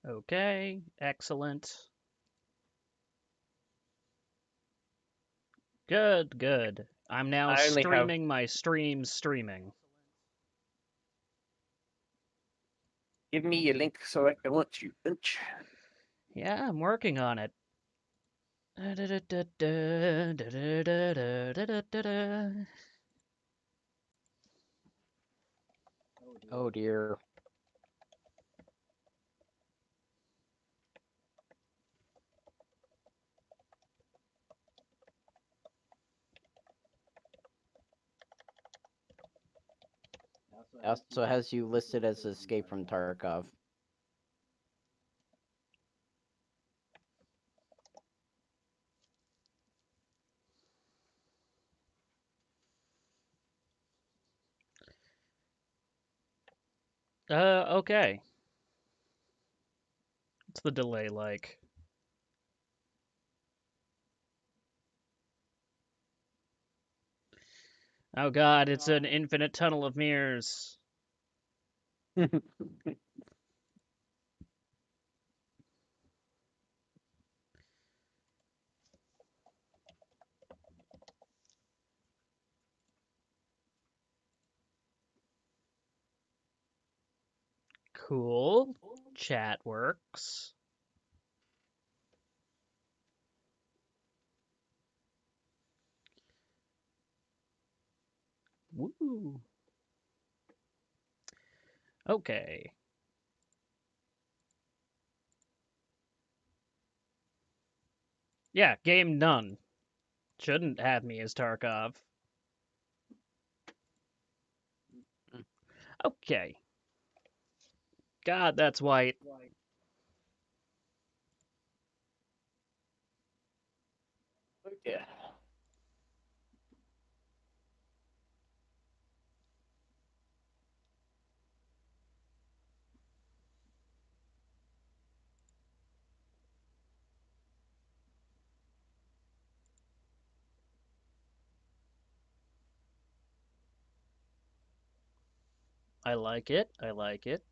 Okay, excellent. Good, good. I'm now I only have. streaming my streaming. Give me your link so I can watch you, bitch. Yeah, I'm working on it. Oh dear. Also has you listed as Escape from Tarkov. Okay. What's the delay like? Oh god, it's an infinite tunnel of mirrors. Cool. Chat works. Woo. Okay. Yeah, game done. Shouldn't have me as Tarkov. Okay. God, that's white. Yeah. I like it. I like it.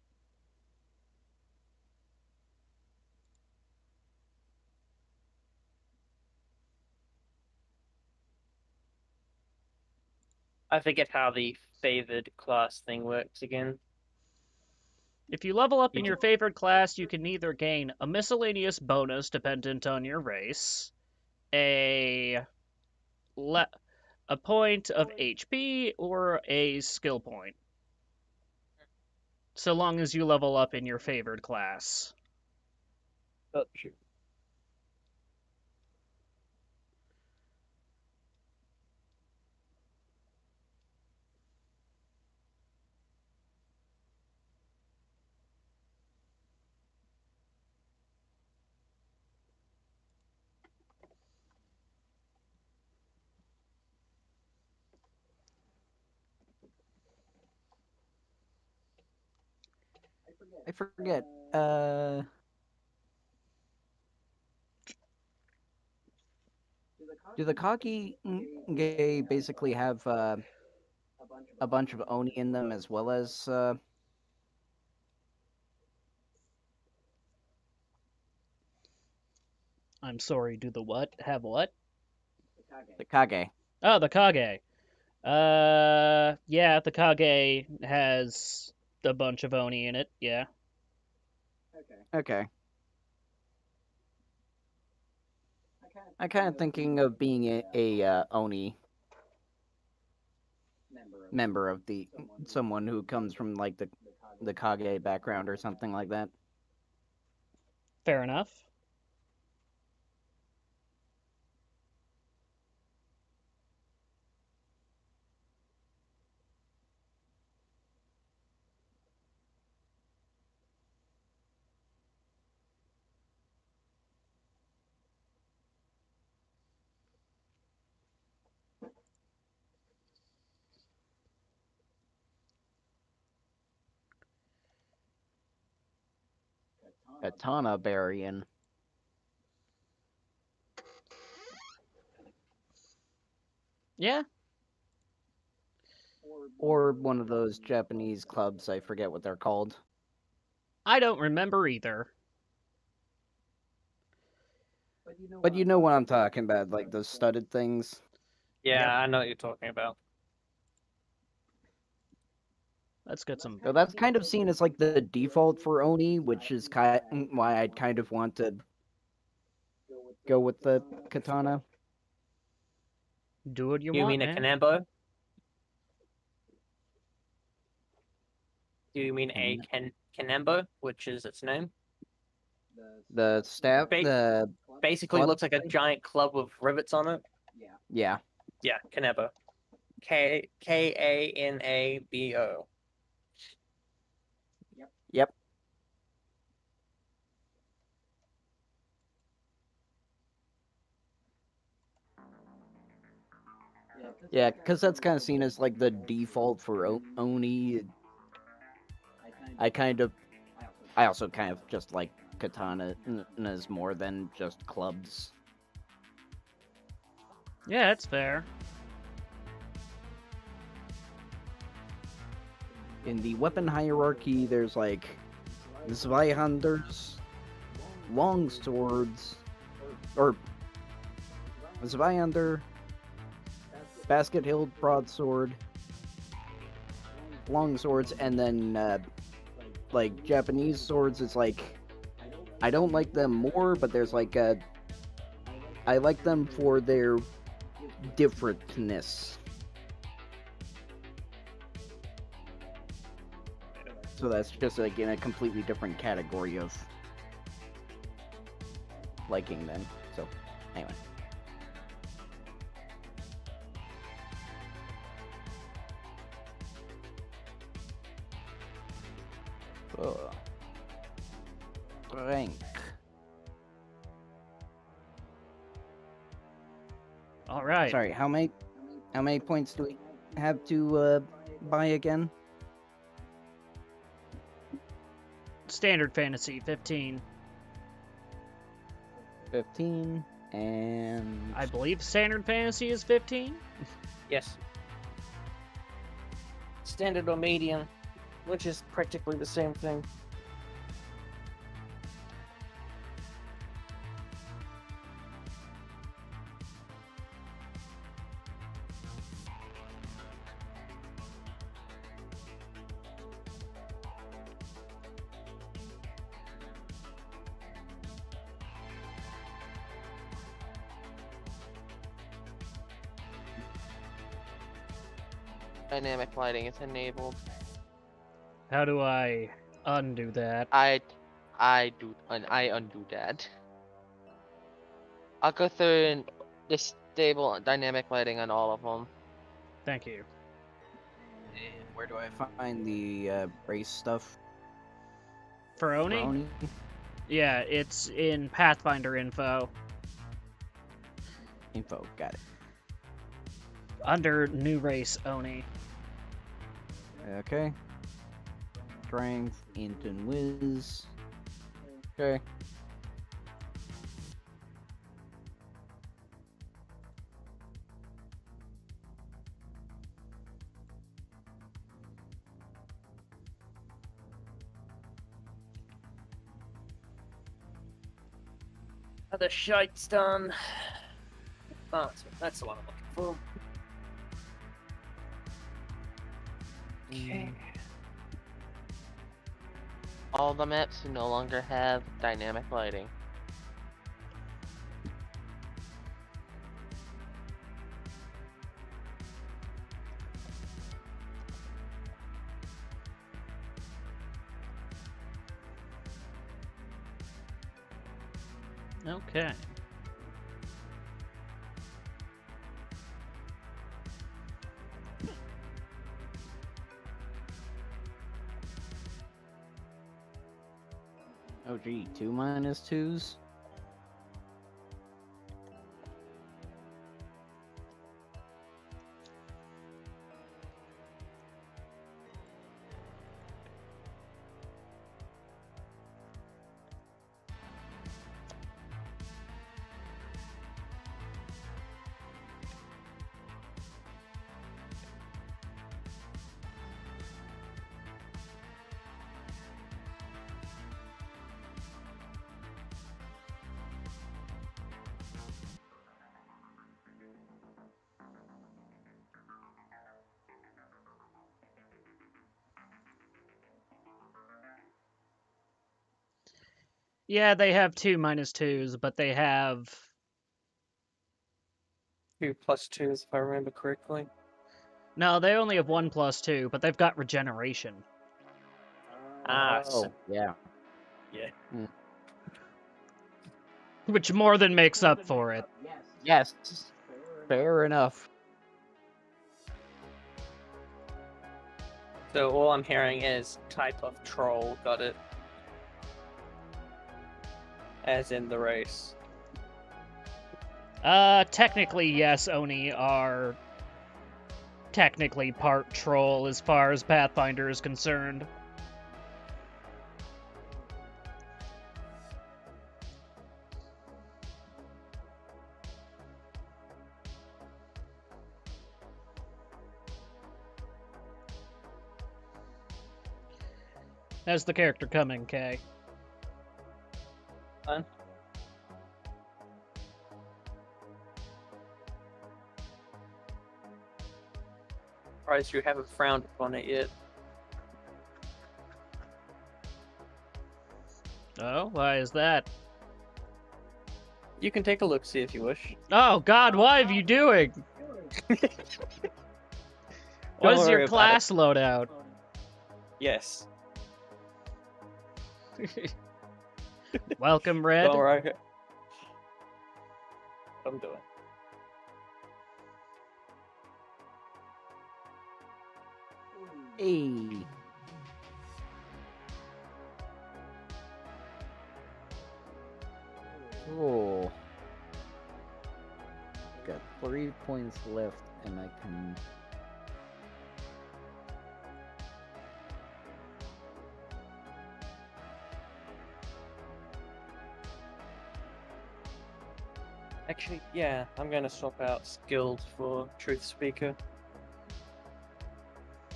I forget how the favored class thing works again. If you level up You in your can, favorite class, you can either gain a miscellaneous bonus dependent on your race, a a point of HP, or a skill point. So long as you level up in your favored class. oh, shoot. I forget. Do the Kage basically have a bunch of Oni in them as well as I'm sorry, do the what? Have what? the Kage? Oh, the Kage. Yeah, the Kage has a bunch of Oni in it, yeah. Okay. I kind of thinking of being a Oni member of the someone who comes from like the Kage background or something like that. Fair enough. Katana Barian. Yeah, Or one of those Japanese clubs, I forget what they're called. I don't remember either. But you know what I'm talking about, like those studded things. Yeah, Yep. I know what you're talking about. Let's get some. So that's kind of seen as like the default for Oni, which is why I'd kind of want to go with the katana. Do what you Do you want, mean a man. Kanembo? Do you mean a And Kanembo, which is its name? the staff, Ba- the Basically club looks like a blade? giant club with rivets on it. Yeah. Yeah, Kanebo. Kanabo. Yep. Yeah, because that's kind of seen as like the default for Oni. I kind of, I also kind of just like katanas more than just clubs. Yeah, it's fair. In the weapon hierarchy, there's like Zweihanders, long swords, or Zweihander, basket hilt broadsword, long swords, and then like Japanese swords. It's like I don't like them more, but there's like I like them for their differentness. So that's just like in a completely different category of liking them. So anyway. Rank. All right. Sorry, how many points do we have to buy again? Standard fantasy 15. 15 and I believe standard fantasy is 15. Yes. Standard or medium, which is practically the same thing. Dynamic lighting is enabled. How do I undo that? I undo that. I'll go through and disable dynamic lighting on all of them. Thank you. And where do I find the race stuff? For Oni? Oni? Yeah, it's in Pathfinder info. Info, got it. Under new race Oni. Okay. Strength, int and whiz. Okay. Other shite's done. That's the one I'm looking for. Okay. All the maps no longer have dynamic lighting. Okay. Oh gee, 2 minus 2s? Yeah, they have 2 -2s, but they have... 2 + 2s, if I remember correctly. No, they only have 1 +2, but they've got regeneration. Ah, Oh, yeah. yeah. Which more than makes up for it. Yes. Fair enough. So all I'm hearing is type of troll, got it. As in the race. Technically, yes, Oni are technically part troll as far as Pathfinder is concerned. How's the character coming, Kay? Fun. Surprised you haven't frowned upon it yet. Oh, why is that? You can take a look, see if you wish. Oh god, what are you doing? What is worry your about class loadout? Yes. Welcome, Red. Alright. I'm doing. Hey. Cool. Got 3 points left, and I can. Actually, yeah, I'm gonna swap out skilled for truth speaker.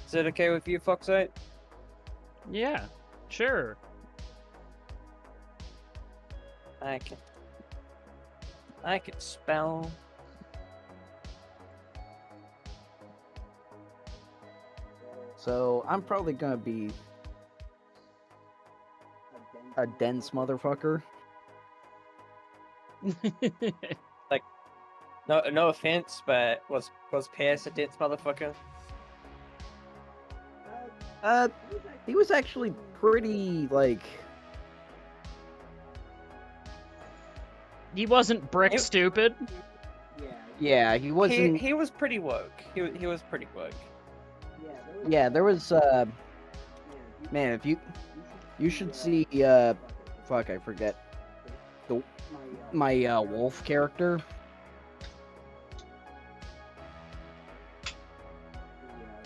Is it okay with you, Foxite? Yeah, sure. I can spell. So I'm probably gonna be a dense motherfucker. No offense, but was Pierce a dense motherfucker? He was actually pretty like. He wasn't brick stupid. Yeah, he wasn't. He was pretty woke. He was pretty woke. Yeah, there was man, if you should see fuck, I forget my wolf character.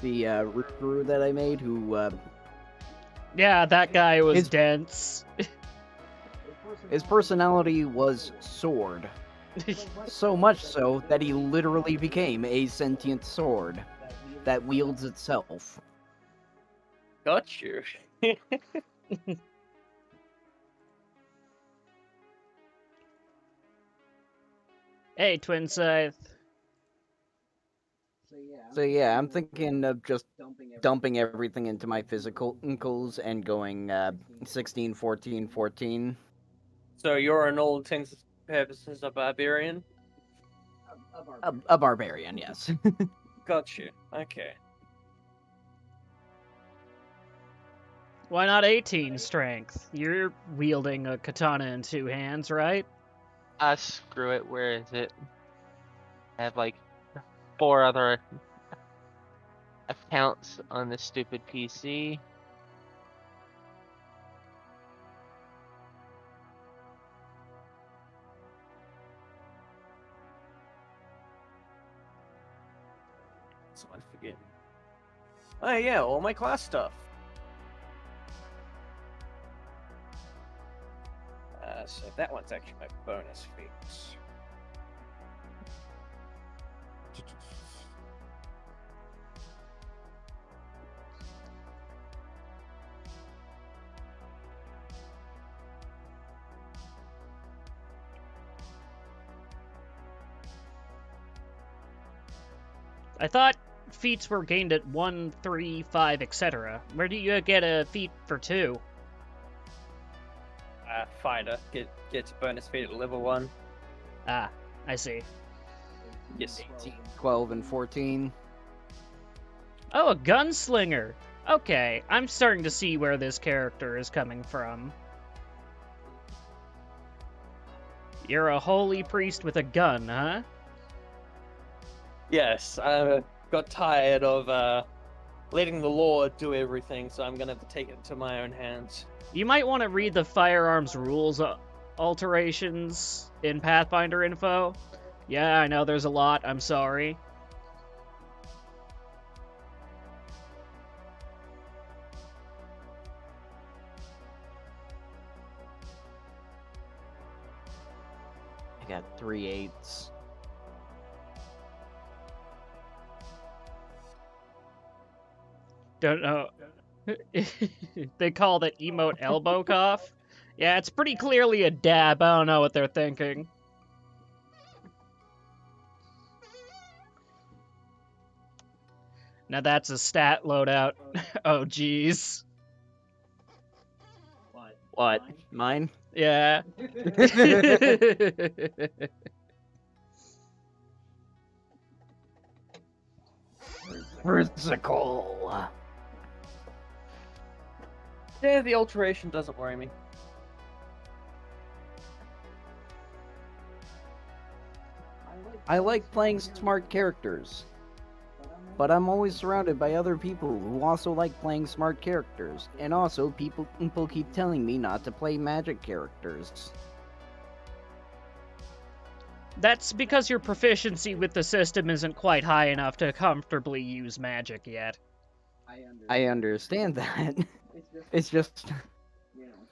The Ruru that I made, who Yeah, that guy was His- dense. his personality was sword. So much so that he literally became a sentient sword that wields itself. Got you. Hey, Twin Scythe. So yeah, I'm thinking of just dumping everything into my physicals and going 16, 14, 14. So you're an all intents and purposes a barbarian? A barbarian, yes. Got you. Okay. Why not 18 strength? You're wielding a katana in 2 hands, right? Screw it. Where is it? I have like 4 other accounts on this stupid PC. So I forget. Oh yeah, all my class stuff. So that one's actually my bonus feats. I thought feats were gained at 1, 3, 5, etc. Where do you get a feat for 2? Pathfinder gets bonus feat at level 1. Ah, I see. Yes. 18, 12, and 14. Oh, a gunslinger. Okay, I'm starting to see where this character is coming from. You're a holy priest with a gun, huh? Yes, I got tired of letting the law do everything, so I'm gonna have to take it into my own hands. You might want to read the firearms rules alterations in Pathfinder info. Yeah, I know there's a lot, I'm sorry. I got 3 8s. Don't know. They call that emote elbow cough. Yeah, it's pretty clearly a dab. I don't know what they're thinking. Now that's a stat loadout. Oh, jeez. What? Mine? Yeah. Physical. Yeah, the alteration doesn't worry me. I like playing smart characters, but I'm always surrounded by other people who also like playing smart characters, and also people keep telling me not to play magic characters. That's because your proficiency with the system isn't quite high enough to comfortably use magic yet. I understand that. It's just,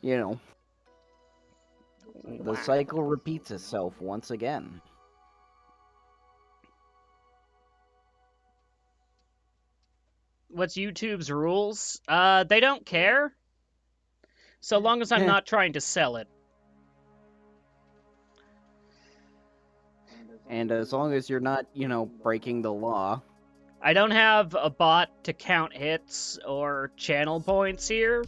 you know, the cycle repeats itself once again. What's YouTube's rules? They don't care. So long as I'm not trying to sell it. And as long as you're not, breaking the law. I don't have a bot to count hits or channel points here.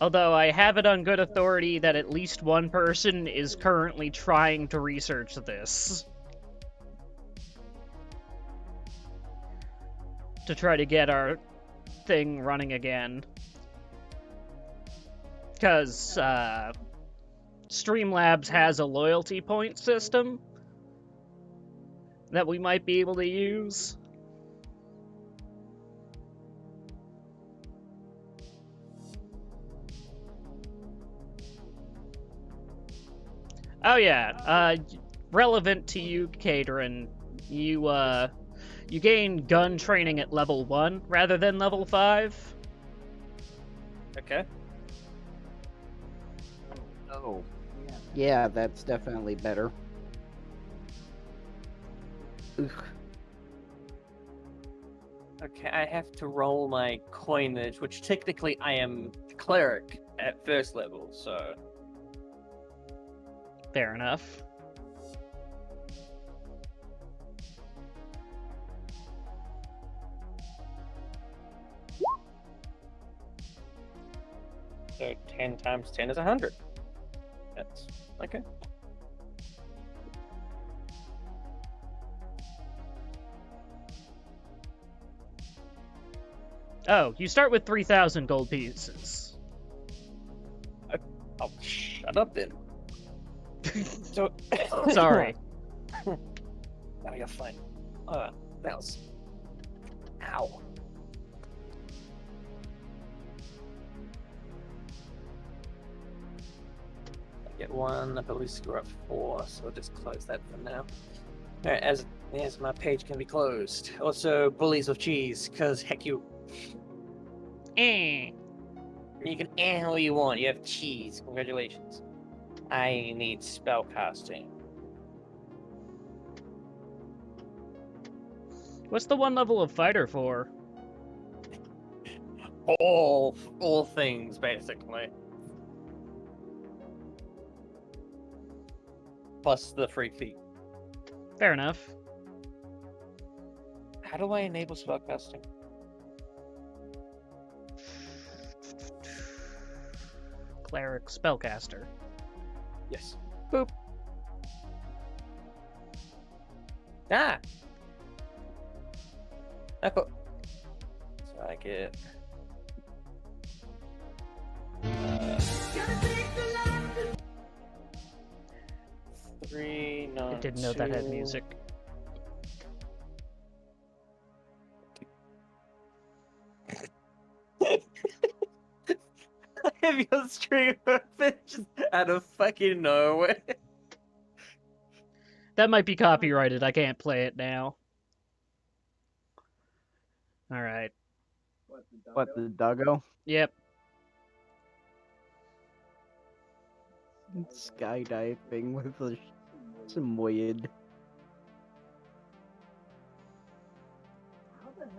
Although I have it on good authority that at least one person is currently trying to research this. To try to get our thing running again. Because, Streamlabs has a loyalty point system that we might be able to use. Oh yeah, relevant to you, Caterin, you gain gun training at level 1 rather than level 5. Okay. Oh. Yeah, that's definitely better. Ugh. Okay, I have to roll my coinage, which technically I am cleric at first level, so... Fair enough. So 10 times 10 is 100. That's... okay. Oh, you start with 3,000 gold pieces. Oh, shut up then. So... Sorry. Now you're fine. That was... Ow. Get one, I believe screw up 4, so we'll just close that for now. Alright, as my page can be closed. Also, bullies with cheese, because heck you. Eh. You can all you want, you have cheese. Congratulations. I need spellcasting. What's the one level of fighter for? All things, basically. Plus the free feat. Fair enough. How do I enable spellcasting? cleric, spellcaster. Yes. Boop. Ah! I put... So I get... 3, I didn't know that had music. Have your stream open just out of fucking nowhere. That might be copyrighted. I can't play it now. Alright. What, the doggo? Yep. Skydiving with a Samoyed.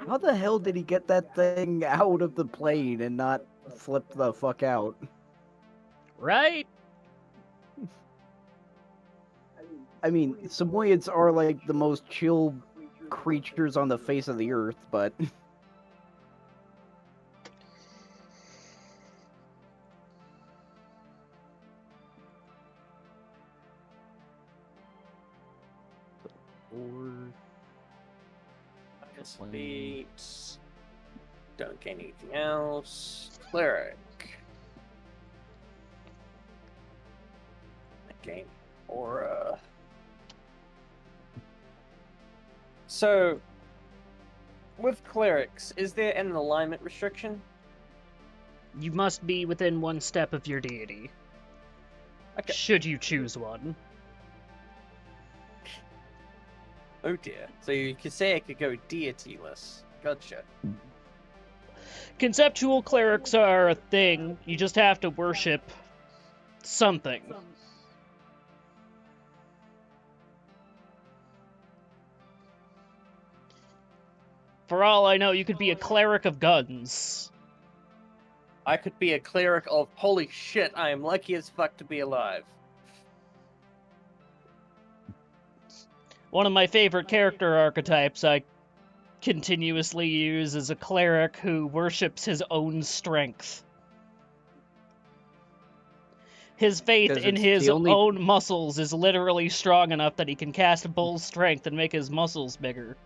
How the hell did he get that thing out of the plane and not flip the fuck out? Right? I mean, Samoyeds are like the most chill creatures on the face of the earth, but... Feet. Don't gain anything else. Cleric. Gain aura. So, with clerics, is there an alignment restriction? You must be within 1 step of your deity. Okay. Should you choose one. Oh dear. So you could say I could go deity-less. Gotcha. Conceptual clerics are a thing. You just have to worship something. For all I know, you could be a cleric of guns. I could be a cleric of holy shit, I am lucky as fuck to be alive. One of my favorite character archetypes I continuously use is a cleric who worships his own strength. His faith 'Cause in it's his the only- own muscles is literally strong enough that he can cast Bull Strength and make his muscles bigger.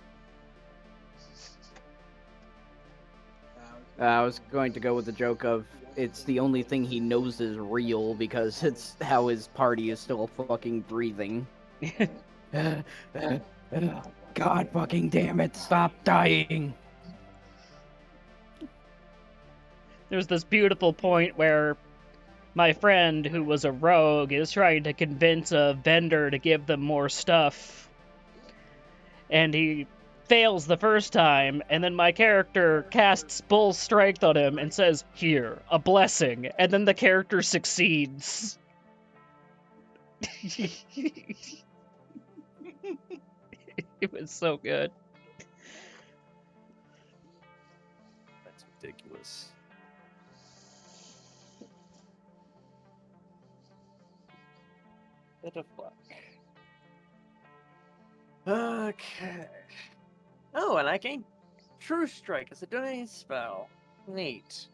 I was going to go with the joke of, it's the only thing he knows is real because it's how his party is still fucking breathing. God fucking damn it, stop dying! There's this beautiful point where my friend, who was a rogue, is trying to convince a vendor to give them more stuff. And he fails the first time, and then my character casts Bull Strength on him and says, "Here, a blessing," and then the character succeeds. It was so good. That's ridiculous. Bit of luck. Okay. Oh, and I gained True Strike as a donating spell. Neat.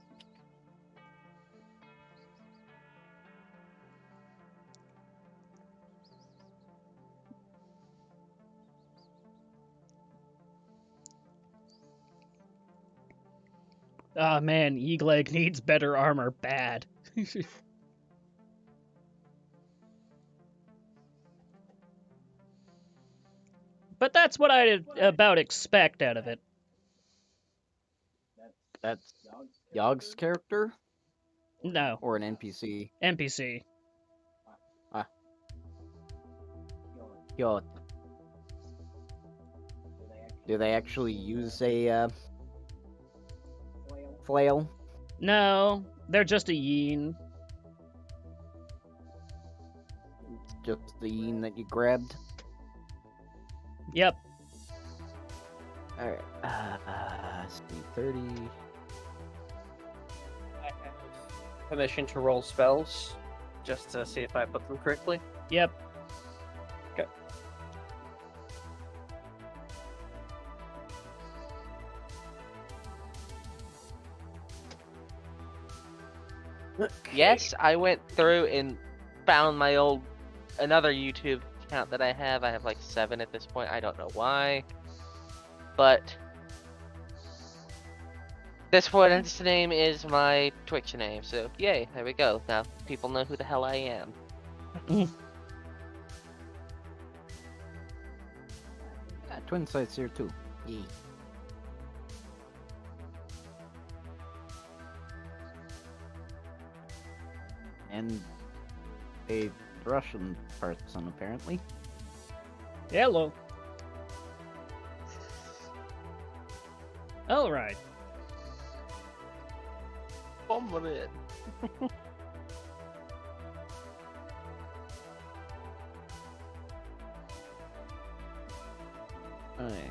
Ah, man, Eagleg needs better armor bad. But that's what I about expect out of it. That's Yogg's character? No, Or an NPC? NPC. Yo. Do they actually use a, flail? No, they're just a yin. Just the yin that you grabbed? Yep. Alright, speed 30. I have permission to roll spells, just to see if I put them correctly. Yep. Okay. Yes, I went through and found my another YouTube account that I have. I have like 7 at this point. I don't know why. But this one's name is my Twitch name. So yay, there we go. Now people know who the hell I am. Twin sites here too. Yee. And a Russian person, apparently. Hello. All right. Alright. Alright.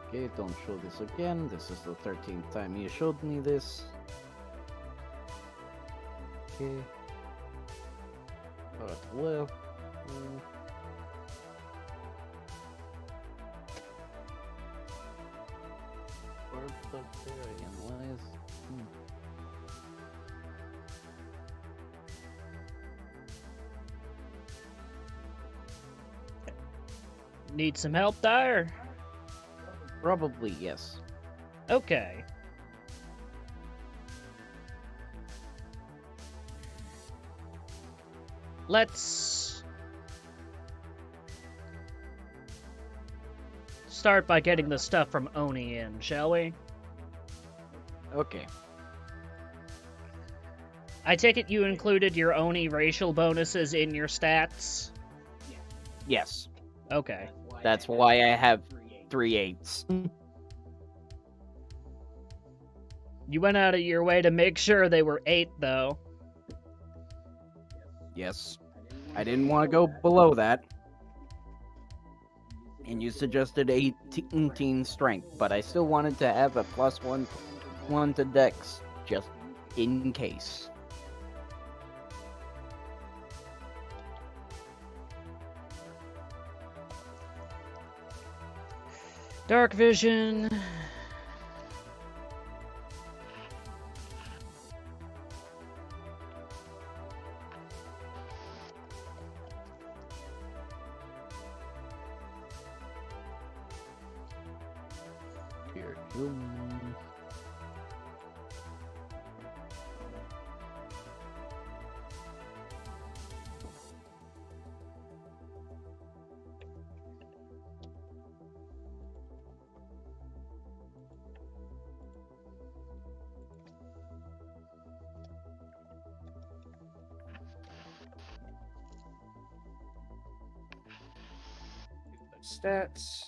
Okay, don't show this again. This is the 13th time you showed me this. Okay. Alright, left. Barbarian, why is... Need some help there? Probably, yes. Okay. Let's start by getting the stuff from Oni in, shall we? Okay. I take it you included your Oni racial bonuses in your stats? Yes. Okay. That's why I have 3/8. You went out of your way to make sure they were 8, though. Yes. I didn't want to go below that. And you suggested 18 strength, but I still wanted to have a +1 to dex, just in case. Dark vision. Here, go. Stats.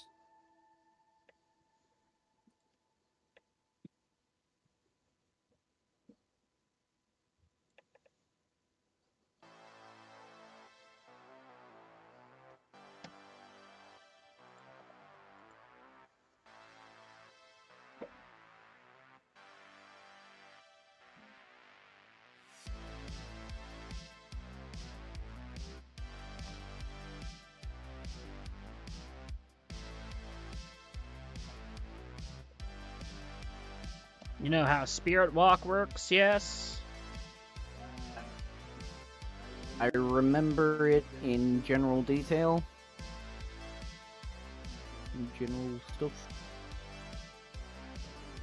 You know how Spirit Walk works, yes? I remember it in general detail. General stuff.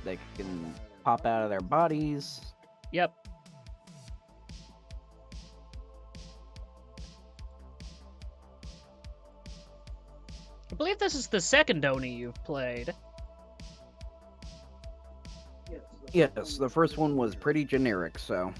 They can pop out of their bodies. Yep. I believe this is the second Oni you've played. Yes, the first one was pretty generic, so...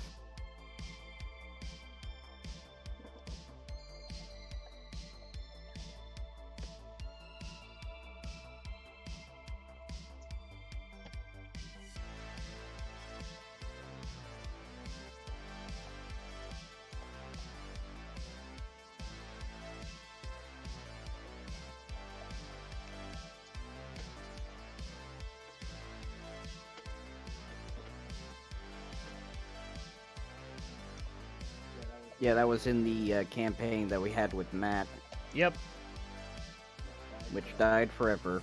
Yeah, that was in the campaign that we had with Matt, Yep. which died forever.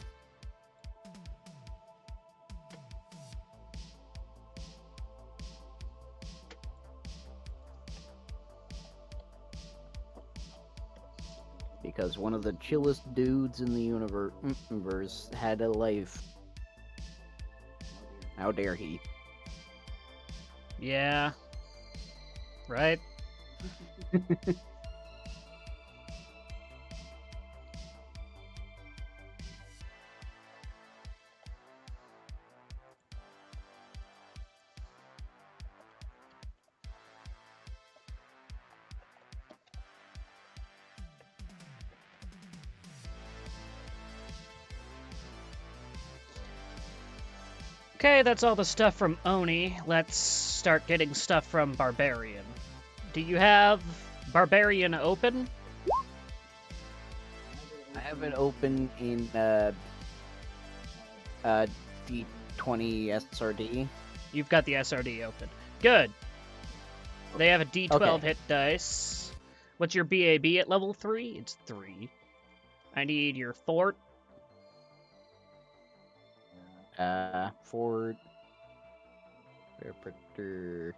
Because one of the chillest dudes in the universe had a life. How dare he? Yeah. Right? Okay, that's all the stuff from Oni. Let's start getting stuff from Barbarian. Do you have Barbarian open? I have it open in D20 SRD. You've got the SRD open. Good. They have a D12 Okay. hit dice. What's your BAB at level 3? It's 3. I need your fort. Fort. Interpreter.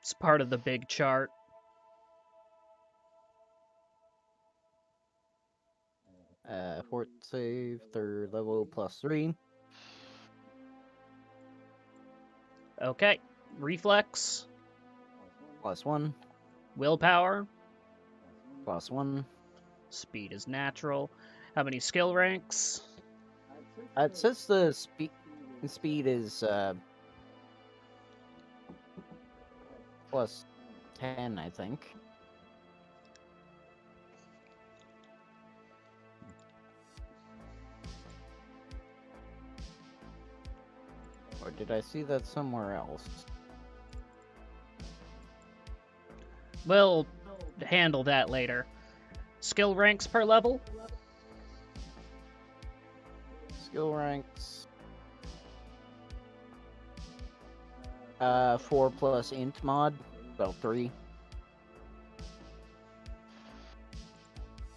It's part of the big chart. Fort save, 3rd level, +3. Okay. Reflex. +1. Willpower. +1. Speed is natural. How many skill ranks? It says the speed is +10, I think. Or did I see that somewhere else? We'll handle that later. Skill ranks per level? Skill ranks. 4 plus int mod, so 3.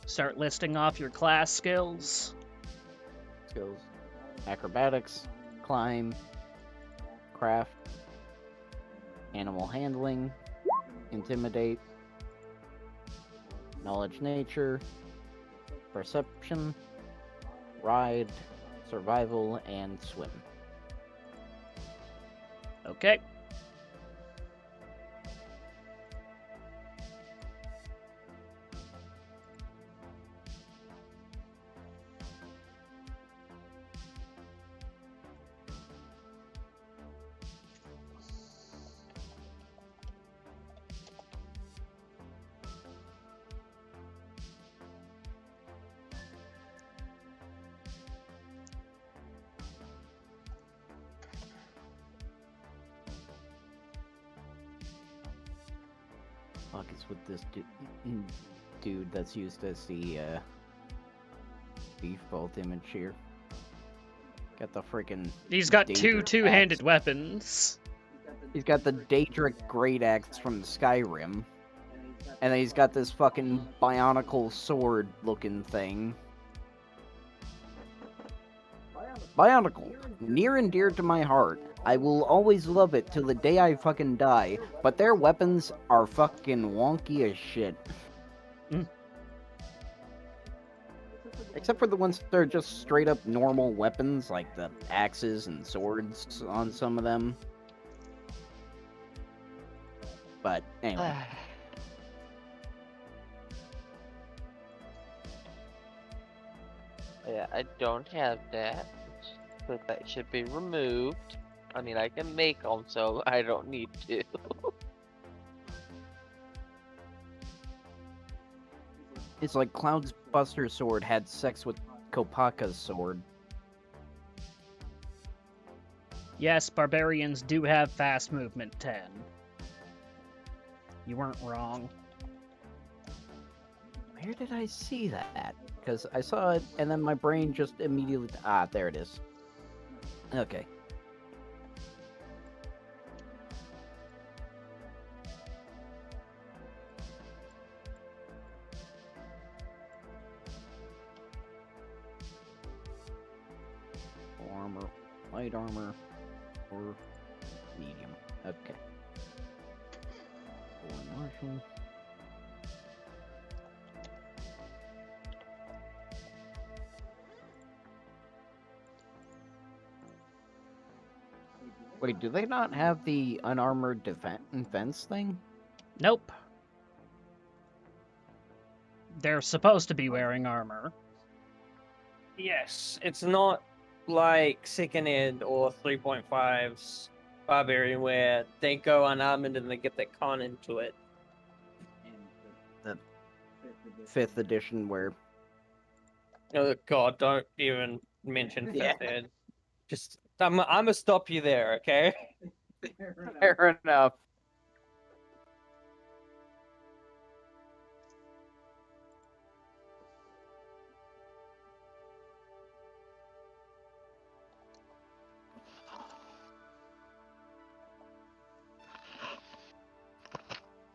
Start listing off your class skills. Skills. Acrobatics, climb, craft, animal handling, intimidate, knowledge nature, perception, ride, survival, and swim. Okay. Fuck is with this dude that's used as the default image here. Got the freaking. He's got two Daedric two-handed axe. weapons. He's got the Daedric Great Axe from Skyrim. And then he's got this fucking bionicle sword looking thing. Bionicle, near and dear to my heart. I will always love it till the day I fucking die, but their weapons are fucking wonky as shit. Mm. Except for the ones that are just straight up normal weapons, like the axes and swords on some of them. But anyway. Yeah, I don't have that. So that should be removed. I mean, I can make them, so I don't need to. It's like Cloud's Buster Sword had sex with Kopaka's sword. Yes, barbarians do have fast movement 10. You weren't wrong. Where did I see that? Because I saw it, and then my brain just immediately... Ah, there it is. Okay. Armor, light armor, or medium. Okay. Marshal. Wait, do they not have the unarmored defense thing? Nope. They're supposed to be wearing armor. Yes, it's not like Second Ed or 3.5's Barbarian where they go unarmed and they get their con into it. The 5th edition where... Oh God, don't even mention Fifth Ed. Just, I'm gonna stop you there, okay? Fair enough.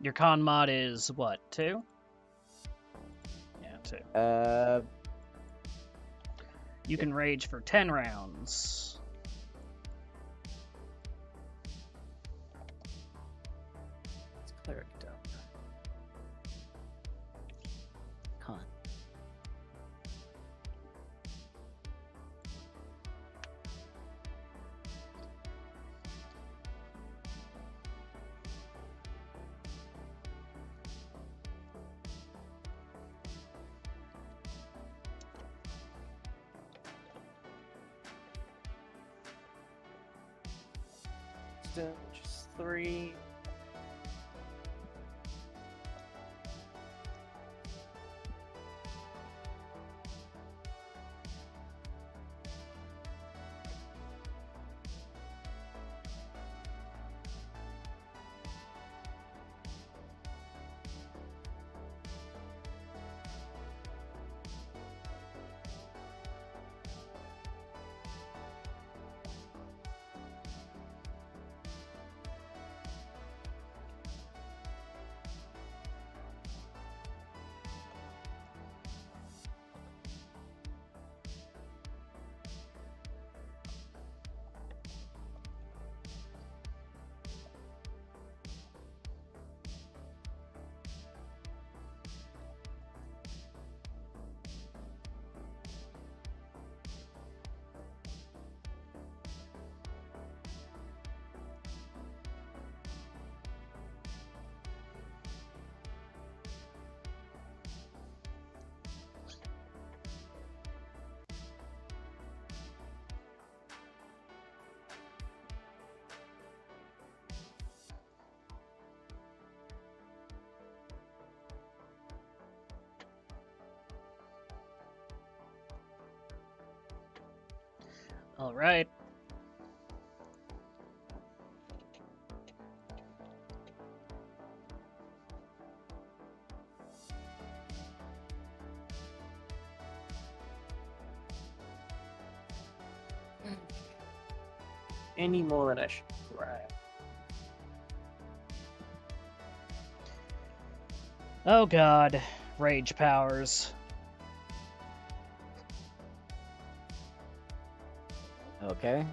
Your con mod is what, 2? Yeah, 2. You can rage for 10 rounds. It's cleric down. Con. Just 3. Alright. Any more than I should. Right. Oh god. Rage powers. Okay.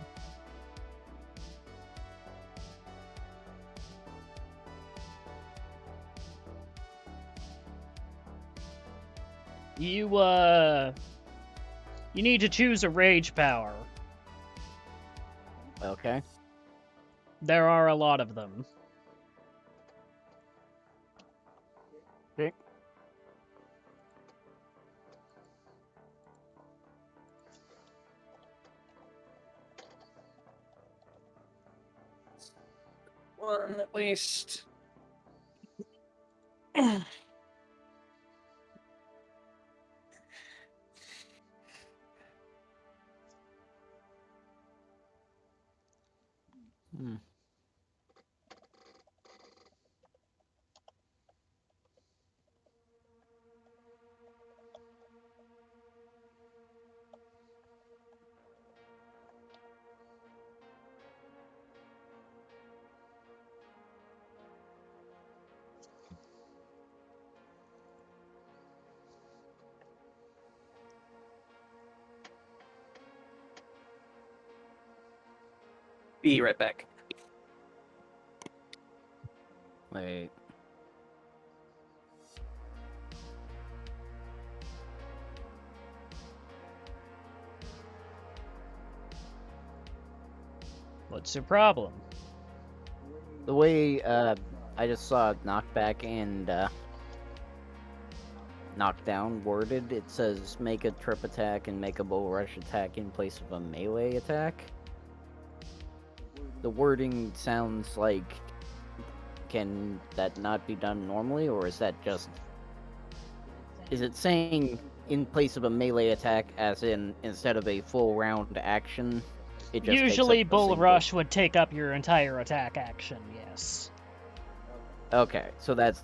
You need to choose a rage power. Okay. There are a lot of them. Okay. One at least. Hmm. Be right back. Wait. What What's your problem? The way I just saw knockback and knockdown worded, it says make a trip attack and make a bull rush attack in place of a melee attack. The wording sounds like, can that not be done normally, or is that just... Is it saying in place of a melee attack, as in instead of a full round action, it just Usually, takes up a Bull single... Rush would take up your entire attack action, yes. Okay, so that's...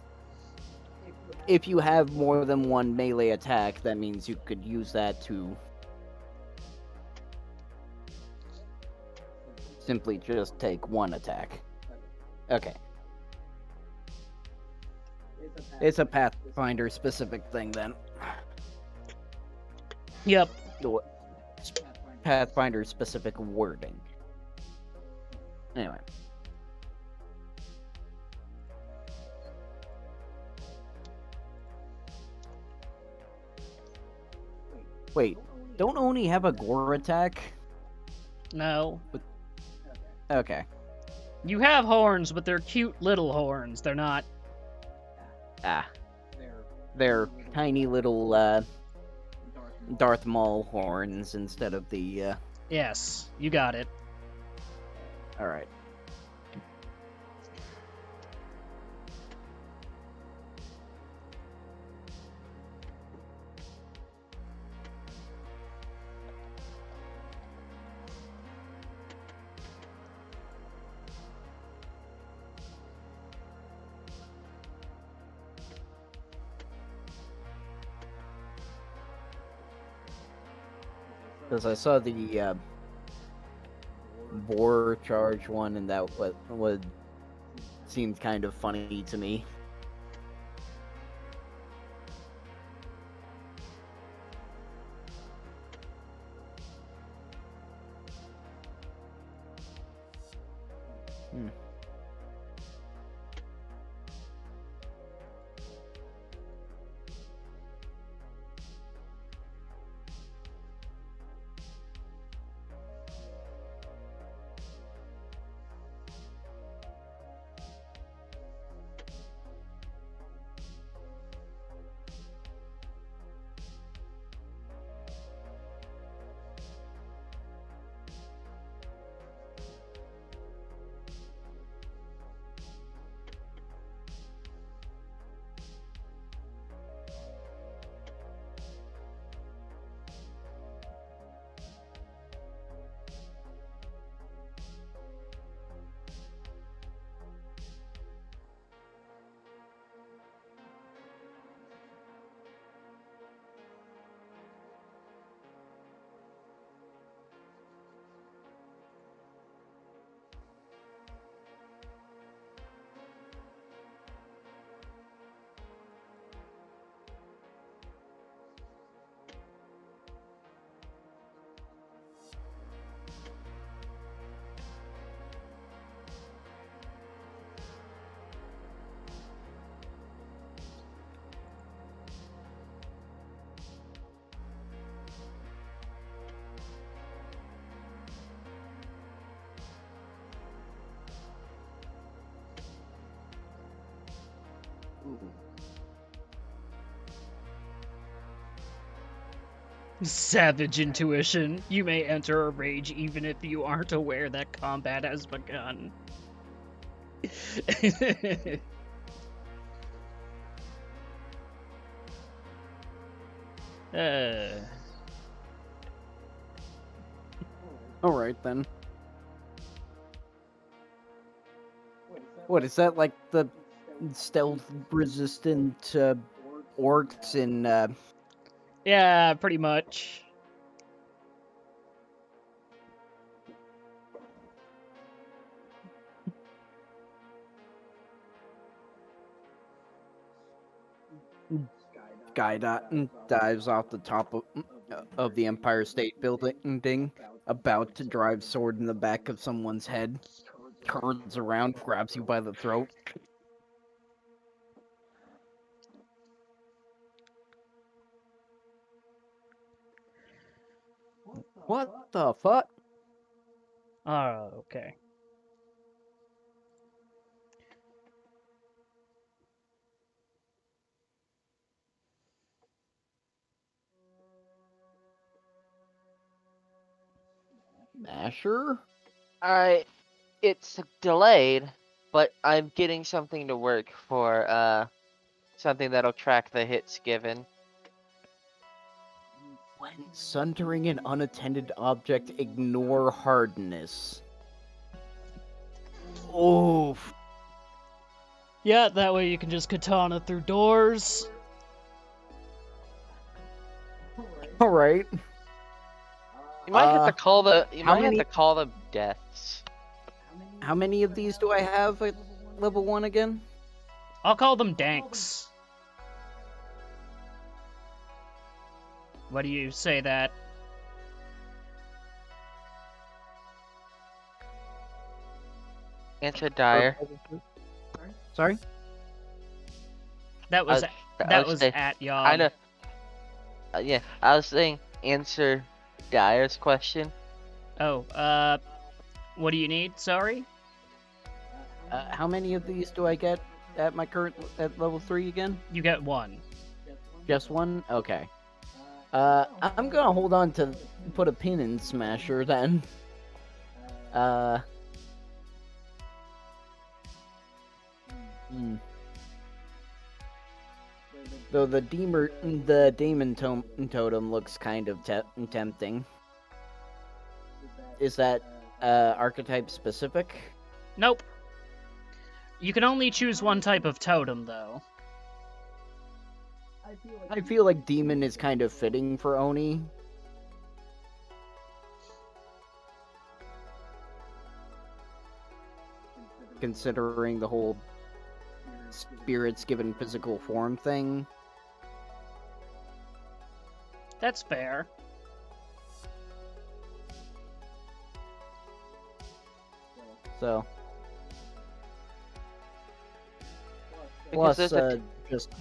If you have more than one melee attack, that means you could use that to simply just take one attack. Okay. It's a Pathfinder specific thing then. Yep. The Pathfinder specific wording. Anyway. Wait, don't Oni have a gore attack? No. Okay. You have horns, but they're cute little horns. They're not... Ah. They're tiny little, Darth Maul horns instead of the, Yes, you got it. Alright. Because I saw the boar charge one, and that would seemed kind of funny to me. Hmm. Savage intuition. You may enter a rage even if you aren't aware that combat has begun. Alright then. What, is that like the stealth resistant orcs in Yeah, pretty much. Guy dives off the top of the Empire State Building, about to drive sword in the back of someone's head, turns around, grabs you by the throat. What the fuck? Oh, okay. Smasher? It's delayed, but I'm getting something to work for, something that'll track the hits given. When sundering an unattended object, ignore hardness. Oof. Yeah, that way you can just katana through doors. Alright. You might have to call the. You how might many- have to call them deaths. How many of these do I have at level 1 again? I'll call them danks. What do you say that? Answer dire. Sorry? That was I that was was saying- at y'all. I know. Yeah, I was saying answer Dire's question. Oh, what do you need? Sorry? How many of these do I get at my current at level 3 again? You get one. Just one? Okay. I'm gonna hold on to put a pin in Smasher then. Though the Demon Totem looks kind of tempting. Is that archetype specific? Nope. You can only choose one type of totem, though. I feel like Demon is kind of fitting for Oni. Considering the whole spirits given physical form thing. That's fair. So. Because Plus, there's a just.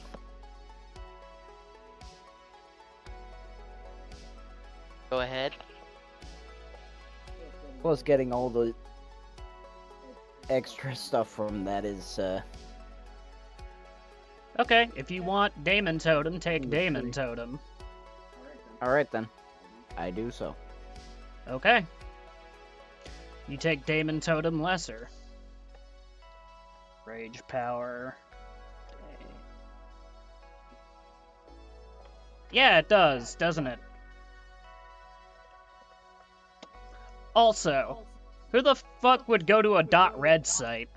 Go ahead. Plus, getting all the extra stuff from that is, Okay, if you want Daemon Totem, take Daemon Totem. Alright then. I do so. Okay. You take Daemon Totem Lesser. Rage Power. Okay. Yeah, it does, doesn't it? Also, who the fuck would go to a .red site?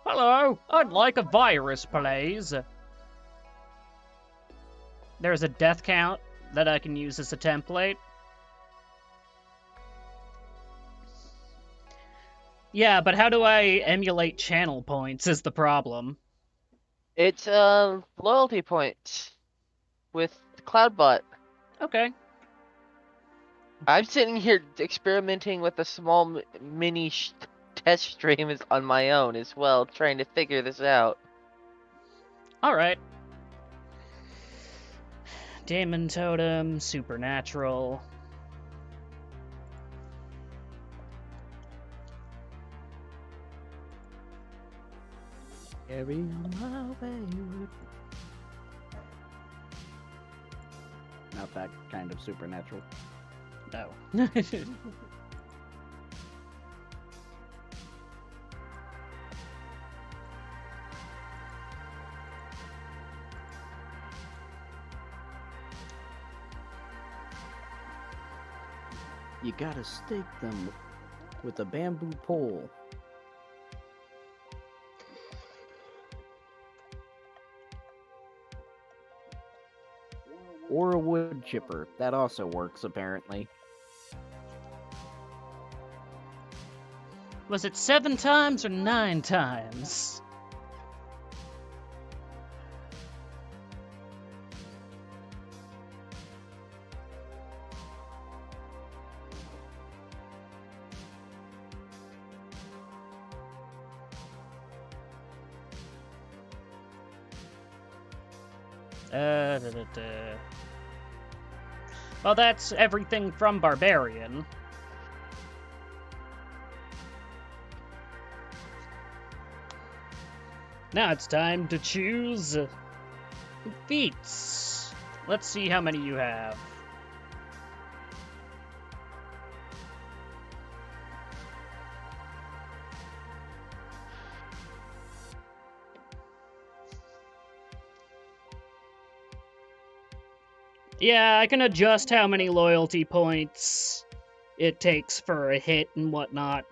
Hello, I'd like a virus, please. There's a death count that I can use as a template. Yeah, but how do I emulate channel points is the problem. It's loyalty points with Cloudbot. Okay. I'm sitting here experimenting with a small mini test stream on my own as well, trying to figure this out. Alright. Daemon Totem, Supernatural. Carry on my way. Not that kind of supernatural. No. You gotta stake them with a bamboo pole. Or a wood chipper. That also works, apparently. Was it 7 times or 9 times? Well, that's everything from Barbarian. Now it's time to choose feats. Let's see how many you have. Yeah, I can adjust how many loyalty points it takes for a hit and whatnot.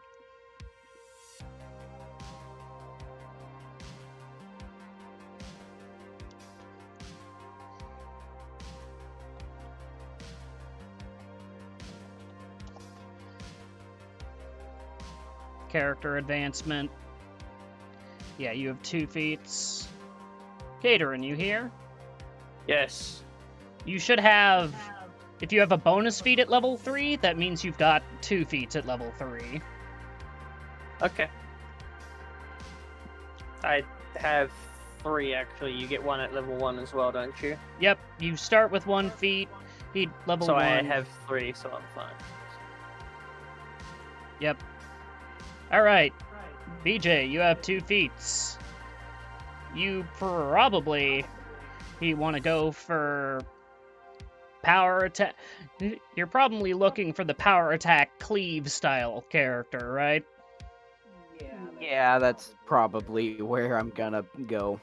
Character advancement. Yeah, you have 2 feats. Caterin, you here? Yes. You should have... If you have a bonus feat at level 3, that means you've got 2 feats at level 3. Okay. I have 3 actually. You get 1 at level 1 as well, don't you? Yep, you start with 1 feat, feat level So 1. I have 3, so I'm fine. Yep. Alright, BJ, you have 2 feats. You probably... You want to go for... Power attack... You're probably looking for the power attack cleave style character, right? Yeah, that's probably where I'm gonna go.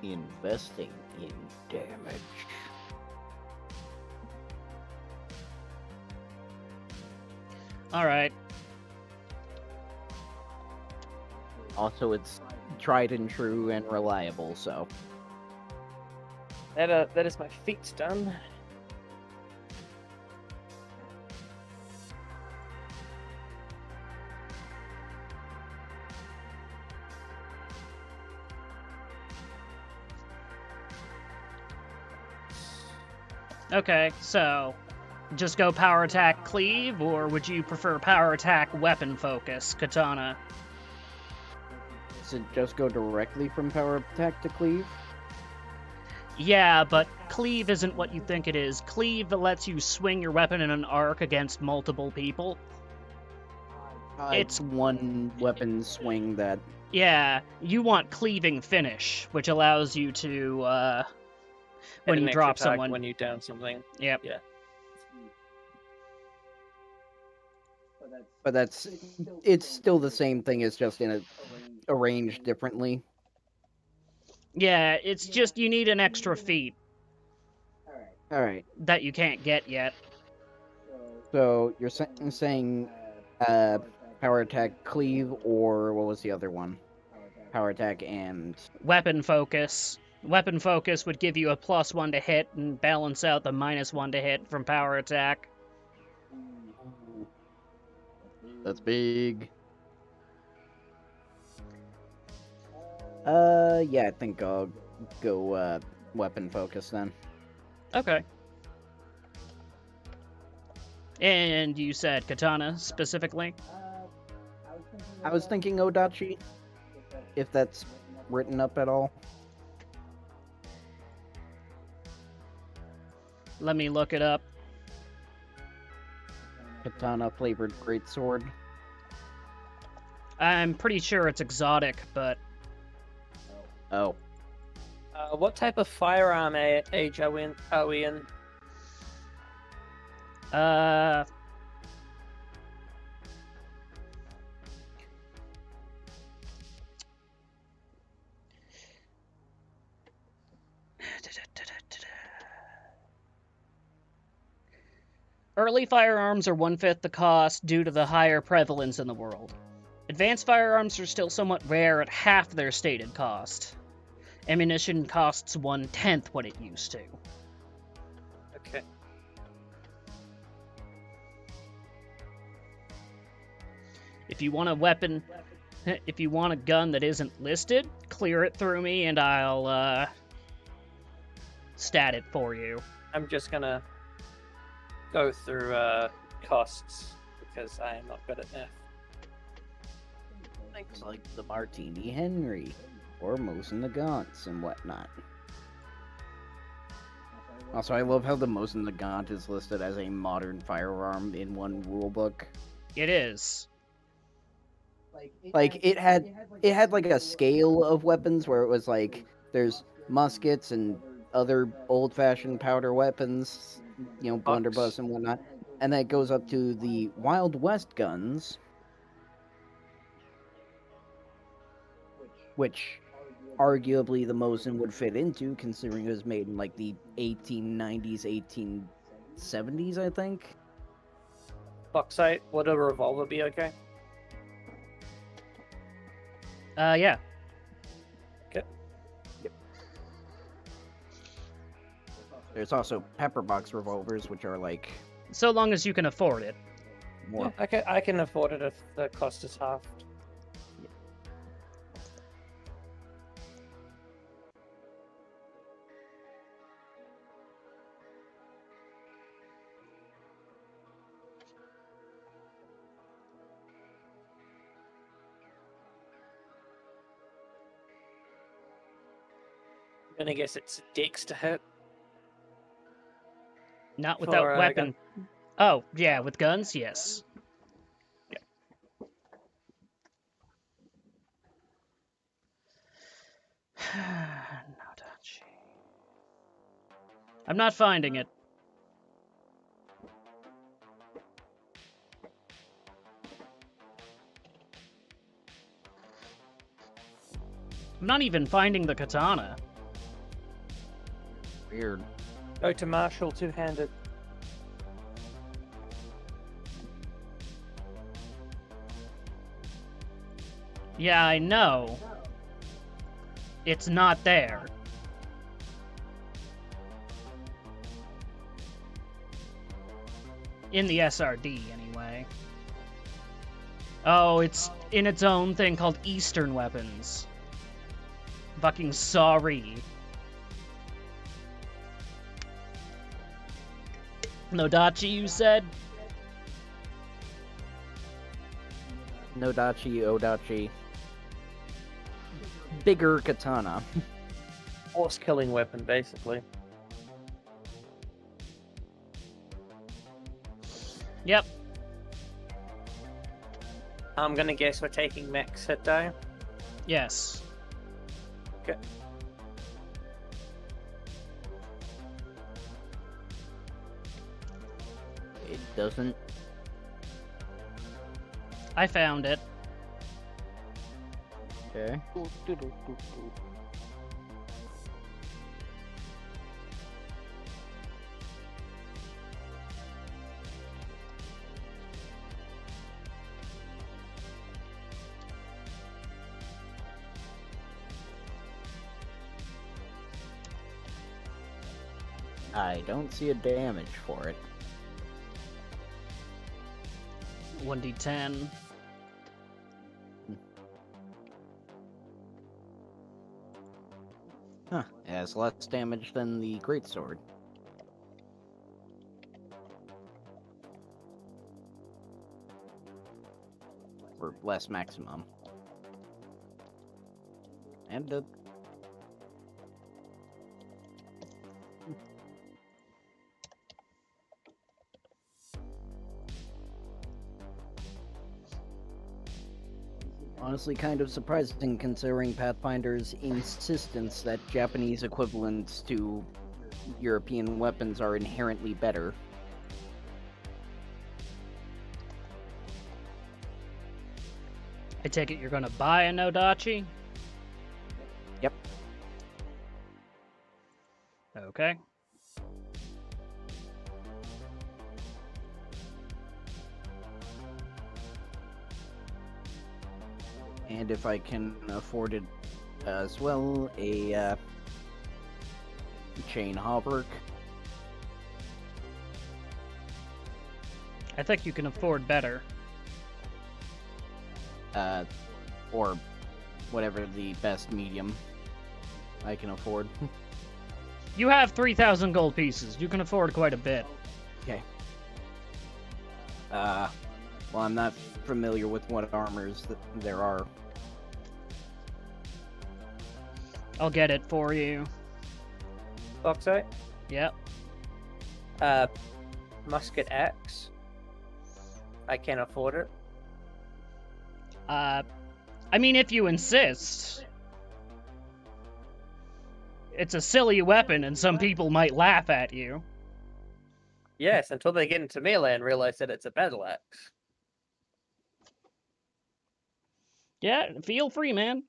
Investing in damage. Alright. Also, it's tried and true and reliable, so. That is my feats done. Okay, so... Just go power attack cleave, or would you prefer power attack weapon focus, katana? Does it just go directly from power attack to cleave? Yeah, but cleave isn't what you think it is. Cleave lets you swing your weapon in an arc against multiple people. It's one weapon swing that... Yeah, you want cleaving finish, which allows you to, when Get you an drop extra attack someone... when you down something. Yep. Yeah. But it's still the same thing, it's just arranged differently. Yeah, it's just you need an extra feat Alright, that you can't get yet. so you're saying power attack cleave, or what was the other one? Power attack and... Weapon focus. Weapon focus would give you a +1 to hit and balance out the -1 to hit from power attack. That's big. Yeah, I think I'll go weapon focus then. Okay. And you said katana specifically? I was thinking Odachi, if that's written up at all. Let me look it up. Katana flavored greatsword. I'm pretty sure it's exotic, but... Oh. What type of firearm age are we in? Early firearms are 1/5 the cost due to the higher prevalence in the world. Advanced firearms are still somewhat rare at half their stated cost. Ammunition costs 1/10 what it used to. Okay. If you want a weapon, if you want a gun that isn't listed, clear it through me and I'll stat it for you. I'm just gonna go through costs because I am not good at math. Things like the Martini Henry, or Mosin Nagant and whatnot. Also, I love how the Mosin Nagant is listed as a modern firearm in one rulebook. It is. Like it had like a scale of weapons where it was like there's muskets and other old-fashioned powder weapons, you know, blunderbuss and whatnot, and then it goes up to the Wild West guns, which arguably the Mosin would fit into, considering it was made in like the 1890s, 1870s, I think. Foxite, would a revolver be okay? Yeah. Okay. There's also pepperbox revolvers, which are like So long as you can afford it. more. Yeah, I can afford it if the cost is halved. I'm gonna guess it's Dex to hit. Not For, without gun. weapon. Oh, yeah, with guns, yes. Nodachi. I'm not finding it. I'm not even finding the katana. Weird. Go to Marshall two-handed. Yeah, I know. It's not there. In the SRD, anyway. Oh, it's in its own thing called Eastern Weapons. Fucking sorry. Nodachi, you said? Nodachi, Odachi. Bigger katana. Horse-killing weapon, basically. Yep. I'm gonna guess we're taking max hit die. Yes. Okay. It doesn't. I found it. Okay. I don't see a damage for it. 1d10. Huh. It has less damage than the greatsword. Or less maximum. And honestly kind of surprising considering Pathfinder's insistence that Japanese equivalents to European weapons are inherently better. I take it you're gonna buy a Nodachi? Yep. Okay. And if I can afford it as well, a chain hauberk. I think you can afford better. Or whatever the best medium I can afford. You have 3,000 gold pieces. You can afford quite a bit. Okay. Well, I'm not familiar with what armors there are. I'll get it for you. Foxite. Yep. Musket axe. I can afford it. I mean, if you insist. It's a silly weapon, and some people might laugh at you. Yes, until they get into melee and realize that it's a battle axe. Yeah, feel free, man.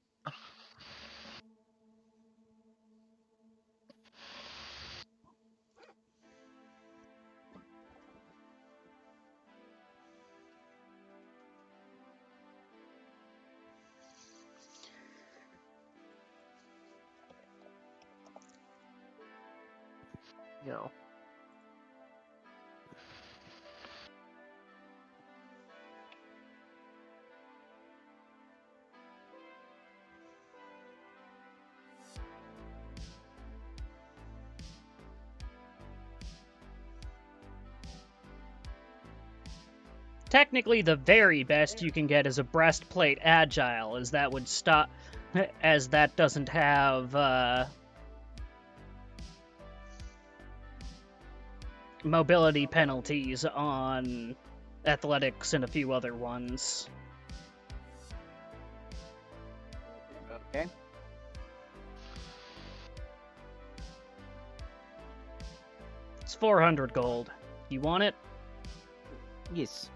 you know. Technically, the very best you can get is a breastplate agile, as that would stop, as that doesn't have mobility penalties on athletics and a few other ones. Okay. It's 400 gold. You want it? Yes.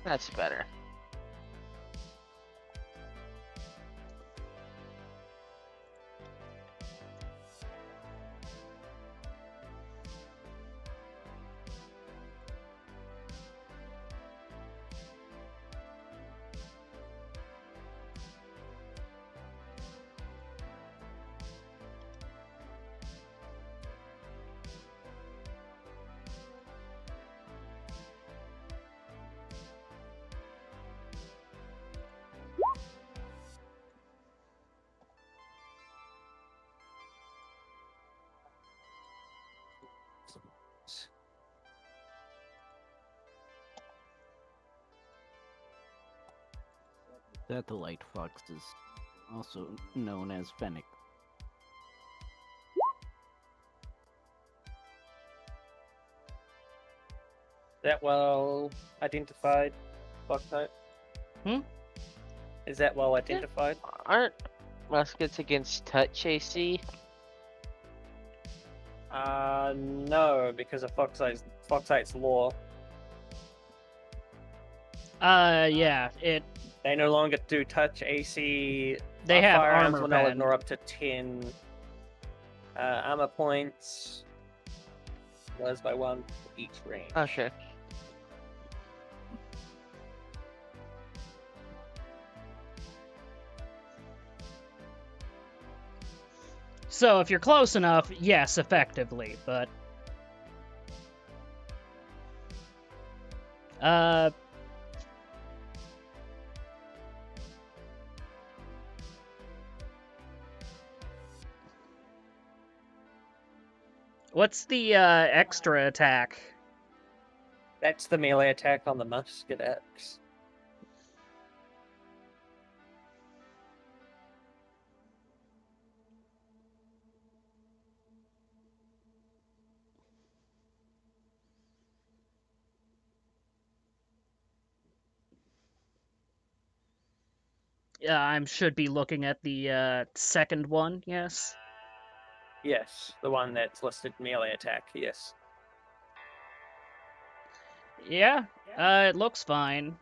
That's better. Satellite foxes, also known as fennec. That well identified, Foxite? Hmm? Is that well identified? Aren't muskets against touch AC? No, because of Foxite's law. Yeah, They no longer do touch AC. they have firearms armor will now pen. ignore up to 10 armor points. Was by 1 for each range. Okay. So if you're close enough, yes, effectively, but... What's the extra attack? That's the melee attack on the musket axe. I should be looking at the second one, yes? Yes, the one that's listed melee attack, yes. Yeah, it looks fine.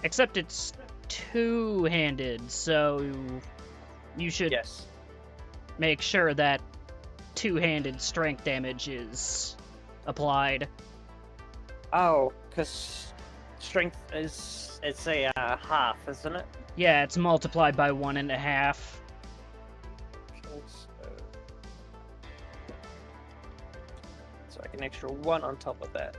Except it's two-handed, so you should Yes. make sure that two-handed strength damage is applied. Oh, because strength is, it's a half, isn't it? Yeah, it's multiplied by 1.5. So like an extra 1 on top of that.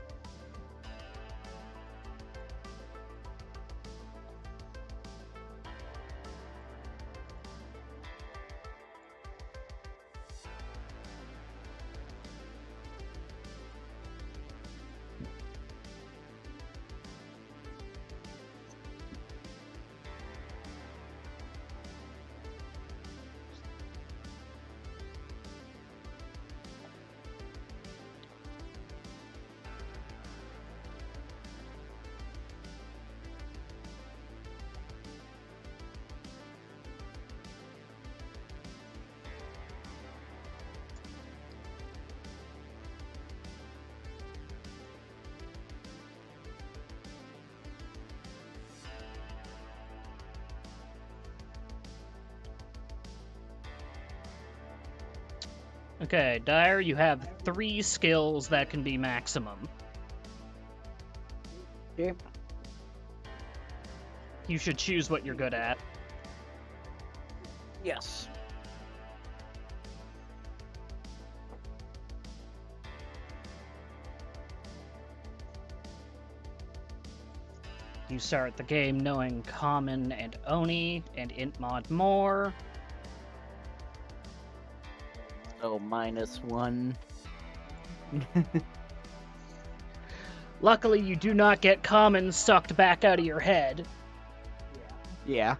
Okay, Dyer, you have 3 skills that can be maximum. Okay. You should choose what you're good at. Yes. You start the game knowing Common and Oni and Int Mod more. So -1. Luckily, you do not get Common sucked back out of your head. Yeah.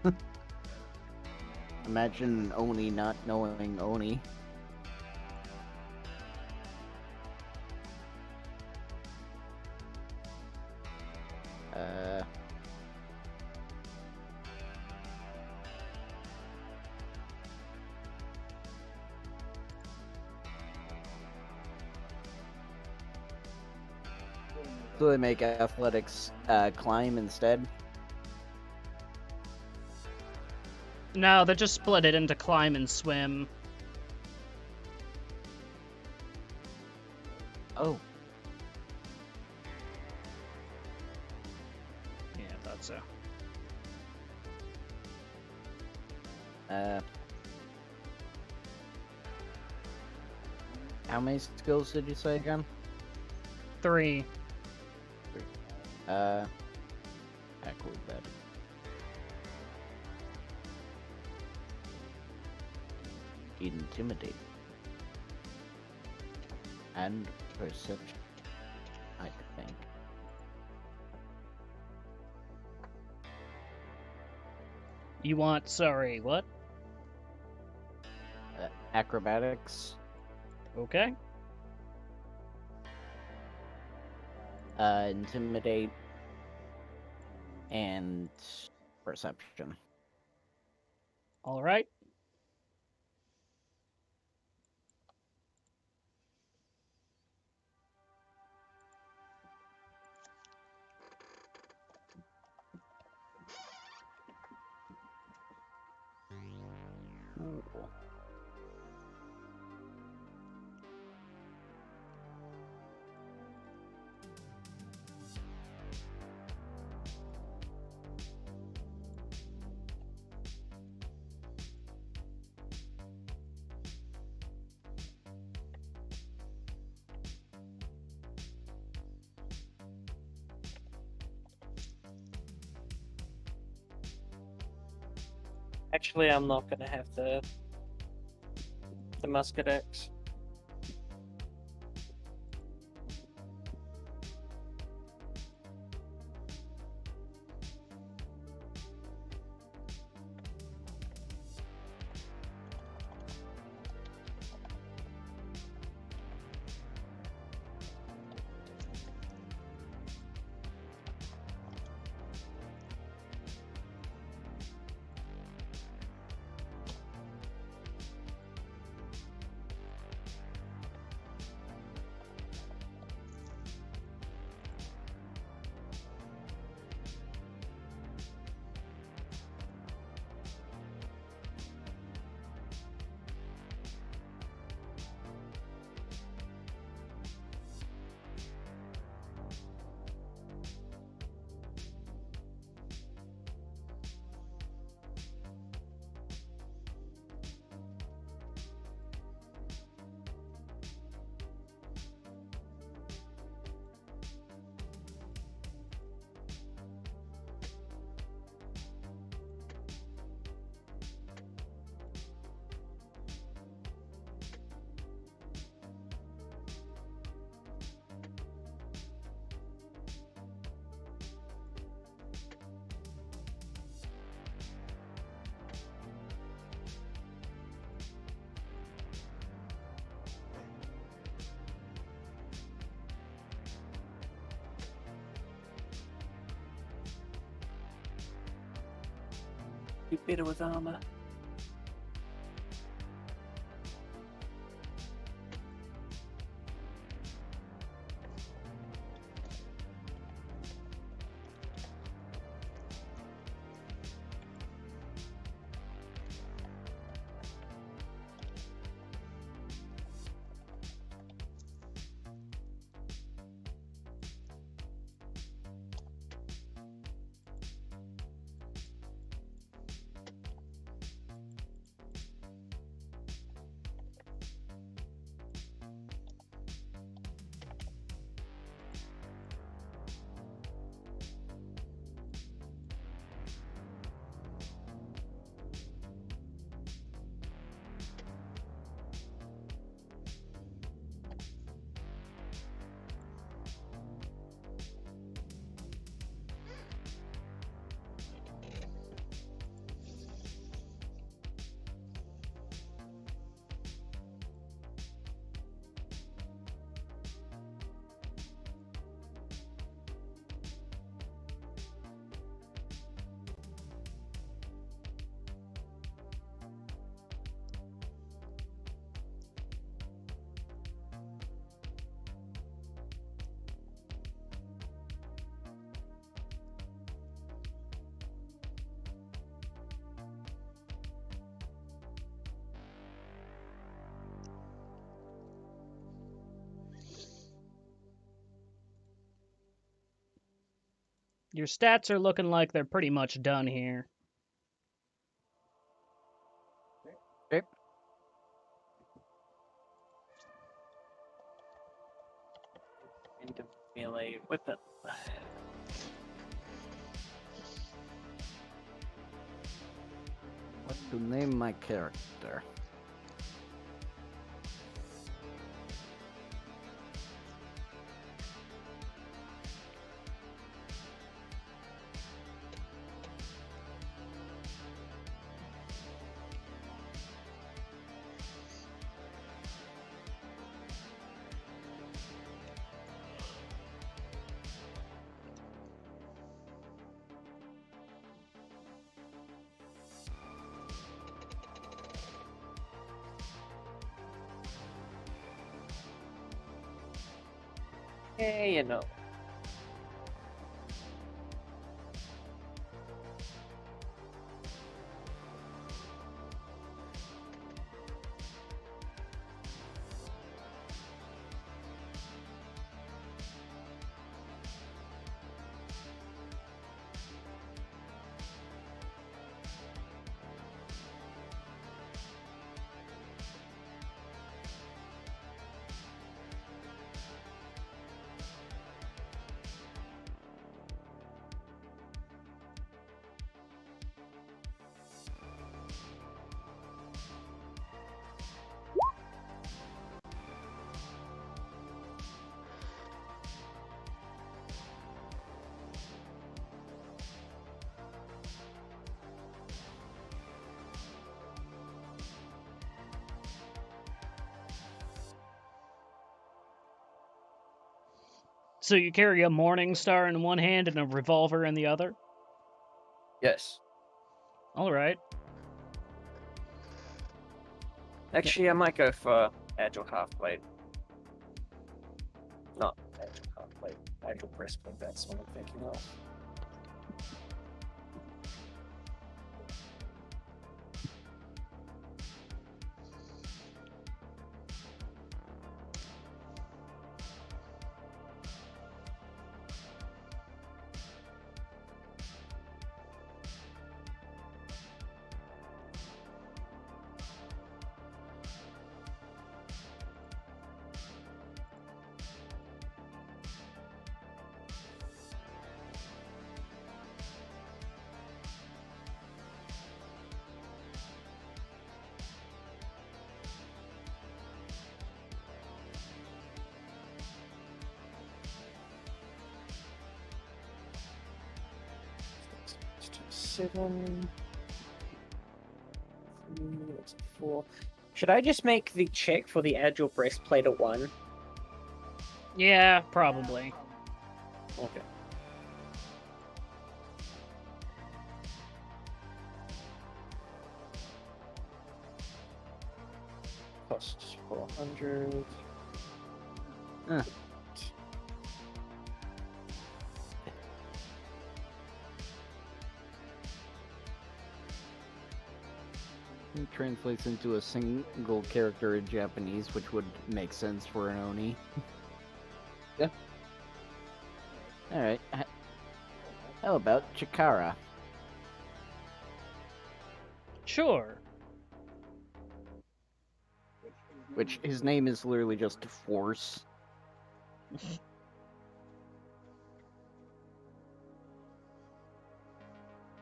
Imagine Oni not knowing Oni. So they make athletics climb instead? No, they just split it into climb and swim. Oh. Yeah, I thought so. How many skills did you say again? 3. Acrobatic. Intimidate. And perception, I think. You want, sorry, what? Acrobatics. Okay. Intimidate. And perception. Alright. Ooh. Actually, I'm not gonna have the Muscadex. Be better with armor. Your stats are looking like they're pretty much done here. Okay. Into melee weapon. What to name my character? Yeah, you know. So you carry a Morning Star in one hand and a revolver in the other? Yes. All right. Actually, I might go for Agile Half-Blade. Not Agile Half-Blade. Agile Breastplate, that's what I'm thinking of. Seven. That's a 4. Should I just make the check for the Agile Breastplate a 1? Yeah, probably. Okay. Costs 400. Huh. It translates into a single character in Japanese, which would make sense for an Oni. Yeah. Alright. How about Chikara? Sure. Which, his name is literally just Force.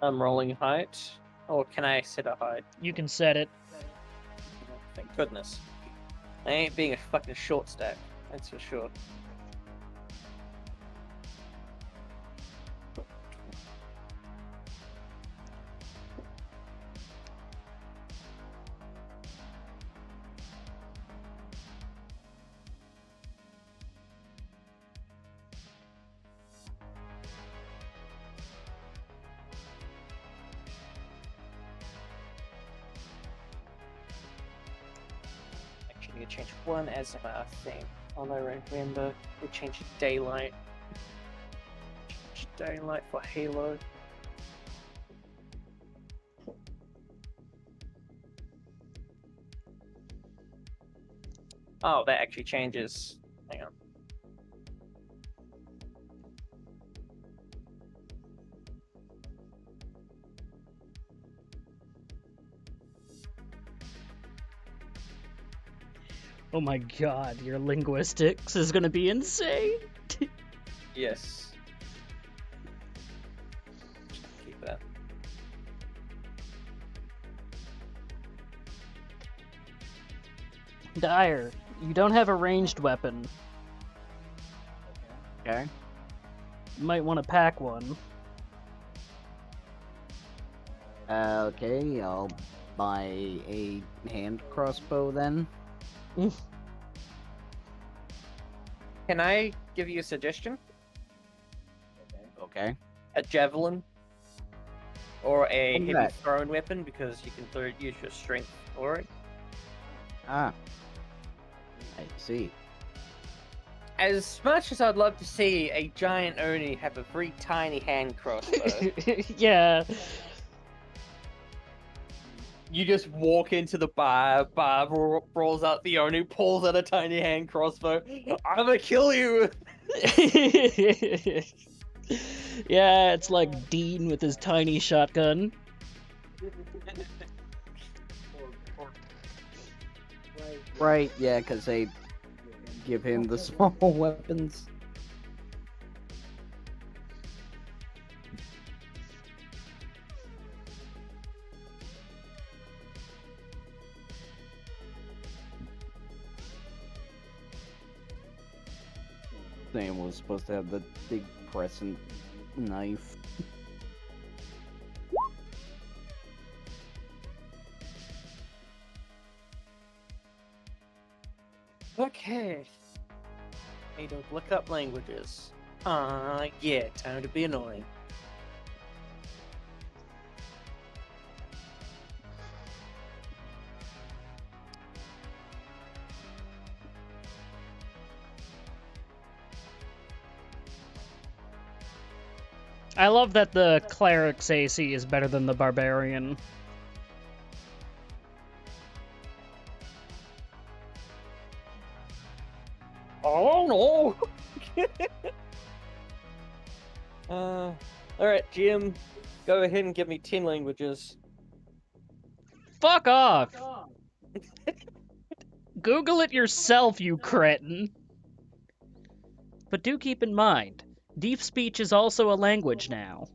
I'm rolling height. Or can I set a height? You can set it. Thank goodness. I ain't being a fucking short stack, that's for sure. Actually, need to change one as my thing. All I remember, we changed daylight. Change daylight for Halo. Oh, that actually changes. Hang on. Oh my god, your linguistics is gonna be insane. Yes. Keep that. Dire, you don't have a ranged weapon. Okay. You might want to pack one. Okay, I'll buy a hand crossbow then. Can I give you a suggestion? Okay. A javelin? Or a What is heavy that? thrown weapon, because you can use your strength for it. Ah. I see. As much as I'd love to see a giant Oni have a very tiny hand crossbow, Yeah. you just walk into the bar rolls out the Oni, pulls out a tiny hand crossbow. I'm gonna kill you! Yeah, it's like Dean with his tiny shotgun. Right, yeah, because they give him the small weapons. Sam was supposed to have the big crescent knife. Okay. Need to look up languages. Yeah, time to be annoying. I love that the cleric's AC is better than the barbarian. Oh no! Alright, GM, go ahead and give me 10 languages. Fuck off! Google it yourself, you cretin. But do keep in mind, deep speech is also a language now.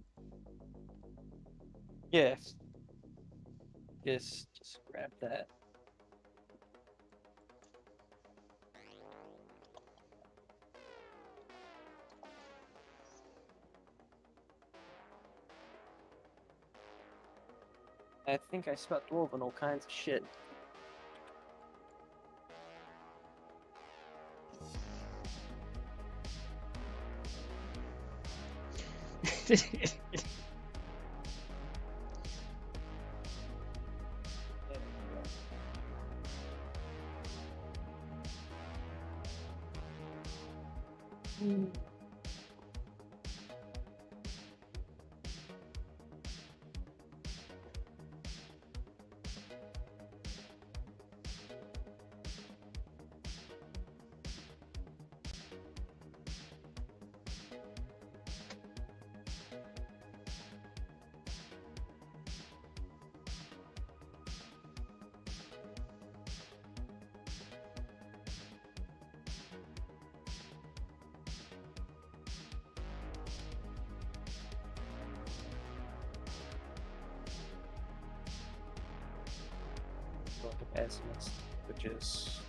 Yes. Just grab that. I think I spelled dwarven all kinds of shit. Pessimist, which is...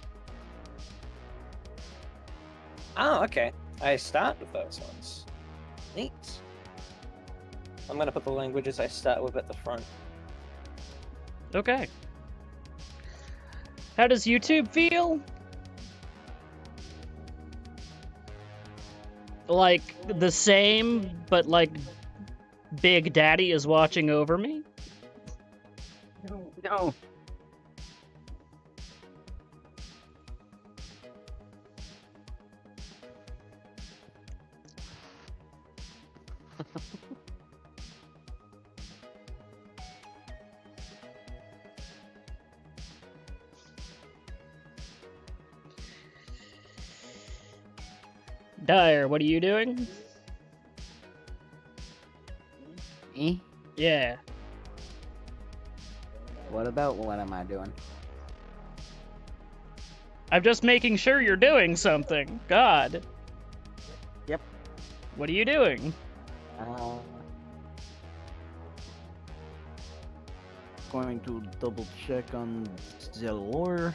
Oh, okay. I start with those ones. Neat. I'm gonna put the languages I start with at the front. Okay. How does YouTube feel? Like, the same, but like, Big Daddy is watching over me? No. Dire, what are you doing? Me? Yeah. What am I doing? I'm just making sure you're doing something. God. Yep. What are you doing? Going to double check on the lore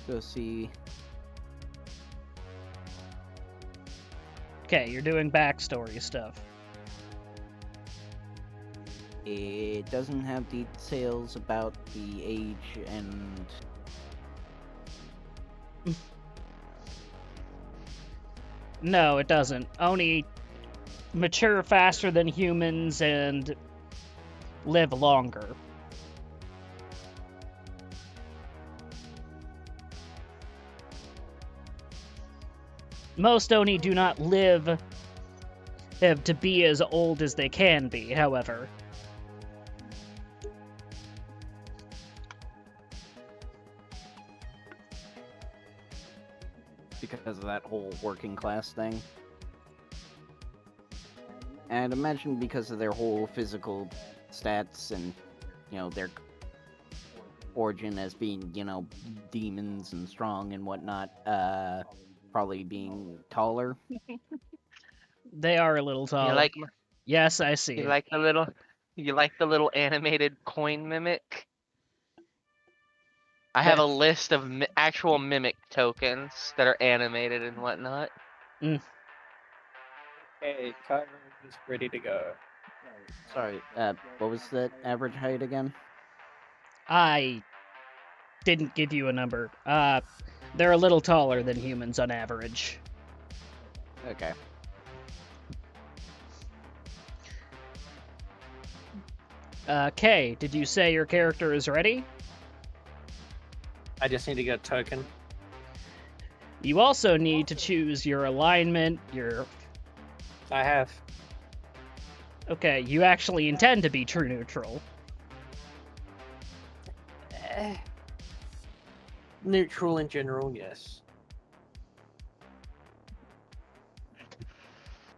to see. Okay, you're doing backstory stuff. It doesn't have details about the age and No, it doesn't. Oni mature faster than humans and live longer. Most Oni do not live to be as old as they can be, however. because of that whole working class thing. And imagine because of their whole physical stats and, you know, their origin as being, you know, demons and strong and whatnot, probably being taller. They are a little taller. You like Yes, I see. you like the little animated coin mimic? I have a list of actual mimic tokens that are animated and whatnot. Hey, Kyron is ready to go. Sorry, what was that average height again? I didn't give you a number. They're a little taller than humans on average. Okay. Kay, did you say your character is ready? I just need to get a token. You also need to choose your alignment, your... I have. Okay, you actually intend to be true neutral. Neutral in general, yes.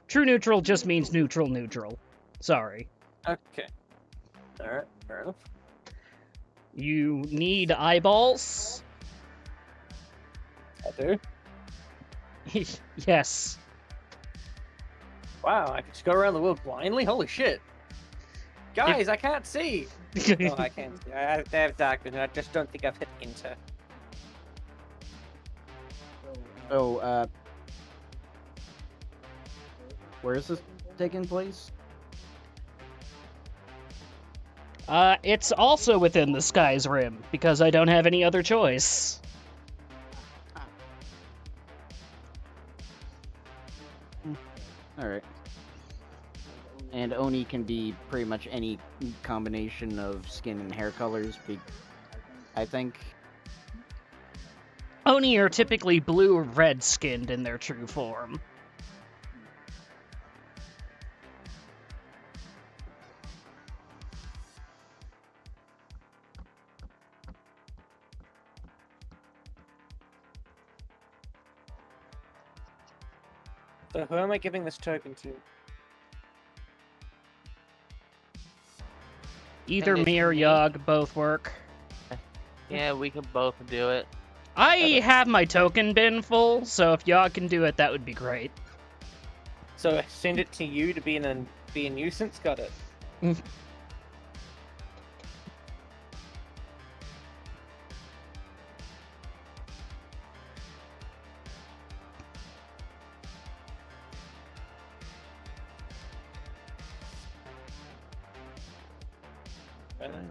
True neutral just means neutral. Sorry. Okay. Alright, fair enough. You need eyeballs? I do. Yes. Wow, I can just go around the world blindly? Holy shit. Guys, I can't see! No, I can't see. I have dark vision. I just don't think I've hit enter. So, where is this taking place? It's also within the Sky's Rim, because I don't have any other choice. Alright. And Oni can be pretty much any combination of skin and hair colors, I think. Oni are typically blue or red-skinned in their true form. So who am I giving this token to? Either And it's me or me. Yogg both work. Yeah, we could both do it. I have my token bin full, so if Yogg can do it, that would be great. So send it to you to be a nuisance? Got it.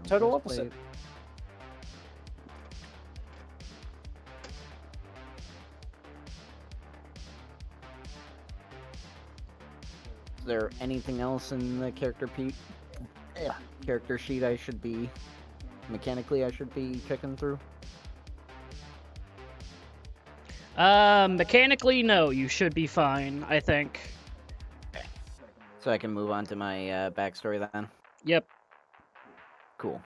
Total opposite. Is there anything else in the character sheet I should be mechanically checking through? Mechanically, no, you should be fine, I think. So I can move on to my backstory then? Yep. Cool.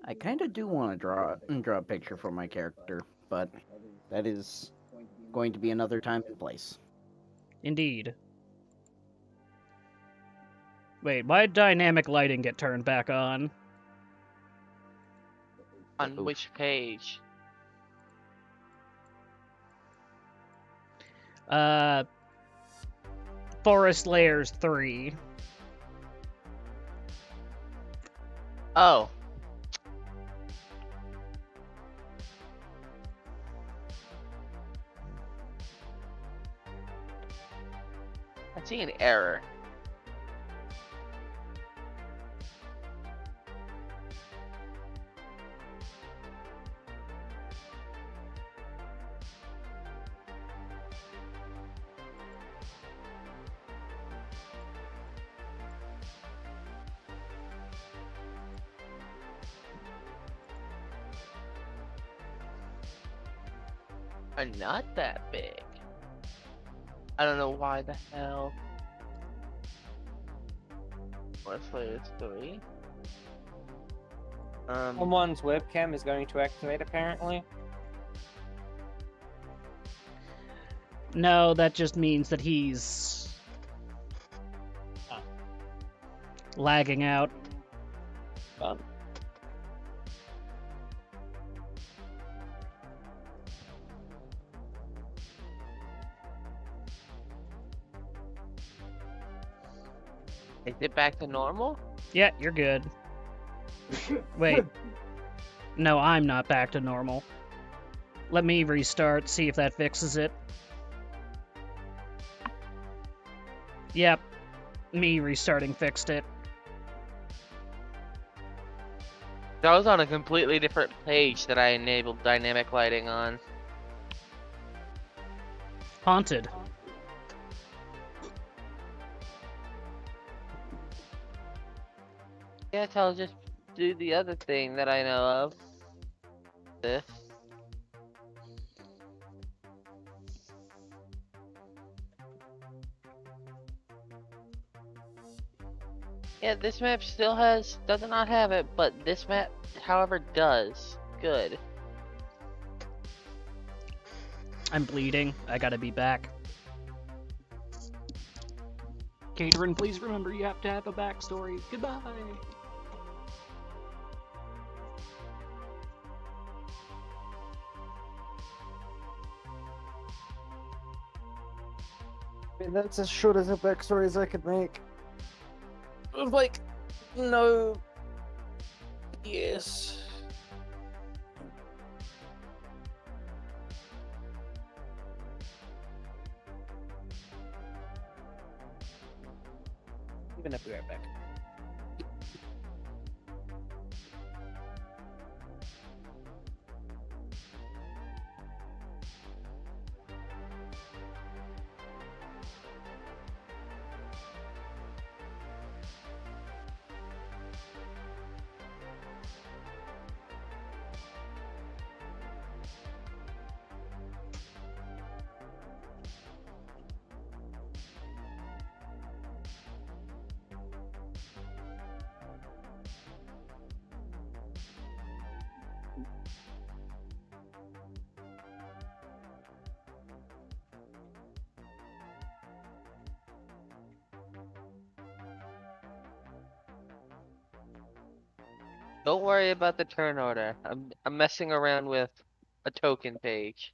I kind of do want to draw a picture for my character, but that is going to be another time and place. Indeed. Wait, why did dynamic lighting get turned back on? On Uh-oh. which page? Forest Layers 3. Oh. I see an error. Are not that big. I don't know why the hell. Forest Layers 3. Someone's webcam is going to activate, apparently. No, that just means that he's lagging out. Fun. Is it back to normal? Yeah, you're good. Wait. No, I'm not back to normal. Let me restart, see if that fixes it. Yep. Me restarting fixed it. That was on a completely different page that I enabled dynamic lighting on. Haunted. Guess I'll just do the other thing that I know of. This. Yeah, this map still does not have it, but this map, however, does. Good. I'm bleeding. I gotta be back. Catherine, please remember you have to have a backstory. Goodbye. I mean, that's as short as a backstory as I could make. With, like, no... Yes. Even if we are back. Don't worry about the turn order. I'm messing around with a token page.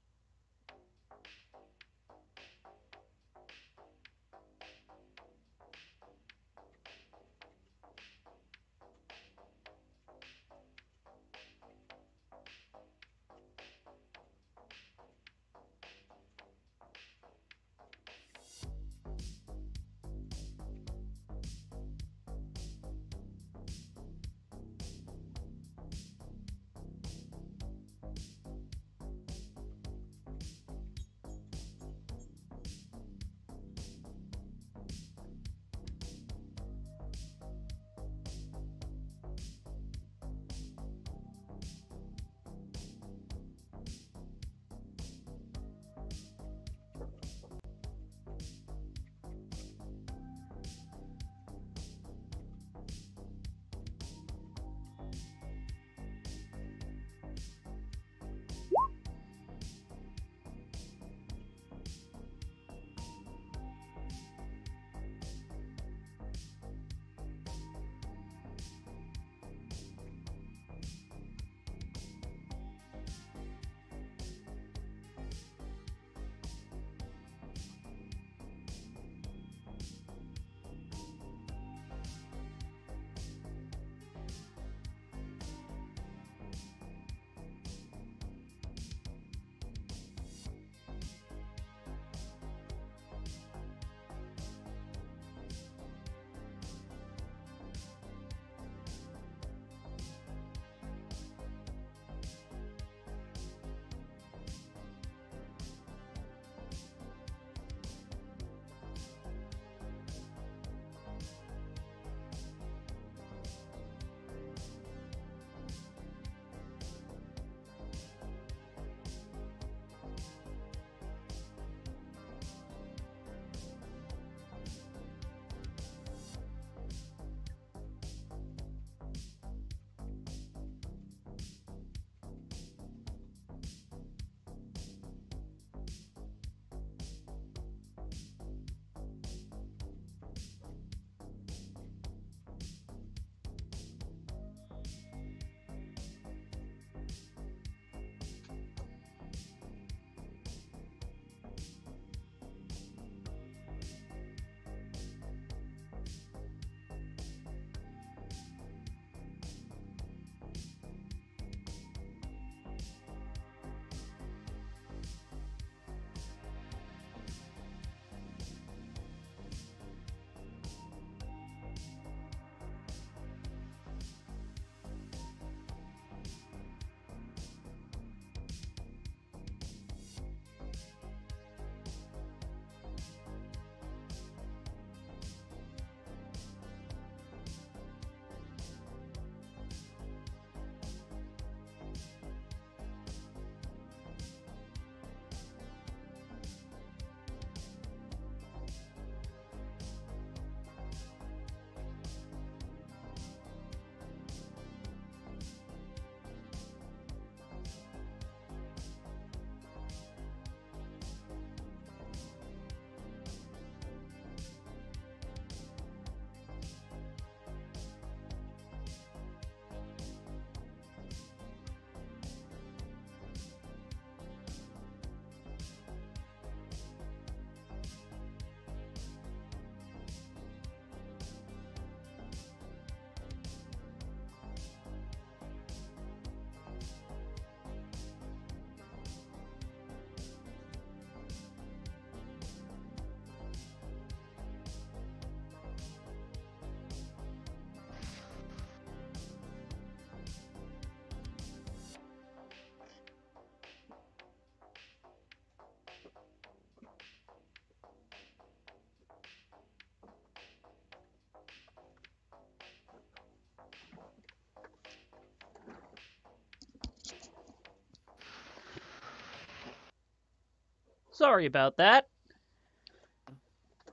Sorry about that.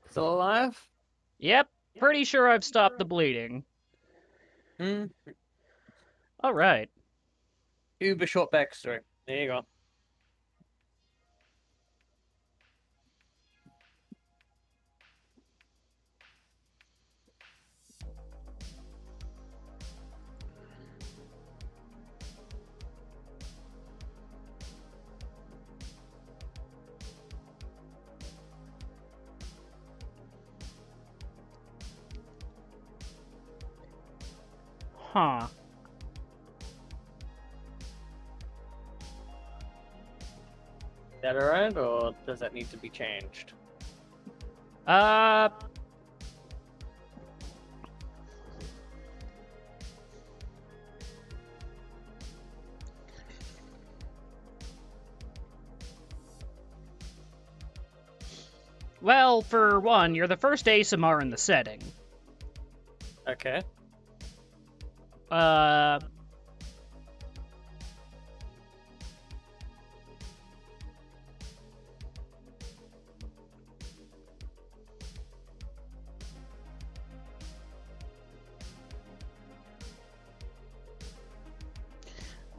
Still alive? Yep, pretty sure I've stopped the bleeding. Hmm. Alright. Uber short backstory. There you go. Huh. Is that alright, or does that need to be changed? Uh... Well, for one, you're the first ASMR in the setting. Okay. Uh...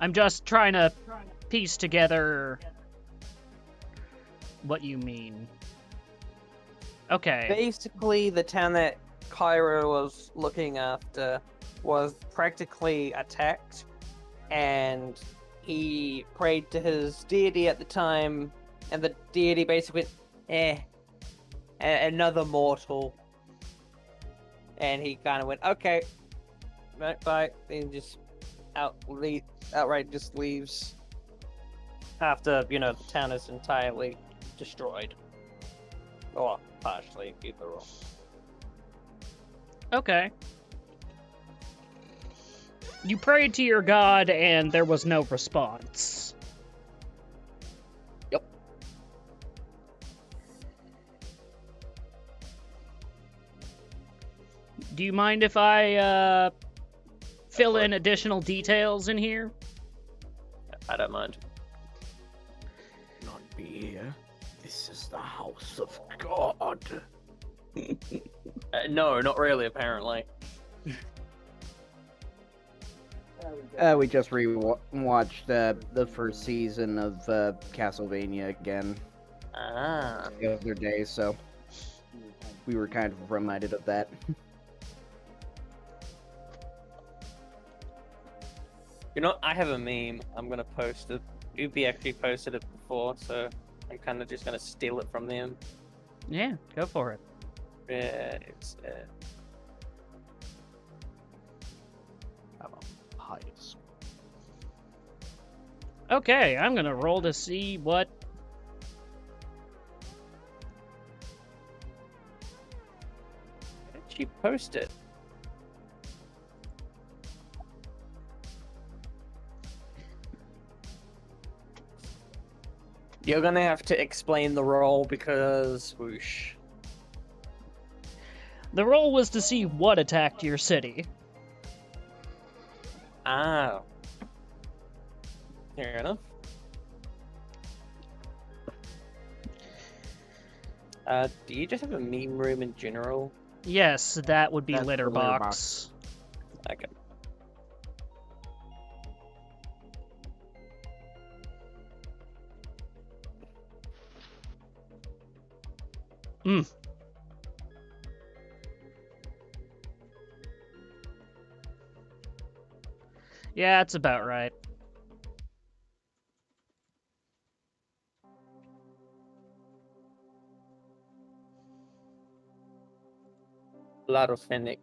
I'm just trying to piece together what you mean. Okay. Basically, the town that Cairo was looking after was practically attacked, and he prayed to his deity at the time, and the deity basically went, another mortal. And he kind of went, okay, right, bye, and just outright just leaves after, the town is entirely destroyed. Or partially, either or. Okay. You prayed to your god and there was no response. Yep. Do you mind if I, fill in additional details in here? I don't mind. Not be here. This is the house of God. No, not really, apparently. We just watched the first season of Castlevania again Ah. the other day, so we were kind of reminded of that. I have a meme. I'm gonna post it. Ubi actually posted it before, so I'm kind of just gonna steal it from them. Yeah, go for it. Yeah, it's Pious. Okay, I'm gonna roll to see what... Where did she post it? You're gonna have to explain the role because whoosh. The roll was to see what attacked your city. Ah. Fair enough. Do you just have a meme room in general? Yes, that would be That's the litter Litterbox. box. Okay. Yeah, that's about right. Ladofenic.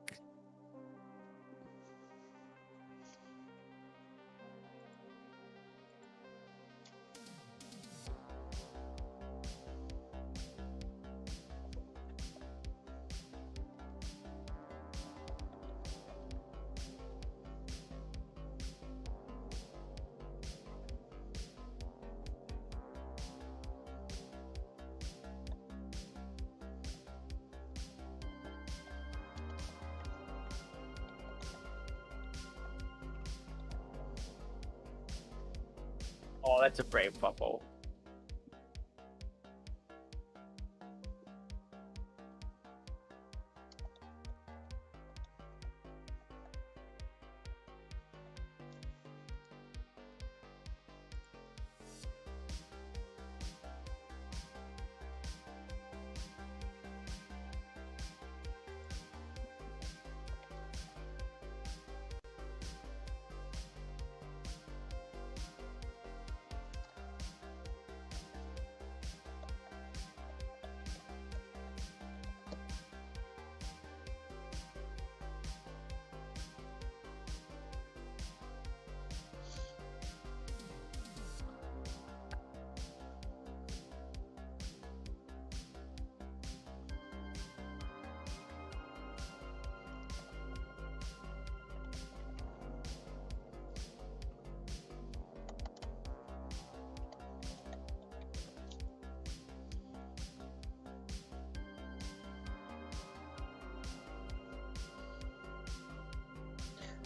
Oh, that's a brave bubble.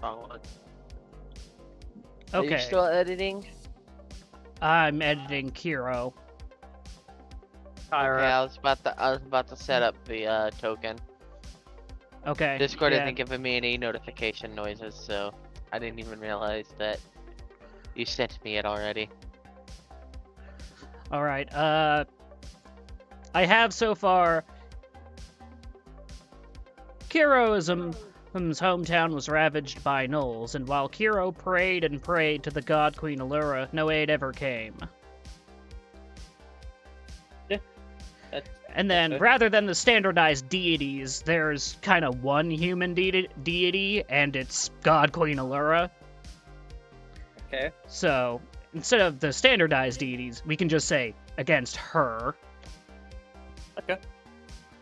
Wrong one. Are you Okay, still editing? I'm editing Kiro. Kyra. Okay, I was about to set up the token. Okay. Discord yeah. isn't giving me any notification noises, so I didn't even realize that you sent me it already. All right. I have so far. Kiro's hometown was ravaged by gnolls, and while Kiro prayed and prayed to the god Queen Allura, no aid ever came. And then, Okay. rather than the standardized deities, there's kind of one human deity, and it's God Queen Allura. Okay. So, instead of the standardized deities, we can just say, against her. Okay.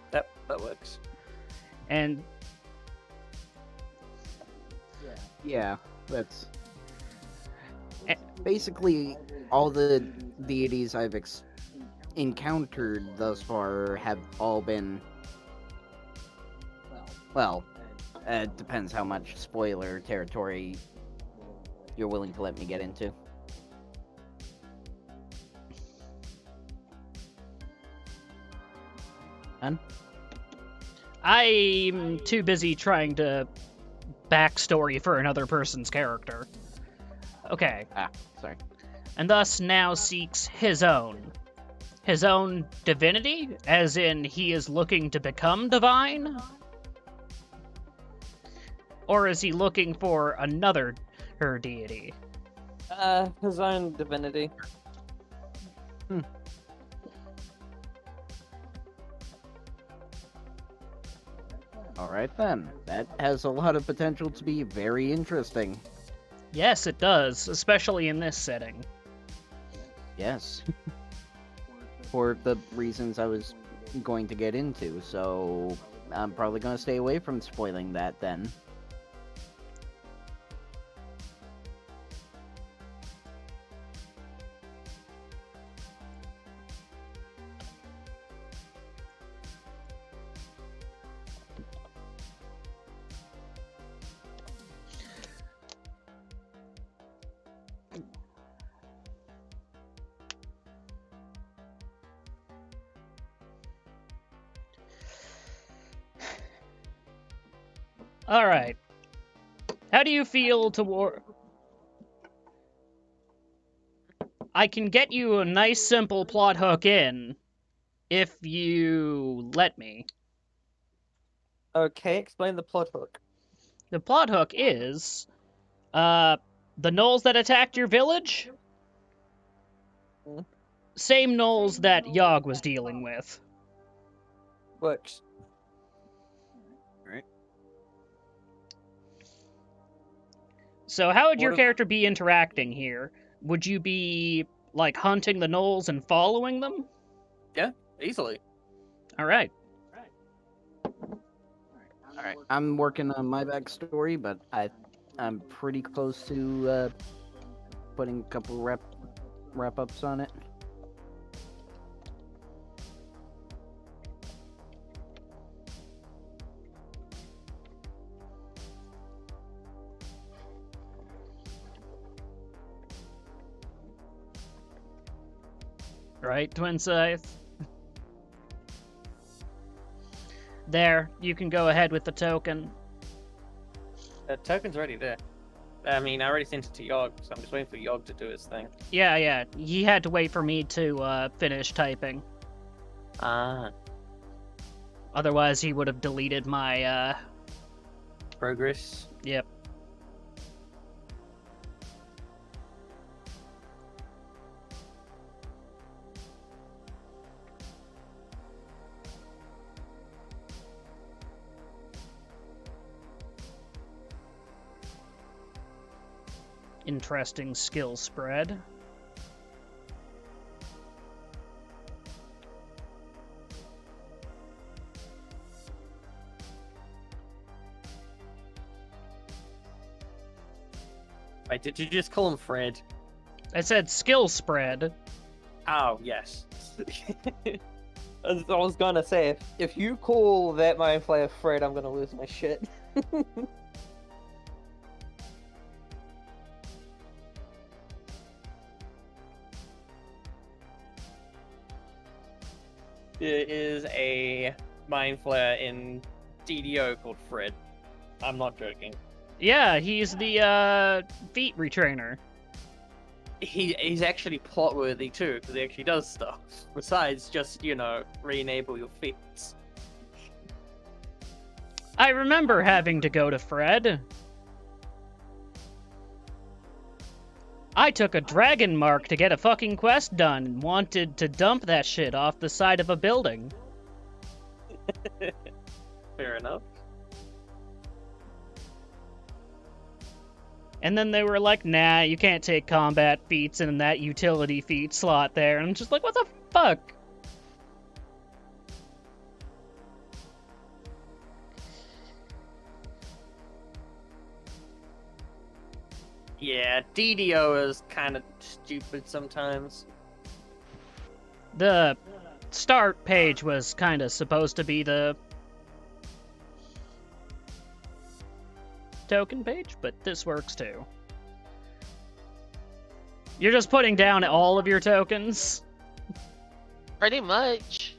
That works. And, Yeah, that's Eh. basically all the deities I've encountered thus far have all been. Well, it depends how much spoiler territory you're willing to let me get into. Hun? I'm too busy trying to backstory for another person's character. Okay. Sorry. And thus now seeks his own. His own divinity? As in, he is looking to become divine? Or is he looking for another her deity? His own divinity. Alright then. That has a lot of potential to be very interesting. Yes, it does, especially in this setting. Yes. For the reasons I was going to get into, so I'm probably going to stay away from spoiling that then. Alright. How do you feel toward... I can get you a nice simple plot hook in, if you let me. Okay, explain the plot hook. The plot hook is, the gnolls that attacked your village? Hmm. Same gnolls that Yogg was dealing with. Works. So how would your What if- character be interacting here? Would you be, like, hunting the gnolls and following them? Easily. Alright. Alright, I'm working on my backstory, but I'm pretty close to putting a couple wrap-ups on it. Right, Twin Scythe? There, you can go ahead with the token. The token's already there. I mean, I already sent it to Yogg, so I'm just waiting for Yogg to do his thing. Yeah, he had to wait for me to finish typing. Ah. Otherwise, he would have deleted my, Progress. Yep. Interesting skill spread. Wait, did you just call him Fred? I said skill spread. Oh, yes. I was gonna say, if you call that main player Fred, I'm gonna lose my shit. There is a mind flayer in DDO called Fred. I'm not joking. Yeah, he's the feet retrainer. He's actually plot worthy too, because he actually does stuff. Besides just, re-enable your feats. I remember having to go to Fred. I took a dragon mark to get a fucking quest done and wanted to dump that shit off the side of a building. Fair enough. And then they were like, nah, you can't take combat feats in that utility feat slot there. And I'm just like, what the fuck? Yeah, DDO is kind of stupid sometimes. The start page was kind of supposed to be the token page, but this works too. You're just putting down all of your tokens? Pretty much.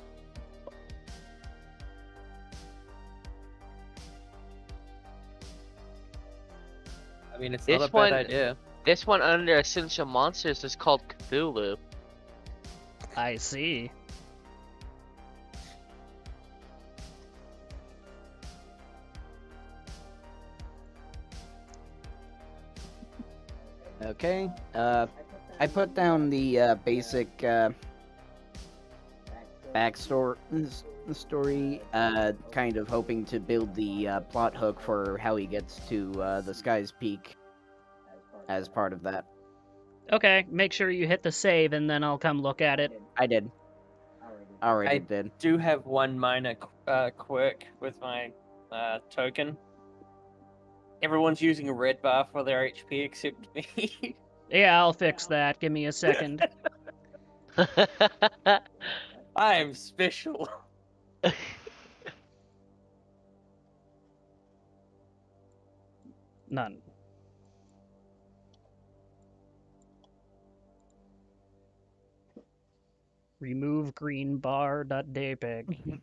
I mean, it's This not a one- bad idea. This one under Essential Monsters is called Cthulhu. I see. Okay. I put down the basic backstory story, kind of hoping to build the plot hook for how he gets to the Sky's Peak as part of that. Okay, make sure you hit the save and then I'll come look at it. I did. Already I did. do have one minor quirk with my token. Everyone's using a red bar for their HP except me. Yeah, I'll fix that. Give me a second. I am special. None. Remove green bar.jpg.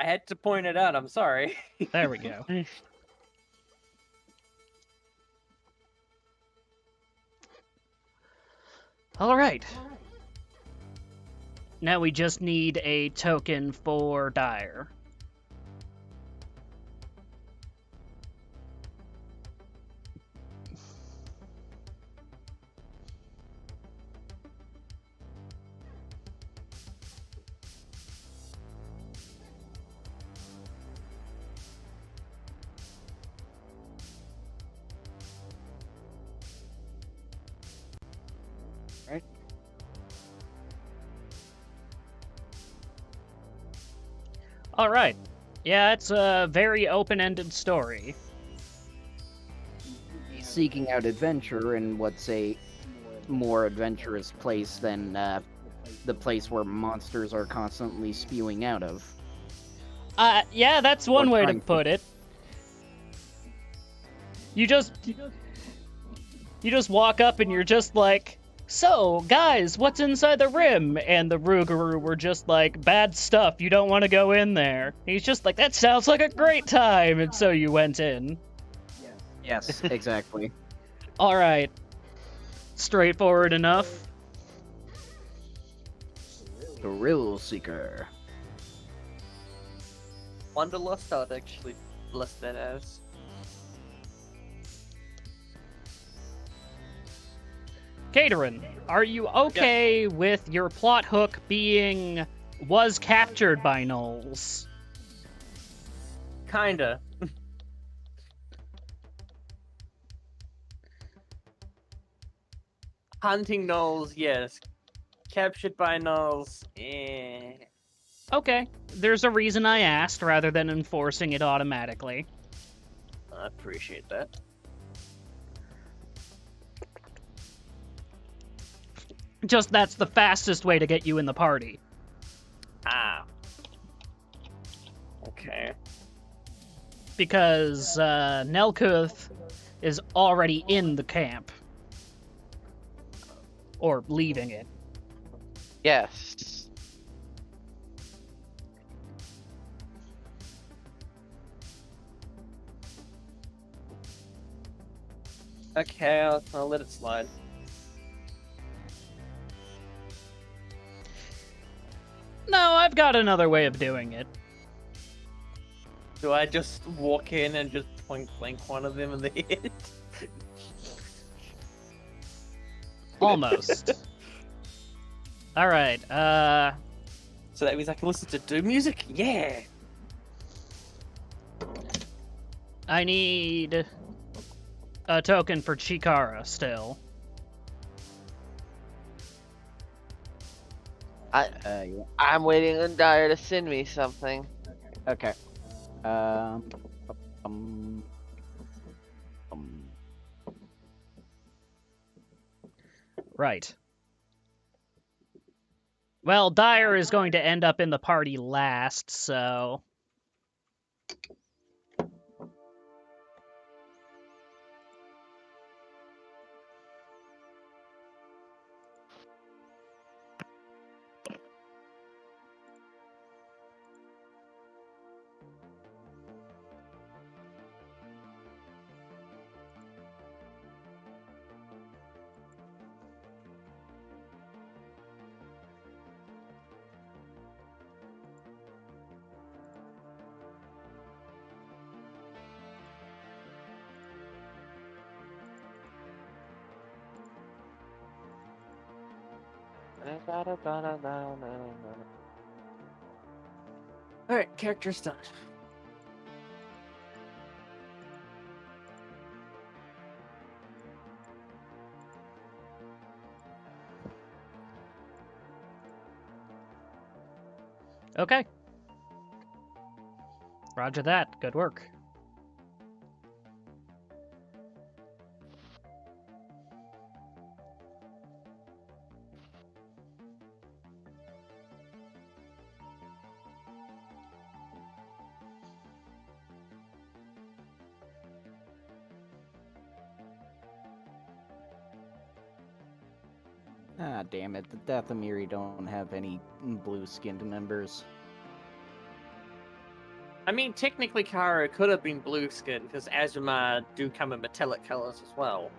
I had to point it out, I'm sorry. There we go. Alright. Now we just need a token for Dire. Alright. Yeah, it's a very open-ended story. He's seeking out adventure in what's a more adventurous place than the place where monsters are constantly spewing out of. Yeah, that's one way to trying to- put it. You just walk up and you're just like, so, guys, what's inside the rim? And the Rougarou were just like, bad stuff, you don't want to go in there. He's just like, that sounds like a great time, and so you went in. Yes, exactly. Alright. Straightforward enough. Thrill Seeker. Wanderlust, I would actually list that as. Caterin, are you okay with your plot hook being was captured by gnolls? Kinda. Hunting gnolls, yes. Captured by gnolls, eh. Okay, there's a reason I asked rather than enforcing it automatically. I appreciate that. Just that's the fastest way to get you in the party. Ah. Okay. Because Nelkuth is already in the camp. Or leaving it. Yes. Okay, I'll let it slide. No, I've got another way of doing it. Do I just walk in and just point blank one of them in the head? Almost. All right. So that means I can listen to Doom music? Yeah! I need a token for Chikara still. Yeah. I'm waiting on Dyer to send me something. Okay. Um, um, um, Right. Well, Dyer is going to end up in the party last, so... Alright, character's done. Okay. Roger that. Good work. ah, damn it. The Dathomiri don't have any blue-skinned members. I mean, technically Kara could have been blue skin, because Azuma do come in metallic colors as well.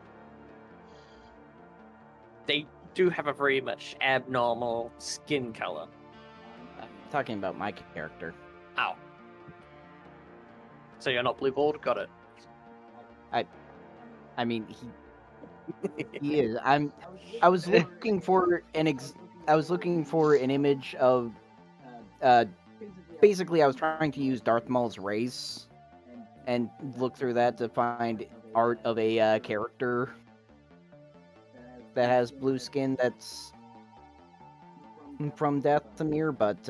They do have a very much abnormal skin color. Talking about my character. Ow. So you're not blue balled? Got it. I mean, he is. I was looking for I was looking for an image of. Basically, I was trying to use Darth Maul's race, and look through that to find art of a character that has blue skin that's from Dathomir, but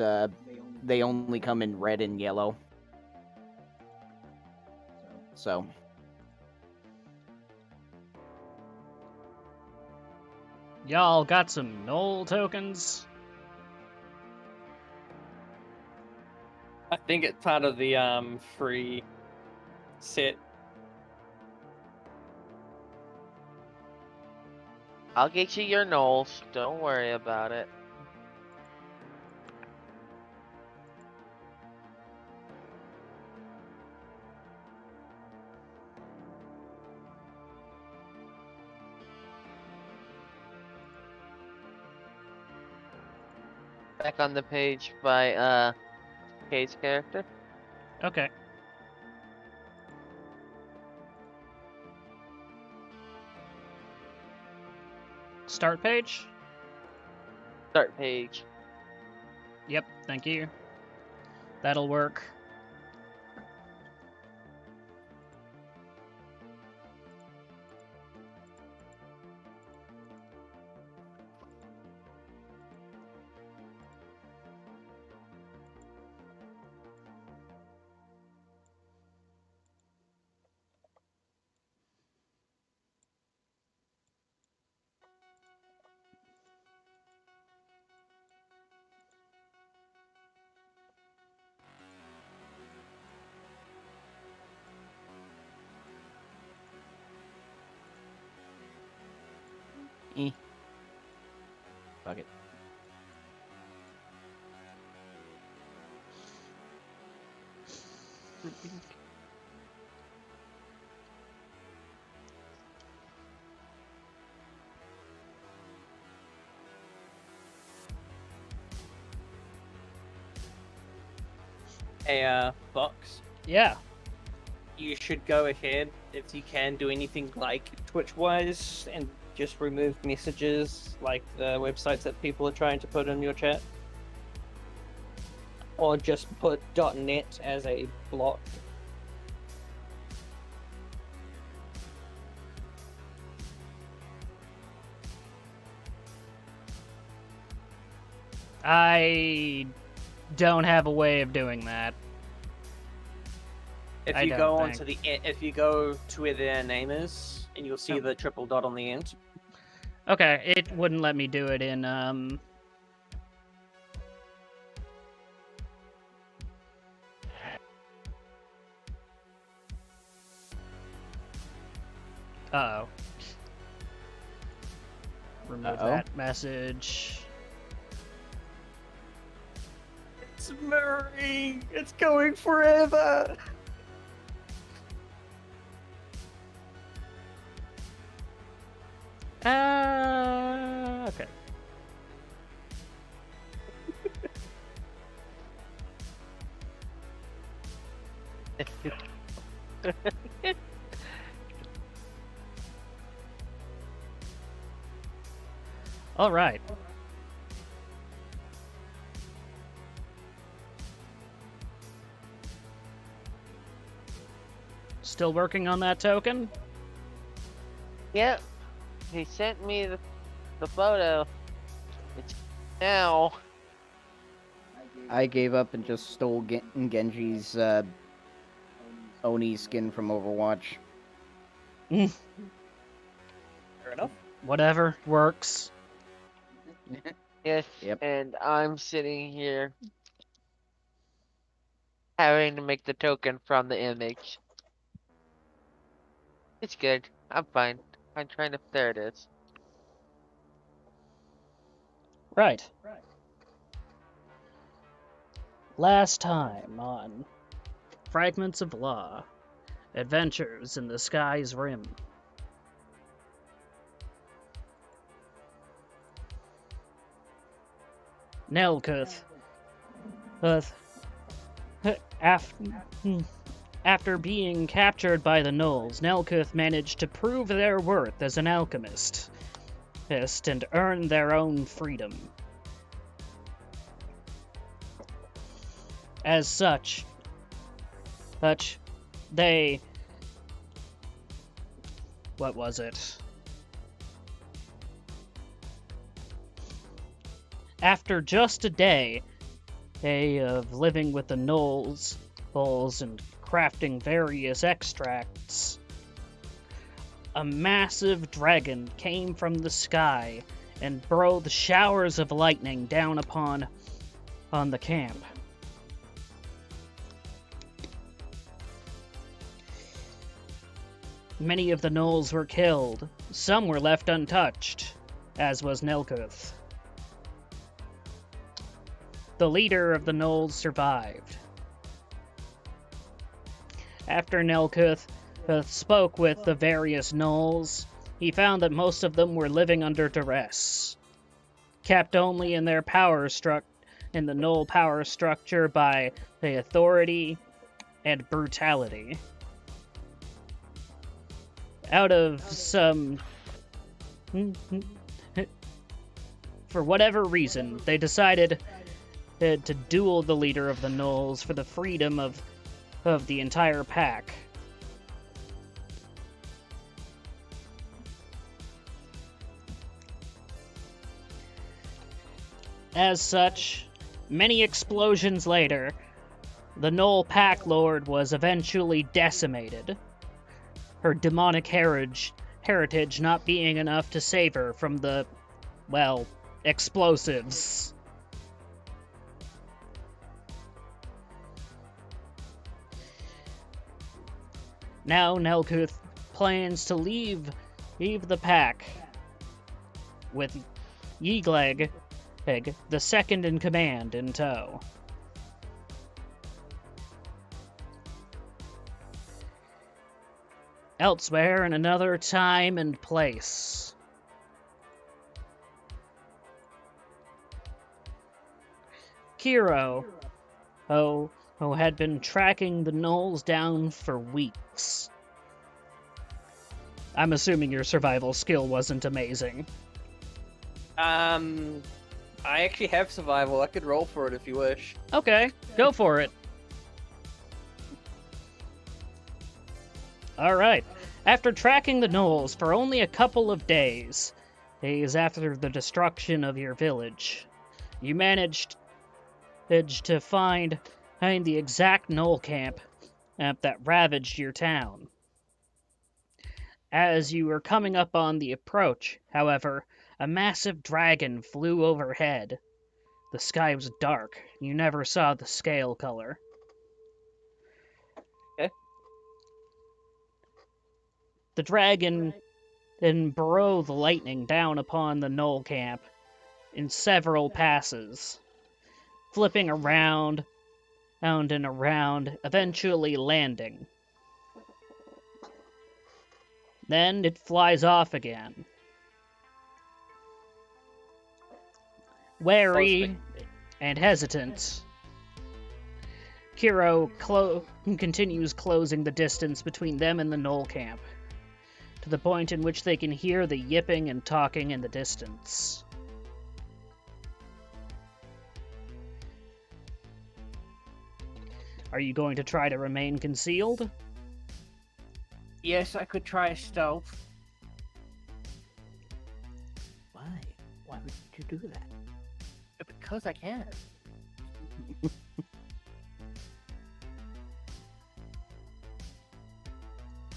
they only come in red and yellow. So. Y'all got some Knoll tokens? I think it's part of the free set. I'll get you your Knolls. Don't worry about it. Back on the page by Kay's character. Okay. Start page? Start page. Yep, thank you. That'll work. Fuck it. Hey, Fox, Yeah. you should go ahead, if you can, do anything like Twitch-wise, and just remove messages like the websites that people are trying to put in your chat. Or just put .net as a block. I don't have a way of doing that. If I you don't go think. onto the if you go to where their name is, and you'll see Oh. the triple dot on the end. Okay, it wouldn't let me do it in, Uh-oh. Remove Uh-oh. that message. It's mirroring. It's going forever. Okay. All right. Still working on that token? Yep. He sent me the photo. It's now. I gave up and just stole Genji's Oni skin from Overwatch. Fair enough. Whatever, works. Yes. Yep. And I'm sitting here having to make the token from the image. It's good. I'm fine. I'm trying to. There it is. Right. Last time on Fragments of Lagh, Adventures in the Sky's Rim. Nelkuth. After being captured by the Gnolls, Nelkuth managed to prove their worth as an alchemist and earn their own freedom. As such, they... What was it? After just a day of living with the Gnolls and crafting various extracts, a massive dragon came from the sky and breathed showers of lightning down upon the camp. Many of the Gnolls were killed. Some were left untouched, as was Nelkuth. The leader of the Gnolls survived. After Nelkuth spoke with the various Gnolls, he found that most of them were living under duress, kept only in their in the Gnoll power structure by the authority and brutality. Out of some... For whatever reason, they decided to duel the leader of the Gnolls for the freedom of the entire pack. As such, many explosions later, the Gnoll Pack Lord was eventually decimated, her demonic heritage not being enough to save her from the, well, explosives. Now Nelkuth plans to leave the pack with Yigleg, the second in command, in tow. elsewhere in another time and place. Kiro, who had been tracking the gnolls down for weeks. I'm assuming your survival skill wasn't amazing. I actually have survival. I could roll for it if you wish. Okay, go for it. Alright. After tracking the gnolls for only a couple of days after the destruction of your village, you managed to find the exact gnoll camp that ravaged your town. As you were coming up on the approach, however, a massive dragon flew overhead. The sky was dark. You never saw the scale color. Okay. The dragon then burrowed the lightning down upon the gnoll camp in several passes, flipping around and around, eventually landing. Then it flies off again. Wary and hesitant, Kiro continues closing the distance between them and the gnoll camp, to the point in which they can hear the yipping and talking in the distance. Are you going to try to remain concealed? Yes, I could try stealth. Why? Why would you do that? Because I can.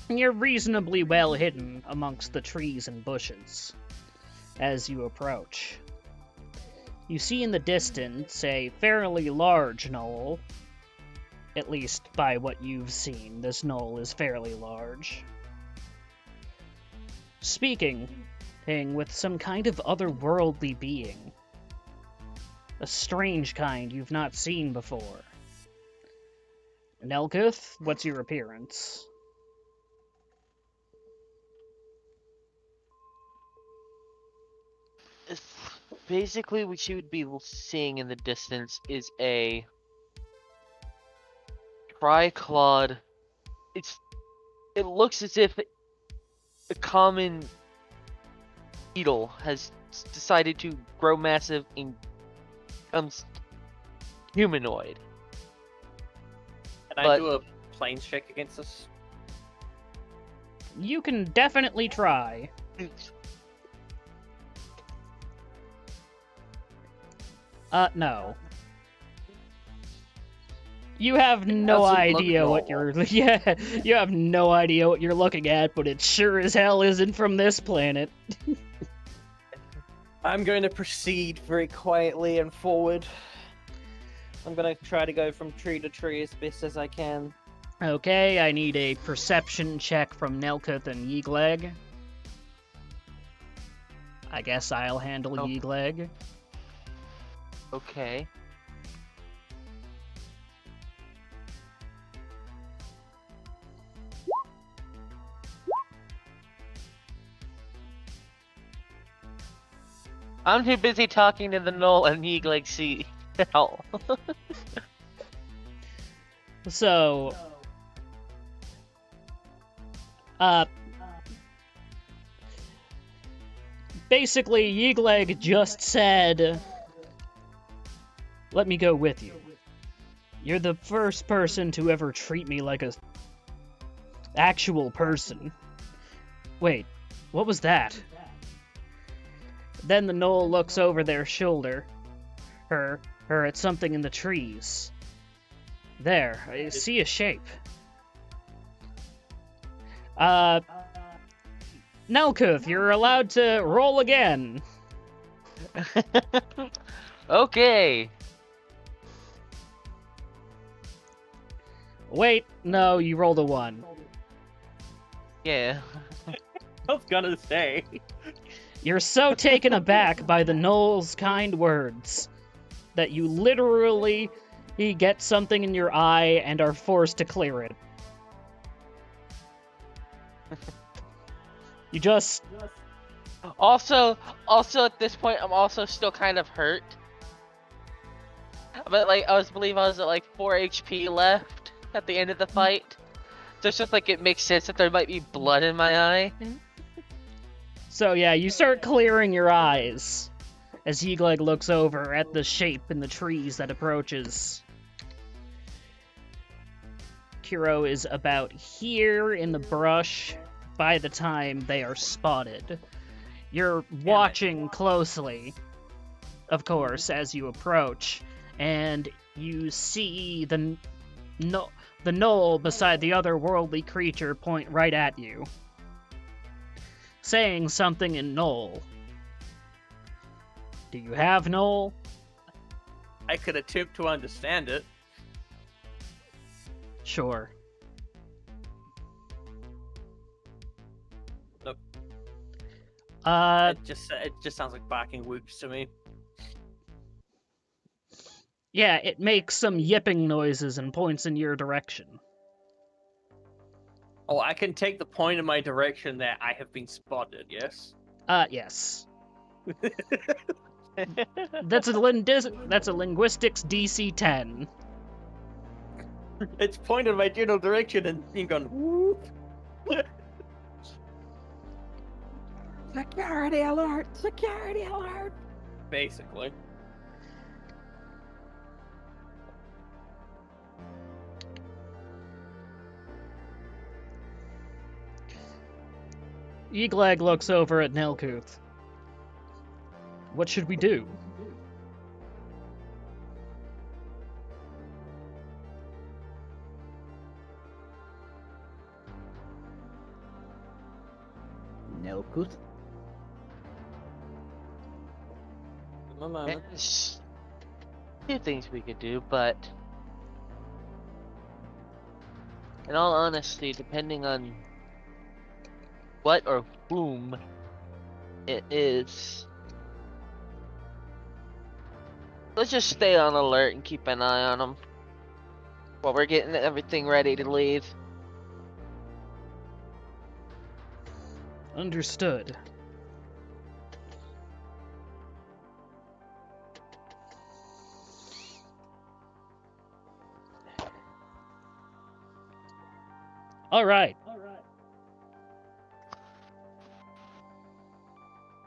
You're reasonably well hidden amongst the trees and bushes as you approach. You see in the distance a fairly large gnoll. At least by what you've seen, this gnoll is fairly large. Speaking with some kind of otherworldly being. A strange kind you've not seen before. Nelkuth, what's your appearance? Basically, what you would be seeing in the distance is a triclawed. It looks as if a common beetle has decided to grow massive and becomes humanoid. Can I do a planes check against this? You can definitely try. No. You have no idea what you're... Yeah, you have no idea what you're looking at, but it sure as hell isn't from this planet. I'm going to proceed very quietly and forward. I'm going to try to go from tree to tree as best as I can. Okay, I need a perception check from Nelkuth and Yeegleg. I guess I'll handle Yeegleg. Okay. I'm too busy talking to the gnoll and Yeegleg see hell. So, basically, Yeegleg just said, "Let me go with you. You're the first person to ever treat me like a actual person." Wait, what was that? Then the gnoll looks over their shoulder, her at something in the trees. There, I see a shape. Nelkuth, you're allowed to roll again. Okay. Wait, no, you rolled a 1. Yeah. I was gonna say. You're so taken aback by the gnoll's kind words that you literally get something in your eye and are forced to clear it. You just... Also at this point, I'm also still kind of hurt. But like, I believe I was at like 4 HP left at the end of the fight. So it's just like it makes sense that there might be blood in my eye. So yeah, you start clearing your eyes as Yigleg looks over at the shape in the trees that approaches. Kiro is about here in the brush by the time they are spotted. You're watching closely, of course, as you approach, and you see the knoll beside the otherworldly creature point right at you, saying something in Knoll. Do you have Knoll? I could attempt to understand it. Sure. Nope. Uh, It just sounds like barking whoops to me. yeah, it makes some yipping noises and points in your direction. Oh, I can take the point in my direction that I have been spotted, yes? Yes. That's a linguistics DC 10. It's pointed in my general direction and you're going, whoop. Security alert! Security alert! Basically. Yigleg looks over at Nelkuth. What should we do? Nelkuth? There's two things we could do, but in all honesty, depending on what or whom it is, let's just stay on alert and keep an eye on them while we're getting everything ready to leave. Understood. All right.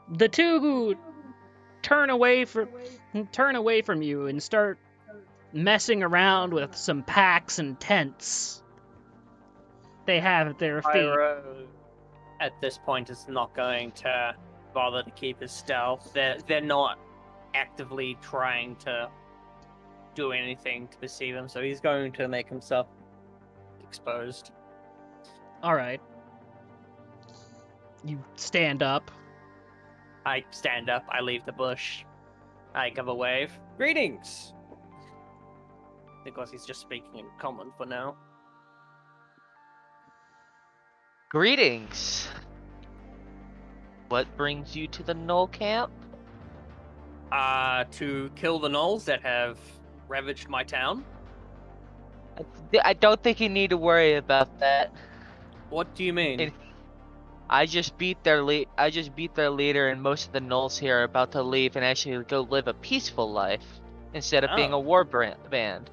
The two who turn away from you and start messing around with some packs and tents they have at their feet. Pyro, at this point, is not going to bother to keep his stealth. They're not actively trying to do anything to perceive him, so he's going to make himself exposed. All right. You stand up. I stand up, I leave the bush. I give a wave. Greetings! Because he's just speaking in common for now. Greetings. What brings you to the Knoll camp? To kill the gnolls that have ravaged my town. I don't think you need to worry about that. What do you mean? I just beat their leader, and most of the gnolls here are about to leave and actually go live a peaceful life instead of being a war band.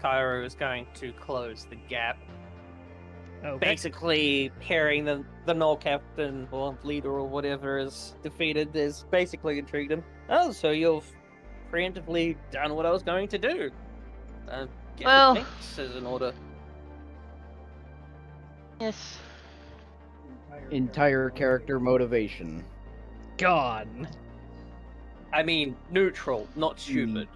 Cairo is going to close the gap. Okay. Basically, hearing the gnoll captain or leader or whatever is defeated is basically intrigued him. Oh, so you've preemptively done what I was going to do. Well, thanks is in order. Yes. Entire character motivation. Gone. I mean, neutral, not stupid.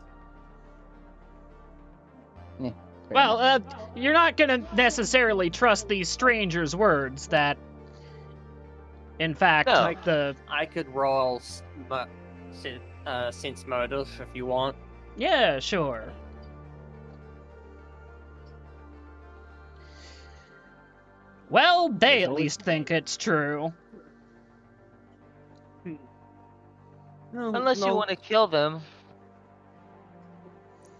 Well, you're not gonna necessarily trust these strangers' words that, in fact, No. like the... I could roll sense motive if you want. Yeah, sure. Well, they at least think it's true. Unless you want to kill them.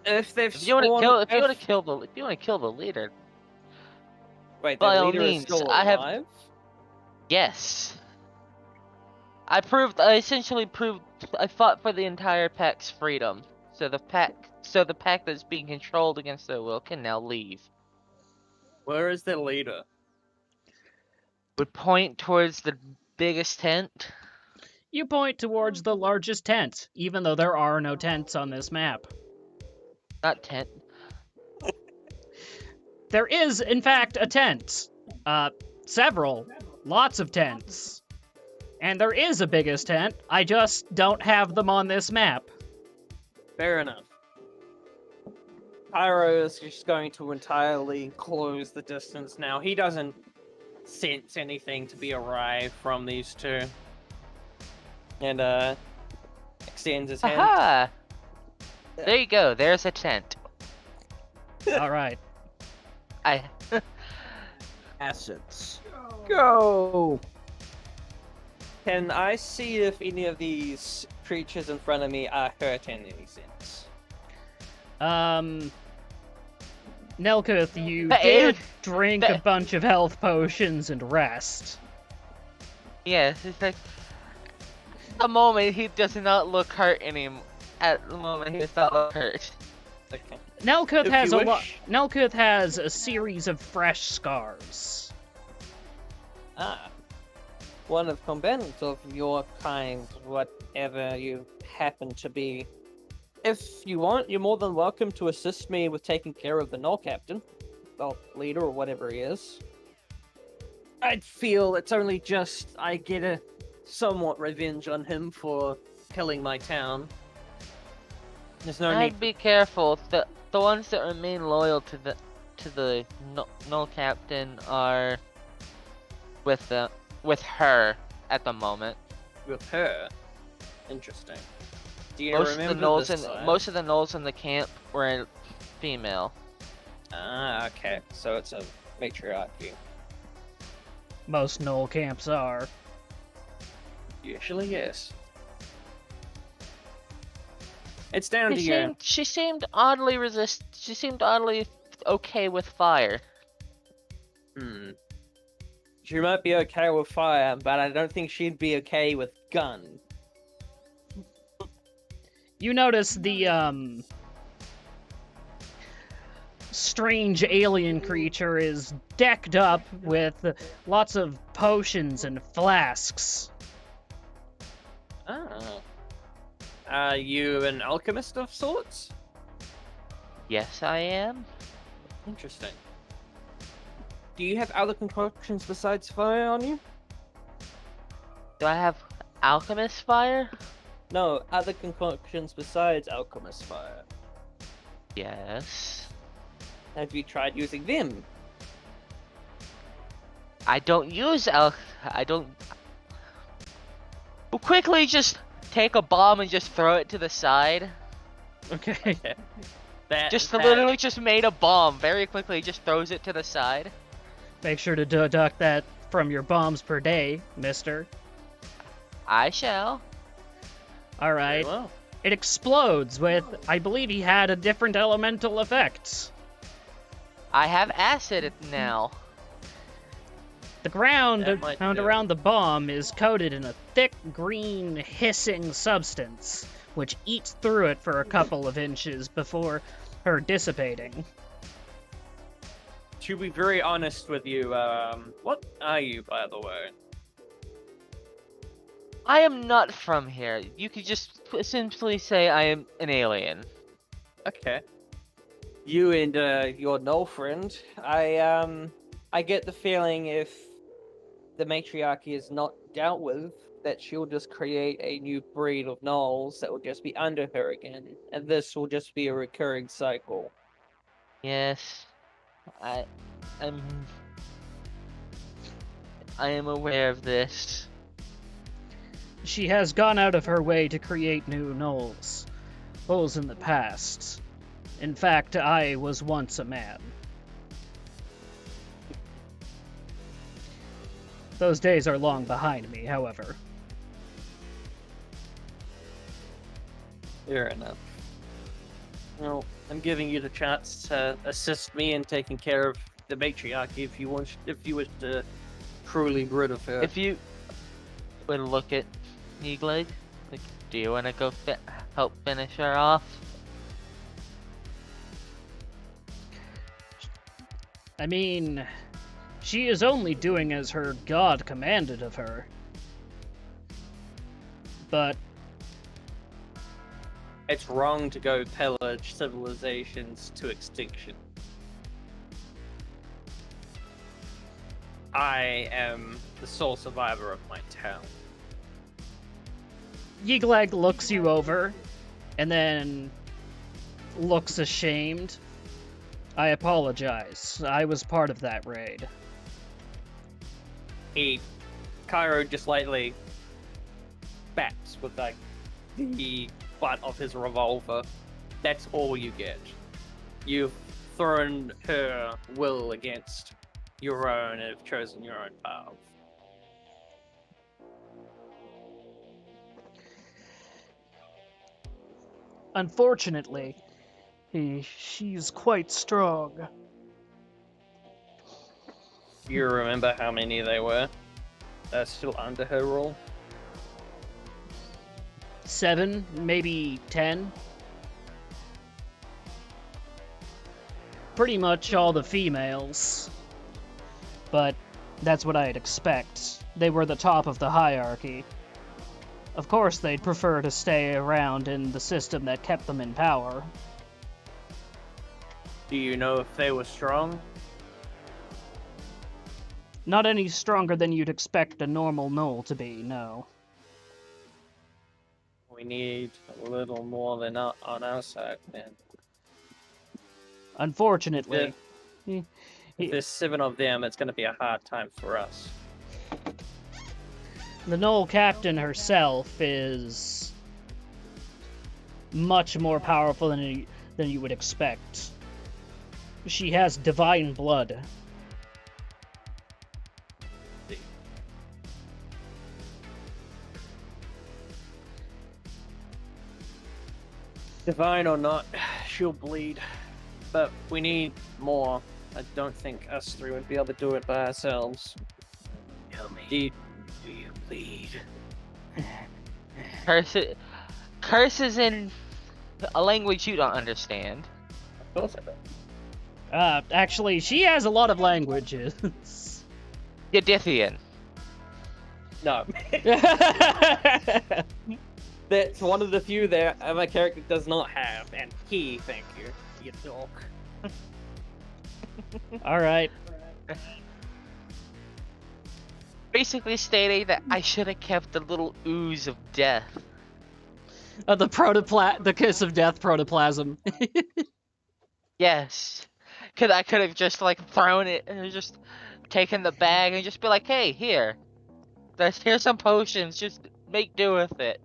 If they've If you want to kill the leader. Wait, By the all leader is means, still I have- alive? Yes. I essentially proved, I fought for the entire pack's freedom. So the pack that's being controlled against their will can now leave. Where is the leader? Would point towards the biggest tent. You point towards the largest tent, even though there are no tents on this map. Not tent. There is, in fact, a tent. Several. Lots of tents. And there is a biggest tent, I just don't have them on this map. Fair enough. Pyro is just going to entirely close the distance now. He doesn't sense anything to be arrived from these two. And, extends his hand. Aha! There you go, there's a tent. Alright. I Assets. Go! Can I see if any of these creatures in front of me are hurt in any sense? Nelkuth, you Hey, did drink a bunch of health potions and rest. yes, it's like at the moment he does not look hurt anymore. At the moment he does not look hurt. Okay. Nelkuth If has you a lot. wish. Nelkuth has a series of fresh scars. Ah. One of combatants of your kind, whatever you happen to be. If you want, you're more than welcome to assist me with taking care of the Null Captain. Well, leader or whatever he is. I'd feel it's only just I get a somewhat revenge on him for killing my town. There's no need. I'd be careful. The ones that remain loyal to the Null Captain are with her at the moment. With her. Interesting. Do you Most of the remember gnolls this side? most of the gnolls in the camp were female. Ah, okay. So it's a matriarchy. Most Knoll camps are. Usually, yes. It's down to you. She seemed oddly She seemed oddly okay with fire. She might be okay with fire, but I don't think she'd be okay with gun. You notice the strange alien creature is decked up with lots of potions and flasks. Oh. Are you an alchemist of sorts? Yes, I am. Interesting. Do you have other concoctions besides fire on you? Do I have alchemist fire? No, other concoctions besides alchemist fire. Yes. Have you tried using them? I don't use I don't. We'll quickly just take a bomb and just throw it to the side. Okay. Literally just made a bomb very quickly. Just throws it to the side. Make sure to deduct that from your bombs per day, mister. I shall. Alright. Well. It explodes with, I believe he had a different elemental effect. I have acid now. The ground That might found do. around the bomb is coated in a thick, green, hissing substance, which eats through it for a couple of inches before her dissipating. To be very honest with you, what are you, by the way? I am not from here. You could just simply say I am an alien. Okay. You and your null friend, I get the feeling if the matriarchy is not dealt with, that she'll just create a new breed of gnolls that will just be under her again, and this will just be a recurring cycle. Yes, I am aware of this. She has gone out of her way to create new gnolls. Gnolls in the past. In fact, I was once a man. Those days are long behind me, however. Fair enough. Well, I'm giving you the chance to assist me in taking care of the matriarch if you wish to truly rid of her. If you would look at Neegleg, like, do you want to go help finish her off? I mean, she is only doing as her god commanded of her. But It's wrong to go pillage civilizations to extinction. I am the sole survivor of my town. Yiglag looks you over, and then looks ashamed. I apologize. I was part of that raid. Cairo just lightly bats with like the butt of his revolver. That's all you get. You've thrown her will against your own and have chosen your own path. Unfortunately, she's quite strong. Do you remember how many they were? They're still under her rule? 7, maybe 10. Pretty much all the females. But that's what I'd expect. They were the top of the hierarchy. Of course, they'd prefer to stay around in the system that kept them in power. Do you know if they were strong? Not any stronger than you'd expect a normal gnoll to be, no. We need a little more than on our side, then. Unfortunately. If there's 7 of them, it's going to be a hard time for us. The gnoll captain herself is much more powerful than you would expect. She has divine blood. Divine or not, she'll bleed. But we need more. I don't think us 3 would be able to do it by ourselves. Tell me, do you bleed? Curses in a language you don't understand. Of course I don't. Actually, she has a lot of languages. Yadithian. No. That's one of the few that my character does not have, and thank you, you dog. Alright. Basically stating that I should have kept the little ooze of death. The kiss of death protoplasm. Yes. Cause I could have just like thrown it and just taken the bag and just be like, hey, here's some potions, just make do with it.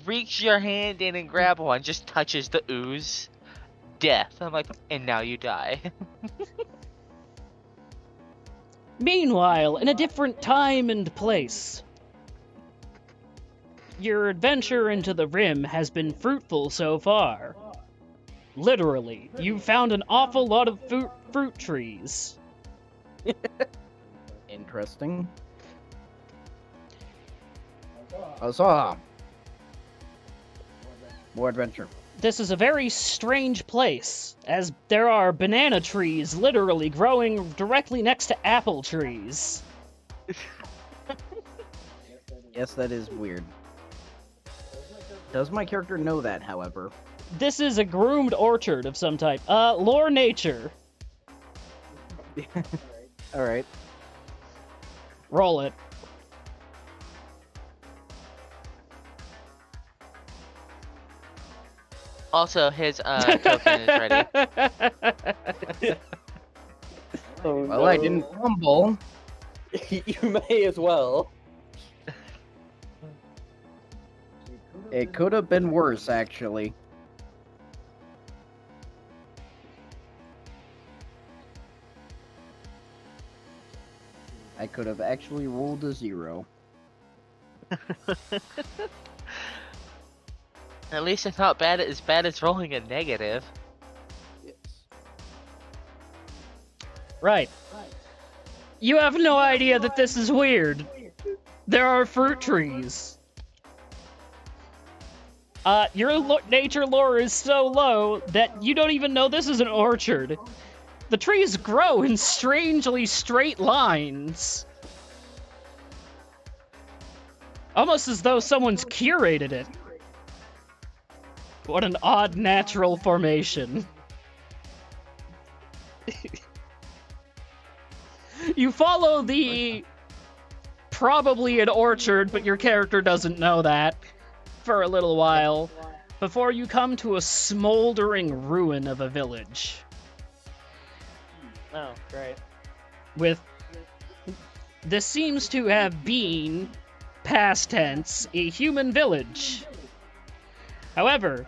Reach your hand in and grab one, just touches the ooze. Death. I'm like, and now you die. Meanwhile, in a different time and place, your adventure into the Rim has been fruitful so far. Literally, you found an awful lot of fruit trees. Interesting. Huzzah! More adventure. This is a very strange place, as there are banana trees literally growing directly next to apple trees. Yes, that is weird. Does my character know that, however? This is a groomed orchard of some type. Lore nature. Alright. Roll it. Also, his token is ready. Oh, Well, I didn't fumble. You may as well. It could have been worse, actually. I could have actually rolled a 0. At least it's not as bad as rolling a negative. Yes. Right. You have no idea that this is weird. There are fruit trees. Your nature lore is so low that you don't even know this is an orchard. The trees grow in strangely straight lines. Almost as though someone's curated it. What an odd natural formation. You follow the... probably an orchard, but your character doesn't know that, for a little while, before you come to a smoldering ruin of a village. Oh, great. This seems to have been, past tense, a human village. However,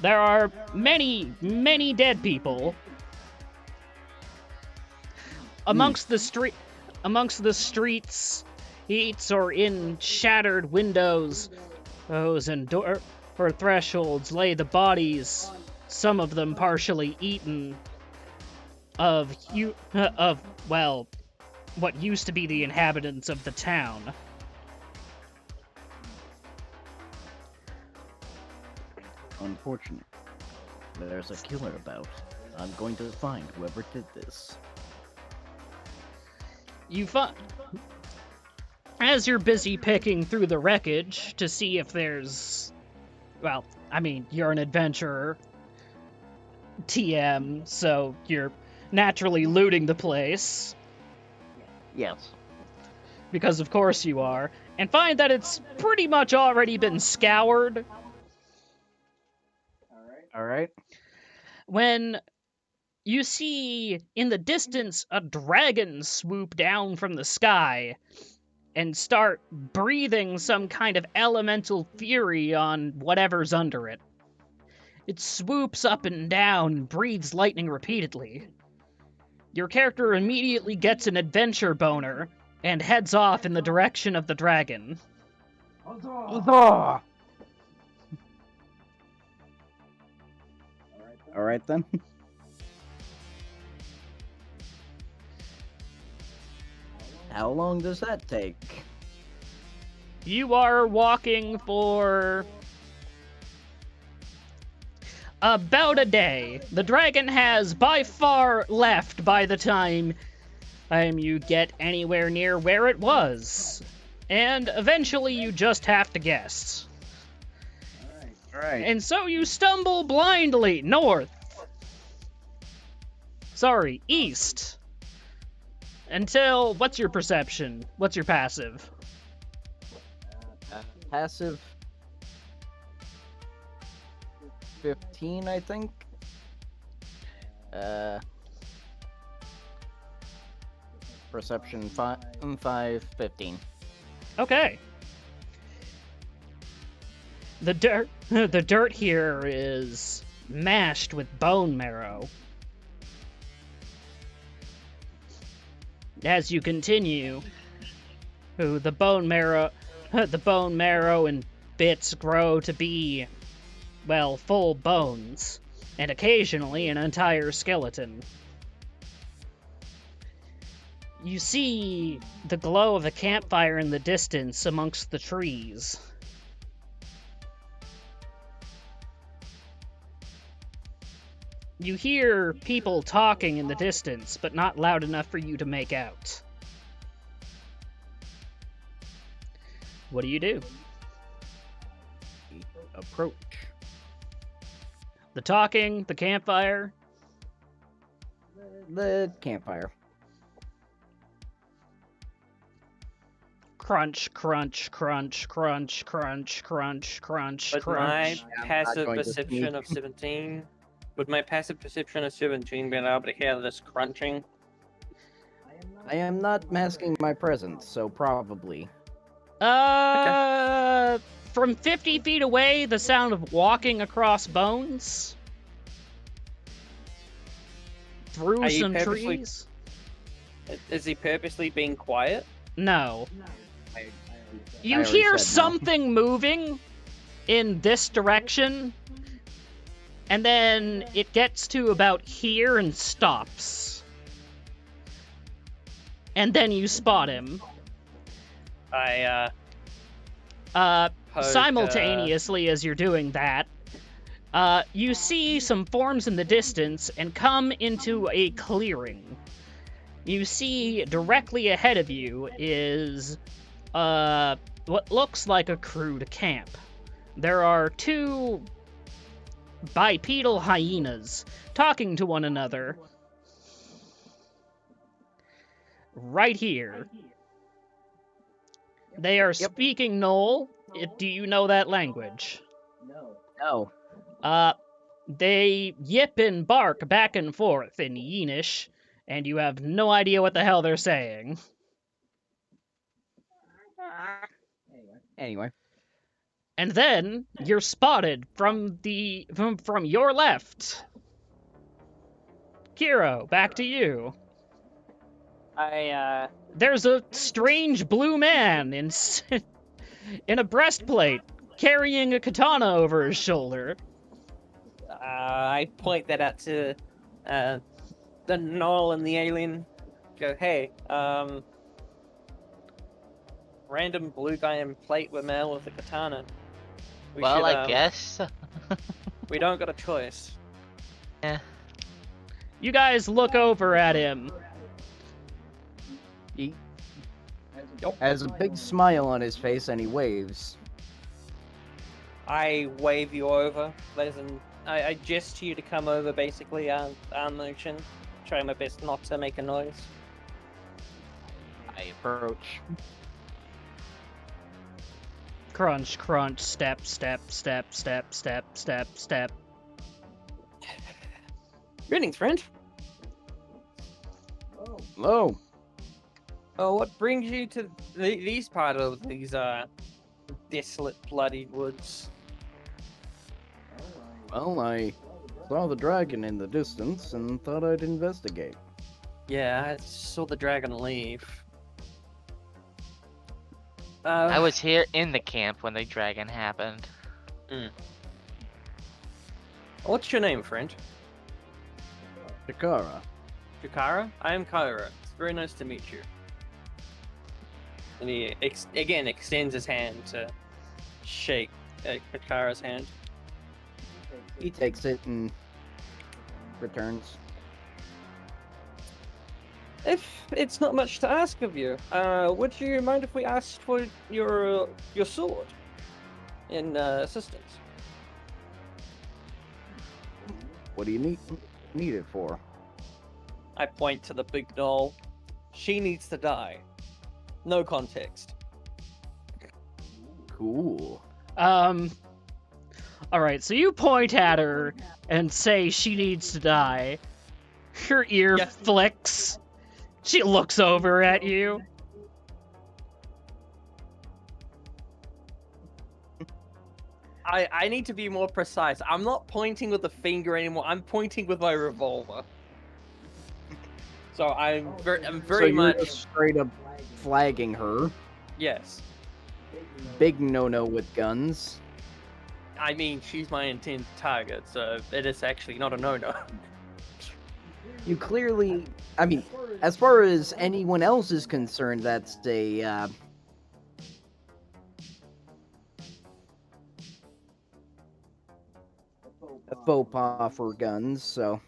there are many, many dead people amongst the streets, or in shattered windows, and door or thresholds lay the bodies, some of them partially eaten, of what used to be the inhabitants of the town. Unfortunate. There's a killer about. I'm going to find whoever did this. As you're busy picking through the wreckage to see if there's... Well, I mean, you're an adventurer. TM, so you're naturally looting the place. Yes. Because of course you are. And find that it's pretty much already been scoured. Alright. When you see in the distance a dragon swoop down from the sky and start breathing some kind of elemental fury on whatever's under it. It swoops up and down, breathes lightning repeatedly. Your character immediately gets an adventure boner and heads off in the direction of the dragon. Alright then. How long does that take? You are walking for about a day. The dragon has by far left by the time you get anywhere near where it was. And eventually you just have to guess. Alright. And so you stumble blindly north. Sorry, east. Until, what's your perception? What's your passive? Passive 15, I think. Perception 15. Okay. The dirt here is mashed with bone marrow. As you continue, the bone marrow and bits grow to be, well, full bones, and occasionally an entire skeleton. You see the glow of a campfire in the distance amongst the trees. You hear people talking in the distance, but not loud enough for you to make out. What do you do? Approach. The talking, the campfire. The campfire. Crunch, crunch, crunch, crunch, crunch, crunch, crunch, But crunch. my passive going to perception sneak. of 17... Would my passive perception of 17 be able to hear this crunching? I am not masking my presence, so probably. From 50 feet away, the sound of walking across bones. Through Are you some purposely- trees. Is he purposely being quiet? No. You already hear said no. something moving in this direction, and then it gets to about here and stops. and then you spot him. I poke, Simultaneously as you're doing that, you see some forms in the distance and come into a clearing. You see directly ahead of you is what looks like a crude camp. There are two bipedal hyenas talking to one another right here. They are speaking Knoll. Do you know that language? No. They yip and bark back and forth in Yenish, and you have no idea what the hell they're saying. Anyway. And then you're spotted from your left. Kiro, back to you. There's a strange blue man in a breastplate, carrying a katana over his shoulder. I point that out to the Knoll and the alien. Go, hey, random blue guy in plate with mail with a katana. Well, I guess. We don't got a choice. Yeah. You guys look over at him. He has a big smile on his face and he waves. I wave you over. I gesture you to come over, basically, our motion. Try my best not to make a noise. I approach. Crunch, crunch, step, step, step, step, step, step, step. Greetings, friend. Hello. Oh, what brings you to these part of these desolate, bloody woods? Well, I saw the dragon in the distance and thought I'd investigate. Yeah, I saw the dragon leave. I was here in the camp when the dragon happened. What's your name, friend? Takara. Chikara? I am Kyra. It's very nice to meet you. And he again extends his hand to shake Chikara's hand. He takes it and returns. If it's not much to ask of you, would you mind if we asked for your sword in assistance? What do you need it for? I point to the big doll. She needs to die. No context. Cool. Alright, so you point at her and say she needs to die. Her ear flicks. She looks over at you. I need to be more precise. I'm not pointing with the finger anymore. I'm pointing with my revolver. So I'm very so much you're just straight up flagging her. Yes. Big no-no with guns. I mean, she's my intended target, so it is actually not a no-no. You clearly, I mean, as far as anyone else is concerned, that's a faux pas for guns, so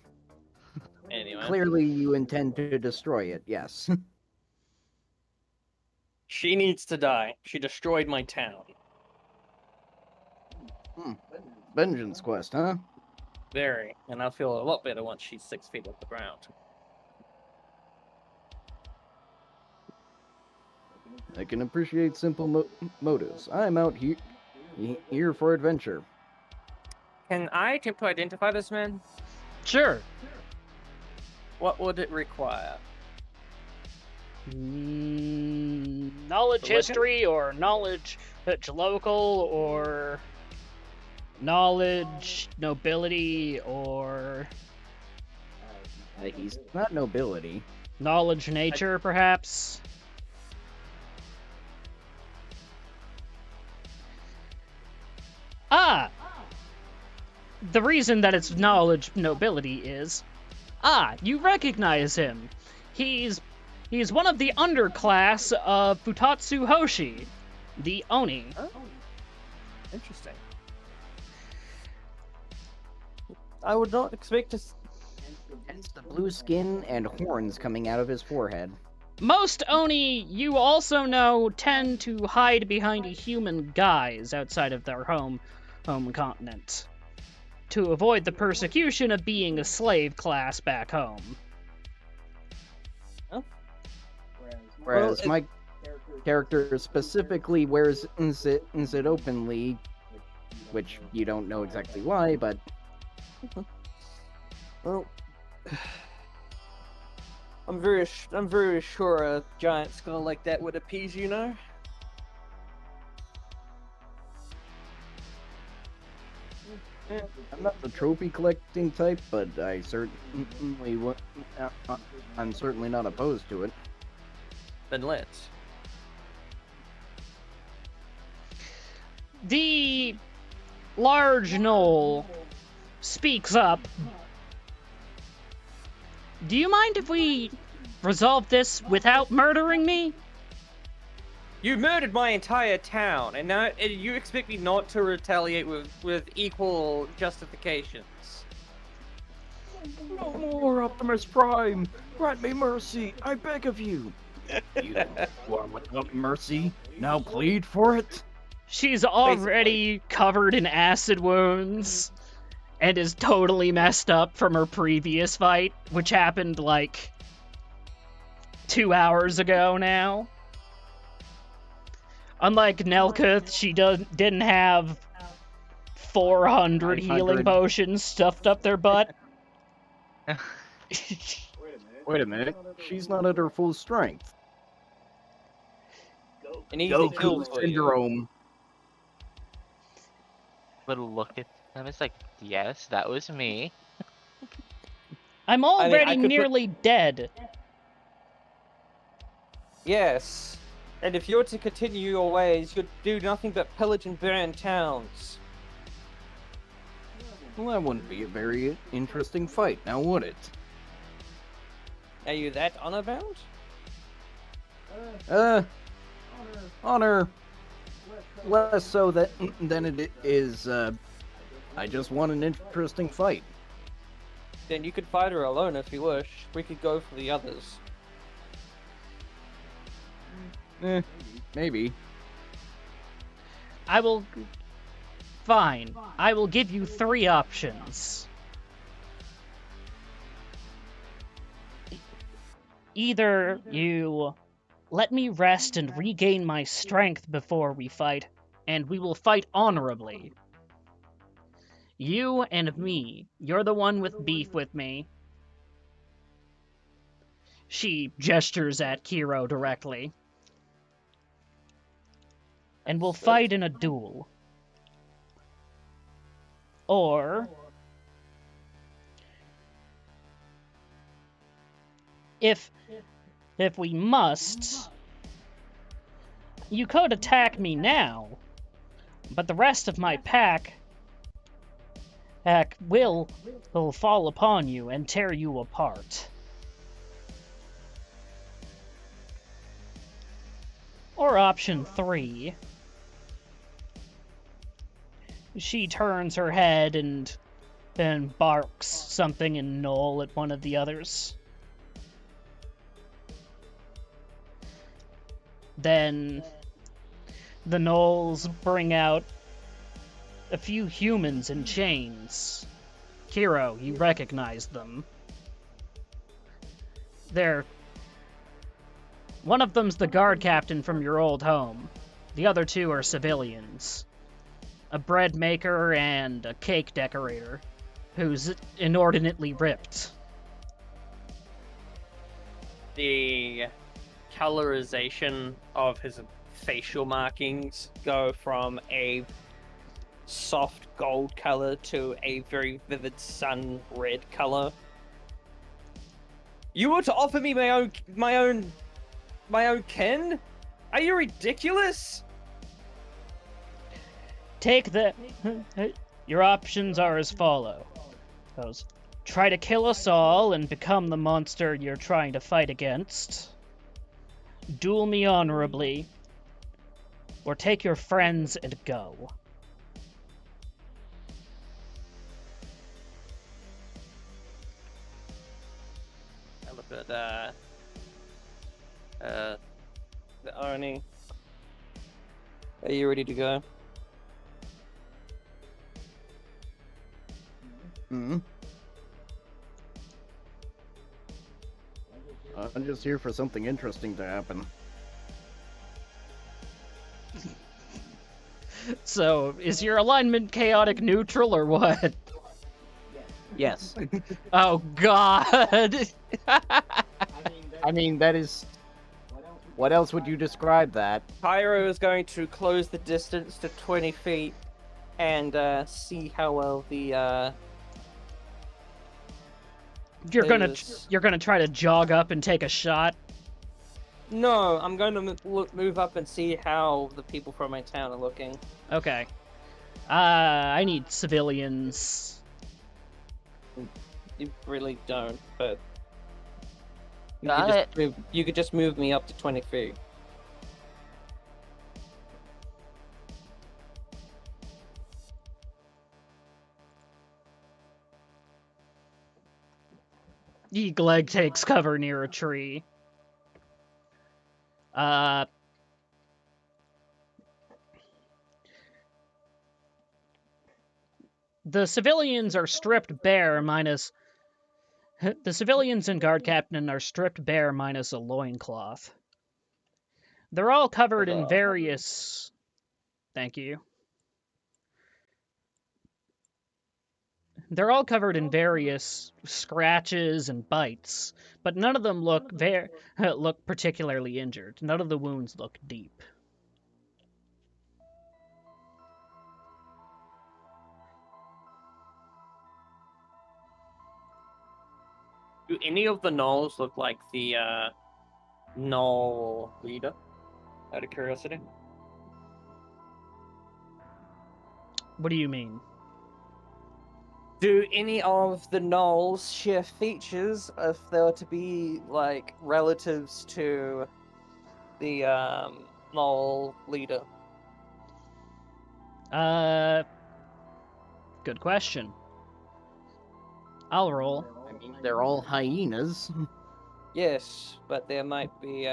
Anyway. clearly you intend to destroy it, yes. She needs to die. She destroyed my town. Vengeance quest, huh? Very. And I'll feel a lot better once she's 6 feet off the ground. I can appreciate simple motives. I'm out here for adventure. Can I attempt to identify this man? Sure. What would it require? Knowledge Religion? history, or knowledge local, or knowledge nobility, or He's not nobility. knowledge nature, perhaps? Ah! The reason that it's knowledge nobility is... Ah, you recognize him! He's He is one of the underclass of Futatsu Hoshi, the Oni. Oh, interesting. I would not expect to. Hence the blue skin and horns coming out of his forehead. Most Oni, you also know, tend to hide behind a human guise outside of their home continent to avoid the persecution of being a slave class back home. Oh. Whereas my character specifically wears it openly, which you don't know exactly why, but... Well, I'm very sure a giant skull like that would appease you, no? I'm not the trophy collecting type, but I'm certainly not opposed to it. Then let's. The large gnoll speaks up. Do you mind if we resolve this without murdering me? You murdered my entire town, and now you expect me not to retaliate with equal justifications. No more, Optimus Prime! Grant me mercy, I beg of you! You are without mercy, now plead for it? She's already covered in acid wounds and is totally messed up from her previous fight, which happened like 2 hours ago now. Unlike Nelkuth, she didn't have 400 healing potions stuffed up their butt. Wait a minute, she's not at her full strength. An easy kill Goku syndrome. But look at him, it's like, yes, that was me. I'm already I could nearly dead. Yes. And if you were to continue your ways, you'd do nothing but pillage and burn towns. Well, that wouldn't be a very interesting fight, now would it? Are you that honor-bound? Honor. Less so than it is, I just want an interesting fight. Then you could fight her alone if you wish. We could go for the others. Maybe. Fine. I will give you 3 options. Either you let me rest and regain my strength before we fight, and we will fight honorably. You and me, you're the one with beef with me. She gestures at Kiro directly. And we'll fight in a duel. Or if we must, you could attack me now, but the rest of my pack will fall upon you and tear you apart. Or option 3, she turns her head and then barks something in Knoll at one of the others. Then the Knolls bring out a few humans in chains. Kiro, you recognize them. One of them's the guard captain from your old home. The other 2 are civilians. A bread maker and a cake decorator, who's inordinately ripped. The colorization of his facial markings go from a soft gold color to a very vivid sun red color. You were to offer me my own kin? Are you ridiculous? Your options are as follows. Try to kill us all and become the monster you're trying to fight against. Duel me honorably, or take your friends and go. I look at the Arnie. Are you ready to go? Hmm. I'm just here for something interesting to happen. So, is your alignment chaotic neutral or what? Yes. Oh god! I mean, that is... What else would you describe that? Pyro is going to close the distance to 20 feet and see how well the You're gonna is- try to jog up and take a shot? No, I'm going to move up and see how the people from my town are looking. Okay. I need civilians. You really don't, but Got you could just move me up to 20 feet. Eagleg takes cover near a tree. The civilians are stripped bare minus... The civilians and guard captain are stripped bare minus a loincloth. They're all covered in various... Thank you. They're all covered in various scratches and bites, but none of them look look particularly injured. None of the wounds look deep. Do any of the gnolls look like the gnoll leader? Out of curiosity. What do you mean? Do any of the gnolls share features if they were to be like relatives to the gnoll leader? Good question. I'll roll. I mean, they're all hyenas. Yes, but there might be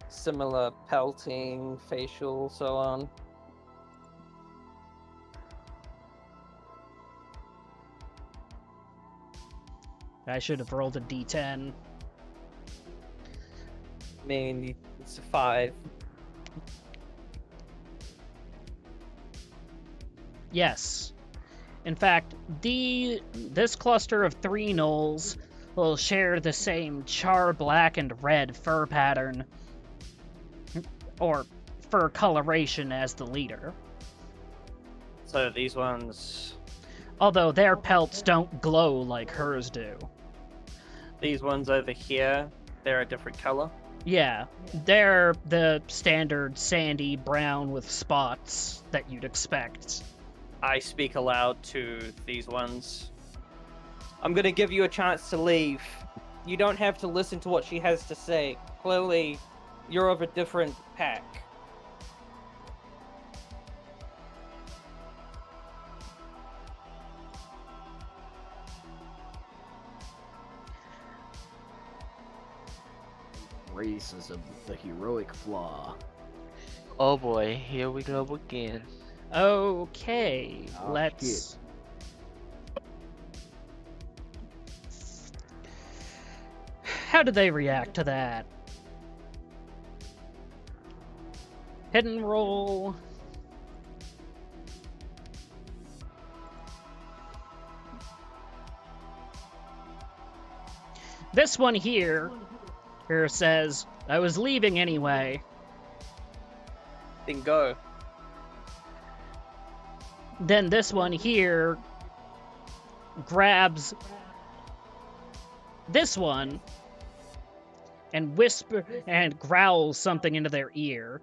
similar pelting, facial, so on. I should have rolled a d10. I mean, it's a 5. Yes. In fact, this cluster of 3 gnolls will share the same char black and red fur pattern, or fur coloration as the leader. So these ones, Although their pelts don't glow like hers do. these ones over here, they're a different color. Yeah, they're the standard sandy brown with spots that you'd expect. I speak aloud to these ones. I'm gonna give you a chance to leave. You don't have to listen to what she has to say. Clearly, you're of a different pack. Racism, the heroic flaw. Oh boy, here we go again. Okay, Oh, let's... How do they react to that? Hidden roll. This one here says, I was leaving anyway. Then go. Then this one here grabs this one and whisper and growls something into their ear.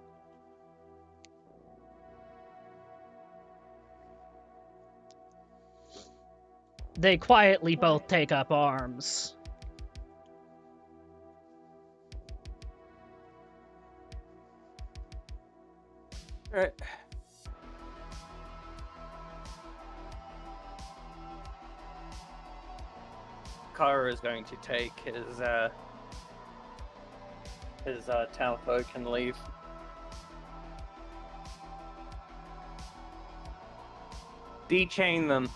They quietly both take up arms. Right. Kara is going to take his townfolk and leave. Dechain them.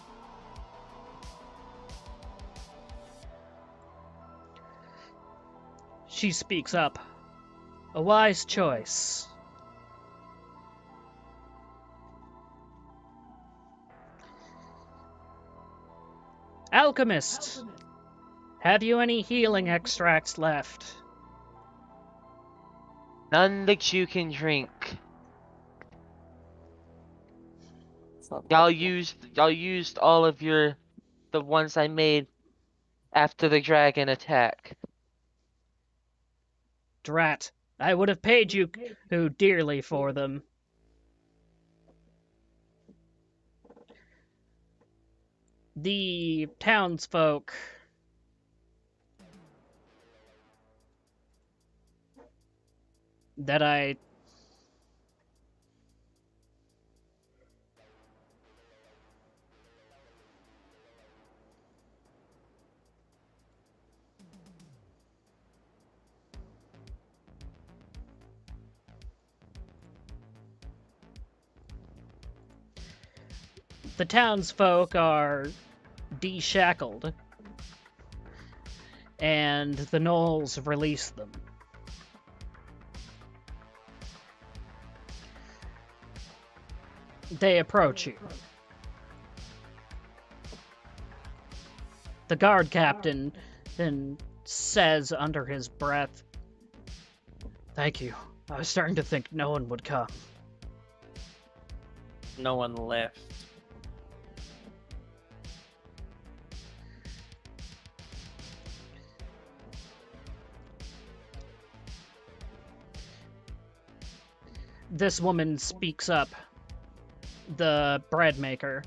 She speaks up. A wise choice. Alchemist, have you any healing extracts left? None that you can drink. It's not Y'all possible. used all of the ones I made after the dragon attack. Drat, I would have paid you dearly for them. The townsfolk that the townsfolk are deshackled, and the gnolls release them. They approach you. The guard captain then says under his breath, "Thank you. I was starting to think no one would come." No one left. This woman speaks up, the bread maker.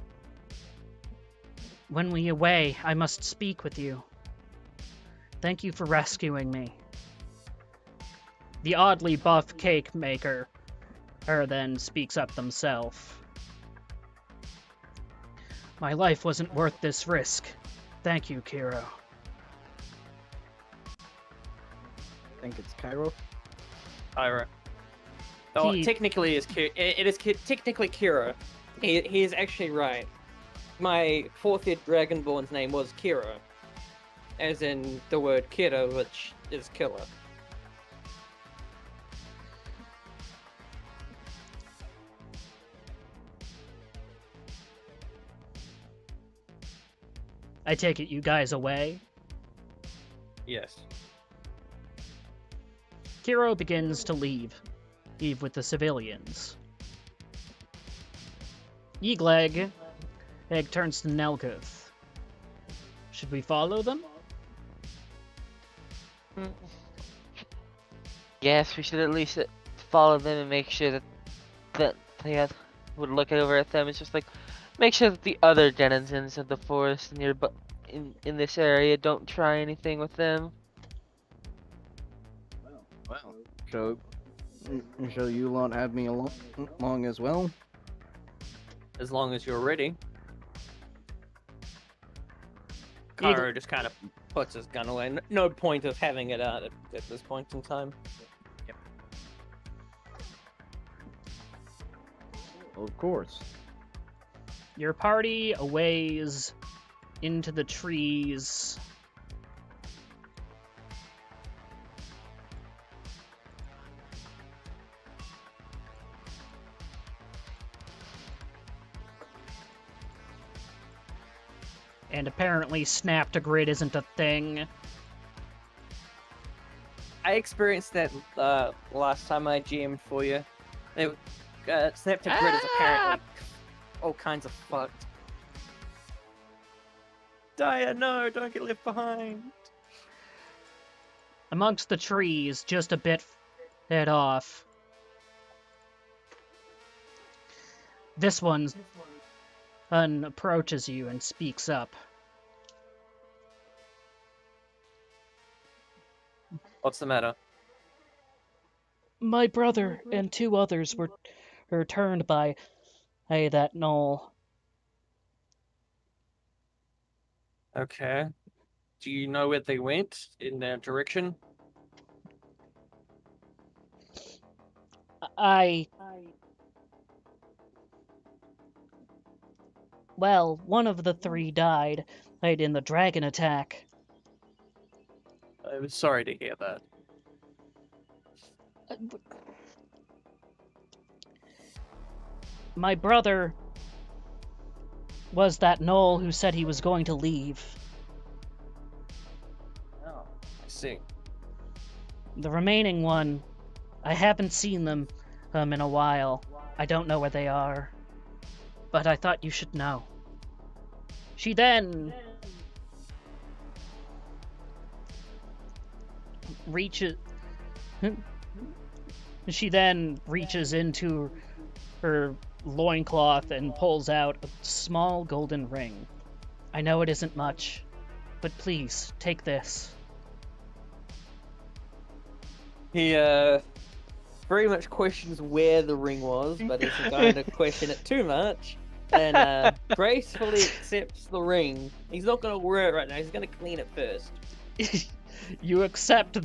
"When we away, I must speak with you. Thank you for rescuing me." The oddly buff cake maker then speaks up themselves. "My life wasn't worth this risk. Thank you, Kiro." I think it's Cairo. Ira. Oh, He- technically, it is technically Kira. He is actually right. My fourth year Dragonborn's name was Kira, as in the word Kira, which is killer. I take it you guys away? Yes. Kiro begins to leave with the civilians. Egg turns to Nelguth. "Should we follow them?" Yes, we should at least follow them and make sure that they would look over at them. It's just like make sure that the other denizens of the forest nearby in this area don't try anything with them. Well, so you won't have me along as well? As long as you're ready. Eagle- Cairo just kind of puts his gun away. No point of having it out at this point in time. Of course. Your party aways into the trees. And apparently snap to grid isn't a thing. I experienced that last time I GM'd for you. Snap to grid is apparently all kinds of fucked. Dia, no, don't get left behind. Amongst the trees, just a bit head off. This one approaches you and speaks up. What's the matter? "My brother and two others were turned by that knoll. Okay. Do you know where they went in their direction? Well, one of the three died in the dragon attack. I was sorry to hear that. My brother was that knoll who said he was going to leave. Oh, I see. The remaining one, I haven't seen them in a while. I don't know where they are. But I thought you should know. She then reaches into her loincloth and pulls out a small golden ring. I know it isn't much, but please, take this. He very much questions where the ring was, but isn't going to question it too much. And gracefully accepts the ring. He's not going to wear it right now. He's going to clean it first. You accept the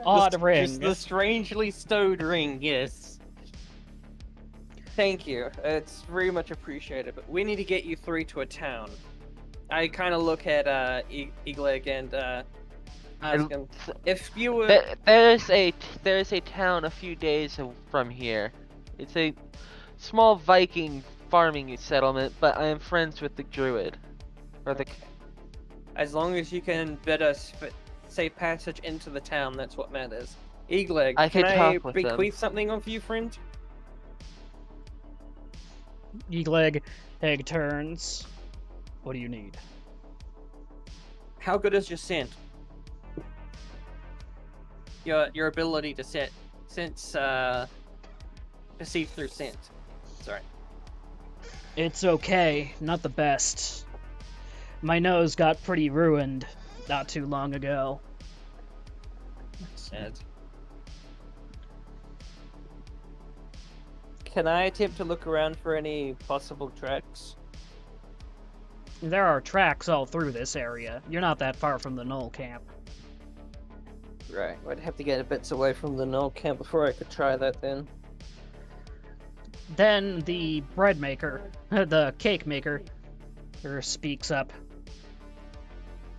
odd ring. Just the strangely stowed ring, yes. Thank you. It's very much appreciated, but we need to get you three to a town. I kind of look at Egleg and ask him, if you were... There's a town a few days from here. It's a small Viking farming settlement, but I am friends with the druid. As long as you can bid us safe passage into the town, that's what matters. Egleg, can I bequeath something of you, friend? Egleg turns. What do you need? How good is your scent? Your ability to perceive through scent. Sorry. It's okay, not the best. My nose got pretty ruined not too long ago. Sad. Can I attempt to look around for any possible tracks? There are tracks all through this area. You're not that far from the Knoll camp. Right, I'd have to get a bit away from the Knoll camp before I could try that then. Then the bread maker, the cake maker, speaks up.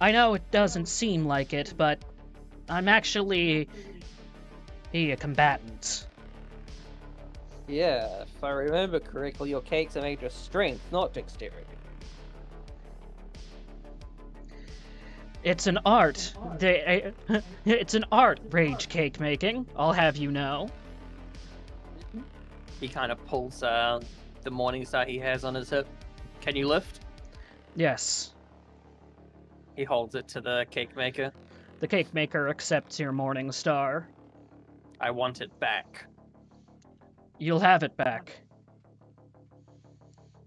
I know it doesn't seem like it, but I'm actually a combatant. Yeah, if I remember correctly, your cakes are made of strength, not dexterity. It's an art. It's an art, rage cake making, I'll have you know. He kind of pulls the morning star he has on his hip. Can you lift? Yes. He holds it to the cake maker. The cake maker accepts your morning star. I want it back. You'll have it back.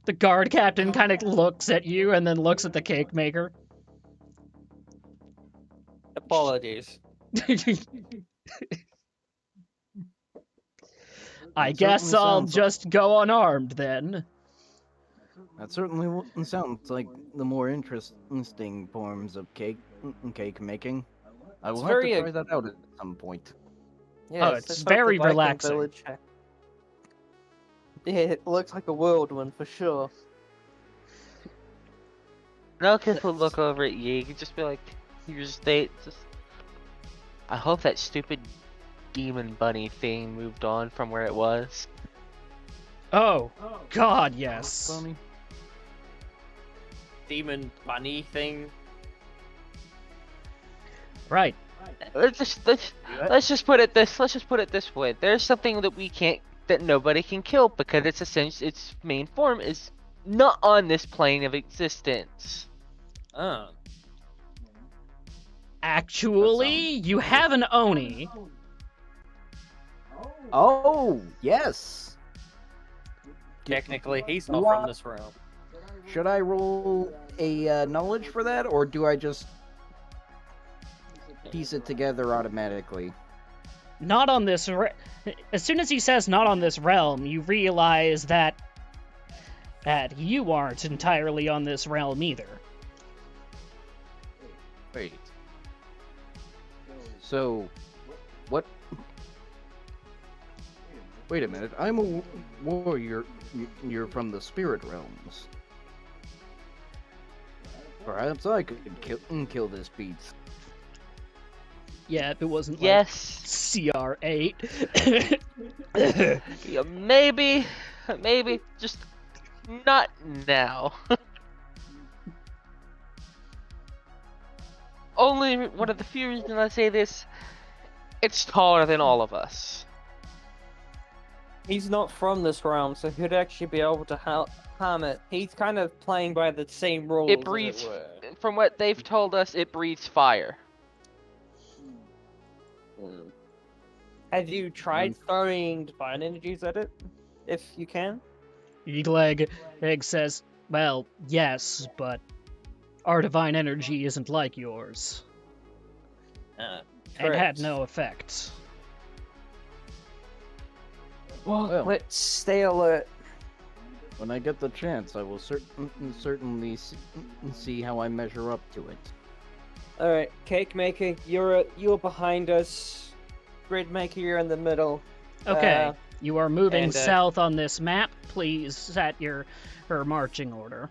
The guard captain kind of looks at you and then looks at the cake maker. Apologies. I guess I'll just go unarmed then. That certainly sounds like the more interesting forms of cake making. I will have to try that out at some point. Yeah, oh, it's very relaxing. Village. Yeah, it looks like a whirlwind for sure. Nelkith will look over at Yig and just be like, I hope that stupid demon bunny thing moved on from where it was. Oh, God, yes. Bunny? Demon bunny thing? Right. Let's just put it this way. There's something that nobody can kill because its main form is not on this plane of existence. Oh. Actually, you have an Oni. Oh, yes. Technically, he's not from this realm. Should I roll a knowledge for that, or do I just piece it together automatically? not on this. As soon as he says "not on this realm," you realize that you aren't entirely on this realm either. Wait. So, what? Wait a minute. I'm a warrior. You're from the spirit realms. Perhaps I could kill this beast. Yeah, if it wasn't like Yes. CR8. Yeah, maybe, just not now. Only one of the few reasons I say this, it's taller than all of us. He's not from this realm, so he'd actually be able to harm it. He's kind of playing by the same rules. It breathes, from what they've told us, it breathes fire. Have you tried throwing divine energies at it? If you can? Egg says, well, yes, but our divine energy isn't like yours. It had no effect. Well, let's stay alert. When I get the chance, I will certainly see how I measure up to it. Alright, Cake Maker, you're behind us. Bread Maker, you're in the middle. Okay, you are moving and, south on this map. Please set her marching order.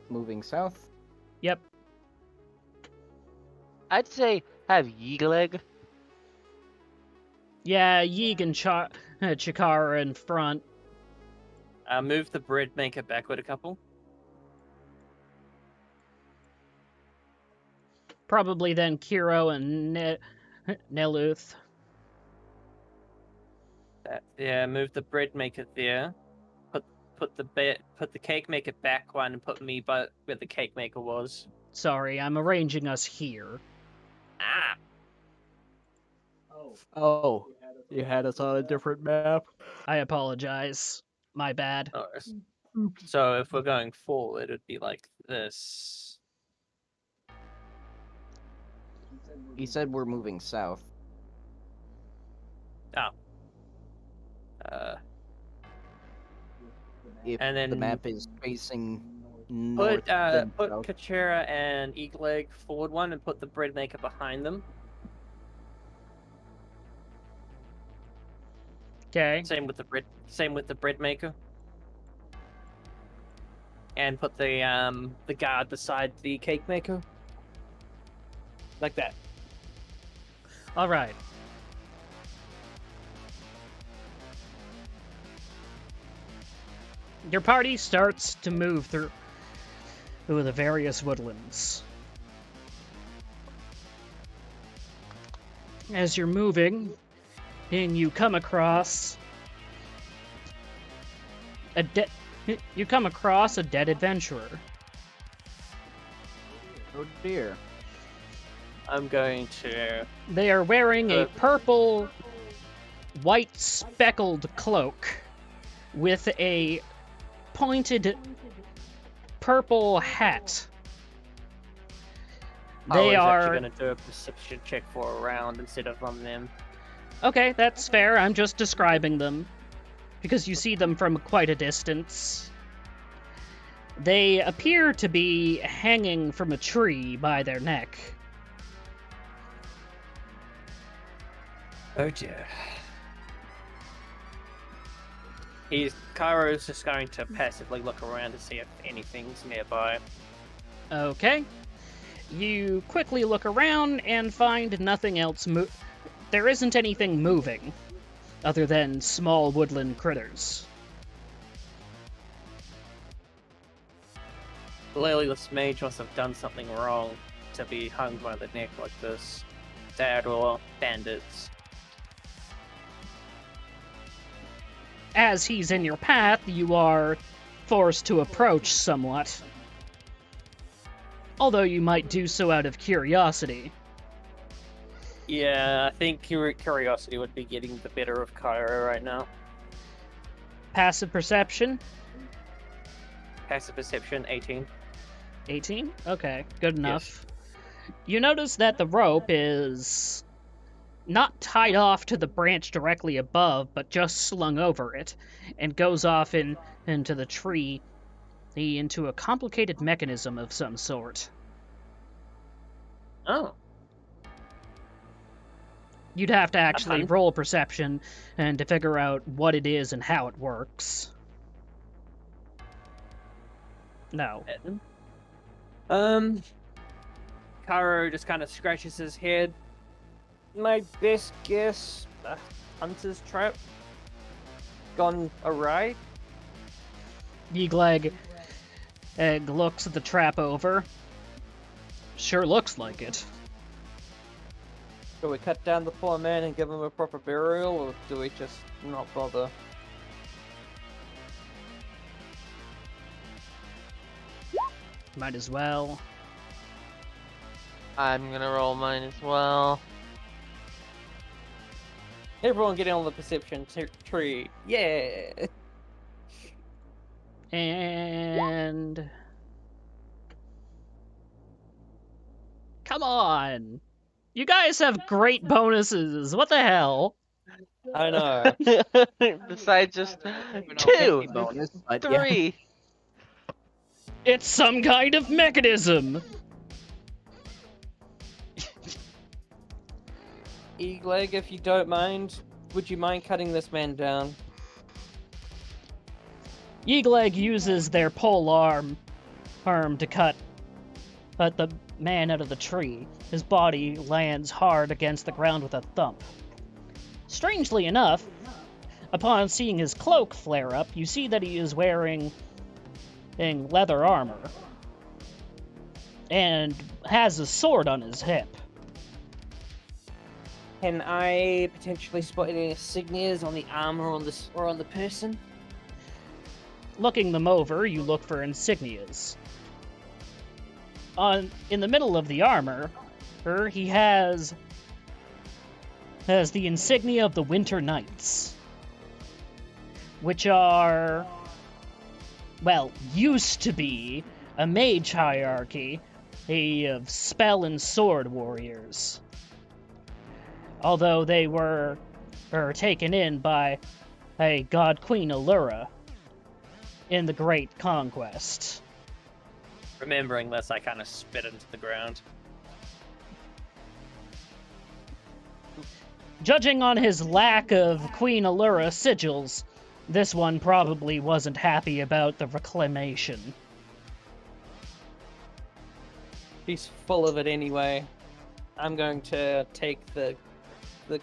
Moving south? Yep. I'd say have Yeagleg. Yeah, Yeeg and Chikara in front. Move the Bread Maker backward a couple. Probably then Kiro and Neluth. Yeah, move the Bread Maker there. Put the Cake Maker back one and put me where the Cake Maker was. Sorry, I'm arranging us here. Ah! Oh, you had us on a different map? I apologize. My bad. Oh, so if we're going forward, it'd be like this. He said we're moving south. Oh. If And then the map is facing Put north, then put south. Kachera and Eagleg forward one and put the Bread Maker behind them. Okay. Same with the Bread Maker. And put the guard beside the Cake Maker. Like that. All right. Your party starts to move through the various woodlands. As you're moving, and you come across a dead adventurer. Oh dear. I'm going to... They are wearing a purple, white speckled cloak with a pointed purple hat. They are going to do a perception check for a round instead of on them. Okay, that's fair. I'm just describing them because you see them from quite a distance. They appear to be hanging from a tree by their neck. Oh dear. Cairo's just going to passively look around to see if anything's nearby. Okay. You quickly look around and find nothing else there isn't anything moving, other than small woodland critters. Clearly this mage must have done something wrong to be hung by the neck like this. That or bandits. As he's in your path, you are forced to approach somewhat. Although you might do so out of curiosity. Yeah, I think curiosity would be getting the better of Cairo right now. Passive perception. Passive perception 18. 18? Okay, good enough. You notice that the rope is not tied off to the branch directly above, but just slung over it, and goes off into the tree, into a complicated mechanism of some sort. Oh. You'd have to actually fun. roll a perception and to figure out what it is and how it works. No. Cairo just kind of scratches his head. My best guess, a hunter's trap gone awry. Yigleg looks at the trap over. Sure looks like it. Do we cut down the poor man and give him a proper burial, or do we just not bother? Might as well. I'm gonna roll mine as well. Everyone getting on the perception tree. Yeah! And... Come on! You guys have great bonuses! What the hell? I know. Besides just Two 2, bonus, but yeah. 3. It's some kind of mechanism! Egleg, if you don't mind, would you mind cutting this man down? Yigleg uses their pole arm to cut the man out of the tree. His body lands hard against the ground with a thump. Strangely enough, upon seeing his cloak flare up, you see that he is wearing leather armor and has a sword on his hip. Can I potentially spot any insignias on the armor or on the person? Looking them over, you look for insignias. In the middle of the armor, he has the insignia of the Winter Knights, which are, well, used to be a mage hierarchy of spell and sword warriors. Although they were taken in by a god queen Allura in the Great Conquest. Remembering this, I kind of spit into the ground. Judging on his lack of Queen Allura sigils, this one probably wasn't happy about the reclamation. He's full of it anyway. I'm going to take the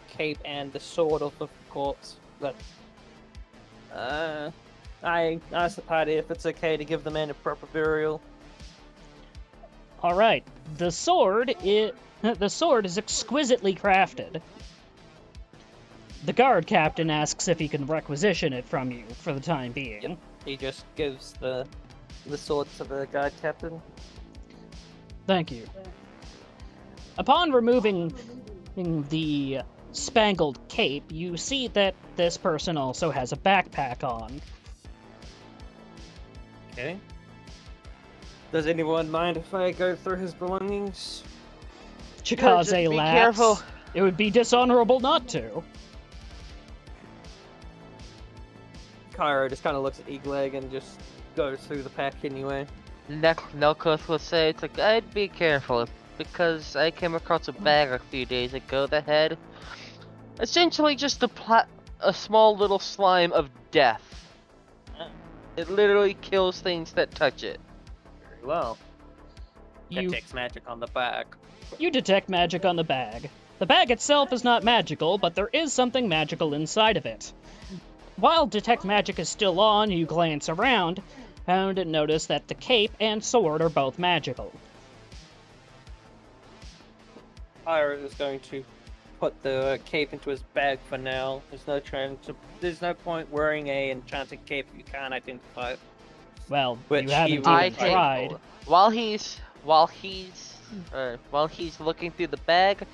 cape and the sword off the corpse. But I asked the party if it's okay to give the man a proper burial. All right, the sword is exquisitely crafted. The guard captain asks if he can requisition it from you for the time being. Yep. He just gives the sword to the guard captain. Thank you. Upon removing the spangled cape, you see that this person also has a backpack on. Okay. Does anyone mind if I go through his belongings? Chikaze Just be laughs. careful. It would be dishonorable not to. Cairo just kind of looks at Egleg and just goes through the pack anyway. Nelkoth will say, it's like, I'd be careful, because I came across a bag a few days ago that had essentially just a small little slime of death. It literally kills things that touch it. Very well. You Detects magic on the bag. You detect magic on the bag. The bag itself is not magical, but there is something magical inside of it. While detect magic is still on, you glance around and notice that the cape and sword are both magical. Cairo is going to put the cape into his bag for now. There's no point wearing a enchanted cape if you can't identify it. Well, Which you haven't he even will- I think tried. while he's looking through the bag,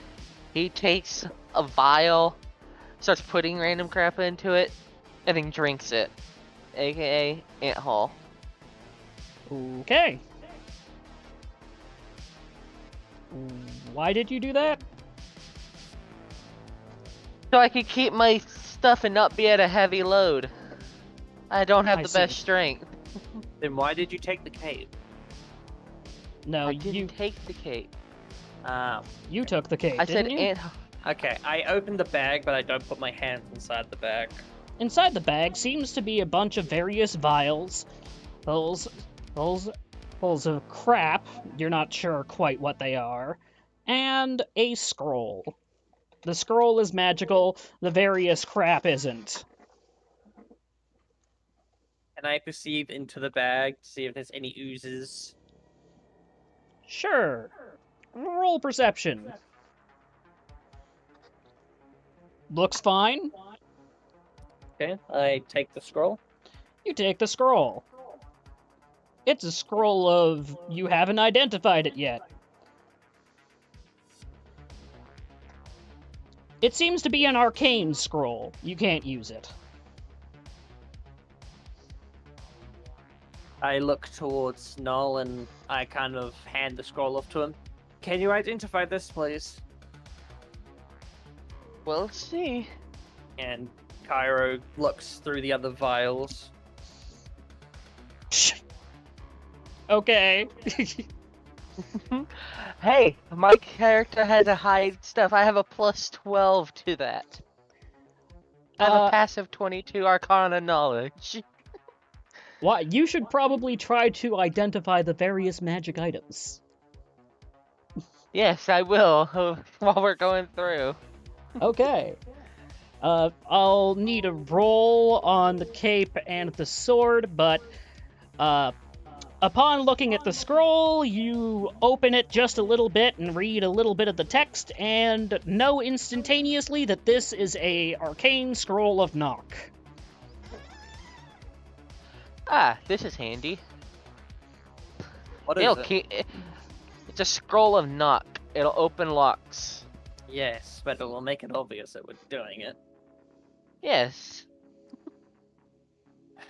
he takes a vial, starts putting random crap into it, and then drinks it, aka Ant Hall. Okay. Why did you do that? So I can keep my stuff and not be at a heavy load. I don't have I the see. best strength. Then why did you take the cape? No, I didn't take the cape. you took the cape, I said didn't you? Okay, I opened the bag, but I don't put my hands inside the bag. Inside the bag seems to be a bunch of various vials, full of crap. You're not sure quite what they are, and a scroll. The scroll is magical. The various crap isn't. Can I perceive into the bag to see if there's any oozes? Sure. Roll perception. Looks fine. Okay, I take the scroll. You take the scroll. It's a scroll of you haven't identified it yet. It seems to be an arcane scroll. You can't use it. I look towards Null and I kind of hand the scroll off to him. Can you identify this, please? We'll see. And Cairo looks through the other vials. Okay. Hey, my character has a hide stuff. I have a plus 12 to that. I have a passive 22 Arcana knowledge. Why? You should probably try to identify the various magic items. Yes, I will, while we're going through. Okay. I'll need a roll on the cape and the sword, but upon looking at the scroll, you open it just a little bit and read a little bit of the text, and know instantaneously that this is a arcane scroll of knock. Ah, this is handy. What is it? It's a scroll of knock. It'll open locks. Yes, but it will make it obvious that we're doing it. Yes.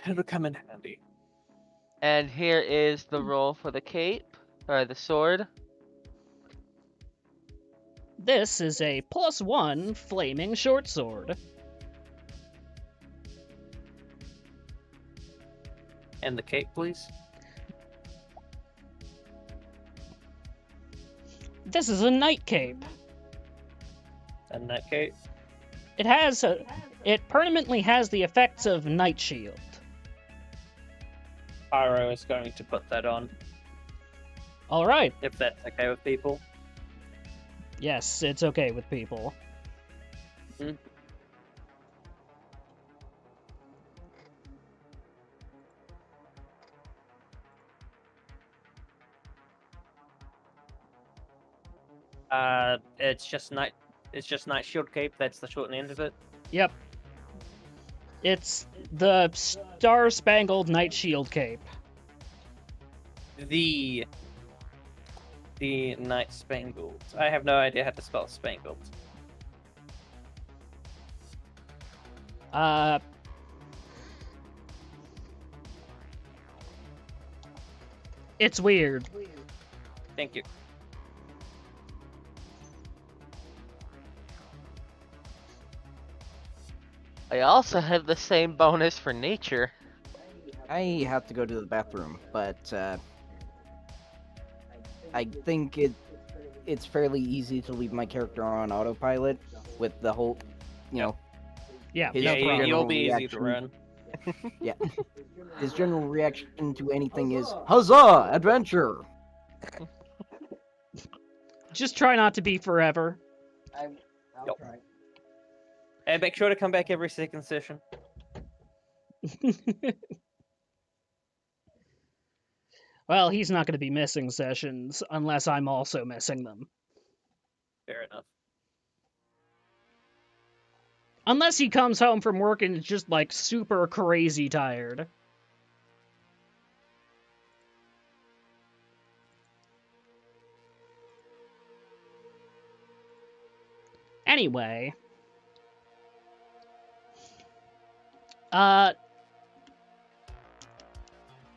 It'll come in handy. And here is the roll for the cape, or the sword. This is a +1 flaming short sword. And the cape, please. This is a night cape. And that cape. It permanently has the effects of Night Shield. Cairo is going to put that on, Alright. if that's okay with people. Yes, it's okay with people. Hmm. It's just night shield cape. That's the short end of it. Yep. It's the Star-Spangled Night Shield cape. The night spangled. I have no idea how to spell spangled. It's weird. Thank you. I also have the same bonus for nature. I have to go to the bathroom, but I think it's fairly easy to leave my character on autopilot with the whole, Yeah, his no Yeah, problem. you'll be easy reaction. to run. Yeah. His general reaction to anything is, huzzah, adventure! Just try not to be forever. I'll try. And make sure to come back every second session. Well, he's not going to be missing sessions unless I'm also missing them. Fair enough. Unless he comes home from work and is just, like, super crazy tired. Anyway.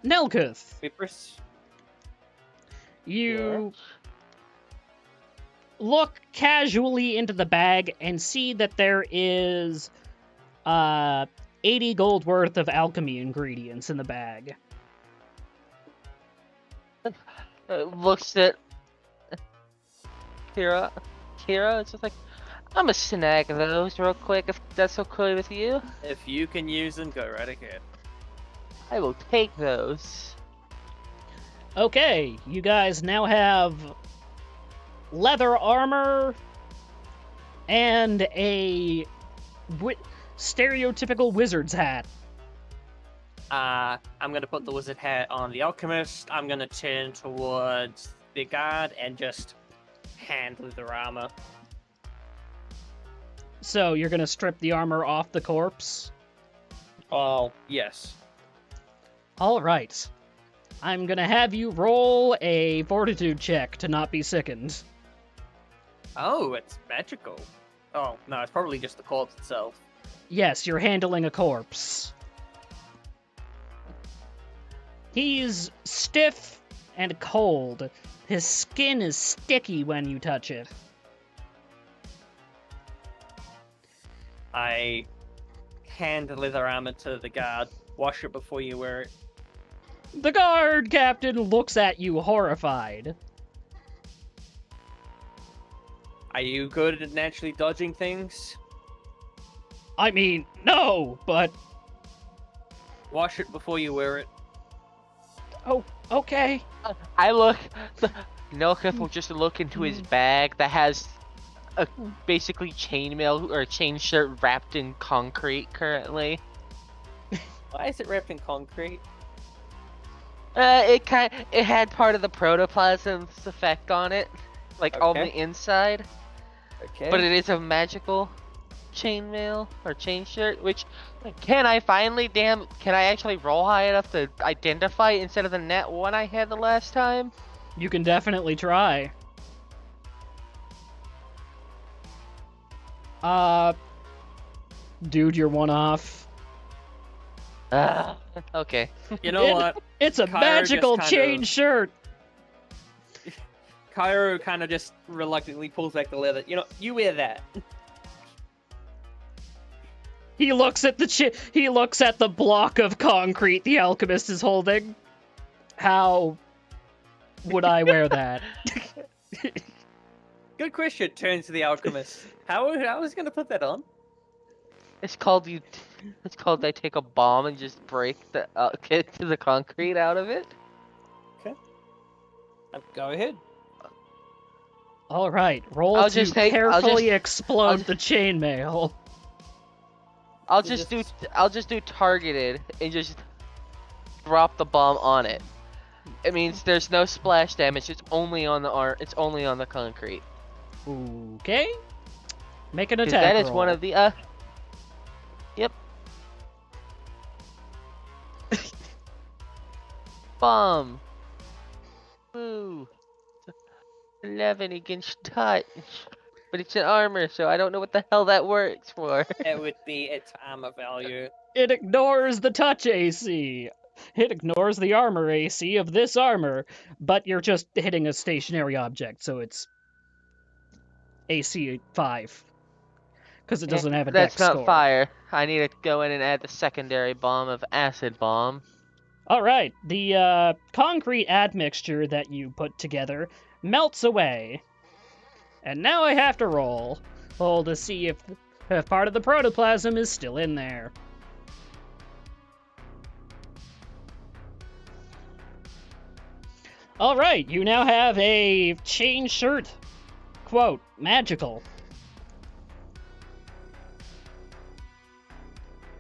Nelkuth, We pers- you look casually into the bag and see that there is 80 gold worth of alchemy ingredients in the bag. Looks at Kira. It's just like, I'm gonna snag those real quick if that's okay with you. If you can use them, go right ahead. I will take those. Okay, you guys now have leather armor and a stereotypical wizard's hat. I'm gonna put the wizard hat on the alchemist. I'm gonna turn towards the guard and just hand leather armor. So you're gonna strip the armor off the corpse? Oh, yes. Alright. I'm gonna have you roll a fortitude check to not be sickened. Oh, it's magical. Oh, no, it's probably just the corpse itself. Yes, you're handling a corpse. He's stiff and cold. His skin is sticky when you touch it. I hand the leather armor to the guard. Wash it before you wear it. The guard captain looks at you horrified. Are you good at naturally dodging things? I mean, no, but... Wash it before you wear it. Oh, okay. I look. Nelkuth will just look into his bag that has a basically chainmail or a chain shirt wrapped in concrete currently. Why is it wrapped in concrete? It had part of the protoplasm's effect on it, like on the Okay. inside. Okay. But it is a magical chainmail or chain shirt, which can I actually roll high enough to identify instead of the net one I had the last time? You can definitely try. Dude, you're one off. Okay. You know what? It's a Kyra magical just chain kind of- shirt. Cairo kind of just reluctantly pulls back the leather. You know, you wear that. He looks at the block of concrete the alchemist is holding. How would I wear that? Good question. Turns to the alchemist. How is he gonna put that on? It's called I take a bomb and just break the get the concrete out of it. Go ahead. All right, roll I'll to just take- I'll carefully just- explode the chainmail. I'll just do targeted and just drop the bomb on it. It means there's no splash damage. It's only on the It's only on the concrete. Okay. Make an 'Cause attack that is roll. one of the Yep. Bomb. Woo. 11 against touch. But it's an armor, so I don't know what the hell that works for. It would be its armor value. It ignores the touch AC. It ignores the armor AC of this armor, but you're just hitting a stationary object, so it's AC 5. Because it doesn't have a dex That's not score. fire. I need to go in and add the secondary bomb of acid bomb. Alright, the concrete admixture that you put together melts away. And now I have to roll to see if part of the protoplasm is still in there. Alright, you now have a chain shirt. Quote, magical.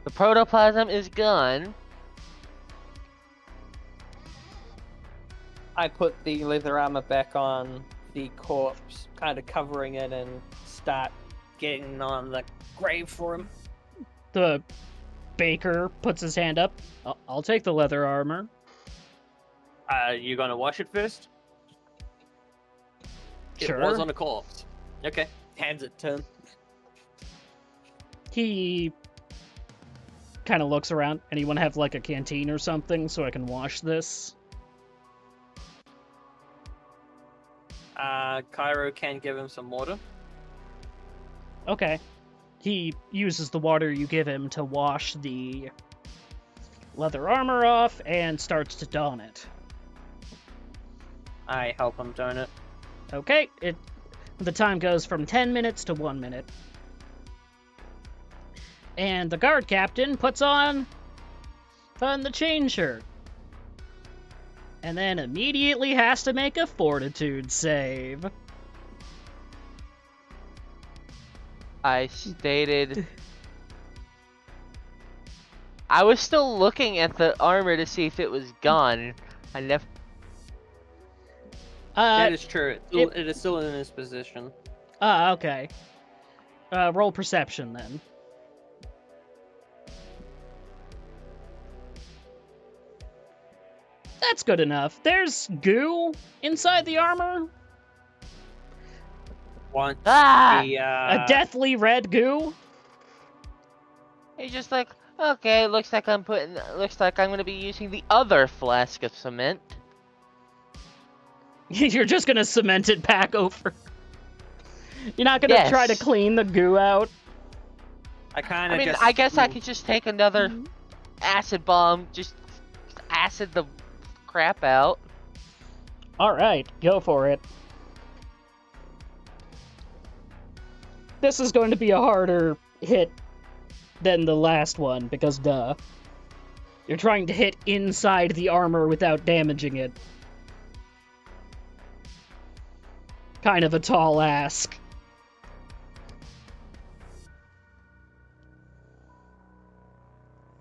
The protoplasm is gone. I put the leather armor back on the corpse, kind of covering it, and start getting on the grave for him. The baker puts his hand up. I'll take the leather armor. You gonna wash it first? Sure. It was on a corpse. Okay, hands it to him. He kind of looks around. Anyone have like a canteen or something so I can wash this? Cairo can give him some water. Okay. He uses the water you give him to wash the leather armor off and starts to don it. I help him don it. Okay, the time goes from 10 minutes to 1 minute. And the guard captain puts on the chain shirt. And then immediately has to make a fortitude save. I stated... I was still looking at the armor to see if it was gone. I never... That is true. It is still in his position. Okay. Roll perception then. That's good enough. There's goo inside the armor. Once A deathly red goo. He's just like, okay, looks like I'm gonna be using the other flask of cement. You're just gonna cement it back over. You're not gonna try to clean the goo out. I guess I could just take another acid bomb, just acid the crap out. Alright, go for it. This is going to be a harder hit than the last one, because duh. You're trying to hit inside the armor without damaging it. Kind of a tall ask.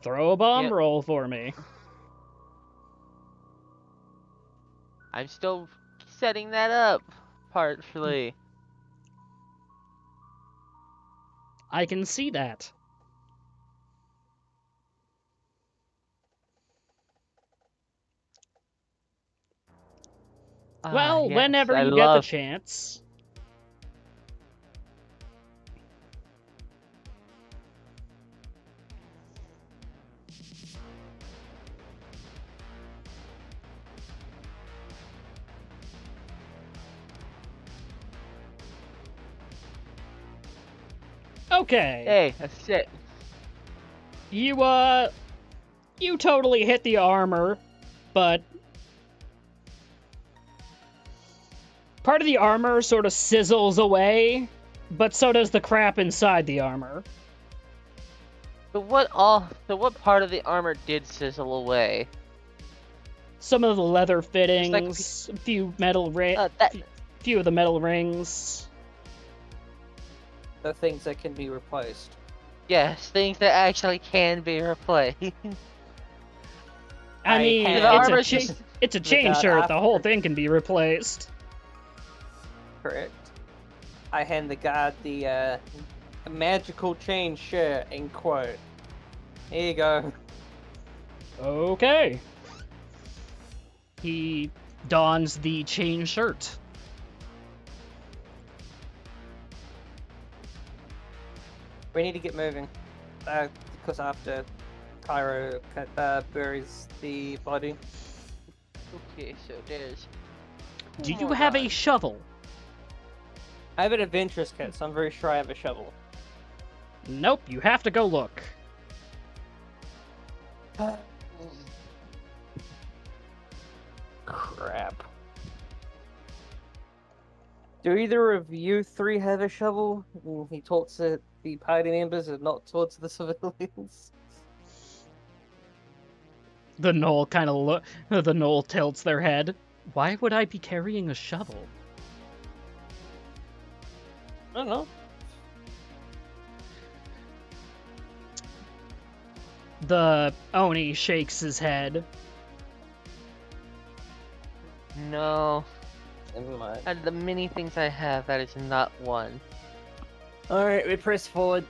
Throw a bomb roll for me. I'm still setting that up, partially. I can see that. Well, yes, whenever I you love... get the chance. Okay. Hey, that's it. You totally hit the armor, but part of the armor sort of sizzles away, but so does the crap inside the armor. So what part of the armor did sizzle away? Some of the leather fittings, a few metal few of the metal rings. The things that can be replaced. Yes, things that actually can be replaced. I mean, it's a chain shirt. The whole thing can be replaced. Correct. I hand the guard the magical chain shirt, in quote. Here you go. Okay. He dons the chain shirt. We need to get moving. Because after Cairo buries the body. Okay, so there's... Do you have a shovel? I have an adventurous kit, so I'm very sure I have a shovel. Nope, you have to go look. Crap. Do either of you three have a shovel? He talks to the party members and not towards the civilians. The Gnoll tilts their head. Why would I be carrying a shovel? I don't know. The Oni shakes his head. No. Never mind. Out of the many things I have, that is not one. Alright, we press forward.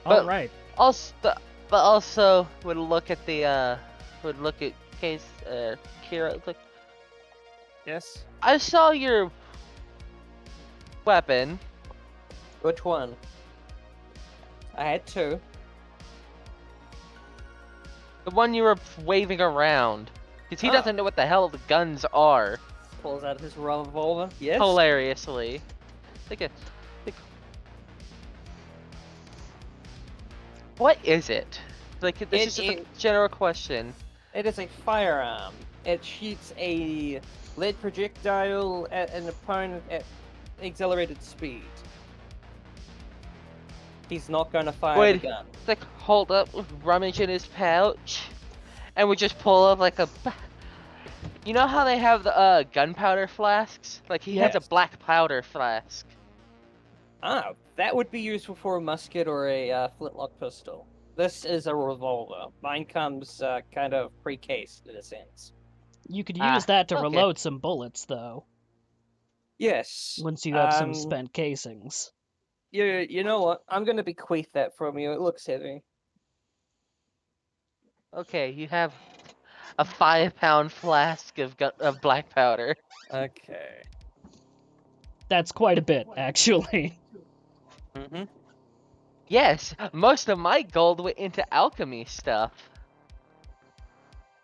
Alright. Also would look at case Kira. Like, Yes? I saw your weapon. Which one? I had two. The one you were waving around. Because he doesn't know what the hell the guns are. Pulls out his revolver. Yes. Hilariously. Like, what is it? Like, this is just a general question. It is a firearm. It shoots a lead projectile at an opponent at accelerated speed. He's not going to fire the gun. Like, hold up, rummage in his pouch, and we just pull up like a... You know how they have the gunpowder flasks? Like, he has a black powder flask. Ah, that would be useful for a musket or a flintlock pistol. This is a revolver. Mine comes kind of pre-cased in a sense. You could use that to reload some bullets, though. Yes. Once you have some spent casings. You know what? I'm going to bequeath that from you. It looks heavy. Okay, you have a 5-pound flask of black powder. Okay. That's quite a bit, actually. Mm-hmm. Yes, most of my gold went into alchemy stuff.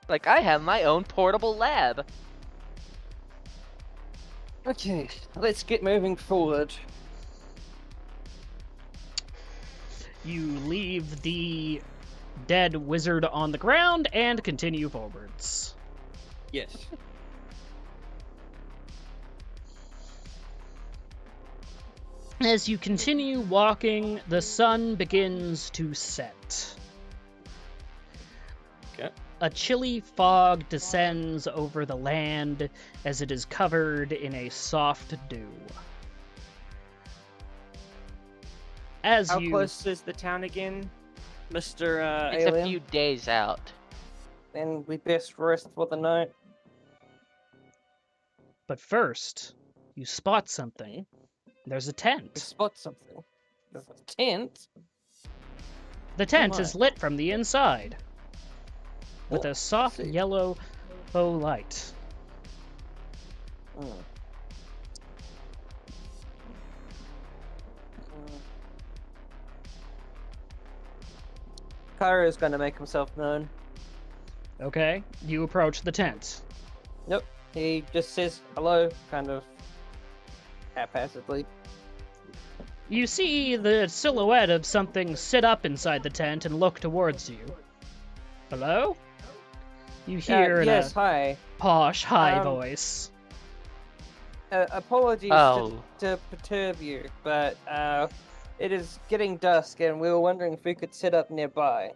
Like, I have my own portable lab. Okay, let's get moving forward. You leave the dead wizard on the ground and continue forwards. Yes. As you continue walking, the sun begins to set. Okay. A chilly fog descends over the land as it is covered in a soft dew. How close is the town again, Mr. It's Alien? a few days out. Then we best rest for the night. But first, you spot something. There's a tent. We spot something. There's a tent? The tent is lit from the inside with a soft yellow light. Cairo is going to make himself known. Okay, you approach the tent. Nope. He just says hello, kind of haphazardly. You see the silhouette of something sit up inside the tent and look towards you. Hello? You hear in a hi. posh, high voice. Apologies to perturb you, but it is getting dusk and we were wondering if we could sit up nearby.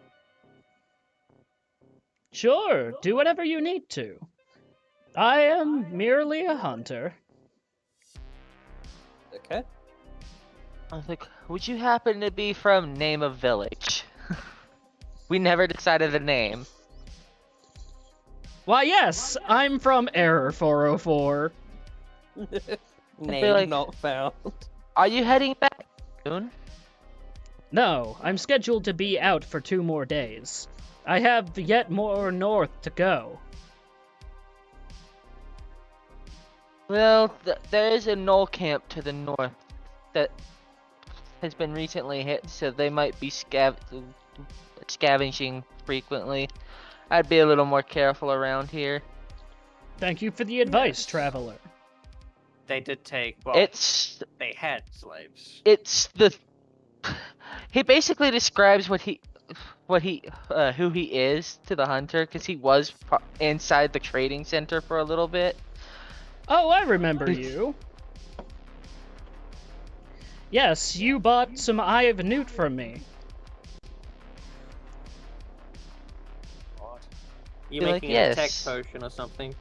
Sure, do whatever you need to. I am merely a hunter. Okay. I was like, would you happen to be from Name of Village? We never decided the name. Why, yes, I'm from Error 404. Name not found. Are you heading back soon? No, I'm scheduled to be out for 2 more days. I have yet more north to go. Well, there is a knoll camp to the north that has been recently hit, so they might be scavenging frequently. I'd be a little more careful around here. Thank you for the advice, traveler. They did take. Well, they had slaves. It's the. He basically describes who he is to the hunter, because he was inside the trading center for a little bit. Oh, I remember you. Yes, you bought some Eye of Newt from me. What? You You're making like, an attack yes. potion or something?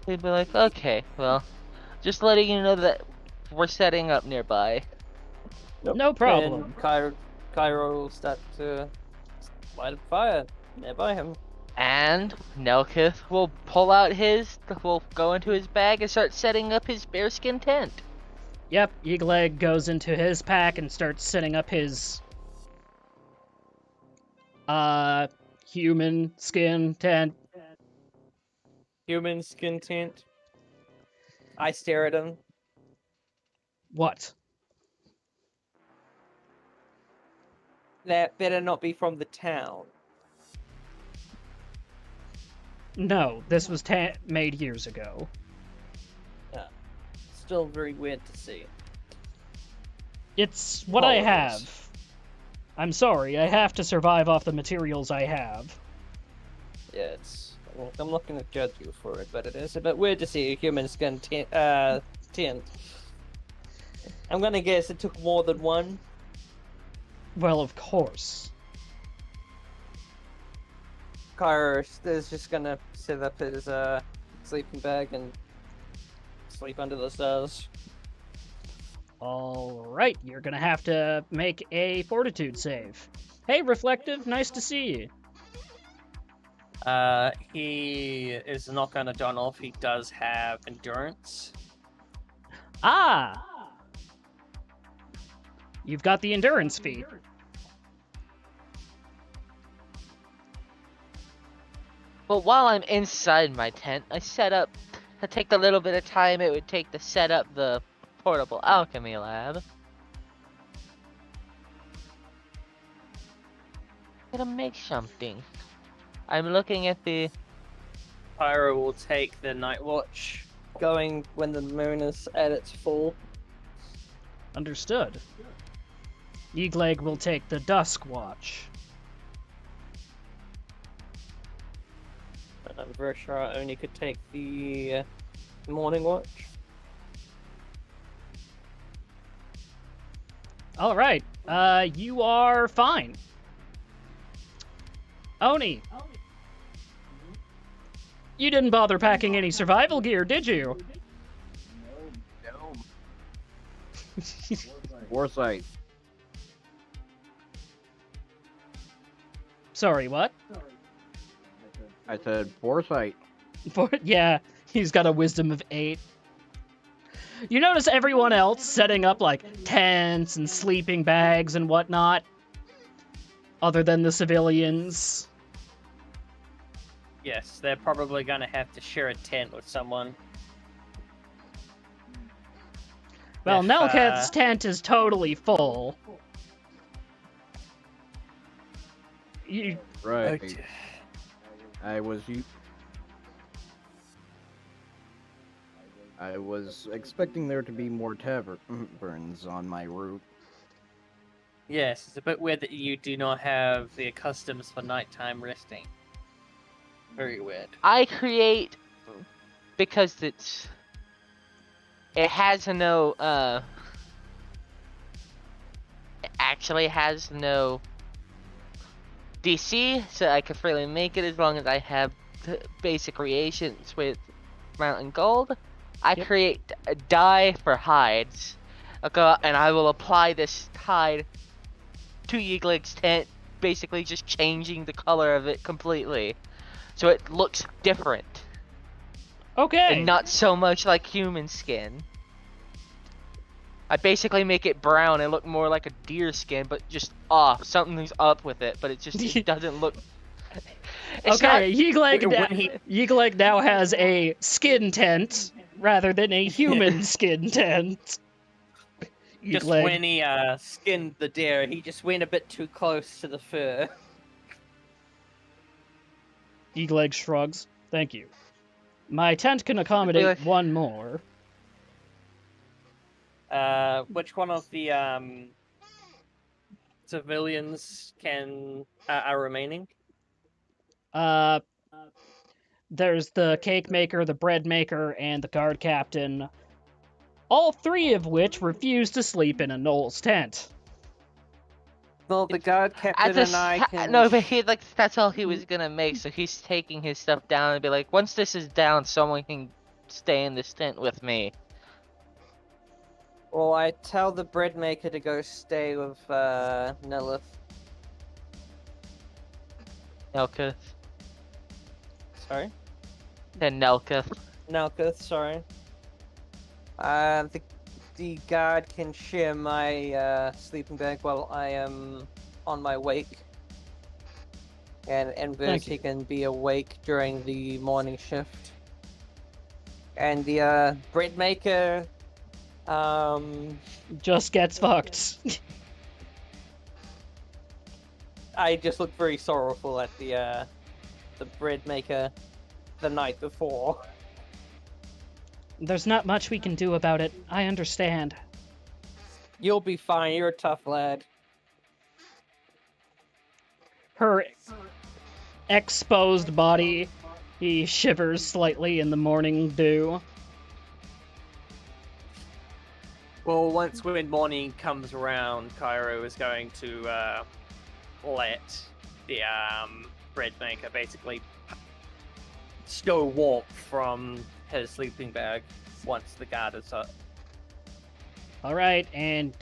He'd be like, okay, well, just letting you know that we're setting up nearby. No problem. And Cairo will start to light a fire nearby him. And Nelkith will will go into his bag and start setting up his bearskin tent. Yep, Eagleg goes into his pack and starts setting up his human skin tent. Human skin tent. I stare at him. What? that better not be from the town. No, this was made years ago. Still very weird to see. It's what I Apologies. have. I'm sorry, I have to survive off the materials I have. Yeah, well, I'm not going to judge you for it, but it is a bit weird to see a human skin tint. I'm going to guess it took more than one. Well, of course. Kairos is just going to set up his sleeping bag and sleep under the stars. Alright, you're gonna have to make a fortitude save. Hey, Reflective, nice to see you. He is not going to done off. He does have endurance. Ah! You've got the endurance feat. But while I'm inside my tent, I take the little bit of time it would take to set up the portable alchemy lab. Gonna make something. I'm looking at the... Pyro will take the night watch, going when the moon is at its full. Understood. Eagleg will take the dusk watch. And I'm very sure I only could take the morning watch. Alright, you are fine. Oni! You didn't bother packing any survival gear, did you? No. Foresight. Sorry, what? I said foresight. Yeah, he's got a wisdom of 8. You notice everyone else setting up, like, tents and sleeping bags and whatnot? Other than the civilians. Yes, they're probably going to have to share a tent with someone. Well, If, Nelketh's tent is totally full. You... Right. I was expecting there to be more taverns on my route. Yes, it's a bit weird that you do not have the customs for nighttime resting. Very weird. I create... because it has no, it actually has no DC, so I can freely make it as long as I have the basic creations with mountain gold. I Yep. create a dye for hides, and I will apply this hide to Yeagleg's tent, basically just changing the color of it completely, so it looks different. Okay. And not so much like human skin. I basically make it brown and look more like a deer skin, but just off. Something's up with it, but it doesn't look... It's okay, not... Yeagleg now has a skin tent rather than a human skin tent. Just Yeagleg. when he skinned the deer, he just went a bit too close to the fur. Yeagleg shrugs. Thank you. My tent can accommodate one more. Which one of the civilians are remaining? There's the cake maker, the bread maker, and the guard captain. All 3 of which refuse to sleep in a Knoll's tent. Well, the guard captain and I can... No, but that's all he was gonna make, so he's taking his stuff down and be like, once this is down, someone can stay in this tent with me. Well, I tell the bread maker to go stay with Nelith. Nelketh. Sorry? And Nelketh. Nelkith, sorry. The guard can share my sleeping bag while I am on my wake. And inverse, he can be awake during the morning shift. And the bread maker, just gets fucked. I just look very sorrowful at the bread maker the night before. There's not much we can do about it. I understand. You'll be fine. You're a tough lad. Her exposed body, he shivers slightly in the morning dew. Well, when morning comes around, Cairo is going to let the bread maker basically stow warmth from his sleeping bag once the guard is up. Alright, and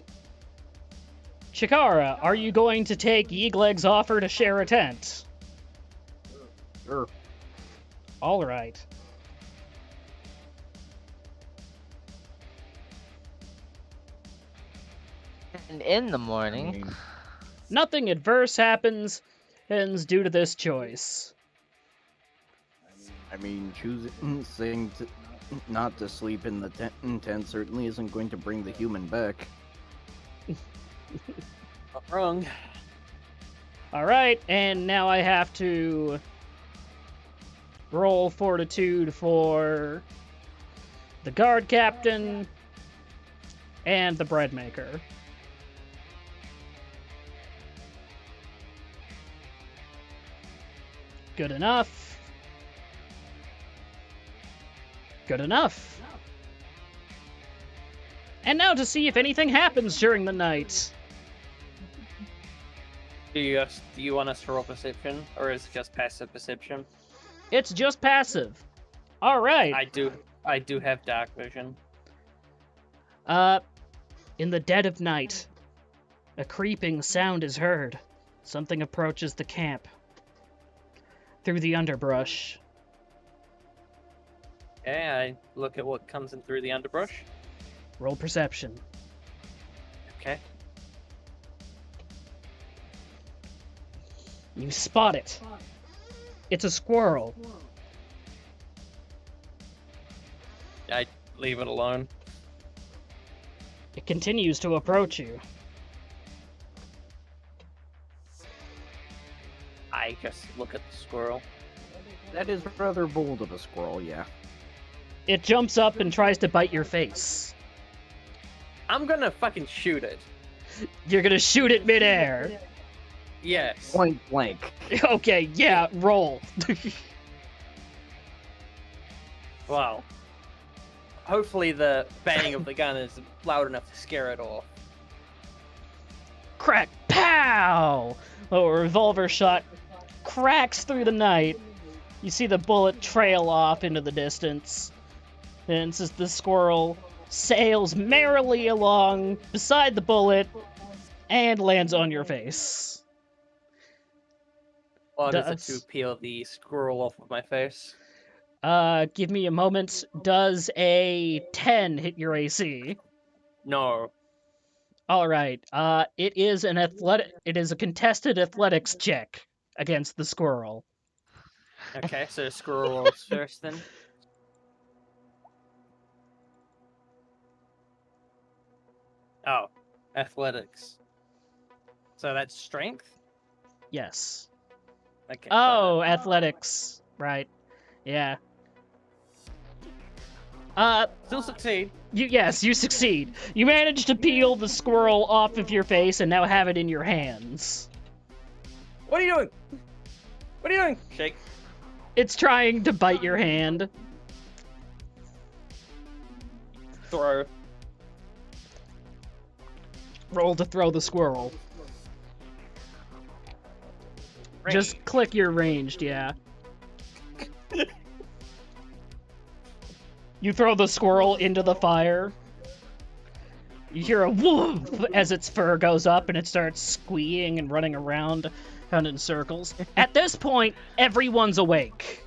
Chikara, are you going to take Yeagleg's offer to share a tent? Sure. Alright. And in the morning, Nothing adverse happens due to this choice. I mean, choosing not to sleep in the tent certainly isn't going to bring the human back. Not wrong. Alright, and now I have to roll fortitude for the guard captain and the bread maker. Good enough. Good enough. And now to see if anything happens during the night. Do you want us to roll perception, or is it just passive perception? It's just passive. All right. I do have dark vision. In the dead of night, a creeping sound is heard. Something approaches the camp. Through the underbrush. Yeah, I look at what comes in through the underbrush. Roll perception. Okay. You spot it. It's a squirrel. I leave it alone. It continues to approach you. I just look at the squirrel. That is rather bold of a squirrel, yeah. It jumps up and tries to bite your face. I'm gonna fucking shoot it. You're gonna shoot it midair. Yes. Point blank. Okay, yeah, roll. Wow. Hopefully the bang of the gun is loud enough to scare it off. Crack, pow! A revolver shot cracks through the night. You see the bullet trail off into the distance. And as the squirrel sails merrily along beside the bullet and lands on your face. Or is it to peel the squirrel off of my face? Give me a moment. Does a 10 hit your AC? No. All right. It is a contested athletics check against the squirrel. Okay, so squirrel rolls first then. Oh, athletics. So that's strength? Yes. Okay. Oh, athletics. Right. Yeah. Still succeed. Yes, you succeed. You manage to peel the squirrel off of your face and now have it in your hands. What are you doing? What are you doing? Shake. It's trying to bite your hand. Throw. Roll to throw the squirrel. Range. Just click your ranged, yeah. You throw the squirrel into the fire. You hear a whoop as its fur goes up and it starts squeeing and running around in circles. At this point, everyone's awake.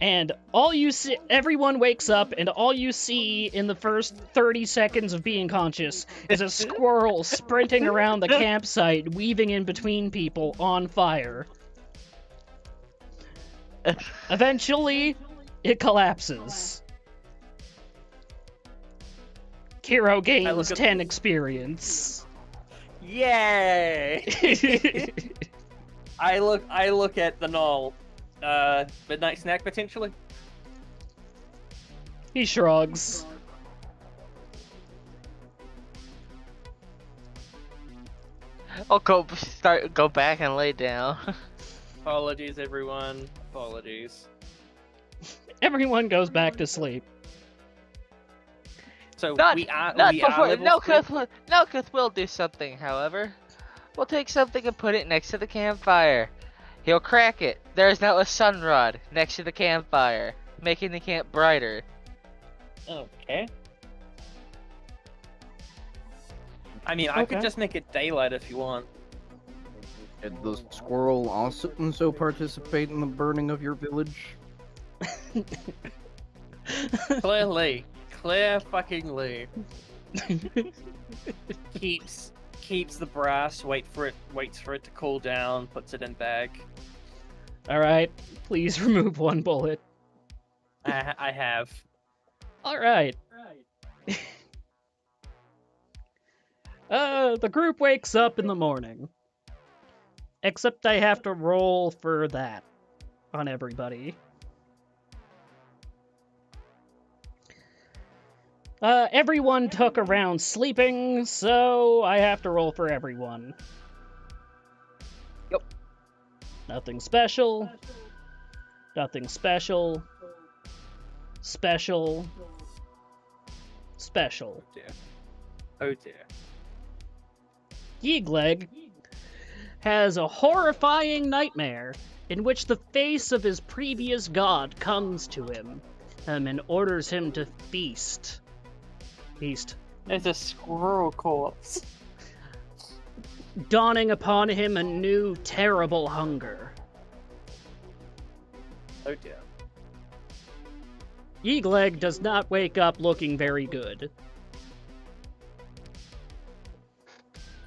And all you see, everyone wakes up, and all you see in the first 30 seconds of being conscious is a squirrel sprinting around the campsite, weaving in between people on fire. Eventually, it collapses. Kiro gains 10 experience. Yay! I look at the knoll. Midnight snack potentially. He shrugs. I'll go back and lay down. Apologies, everyone. Apologies. Everyone goes back to sleep. So Not we are level no, 3? Nelkuth will do something. However, we'll take something and put it next to the campfire. He'll crack it. There is now a sun rod next to the campfire, making the camp brighter. Okay. I mean, I could Okay. just make it daylight if you want. Did the squirrel also participate in the burning of your village? Clearly. Clear fucking Lee. Keeps the brass, waits for it to cool down, puts it in bag. Alright, please remove one bullet. I have. Alright. The group wakes up in the morning. Except I have to roll for that on everybody. Everyone took a round sleeping, so I have to roll for everyone. Yep. Nothing special. Nothing special. Special. Special. Oh dear. Oh dear. Yeegleg has a horrifying nightmare in which the face of his previous god comes to him and orders him to feast. Feast. There's a squirrel corpse. Dawning upon him a new, terrible hunger. Oh dear. Yeegleg does not wake up looking very good.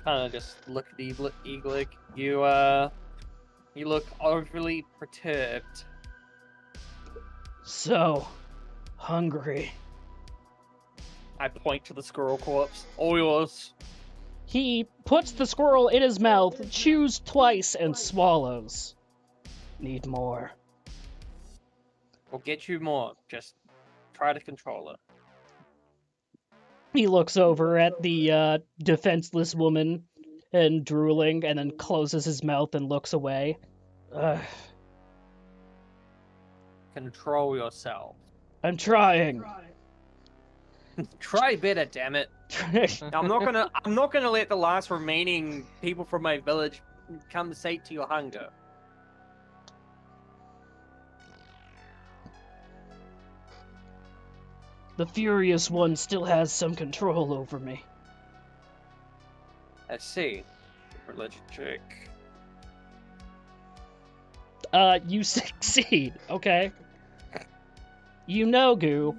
Kind of just look at Eaglig. You look overly perturbed. So hungry. I point to the squirrel corpse. All yours. He puts the squirrel in his mouth, chews twice, and swallows. Need more. We'll get you more. Just try to control it. He looks over at the defenseless woman and drooling, and then closes his mouth and looks away. Control yourself. I'm trying. Try better, damn it. I'm not gonna let the last remaining people from my village compensate to your hunger. The Furious One still has some control over me. Let's see. Religion check. You succeed, okay? Yunogu,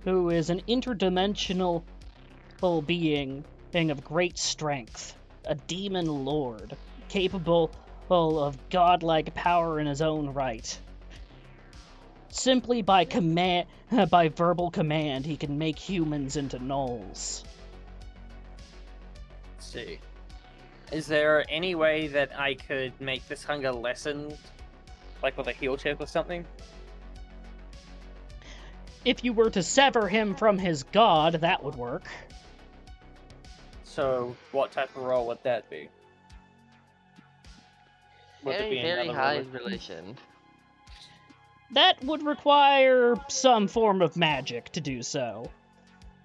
who is an interdimensional being of great strength, a demon lord, capable of godlike power in his own right. Simply by verbal command, he can make humans into gnolls. Let's see. Is there any way that I could make this hunger lessened? Like with a heal check or something? If you were to sever him from his god, that would work. So, what type of roll would that be? Would it be Very another high roll? relation. That would require some form of magic to do so.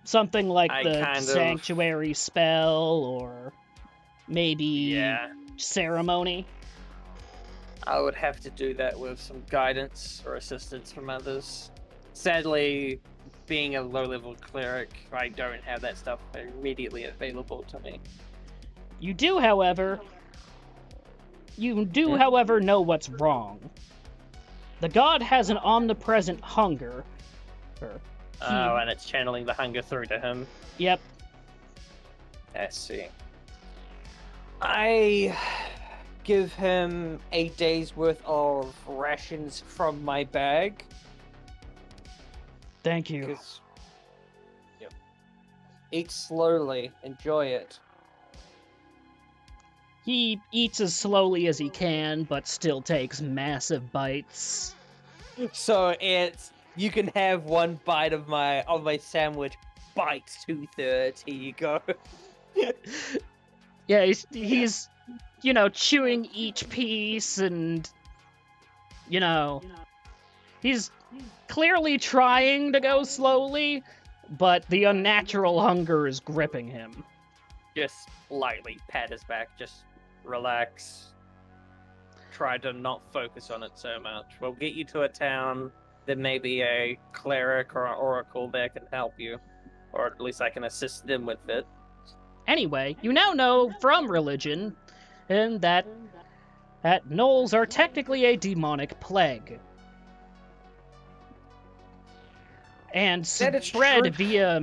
Something like I the kind of- sanctuary spell, or maybe Yeah. ceremony. I would have to do that with some guidance or assistance from others. Sadly, being a low-level cleric, I don't have that stuff immediately available to me. You do, however, know what's wrong. The god has an omnipresent hunger. Oh, and it's channeling the hunger through to him. Yep. Let's see. I give him a day's worth of rations from my bag. Thank you. 'cause- Yep. Eat slowly. Enjoy it. He eats as slowly as he can, but still takes massive bites. So it's you can have one bite of my sandwich. Bite 2/3. Here you go. Yeah, he's chewing each piece, and he's clearly trying to go slowly, but the unnatural hunger is gripping him. Just lightly pat his back. Just relax. Try to not focus on it so much. We'll get you to a town. There may be a cleric or an oracle that can help you, or at least I can assist them with it. Anyway, you now know from religion and that gnolls are technically a demonic plague. And spread via a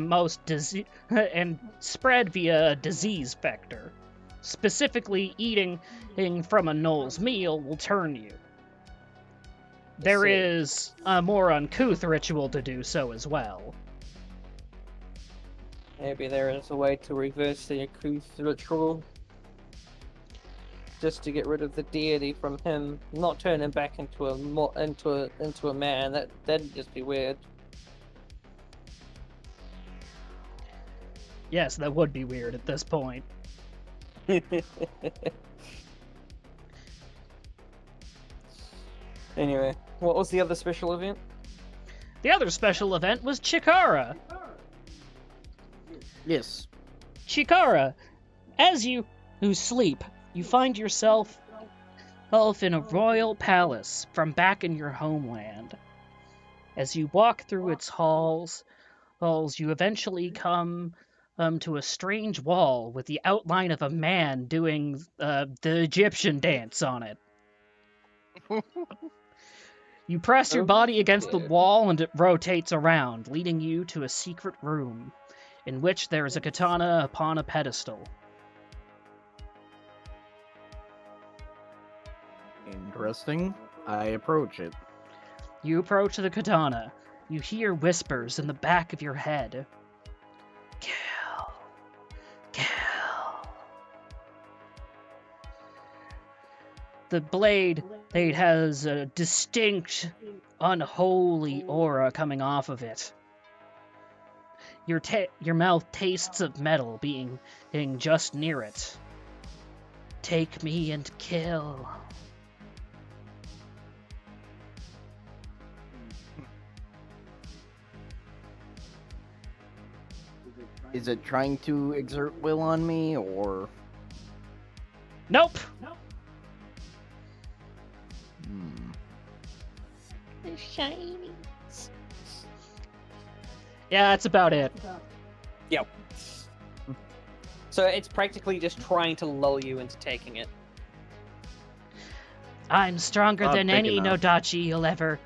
disease vector. Specifically, eating from a gnoll's meal will turn you. There is a more uncouth ritual to do so as well. Maybe there is a way to reverse the uncouth ritual. Just to get rid of the deity from him, not turn him back into a man. That'd just be weird. Yes, that would be weird at this point. Anyway, what was the other special event? The other special event was Chikara. Yes. Chikara, as you sleep, you find yourself in a royal palace from back in your homeland. As you walk through its halls, you eventually come to a strange wall with the outline of a man doing the Egyptian dance on it. You press your body against the wall and it rotates around, leading you to a secret room, in which there is a katana upon a pedestal. Interesting. I approach it. You approach the katana. You hear whispers in the back of your head. Kill. Kill. The blade has a distinct, unholy aura coming off of it. Your mouth tastes of metal being just near it. Take me and kill. Is it trying to exert will on me, or...? Nope! The shiny. Yeah, that's about it. Yep. So it's practically just trying to lull you into taking it. I'm stronger Not than big any enough. Nodachi you'll ever...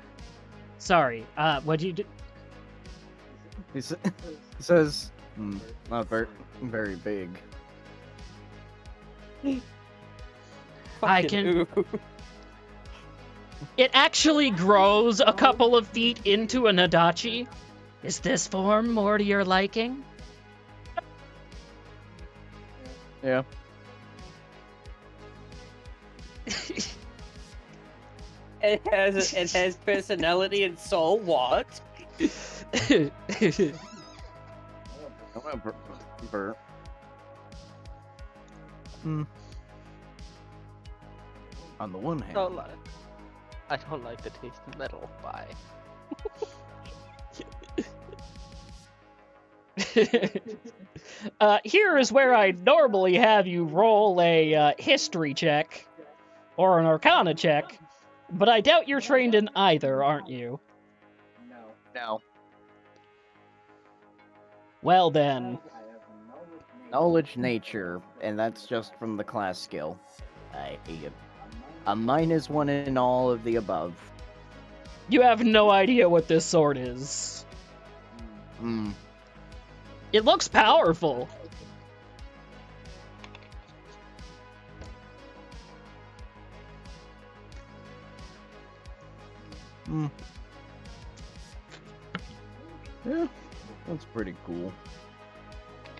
Sorry, what'd you do? He says, not very big. I can... It actually grows a couple of feet into a Nodachi. Is this form more to your liking? Yeah. It has personality and soul. What? I'm gonna burp. On the one hand, I don't like the taste of metal. Bye. Here is where I normally have you roll a history check or an arcana check, but I doubt you're trained in either, aren't you? no. Well then. Knowledge nature, and that's just from the class skill. A -1 in all of the above. You have no idea what this sword is. It looks powerful. Yeah, that's pretty cool.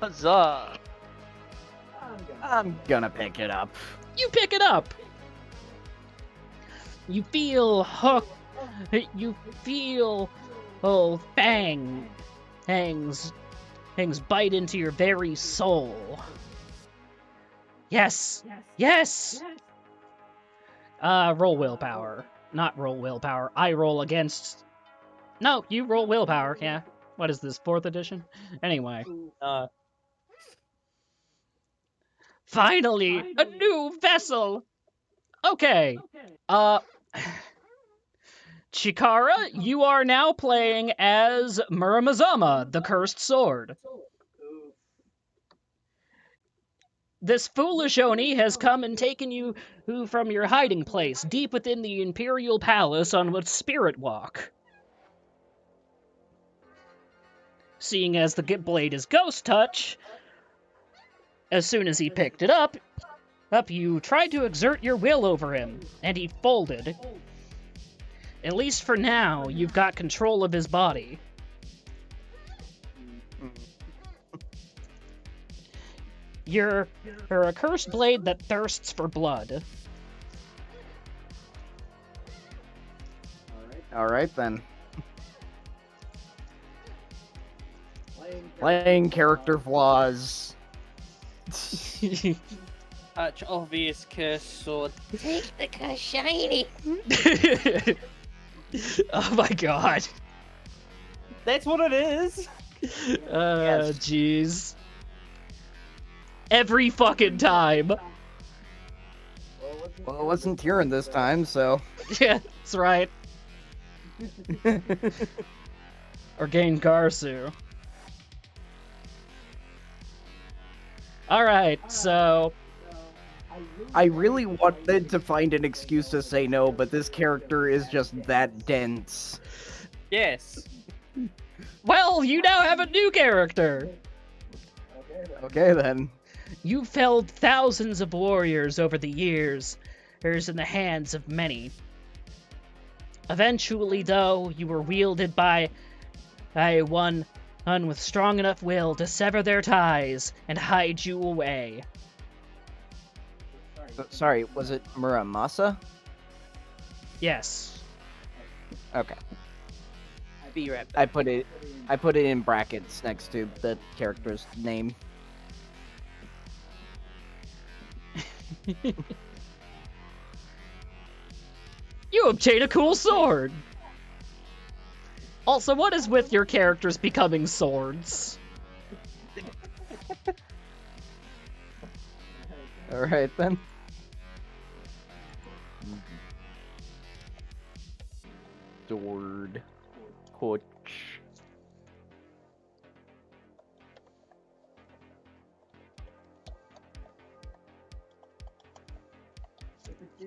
Huzzah! I'm gonna pick it up. You pick it up. You feel hooked. You feel fangs bite into your very soul. Yes. Yes. Roll willpower. Not roll willpower. I roll against. No, you roll willpower. Yeah. What is this, 4th edition? Anyway. Finally, a new vessel. Okay. Uh. Chikara, you are now playing as Muramazama, the Cursed Sword. This foolish Oni has come and taken you from your hiding place, deep within the Imperial Palace on what Spirit Walk. Seeing as the blade is Ghost Touch, as soon as he picked it up, you tried to exert your will over him, and he folded. At least for now, you've got control of his body. You're a cursed blade that thirsts for blood. Alright then. Playing character flaws. Such obvious cursed sword. Take the shiny. Oh my god. That's what it is. Jeez. Every fucking time. Well, it wasn't Tyrion this time, so. Yeah, that's right. Or gain Garsu. Alright, so. I really wanted to find an excuse to say no, but this character is just that dense. Yes. Well, you now have a new character! Okay then. You felled thousands of warriors over the years, in the hands of many. Eventually, though, you were wielded by one with strong enough will to sever their ties and hide you away. Sorry, was it Muramasa? Yes. Okay. Be right back. I put it in brackets next to the character's name. You obtain a cool sword! Also, what is with your characters becoming swords? Alright then. Sword. Hutch.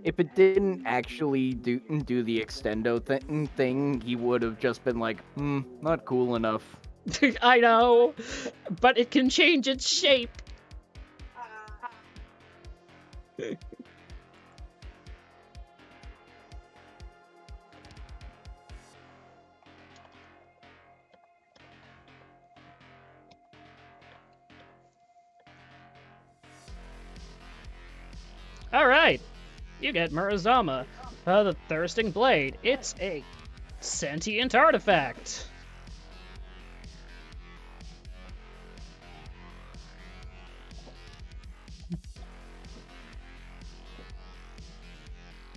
If it didn't actually do the extendo thing, he would have just been like, not cool enough. I know, but it can change its shape. Alright, you get Murazama, the Thirsting Blade. It's a sentient artifact.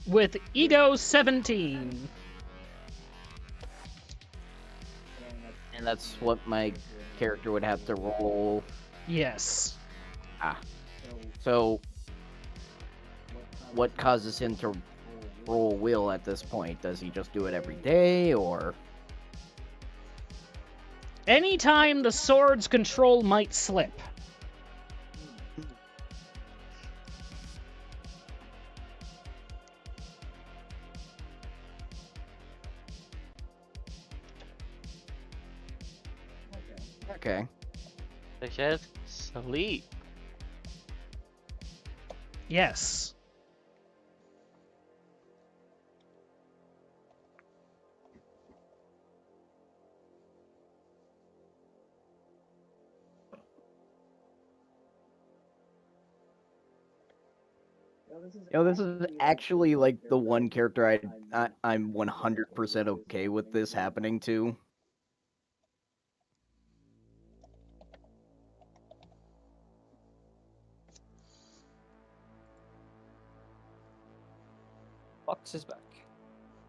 With Ego 17. And that's what my character would have to roll. Yes. So, what causes him to roll will at this point? Does he just do it every day, or? Anytime the sword's control might slip. Okay. Such as sleep. Yes. This is actually like the one character I'm 100% okay with this happening to. Fox is back.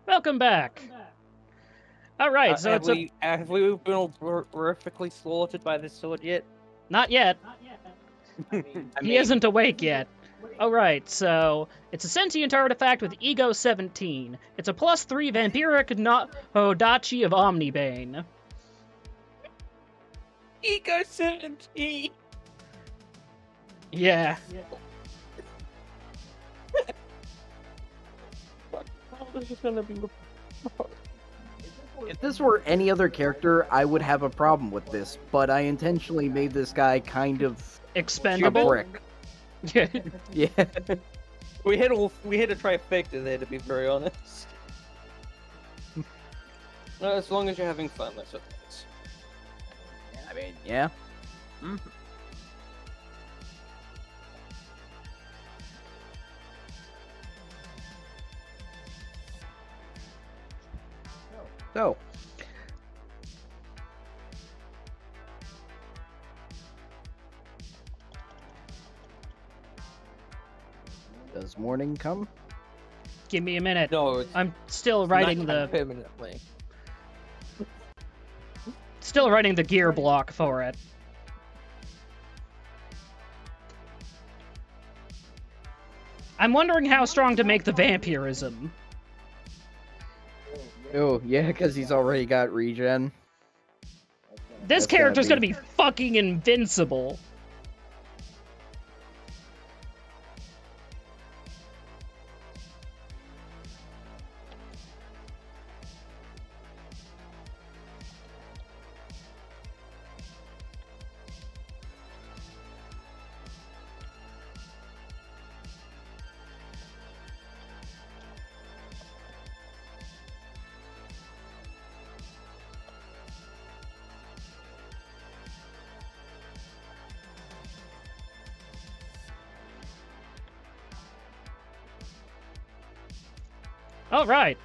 Welcome back. All right, so have we been all horrifically slaughtered by this sword yet? not yet. I He mean, isn't awake yet. Alright, so it's a sentient artifact with Ego 17. It's a +3 vampiric Hodachi of Omnibane. Ego 17! Yeah. This is gonna be. if this were any other character, I would have a problem with this, but I intentionally made this guy kind of a Expendable? brick. Yeah. We hit a trifecta there, to be very honest. No, as long as you're having fun, that's what it is. I mean, yeah. So, does morning come? Give me a minute. No, it's I'm still writing nighttime the permanently. gear block for it. I'm wondering how strong to make the vampirism. Oh, yeah, because he's already got regen. This That's character's gotta gonna be fucking invincible. All right.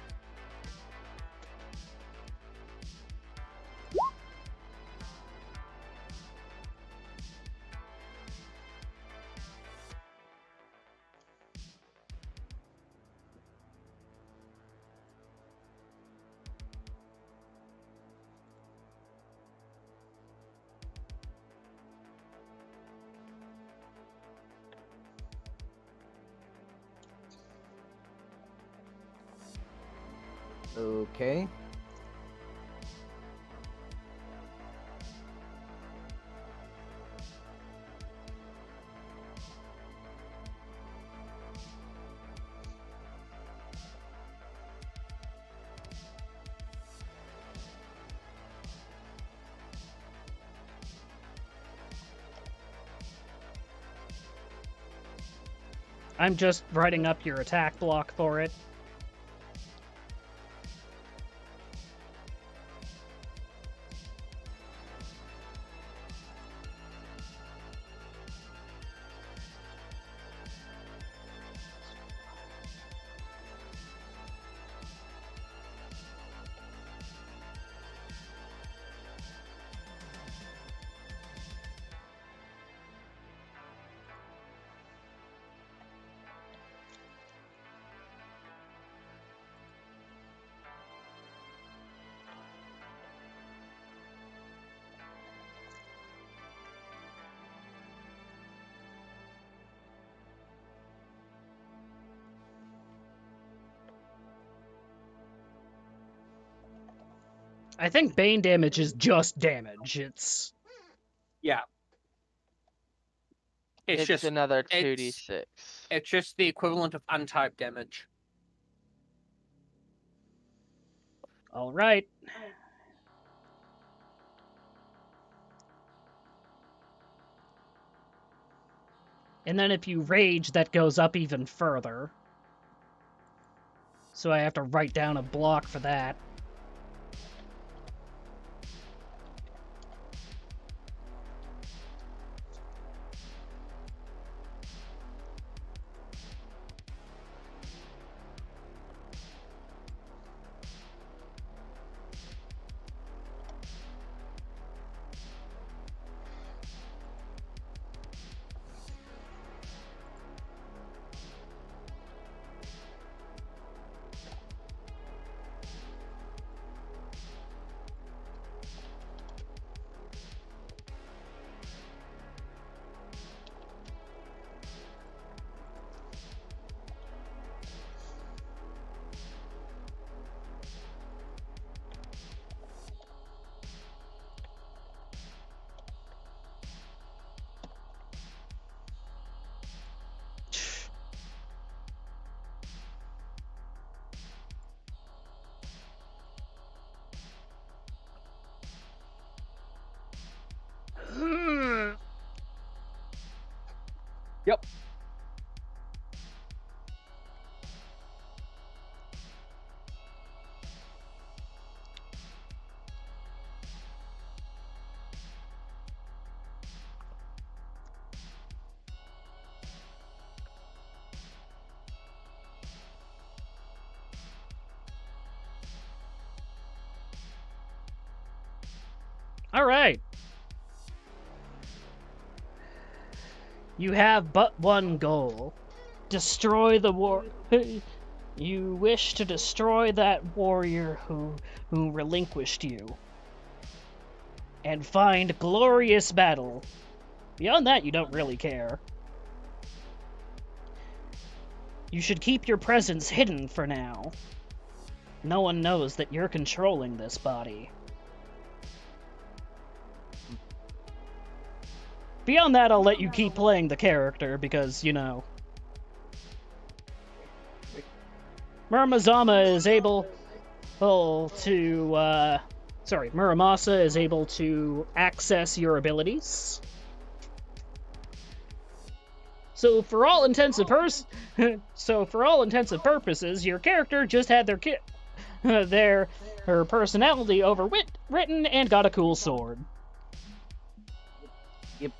Okay. I'm just writing up your attack block for it. I think Bane damage is just damage. It's Yeah. It's just another it's- 2d6. It's just the equivalent of untyped damage. all right. And then if you rage, that goes up even further. So I have to write down a block for that. Yep. All right. You have but one goal. Destroy the war. You wish to destroy that warrior who relinquished you. And find glorious battle. Beyond that, you don't really care. You should keep your presence hidden for now. No one knows that you're controlling this body. Beyond that, I'll let you keep playing the character because, you know. Muramasa is able to, Muramasa is able to access your abilities. So for all intents and purposes, your character just had her personality overwritten and got a cool sword. Yep.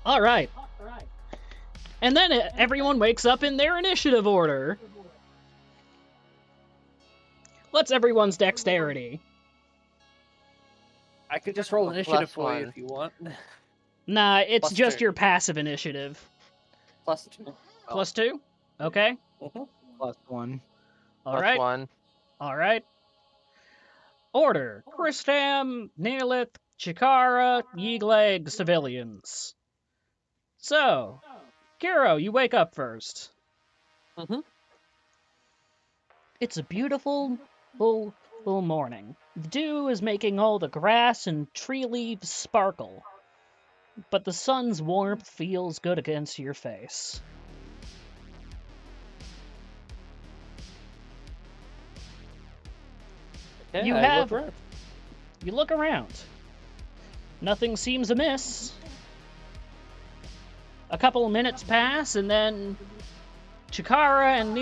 All right. And then everyone wakes up in their initiative order. What's everyone's dexterity? I could just roll initiative for you +1. if you want. Nah, it's just +2. your passive initiative. +2. +2? Okay. Mhm. +1. All right. +1. All right. Order. Christam, Neelith, Chikara, Yeagleg, civilians. So, Kiro, you wake up first. Mhm. It's a beautiful, full morning. The dew is making all the grass and tree leaves sparkle, but the sun's warmth feels good against your face. Okay, You I have- look around. You look around. Nothing seems amiss. A couple of minutes pass, and then Chikara and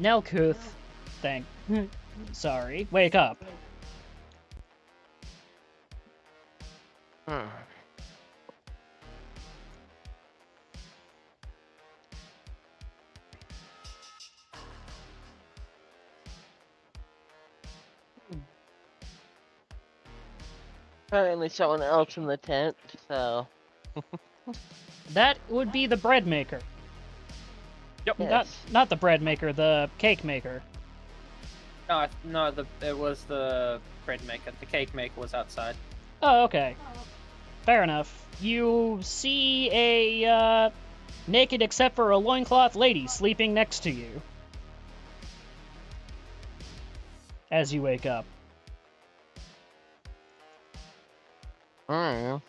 Nelkuth, wake up. Hmm. Apparently someone else in the tent, so... That would be the bread maker. Yep. Yes. Not the bread maker, the cake maker. No, it was the bread maker. The cake maker was outside. Oh, okay. Fair enough. You see a, naked except for a loincloth lady sleeping next to you. As you wake up. Mm.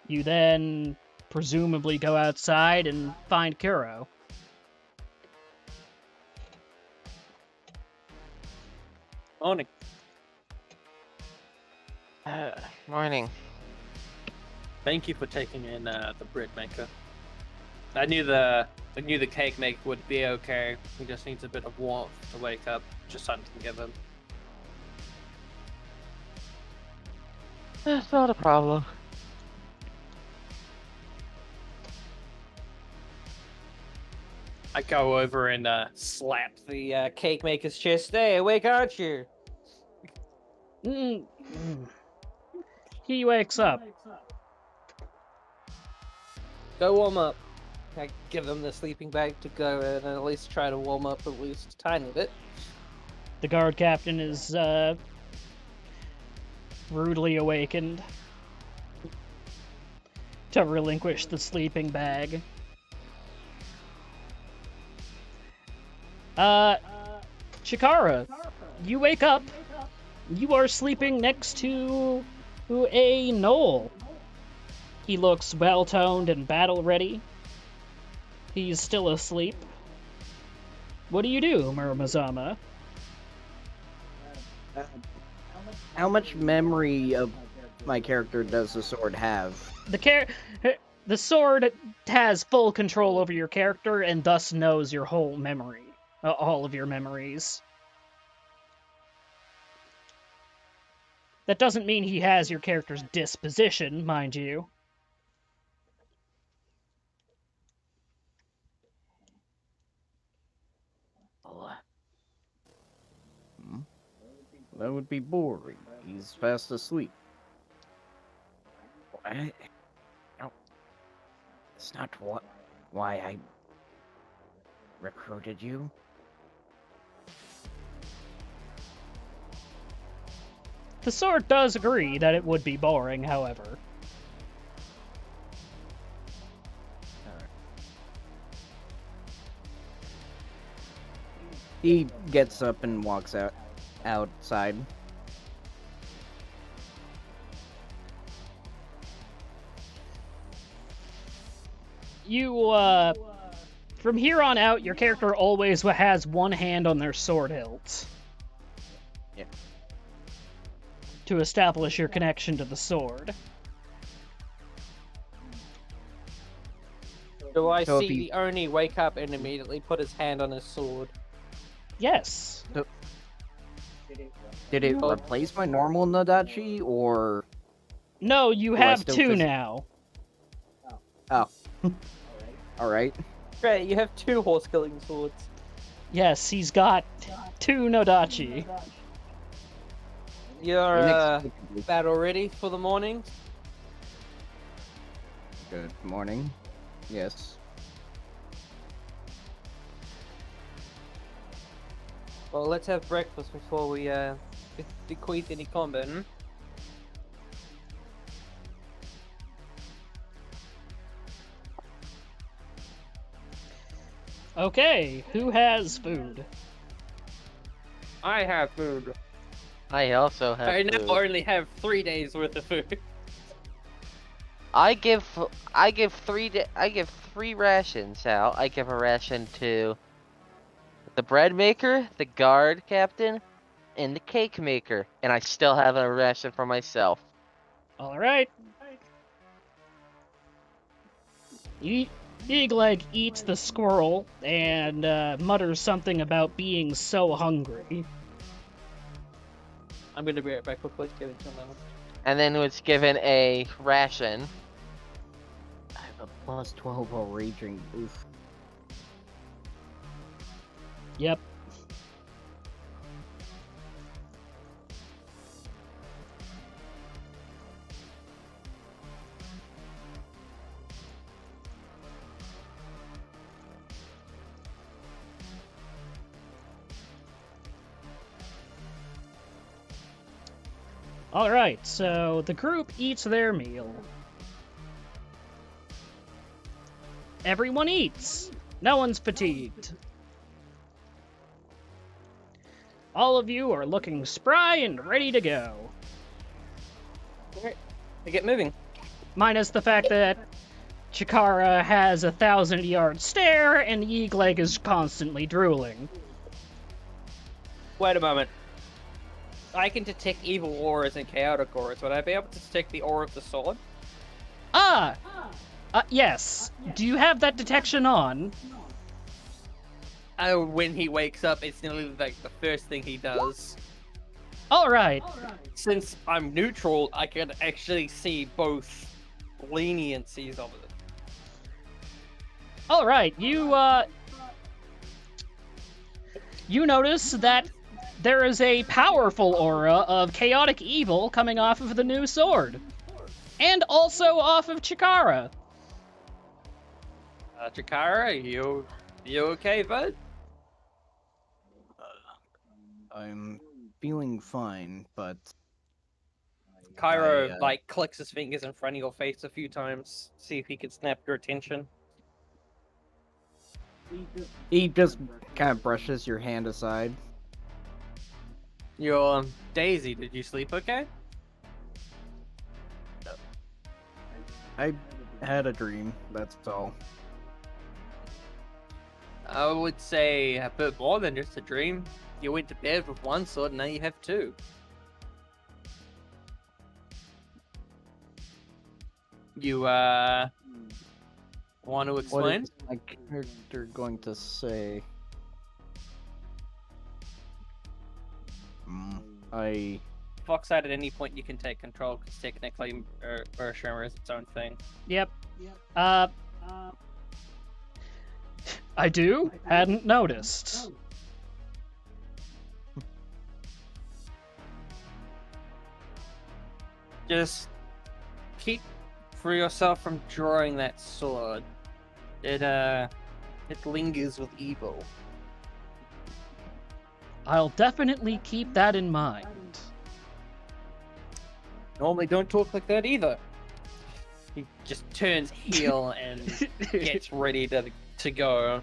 You then presumably go outside and find Kuro. Morning. Morning. Thank you for taking in the bread maker. I knew the cake maker would be okay. He just needs a bit of warmth to wake up. Just something to give him. That's not a problem. I go over and slap the cake maker's chest. Hey, awake, aren't you? He wakes up. Go warm up. I give him the sleeping bag to go and at least try to warm up at least a tiny bit. The guard captain is, rudely awakened to relinquish the sleeping bag. Chikara, you wake up. You are sleeping next to a gnoll. He looks well-toned and battle-ready. He's still asleep. What do you do, Muramasa? How much memory of my character does the sword have? The sword has full control over your character and thus knows your whole memory, all of your memories. That doesn't mean he has your character's disposition, mind you. That would be boring. He's fast asleep. What? No, it's not why I recruited you. The sword does agree that it would be boring, however. He gets up and walks outside. From here on out, your character always has one hand on their sword hilt. Yeah. To establish your connection to the sword. Do I So if see the Oni wake up and immediately put his hand on his sword? Yes. Did it replace my normal Nadachi, or... No, you Do I have still two now. Oh. Alright. Great, you have 2 horse-killing swords. Yes, he's got 2 Nodachi. You're battle ready for the morning? Good morning. Yes. Well, let's have breakfast before we bequeath any combat. Okay, who has food? I have food. I also have I now food. only have 3 days worth of food. I give 3 rations out. I give a ration to the bread maker, the guard captain, and the cake maker, and I still have a ration for myself. Alright. Eagleg eats the squirrel and mutters something about being so hungry. I'm gonna be right back quickly. Give it to him. And then was given a ration. I have a plus 12 while raging. Oof. Yep. Alright, so the group eats their meal. Everyone eats. No one's fatigued. All of you are looking spry and ready to go. Alright, I get moving. Minus the fact that Chikara has a 1,000-yard stare and Eagleg is constantly drooling. Wait a moment. I can detect evil auras and chaotic auras. Would I be able to detect the aura of the sword? Yes. Do you have that detection on? Oh, when he wakes up, it's nearly like the first thing he does. Alright. Since I'm neutral, I can actually see both leniencies of it. Alright, you notice that there is a powerful aura of chaotic evil coming off of the new sword. And also off of Chikara. Chikara, you okay, bud? I'm feeling fine, but... Cairo, like, clicks his fingers in front of your face a few times, see if he can snap your attention. He just kind of brushes your hand aside. Your Daisy, did you sleep okay? I had a dream, that's all. I would say a bit more than just a dream. You went to bed with one sword, and now you have two. You want to What explain? is my character going to say? I Foxite at any point you can take control because technically Urshima is its own thing. Yep. I do? Hadn't noticed. Just keep for yourself from drawing that sword. It lingers with evil. I'll definitely keep that in mind. Normally don't talk like that either. He just turns heel and gets ready to go.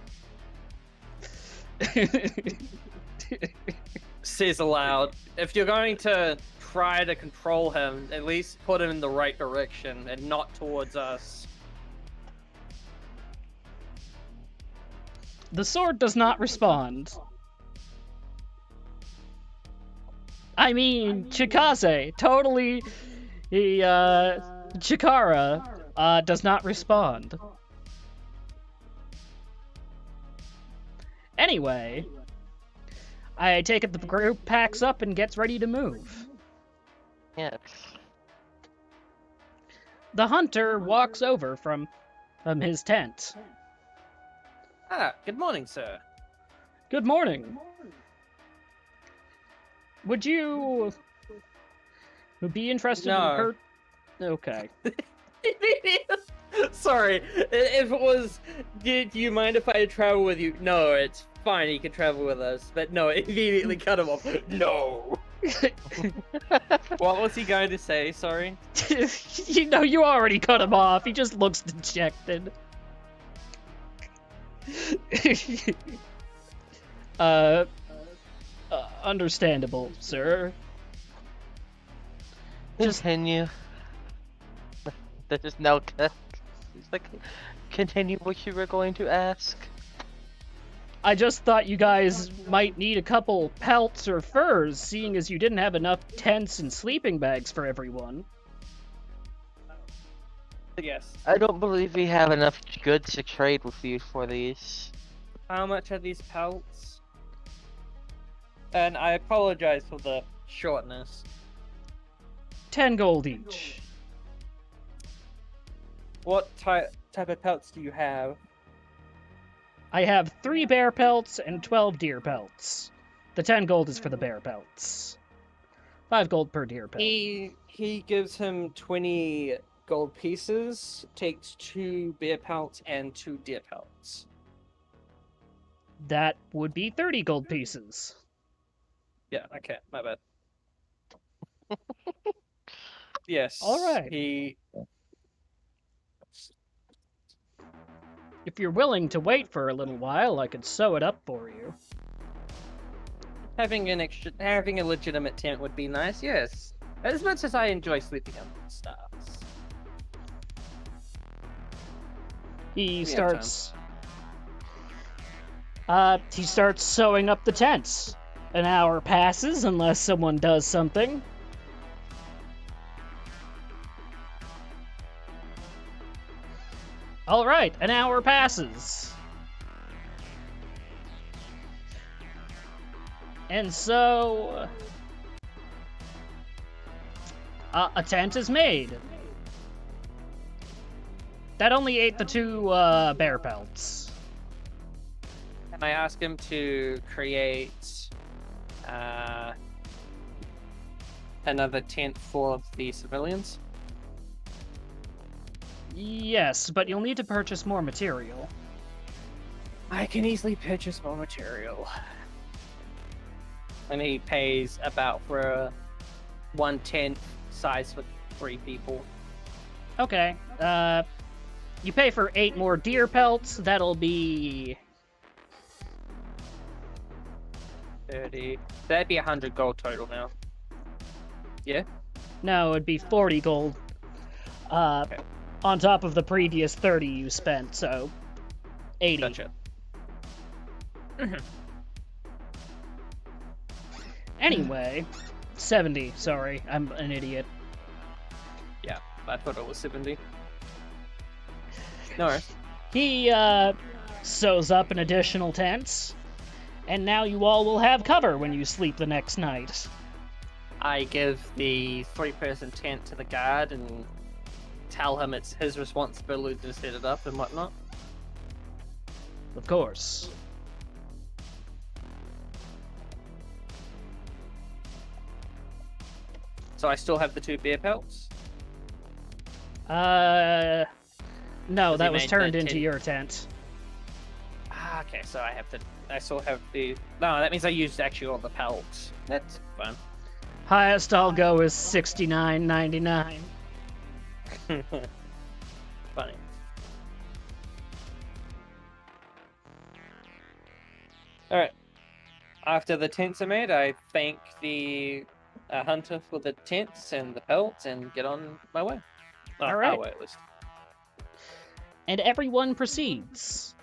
Says aloud, if you're going to try to control him, at least put him in the right direction and not towards us. The sword does not respond. I mean, Chikaze, totally, Chikara, does not respond. Anyway, I take it the group packs up and gets ready to move. Yes. The hunter walks over from his tent. Ah, good morning, sir. Good morning. Would you be interested in No. her? Okay. Sorry, if it was, do you mind if I travel with you? No, it's fine, he can travel with us. But no, immediately cut him off. No! What was he going to say, sorry? You know, you already cut him off. He just looks dejected. Understandable, sir. Continue. There's no. It's like, continue what you were going to ask. I just thought you guys might need a couple pelts or furs, seeing as you didn't have enough tents and sleeping bags for everyone. Yes. I don't believe we have enough goods to trade with you for these. How much are these pelts? And I apologize for the shortness. 10 gold each. What type of pelts do you have? I have 3 bear pelts and 12 deer pelts. The 10 gold is for the bear pelts. 5 gold per deer pelt. He gives him 20 gold pieces, takes 2 bear pelts and 2 deer pelts. That would be 30 gold pieces. Yeah, okay, my bad. Yes. Alright. He If you're willing to wait for a little while, I could sew it up for you. having a legitimate tent would be nice, yes. As much as I enjoy sleeping on stars. He have starts sewing up the tents. An hour passes unless someone does something. All right, an hour passes. And so a tent is made. That only ate the 2 bear pelts. Can I ask him to create another tent for the civilians? Yes, but you'll need to purchase more material. I can easily purchase more material. And he pays about for a 1/10 size for 3 people. Okay, you pay for 8 more deer pelts, that'll be 30. That'd be 100 gold total now. Yeah? No, it'd be 40 gold. Okay. On top of the previous 30 you spent, so 80. Gotcha. Anyway, 70, sorry, I'm an idiot. Yeah, I thought it was 70. No worries. He, sews up an additional tent, and now you all will have cover when you sleep the next night. I give the 3-person tent to the guard and tell him it's his responsibility to set it up and whatnot. Of course. So I still have the 2 bear pelts? No, Does he that was make turned that into tent? your tent. Ah, okay, so I still have the... No, that means I used actually all the pelts. That's fine. Highest I'll go is $69.99. Funny. Alright. After the tents are made, I thank the hunter for the tents and the pelts and get on my way. All right. Our way, at least. And everyone proceeds.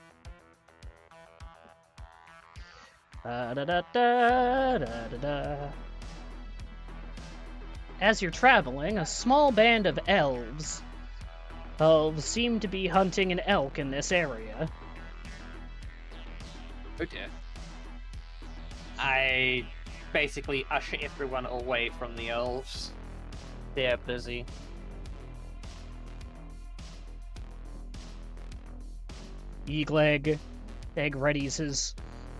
Da-da-da-da-da-da-da. As you're traveling, a small band of elves seem to be hunting an elk in this area. Oh dear. I basically usher everyone away from the elves. They're busy. Egg readies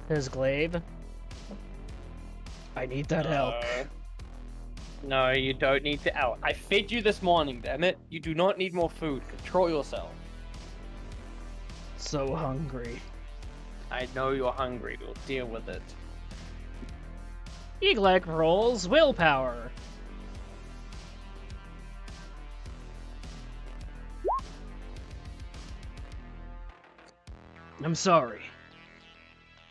his glaive. I need that elk. No, you don't need the elk. I fed you this morning, damn it. You do not need more food. Control yourself. So hungry. I know you're hungry. We'll deal with it. Egg rolls willpower. I'm sorry.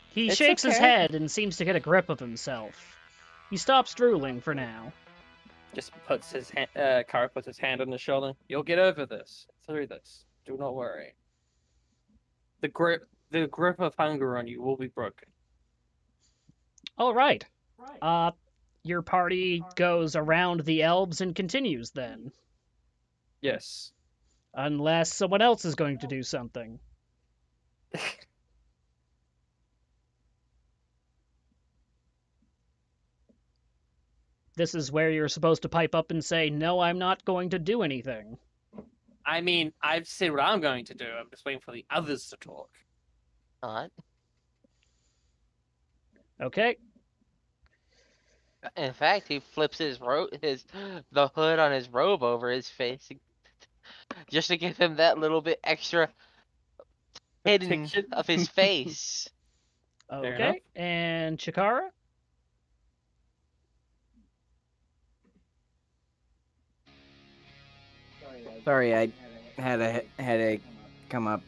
He It's shakes his okay. head and seems to get a grip of himself. He stops drooling for now. Just puts his hand, Kara puts his hand on his shoulder. You'll get over this. Through this. Do not worry. The grip of hunger on you will be broken. All right. Your party goes around the elves and continues then. Yes. Unless someone else is going to do something. This is where you're supposed to pipe up and say, no, I'm not going to do anything. I mean, I've said what I'm going to do. I'm just waiting for the others to talk. Not. Okay. In fact, he flips the hood on his robe over his face just to give him that little bit extra hidden Protection. of his face. enough. Okay. And Chikara? Sorry, I had a headache come up.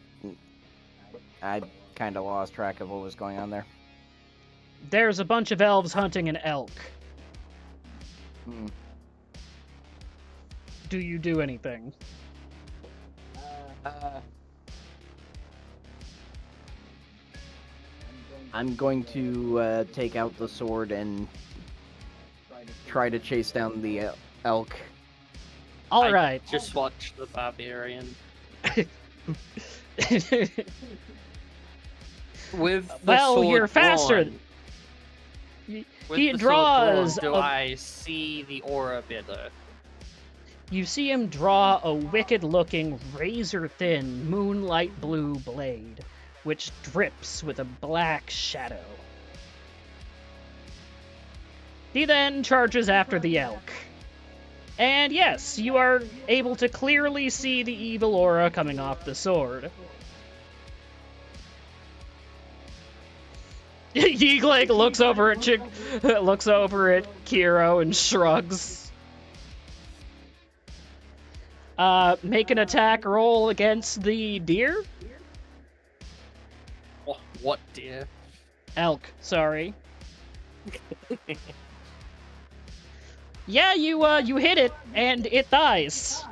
I kind of lost track of what was going on there. There's a bunch of elves hunting an elk. Hmm. Do you do anything? I'm going to take out the sword and try to chase down the elk. All I right. Just watch the barbarian. With the Well, sword you're faster. drawn, He with the sword draws drawn, do a- I see the aura better? You see him draw a wicked-looking, razor-thin, moonlight blue blade, which drips with a black shadow. He then charges after the elk. And yes, you are able to clearly see the evil aura coming off the sword. Yeegleg looks over at Kiro and shrugs. Make an attack roll against the deer? Oh, what dear? Elk, sorry. Yeah, you hit it, and it dies.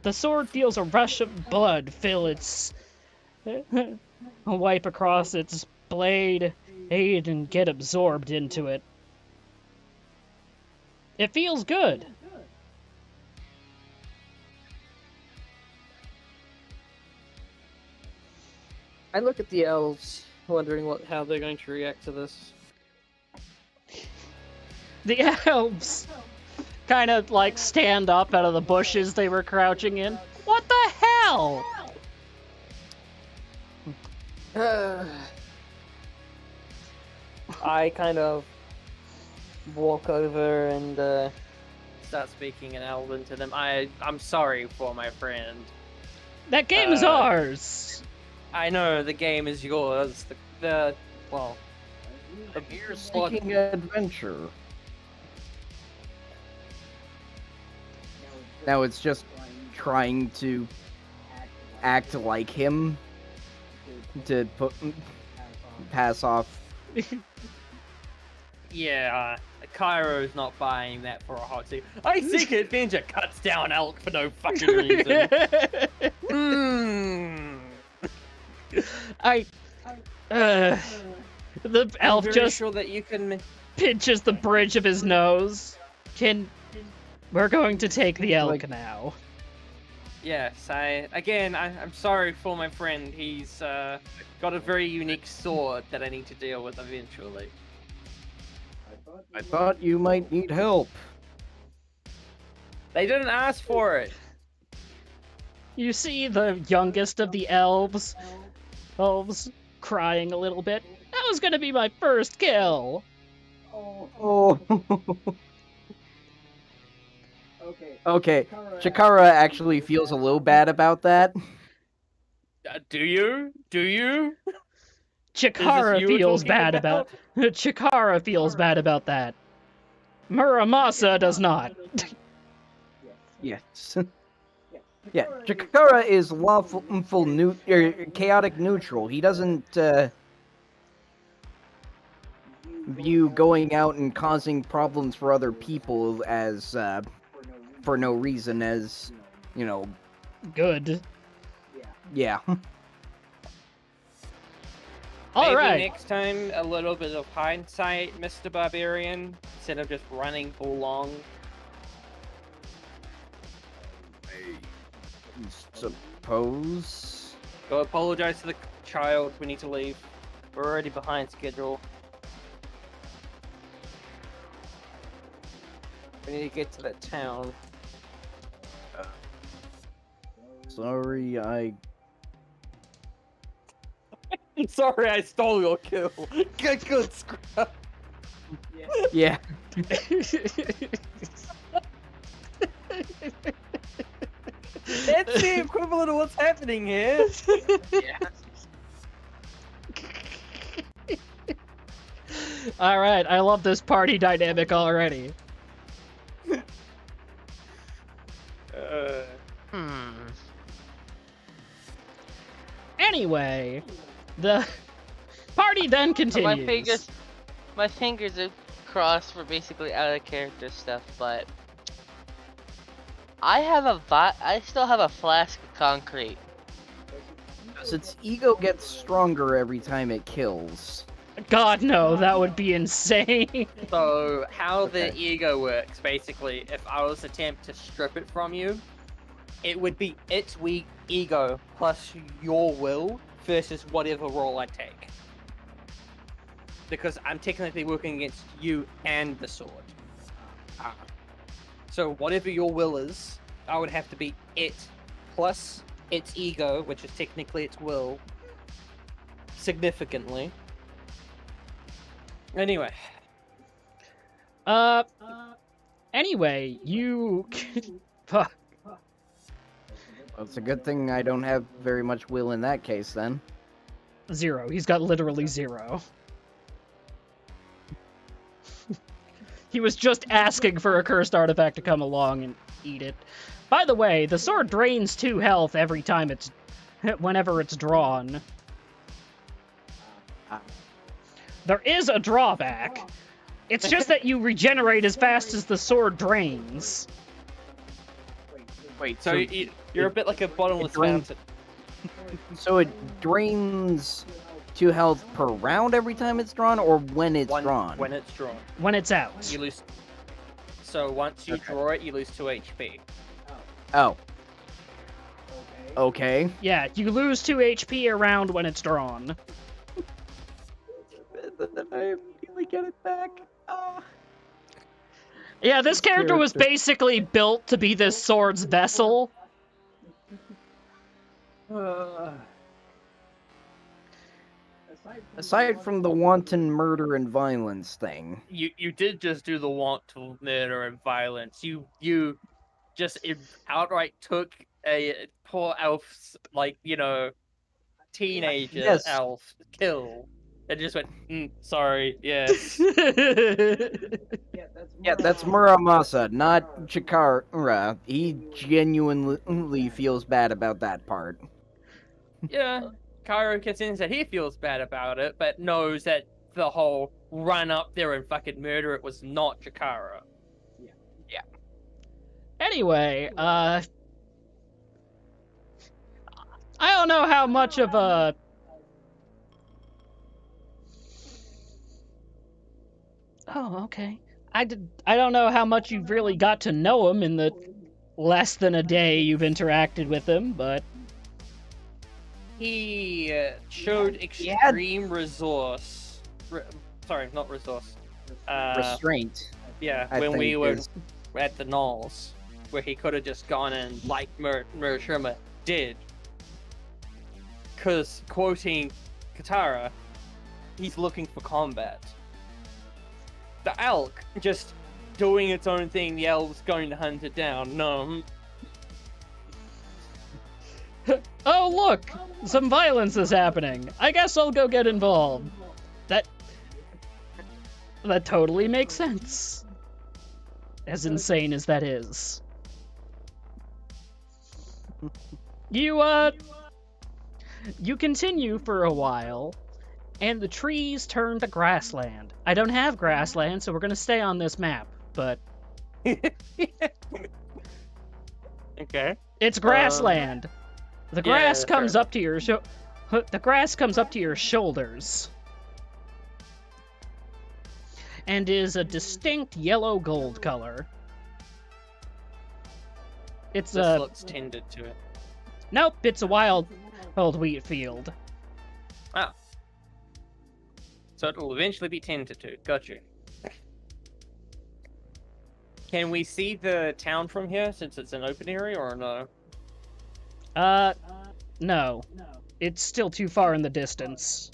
The sword feels a rush of blood fill its... wipe across its blade aid and get absorbed into it. It feels good. I look at the elves, wondering how they're going to react to this. The elves kind of like stand up out of the bushes they were crouching in. What the hell? I kind of walk over and start speaking in Elven to them. I'm sorry for my friend. That game is ours. I know the game is yours. Well, You're seeking adventure. Now it's just trying to act like him to pass off. yeah, Cairo's not buying that for a hot seat. I seek adventure cuts down elk for no fucking reason. The elf I'm just sure that you can pinches the bridge of his nose. We're going to take the elk now. Yes, I'm sorry for my friend. He's got a very unique sword that I need to deal with eventually. I thought you might need help. They didn't ask for it. You see the youngest of the elves crying a little bit. That was gonna be my first kill. Oh. Okay, Chikara actually feels a little bad about that. Do you? Chikara you feels talking bad about? Chikara feels bad about that. Muramasa does not. Yes. Yeah, Chikara is lawful, chaotic neutral. He doesn't view going out and causing problems for other people as for no reason as, you know, Good. yeah. All Maybe right. next time, a little bit of hindsight, Mr. Barbarian, instead of just running full long. Suppose. Go apologize to the child. We need to leave. We're already behind schedule. We need to get to that town. Sorry, Sorry, I stole your kill. Good scrap. yeah. That's the equivalent of what's happening here. All right, I love this party dynamic already. Anyway, the party then continues. My fingers are crossed for basically out of character stuff, but I still have a flask of concrete. Because its ego gets stronger every time it kills. God, no, that would be insane. So, how the ego works, basically, if I was to attempt to strip it from you, it would be its weak ego plus your will versus whatever roll I take. Because I'm technically working against you and the sword. So whatever your will is, I would have to be it plus its ego, which is technically its will, significantly. Anyway. Anyway, you... Fuck. Well, it's a good thing I don't have very much will in that case, then. 0. He's got literally 0. He was just asking for a cursed artifact to come along and eat it. By the way, the sword drains 2 health every time whenever it's drawn. There is a drawback. It's just that you regenerate as fast as the sword drains. Wait, So you're a bit like a bottomless drains- fountain. So it drains 2 health per round every time it's drawn, or when it's drawn? When it's drawn. When it's out. You lose. So once you Okay. draw it, you lose 2 HP. Oh. Okay. Yeah, you lose 2 HP a round when it's drawn. Then I immediately get it back. Yeah, this character was basically built to be this sword's vessel. Aside from the wanton murder and violence thing. You did just do the want to murder and violence. You just outright took a poor elf's, like, teenager Yes. elf kill and just went, sorry, yes. Yeah, that's Muramasa, not Chikara. He genuinely feels bad about that part. Yeah, Cairo Kitsune said he feels bad about it, but knows that the whole run up there and fucking murder it was not Chikara. Anyway, I don't know how much of a... Oh, okay. I don't know how much you've really got to know him in the less than a day you've interacted with him, but... He showed extreme resource. Sorry, not resource. Restraint. Yeah, I when we think were is- at the Knolls, where he could have just gone in like Murashima did. Because, quoting Katara, he's looking for combat. The elk just doing its own thing, the elf's going to hunt it down. No. Oh, look! Some violence is happening. I guess I'll go get involved. That totally makes sense. As insane as that is. You continue for a while, and the trees turn to grassland. I don't have grassland, so we're gonna stay on this map, but Okay. it's grassland. The yeah, grass comes fair up to your the grass comes up to your shoulders. And is a distinct yellow gold color. It's This looks tended to it. Nope, it's a wild wheat field. Ah. So it will eventually be tended to. Got you. Can we see the town from here, since it's an open area, or no? No. It's still too far in the distance.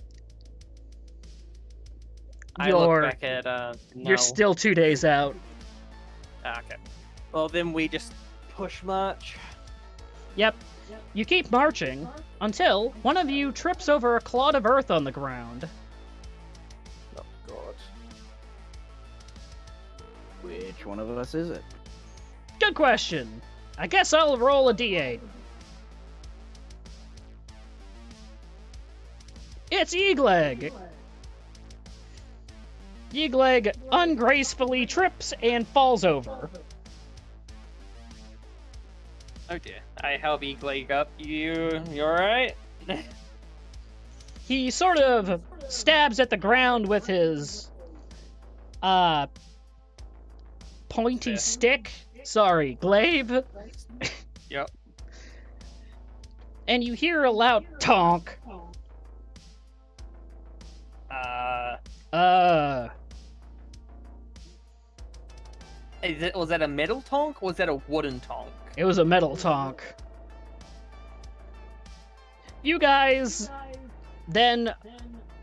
I look back at, no. You're still 2 days out. Ah, okay. Well, then we just push march. Yep. You keep marching until one of you trips over a clod of earth on the ground. Oh, God. Which one of us is it? Good question. I guess I'll roll a d8. It's Eagleg. Eagleg ungracefully trips and falls over. Oh dear. I help Eagleg up. You alright? He sort of stabs at the ground with his pointy Yeah. stick. Sorry, glaive. Yep. And you hear a loud tonk. Was that a metal tonk, or was that a wooden tonk? It was a metal tonk. You guys then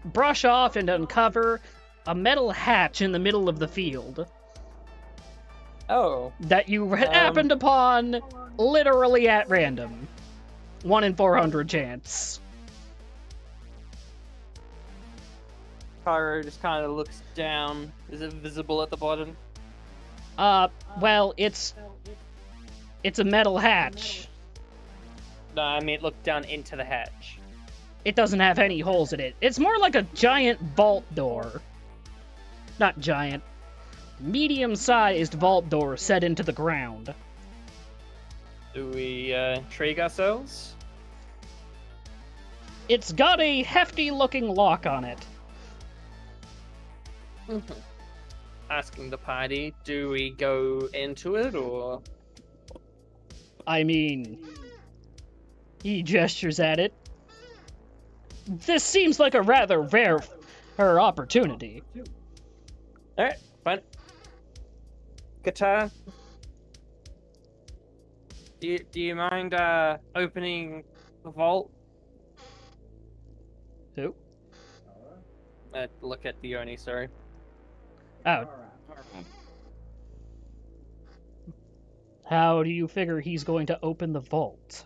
brush off and uncover a metal hatch in the middle of the field Oh. that you happened upon literally at random. 1 in 400 chance. Cairo just kind of looks down. Is it visible at the bottom? Well, it's a metal hatch. No, I mean look down into the hatch. It doesn't have any holes in it. It's more like a giant vault door. Not giant. Medium-sized vault door set into the ground. Do we intrigue ourselves? It's got a hefty-looking lock on it. Asking the party, do we go into it, or... I mean... He gestures at it. This seems like a rather rare opportunity. Alright, fine. Guitar, do you mind opening the vault? Who? Look at the Oni, sorry. Oh. How do you figure he's going to open the vault?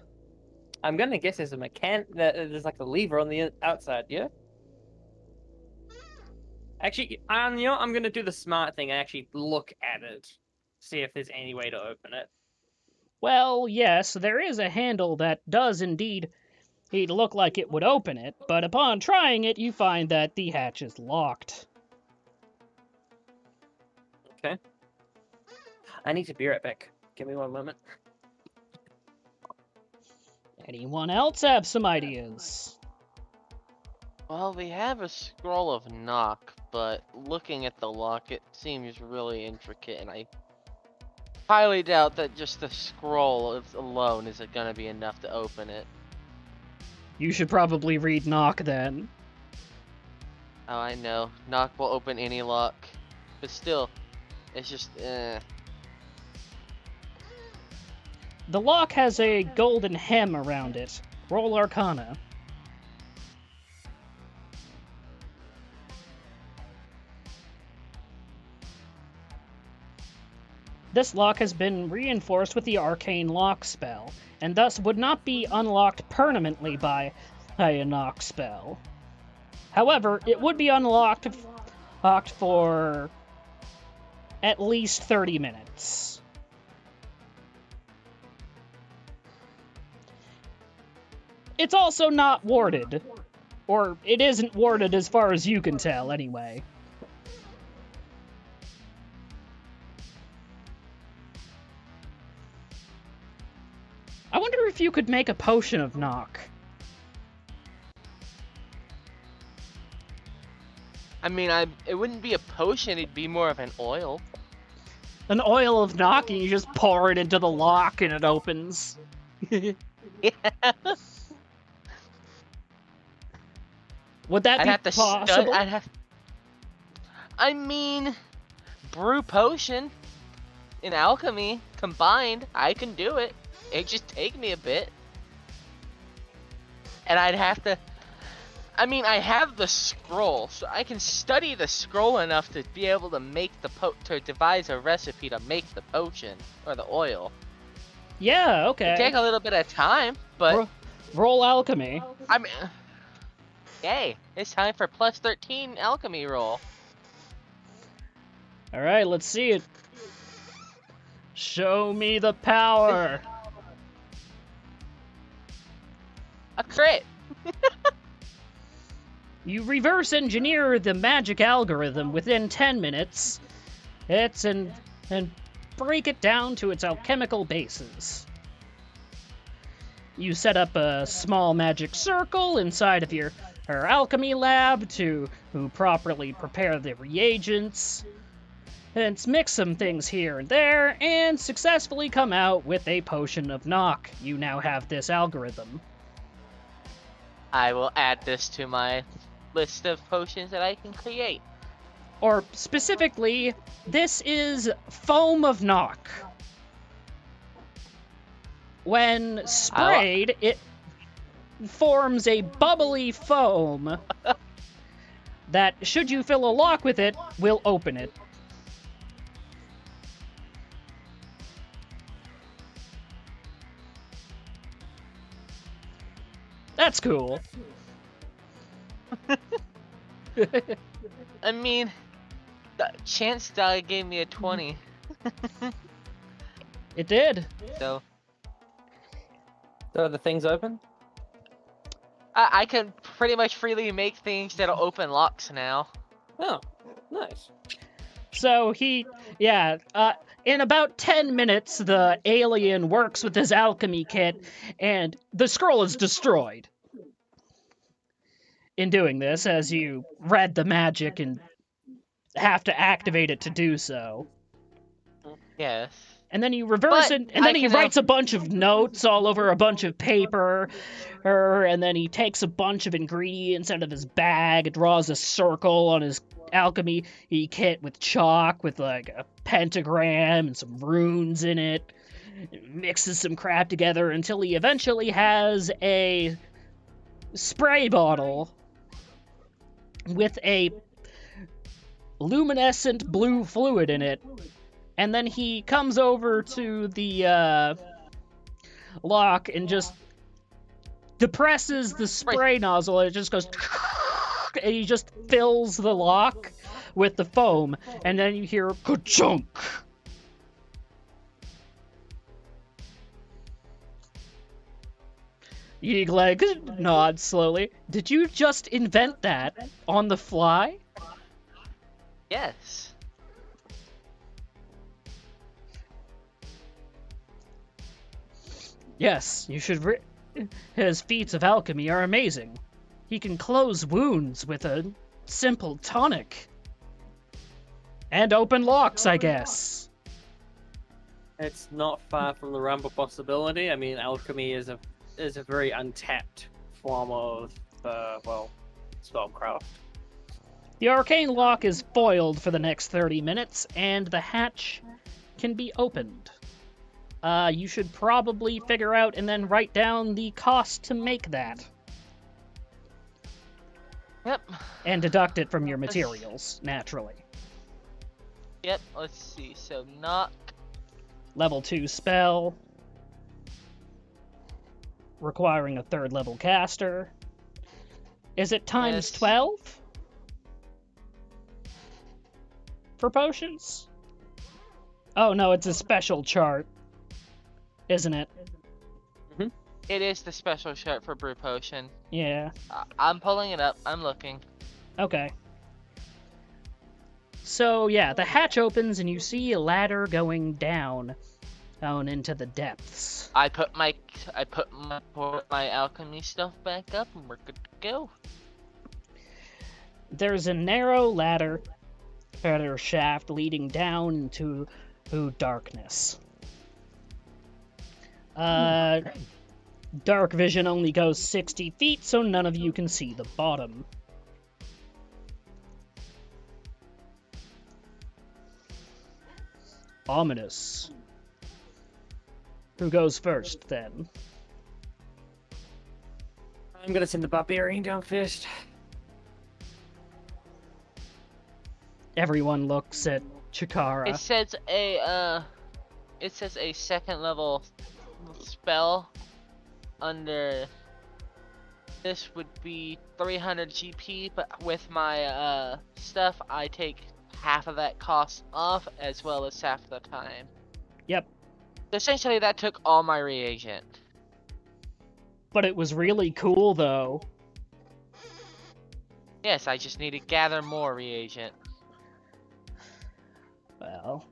I'm gonna guess there's there's like a lever on the outside, yeah? Actually, you know, I'm gonna do the smart thing and actually look at it. See if there's any way to open it. Well, yes, there is a handle that does indeed look like it would open it, but upon trying it, you find that the hatch is locked. Okay. I need to be right back. Give me one moment. Anyone else have some ideas? Well, we have a scroll of knock, but looking at the lock, it seems really intricate, and I highly doubt that just the scroll alone is going to be enough to open it. You should probably read knock then. Oh, I know. Knock will open any lock. But still, it's just, The lock has a golden hem around it. Roll Arcana. This lock has been reinforced with the Arcane Lock spell, and thus would not be unlocked permanently by a knock spell. However, it would be unlocked for at least 30 minutes. It's also not warded. Or, it isn't warded as far as you can tell, anyway. I wonder if you could make a potion of knock. I mean, it wouldn't be a potion, it'd be more of an oil. An oil of knock, and you just pour it into the lock and it opens. Yeah. Would that be possible? I mean, brew potion in alchemy combined, I can do it. It'd just take me a bit. And I'd have to... I mean, I have the scroll, so I can study the scroll enough to be able to make to devise a recipe to make the potion, or the oil. Yeah, okay. It'd take a little bit of time, but... Roll alchemy. I mean... Yay, it's time for plus 13 alchemy roll. Alright, let's see it. Show me the power. A crit! You reverse engineer the magic algorithm within 10 minutes. And break it down to its alchemical basis. You set up a small magic circle inside of your alchemy lab to properly prepare the reagents, and mix some things here and there, and successfully come out with a potion of knock. You now have this algorithm. I will add this to my list of potions that I can create. Or specifically, this is foam of knock. When sprayed, it forms a bubbly foam that, should you fill a lock with it, will open it. That's cool. I mean, the chance die gave me a 20. It did. So So the thing's open? I can pretty much freely make things that'll open locks now. Oh, nice. So in about 10 minutes, the alien works with his alchemy kit, and the scroll is destroyed. in doing this, as you read the magic and have to activate it to do so. Yes. And then you reverse But it, and then I he can writes a bunch of notes all over a bunch of paper, and then he takes a bunch of ingredients out of his bag, draws a circle on his alchemy kit with chalk, with like a pentagram and some runes in it, mixes some crap together until he eventually has a spray bottle with a luminescent blue fluid in it. And then he comes over to the lock and just depresses the spray nozzle, and it just goes, and he just fills the lock with the foam, and then you hear ka-chunk. Yeagleg nods slowly. Did you just invent that on the fly? Yes. Yes, you should. His feats of alchemy are amazing. He can close wounds with a simple tonic. And open locks, I guess. It's not far from the realm of possibility. I mean, alchemy is a very untapped form of spellcraft. The arcane lock is foiled for the next 30 minutes, and the hatch can be opened. You should probably figure out and then write down the cost to make that. Yep. And deduct it from your materials, naturally. Yep, let's see. So knock. Level 2 spell. Requiring a 3rd level caster. Is it times Yes. 12? For potions? Oh no, it's a special chart. Isn't it? It is the special chart for brew potion. Yeah. I'm pulling it up. I'm looking. Okay. So yeah, the hatch opens and you see a ladder going down into the depths. I put my alchemy stuff back up, and we're good to go. There's a narrow ladder shaft leading down into darkness. Dark vision only goes 60 feet, so none of you can see the bottom. Ominous. Who goes first, then? I'm gonna send the barbarian down first. Everyone looks at Chikara. It says a 2nd level spell under. This would be 300 GP, but with my stuff, I take half of that cost off, as well as half the time. Yep. Essentially, that took all my reagent. But it was really cool, though. Yes, I just need to gather more reagent. Well,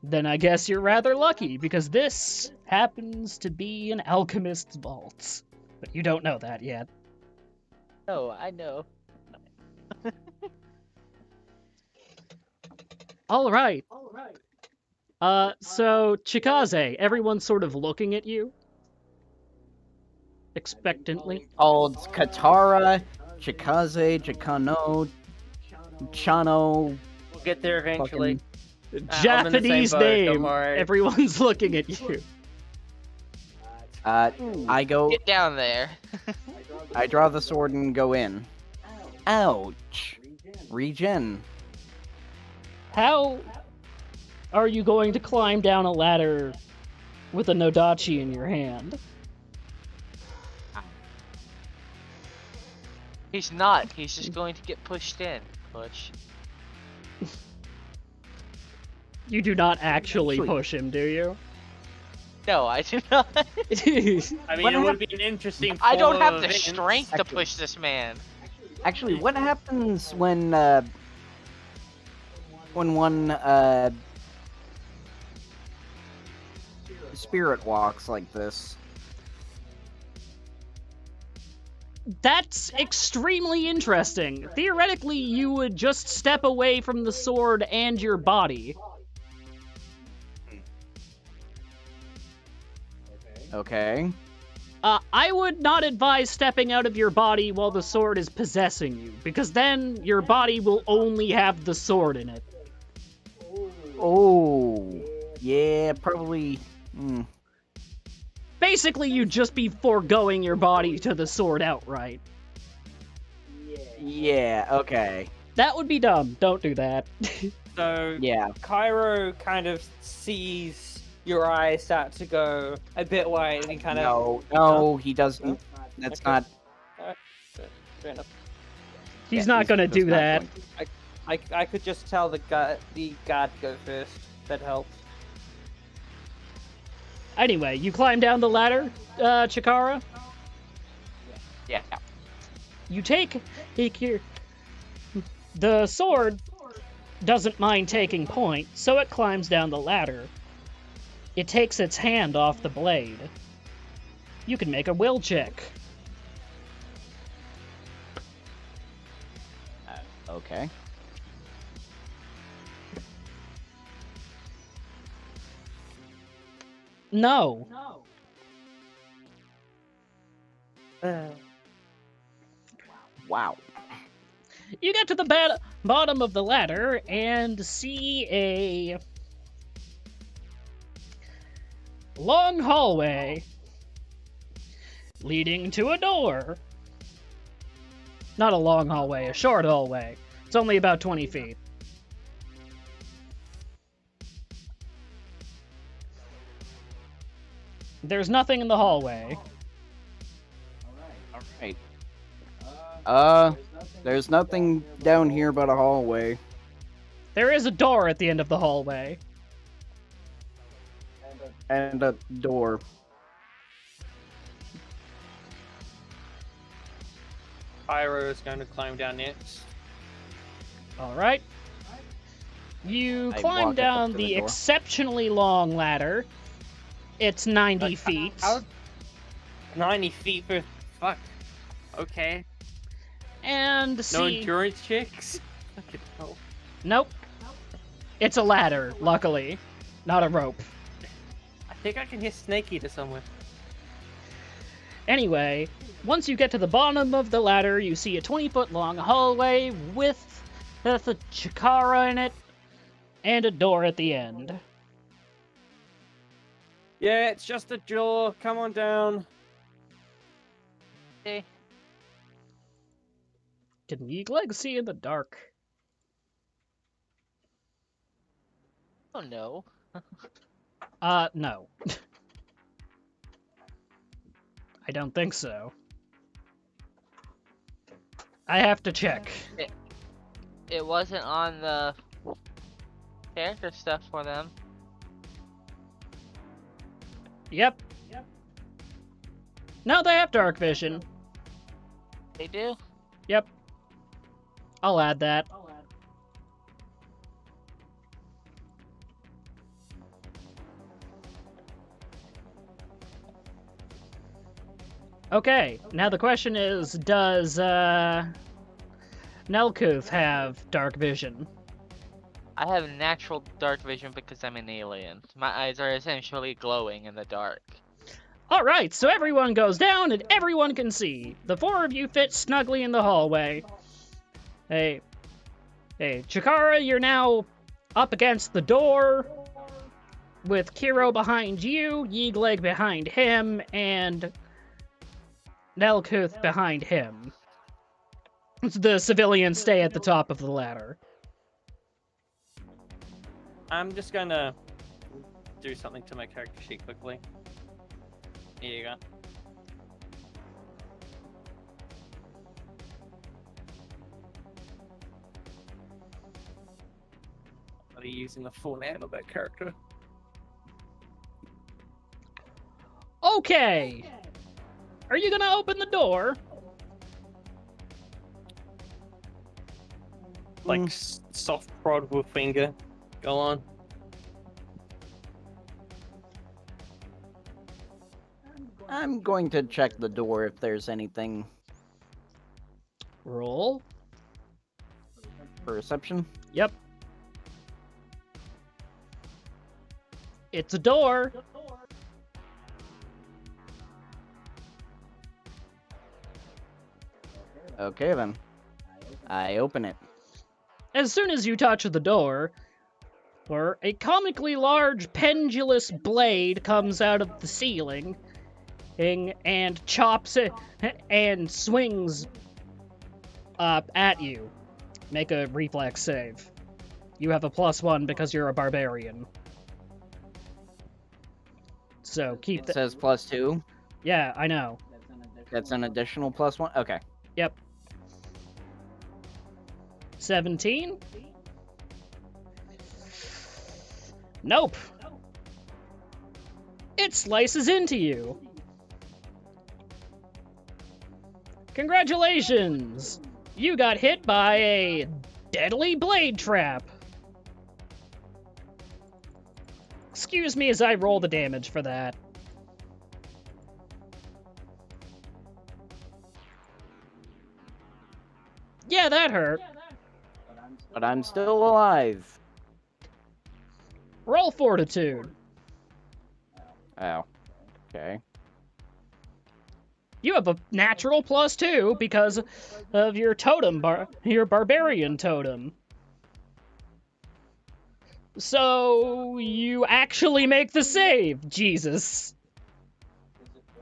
then I guess you're rather lucky, because this happens to be an alchemist's vault. But you don't know that yet. No, I know. Alright. So, Chikaze, everyone's sort of looking at you. Expectantly. Called Katara, Chikaze, Chikano, Chano. We'll get there eventually. I'm in the Japanese same boat, don't name. worry. Everyone's looking at you. I go. Get down there. I draw the sword and go in. Ouch. Regen. How are you going to climb down a ladder with a Nodachi in your hand? He's not. He's just going to get pushed in. Push. You do not actually push him, do you? No, I do not. I mean, it would be an interesting. I don't have form the of strength to Actually- push this man. Actually, what happens when one spirit walks like this? That's extremely interesting. Theoretically, you would just step away from the sword and your body. Okay. I would not advise stepping out of your body while the sword is possessing you, because then your body will only have the sword in it. Oh, yeah, probably. Basically, you'd just be foregoing your body to the sword outright. Yeah, okay. That would be dumb. Don't do that. So Yeah. Cairo kind of sees your eyes start to go a bit wide and he kind of... No, he doesn't. That's Okay. not. Alright, fair enough. He's not gonna just do not that. going to. I could just tell the guard go first. That helps. Anyway, you climb down the ladder, Chikara. Yeah. You take the sword doesn't mind taking point, so it climbs down the ladder. It takes its hand off the blade. You can make a will check. Okay. No. Wow. You get to the bottom of the ladder and see a long hallway leading to a door. Not a long hallway, a short hallway. It's only about 20 feet. There's nothing in the hallway. Alright. There's nothing down here but a hallway. There is a door at the end of the hallway. And a door. Cairo is going to climb down next. Alright. You I climb walk up down to the the door. exceptionally long ladder. It's 90 feet. How 90 feet for... Fuck. Okay. And No see... endurance checks? Fucking hell. Nope. It's a ladder, luckily. Not a rope. I think I can hear Snake Eater somewhere. Anyway, once you get to the bottom of the ladder, you see a 20-foot long hallway with a Chikara in it and a door at the end. Yeah, it's just a door. Come on down. Okay. Can Lagh see in the dark? Oh no. No. I don't think so. I have to check. It wasn't on the character stuff for them. Yep. No, they have dark vision. They do? Yep. I'll add that. Okay, now the question is, does Nelkuth have dark vision? I have natural dark vision because I'm an alien. My eyes are essentially glowing in the dark. Alright, so everyone goes down and everyone can see. The four of you fit snugly in the hallway. Hey, Chikara, you're now up against the door with Kiro behind you, Yeegleg behind him, and Nelkuth behind him. The civilians stay at the top of the ladder. I'm just gonna do something to my character sheet quickly. Here you go. Are you using the full name of that character? Okay! Are you gonna open the door? Like soft prod with finger. Go on. I'm going to check the door if there's anything Roll. Perception. Yep. It's a door. Okay then. I open it. As soon as you touch the door, or a comically large pendulous blade comes out of the ceiling and chops it and swings up at you. Make a reflex save. You have a +1 because you're a barbarian. So keep It that. says +2. Yeah, I know. That's an additional +1. Okay. Yep. 17? Nope. It slices into you. Congratulations! You got hit by a deadly blade trap. Excuse me as I roll the damage for that. Yeah, that hurt. But I'm still alive. Roll fortitude. Oh. Okay. You have a natural +2 because of your totem, your barbarian totem. So you actually make the save, Jesus.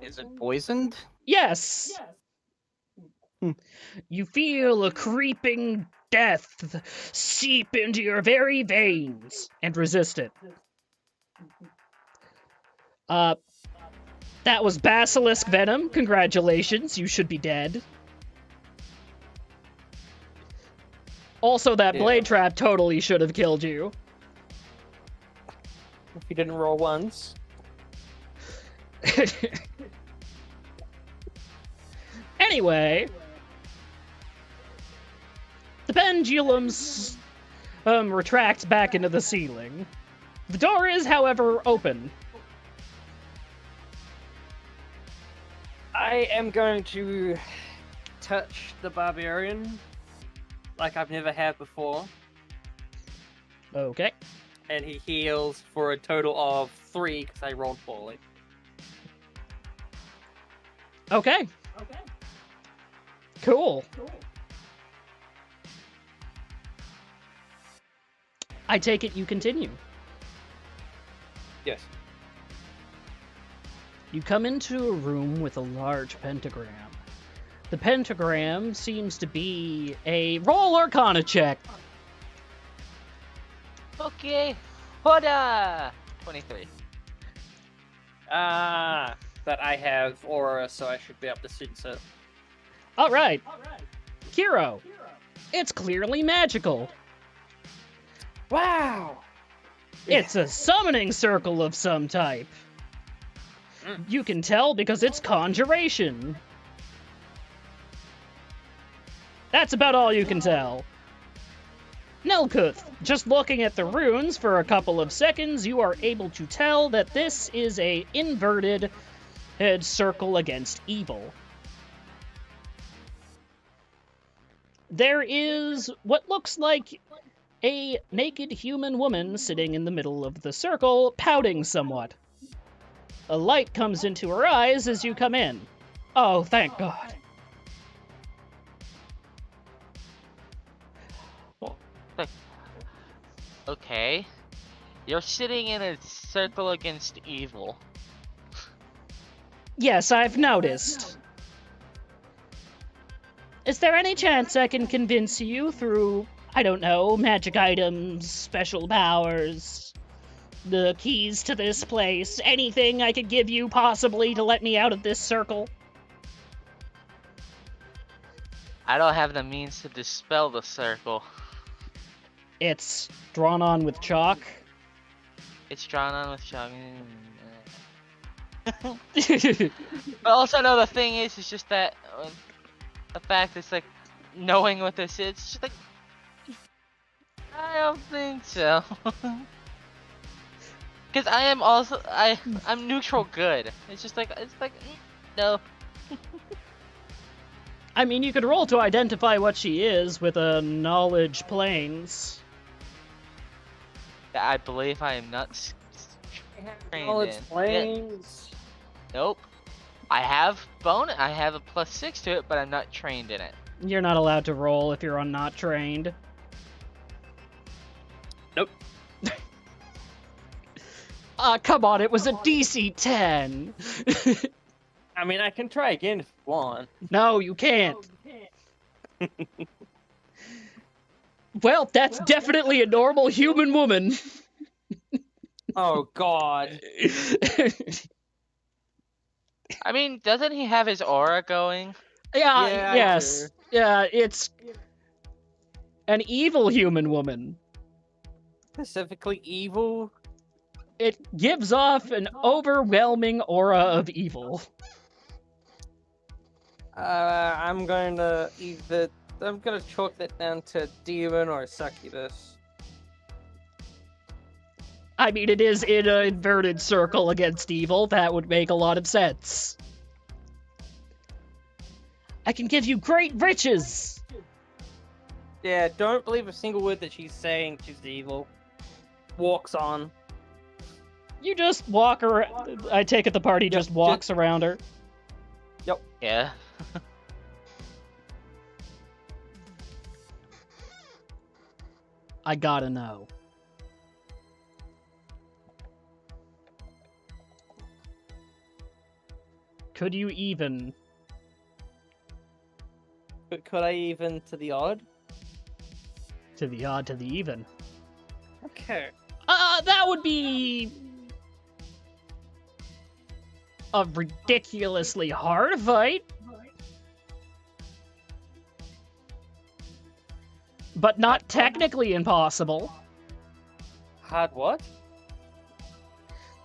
Is it poisoned? Yes. You feel a creeping death seep into your very veins and resist it. That was basilisk venom. Congratulations, you should be dead. Also, that blade trap totally should have killed you. If you didn't roll once. Anyway, the pendulums retract back into the ceiling. The door is, however, open. I am going to touch the barbarian like I've never had before. Okay. And he heals for a total of 3 because I rolled poorly. Okay. Cool. I take it you continue. Yes. You come into a room with a large pentagram. The pentagram seems to be a roll Arcana check. Okay. Hoda! 23. But I have aura, so I should be able to sense it. All right. Kiro. It's clearly magical. Wow! It's a summoning circle of some type. You can tell because it's conjuration. That's about all you can tell. Nelkuth, just looking at the runes for a couple of seconds, you are able to tell that this is a inverted head circle against evil. There is what looks like a naked human woman sitting in the middle of the circle, pouting somewhat. A light comes into her eyes as you come in. Oh, thank God. Okay. You're sitting in a circle against evil. Yes, I've noticed. Is there any chance I can convince you through, I don't know, magic items, special powers, the keys to this place, anything I could give you possibly to let me out of this circle? I don't have the means to dispel the circle. It's drawn on with chalk. It's drawn on with chalk. But also, no, the thing is, it's just that the fact it's like knowing what this is, it's just like I don't think so. Because I am also I'm neutral good. It's just like no. I mean, you could roll to identify what she is with a knowledge planes. I believe I am not trained Knowledge in. planes. Nope. I have I have a +6 to it, but I'm not trained in it. You're not allowed to roll if you're not trained. Nope. Come on, it was a DC 10. I mean, I can try again if you want. No, you can't. Well, that's definitely a normal human woman. Oh, God. I mean, doesn't he have his aura going? Yeah, I yes. Yeah, it's an evil human woman. Specifically evil. It gives off an overwhelming aura of evil. I'm going to chalk that down to demon or succubus. I mean, it is in an inverted circle against evil. That would make a lot of sense. I can give you great riches! Yeah, don't believe a single word that she's saying. She's evil. Walks on. You just walk around. I take it the party just walks around her. Yeah. I gotta know. Could you even? But could I even to the odd? To the odd, to the even. Okay. That would be a ridiculously hard fight. But not technically impossible. Hard what?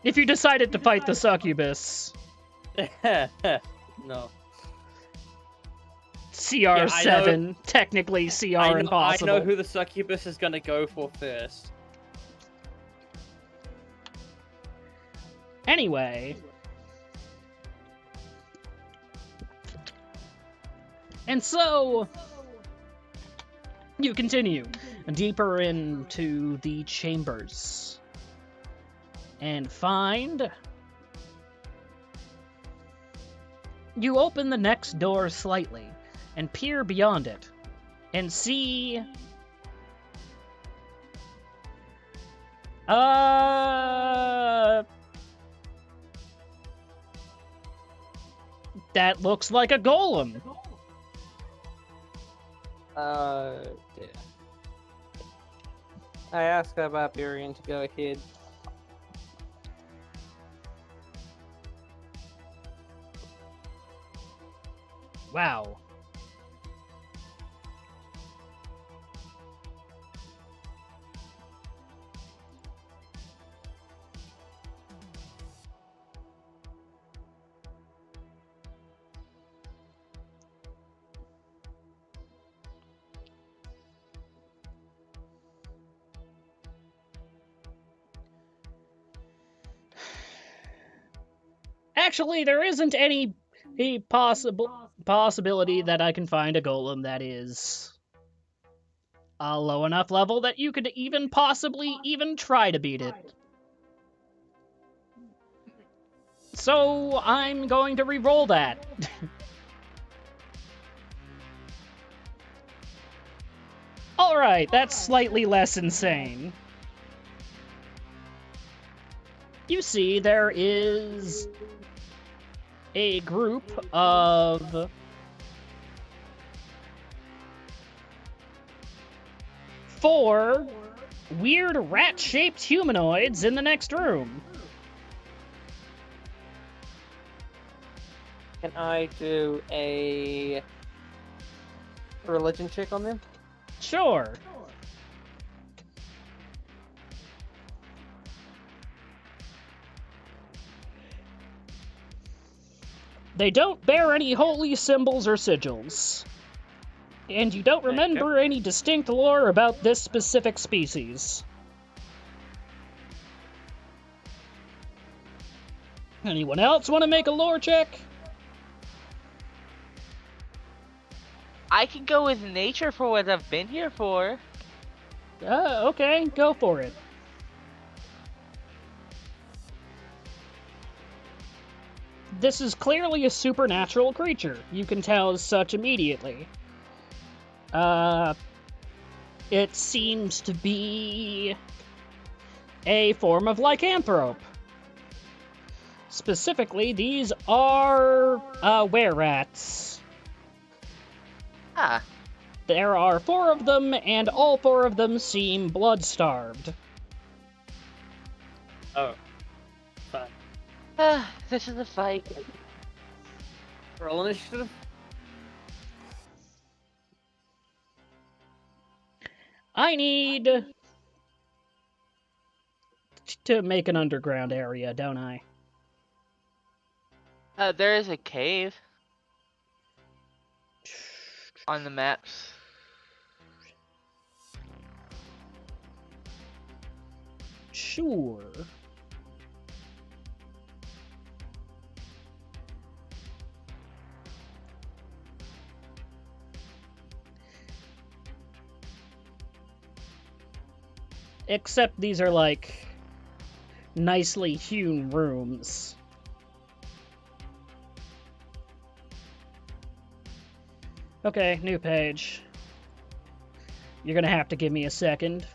If you decided to fight the succubus. No. CR7, technically CR impossible. I know who the succubus is gonna go for first. Anyway. And so, you continue deeper into the chambers and find... You open the next door slightly and peer beyond it and see... That looks like a golem. Yeah. I asked our barbarian to go ahead. Wow. Actually, there isn't any possibility that I can find a golem that is a low enough level that you could even possibly even try to beat it. So I'm going to re-roll that. Alright, that's slightly less insane. You see, there is a group of 4 weird rat-shaped humanoids in the next room. Can I do a religion check on them? Sure. They don't bear any holy symbols or sigils. And you don't remember any distinct lore about this specific species. Anyone else want to make a lore check? I can go with nature for what I've been here for. Okay, go for it. This is clearly a supernatural creature. You can tell as such immediately. It seems to be a form of lycanthrope. Specifically, these are were-rats. Ah, There are 4 of them, and all 4 of them seem blood-starved. Oh. Fine. this is a fight. Roll initiative. I need to make an underground area, don't I? There is a cave on the maps. Sure. Except these are like nicely hewn rooms. Okay, new page. You're gonna have to give me a second.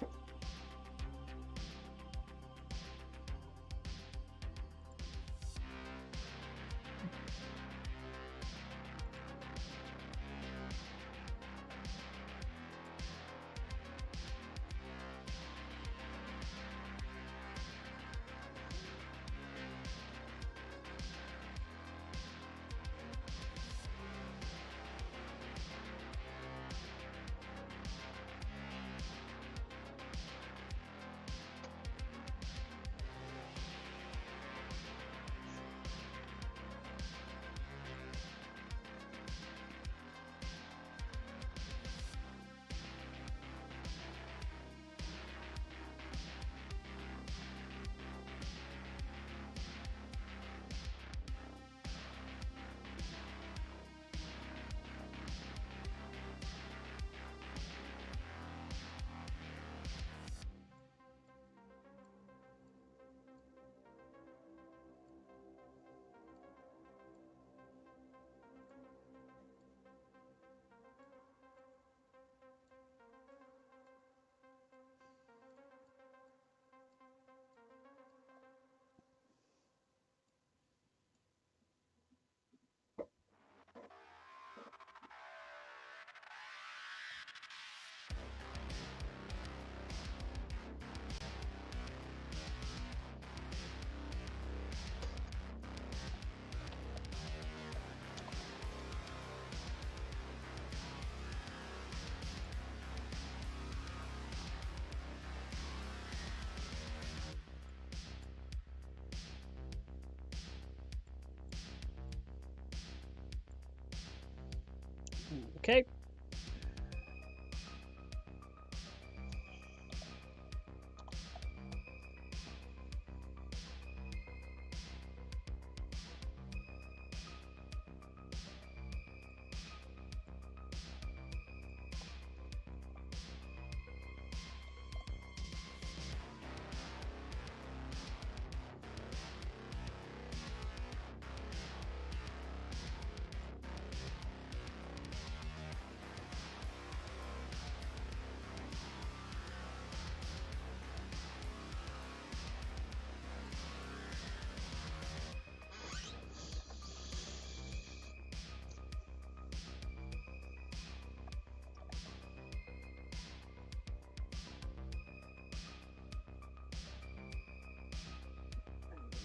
Okay.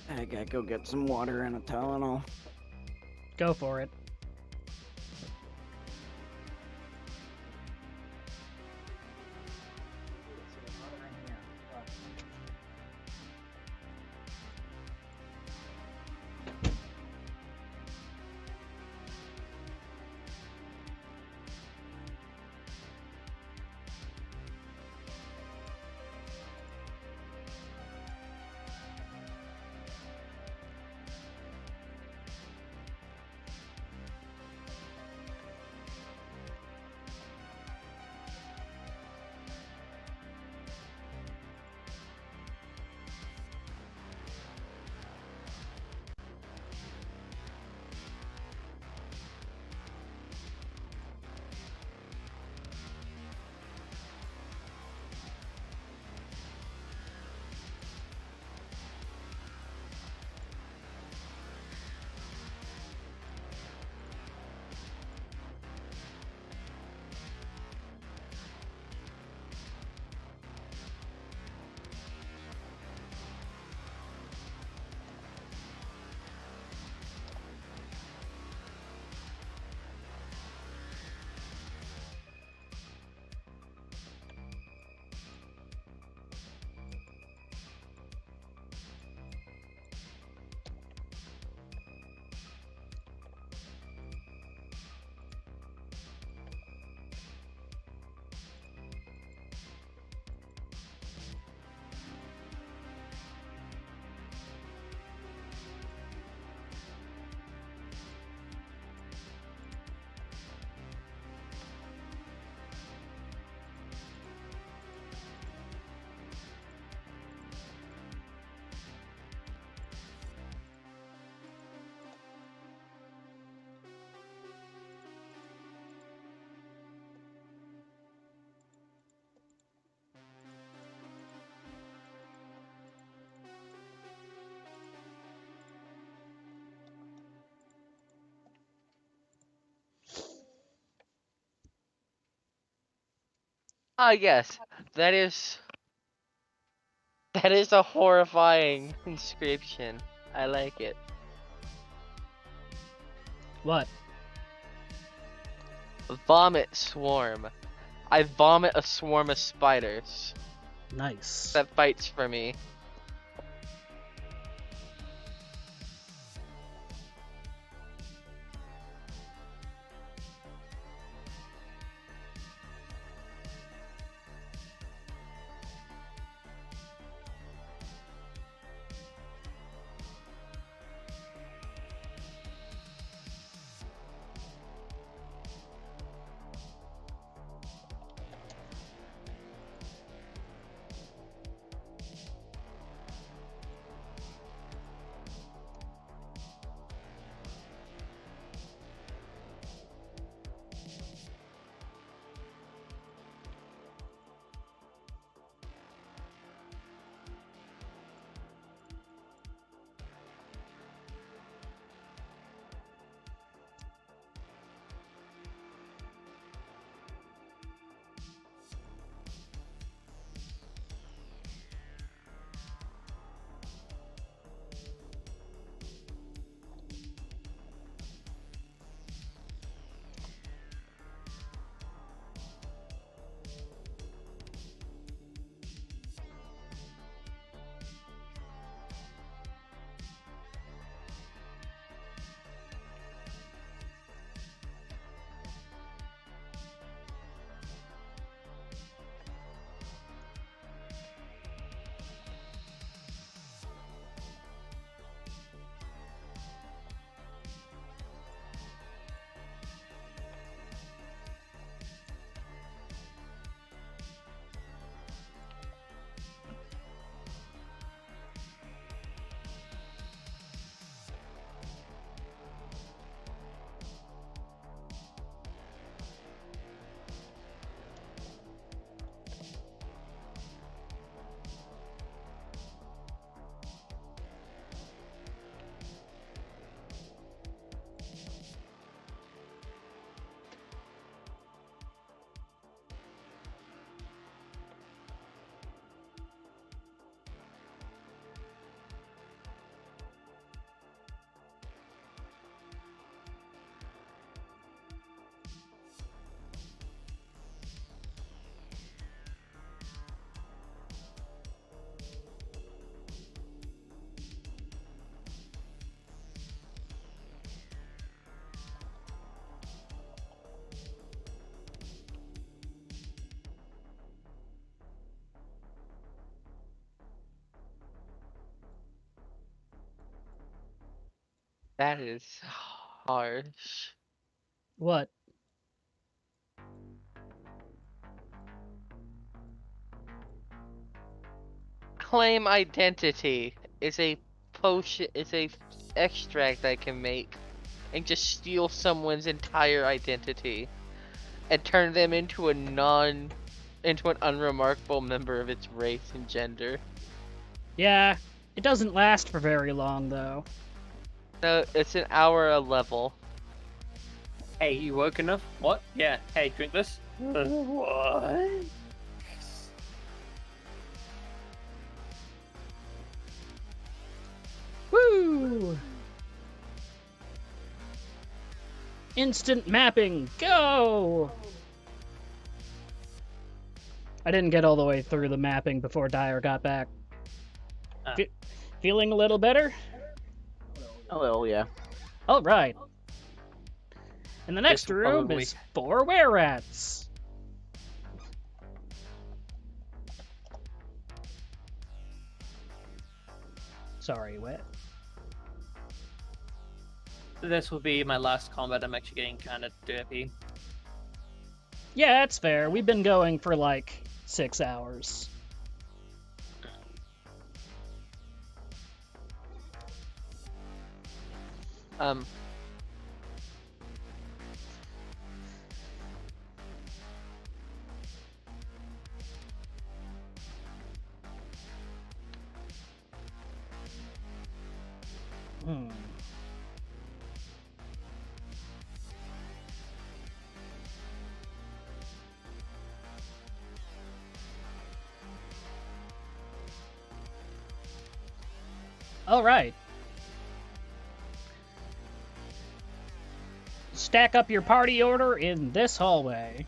I gotta go get some water and a Tylenol. Go for it. Ah, yes, that is a horrifying inscription. I like it. What? Vomit swarm. I vomit a swarm of spiders Nice. that fights for me. That is harsh. What? Claim identity is a potion, is a extract I can make and just steal someone's entire identity and turn them into into an unremarkable member of its race and gender. Yeah, it doesn't last for very long, though. So it's an hour a level. Hey, you woke enough? What? Yeah. Hey, drink this. What? Woo! Instant mapping, go! I didn't get all the way through the mapping before Dyer got back. Feeling a little better? A little, yeah. All right. And the next This will room probably- is 4 were-rats. Sorry, what? This will be my last combat. I'm actually getting kind of derpy. Yeah, that's fair. We've been going for like 6 hours. Hmm. All right. Stack up your party order in this hallway.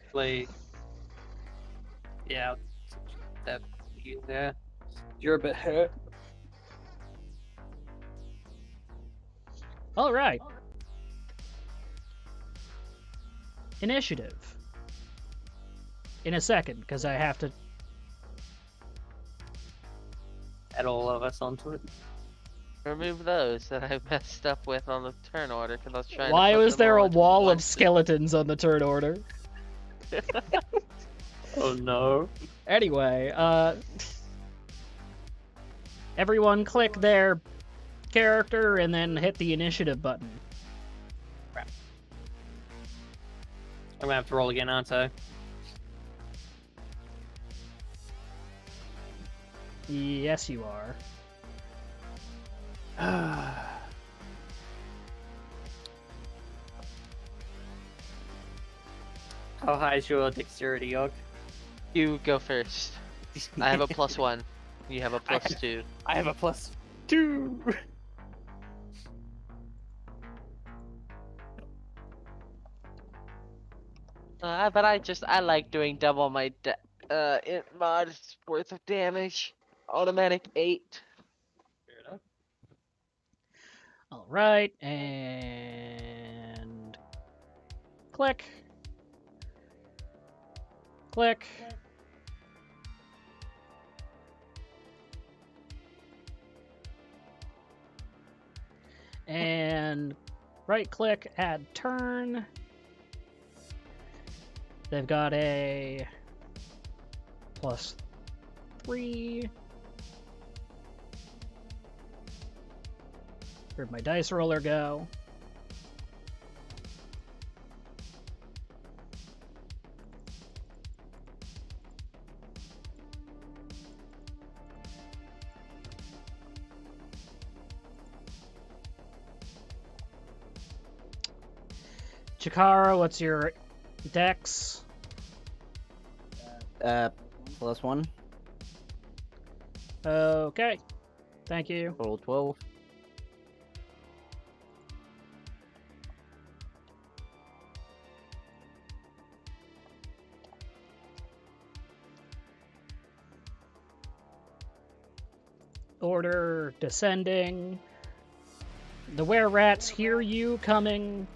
Actually, yeah, that you there. You're a bit hurt. All right. Initiative. In a second, because I have to. Add all of us onto it. Remove those that I messed up with on the turn order because I was trying Why to put was them there all a into wall one of skeletons on the turn order? Oh no. Anyway, everyone click their character and then hit the initiative button. Crap. I'm gonna have to roll again, aren't I? Yes, you are. How high is your dexterity, Yog? You go first. I have a +1. You have a +2. I have a +2. But I like doing double my int mod worth of damage. Automatic 8. Fair enough. All right, and click. Click. And right click, add turn. They've got a +3. Where'd my dice roller go? Chikara, what's your dex? +1. Okay. Thank you. Total 12. Order descending. The were-rats hear you coming.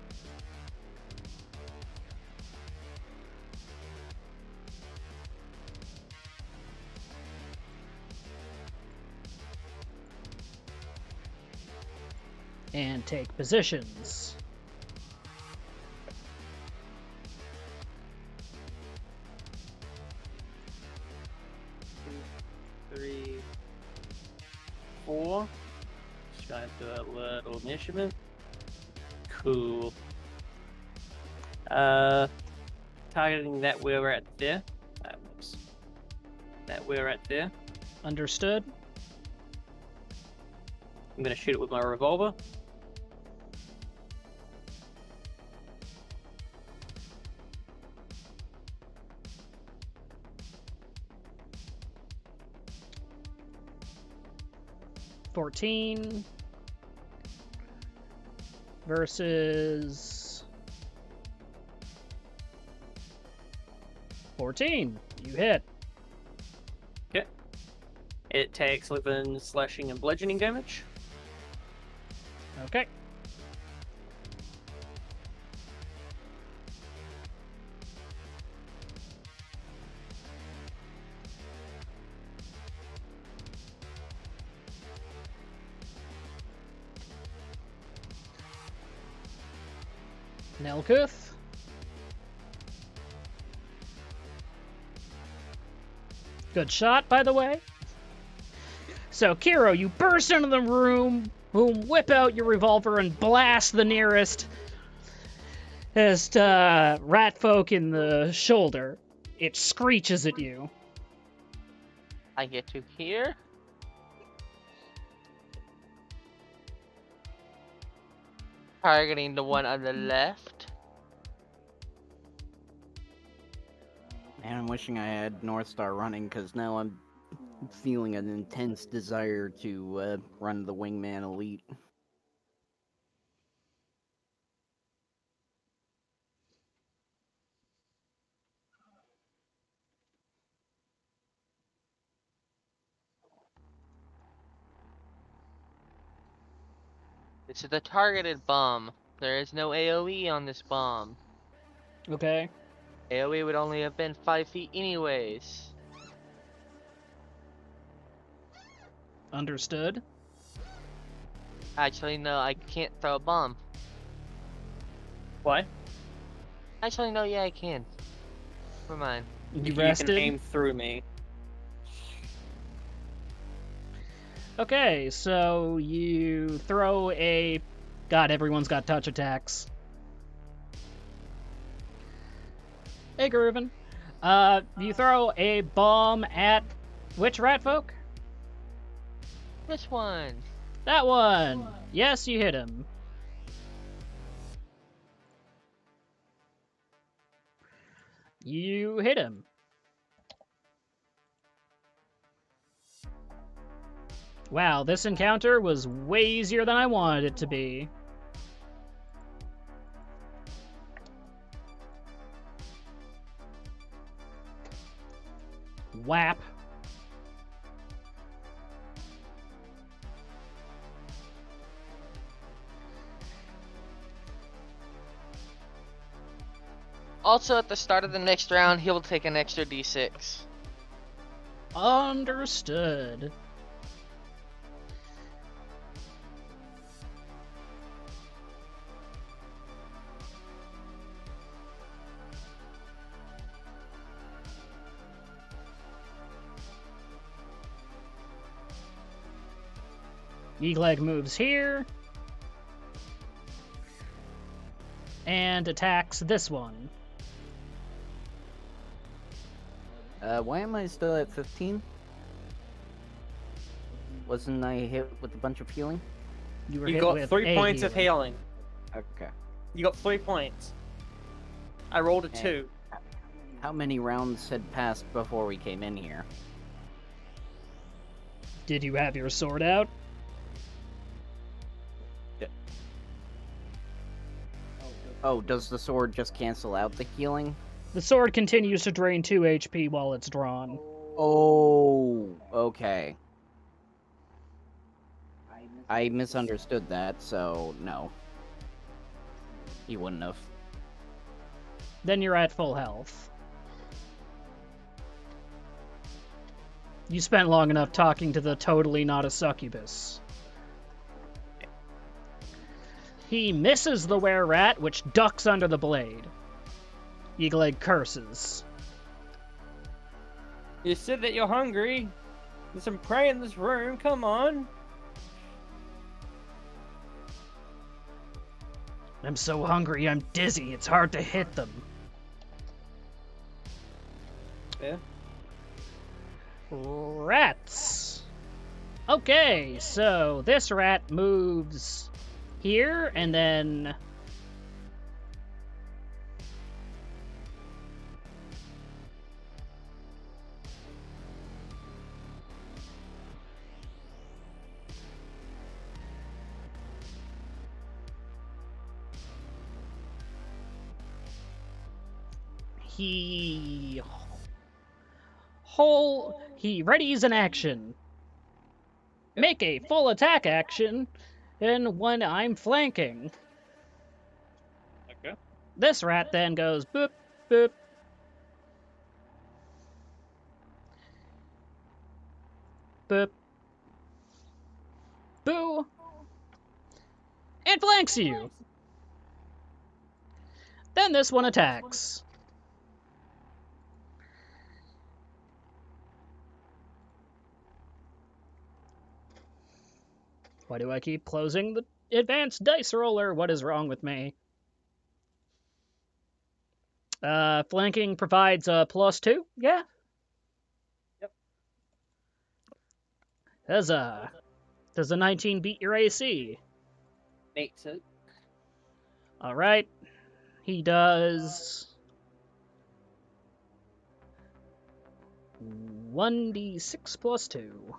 And take positions. Three, 4. Just going to do a little measurement. Cool. Targeting that where we're at there. Whoops. That we're at there. Understood? I'm gonna shoot it with my revolver. $14 versus 14. You hit. Okay. It takes 11 slashing and bludgeoning damage. Okay. Nelkuth. Good shot, by the way. So, Kiro, you burst into the room, boom, whip out your revolver and blast the nearest rat folk in the shoulder. It screeches at you. I get to here. Targeting the one on the left. I'm wishing I had North Star running, because now I'm feeling an intense desire to run the Wingman Elite. This is the targeted bomb. There is no AoE on this bomb. Okay. AoE would only have been 5 feet anyways. Understood. Actually, no, I can't throw a bomb. What? Actually, no, yeah, I can. Never mind. You You rested? can aim through me. Okay, so you throw a... God, everyone's got touch attacks. Hey, Grooven. You throw a bomb at which rat folk? Which one? That one! Yes, you hit him. You hit him. Wow, this encounter was way easier than I wanted it to be. Whap. Also, at the start of the next round, he will take an extra d6. Understood. Eagleg moves here. And attacks this one. Why am I still at 15? Wasn't I hit with a bunch of healing? You were You hit got with 3 a points of healing. Okay. You got 3 points. I rolled a Eh. 2. How many rounds had passed before we came in here? Did you have your sword out? Oh, does the sword just cancel out the healing? The sword continues to drain 2 HP while it's drawn. Oh, okay. I misunderstood that, so no. He wouldn't have. Then you're at full health. You spent long enough talking to the totally not a succubus. He misses the were-rat, which ducks under the blade. Eagleg curses. You said that you're hungry. There's some prey in this room. Come on. I'm so hungry, I'm dizzy. It's hard to hit them. Yeah. Rats. Okay, so this rat moves here, and then... He readies an action. Make a full attack action, and when I'm flanking. Okay. This rat then goes boop, boop. Boop. Boo. And flanks you. Then this one attacks. Why do I keep closing the advanced dice roller? What is wrong with me? Flanking provides a +2? Yeah. Yep. Does a 19 beat your AC? Makes it. Alright. He does 1d6 plus 2.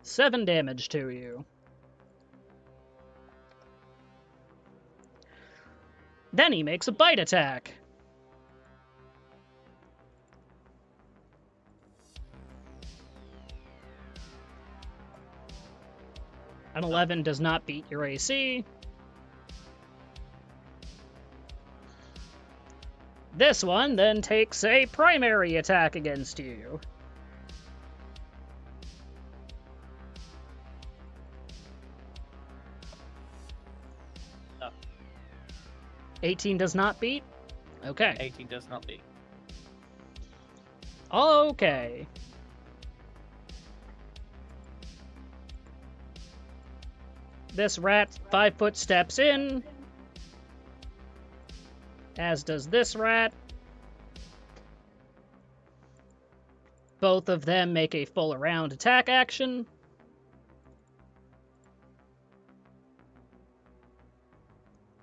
Seven damage to you. Then he makes a bite attack. An 11 does not beat your AC. This one then takes a primary attack against you. No. 18 does not beat? Okay. 18 does not beat. Okay. This rat 5 foot steps in, as does this rat. Both of them make a full round attack action.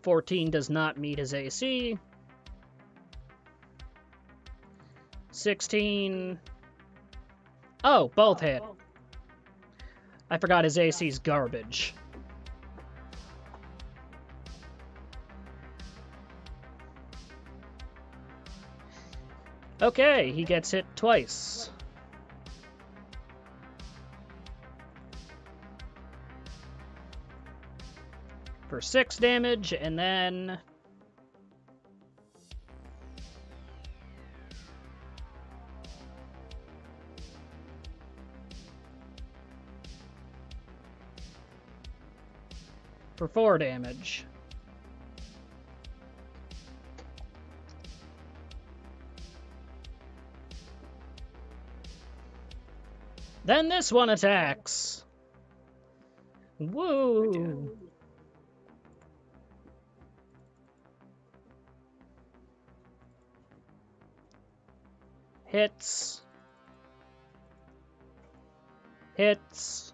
$14 does not meet his AC. 16. Oh, both hit. I forgot his AC's garbage. Okay, he gets hit twice. For 6 damage, and then... for 4 damage. Then this one attacks. Woo! Hits. Hits.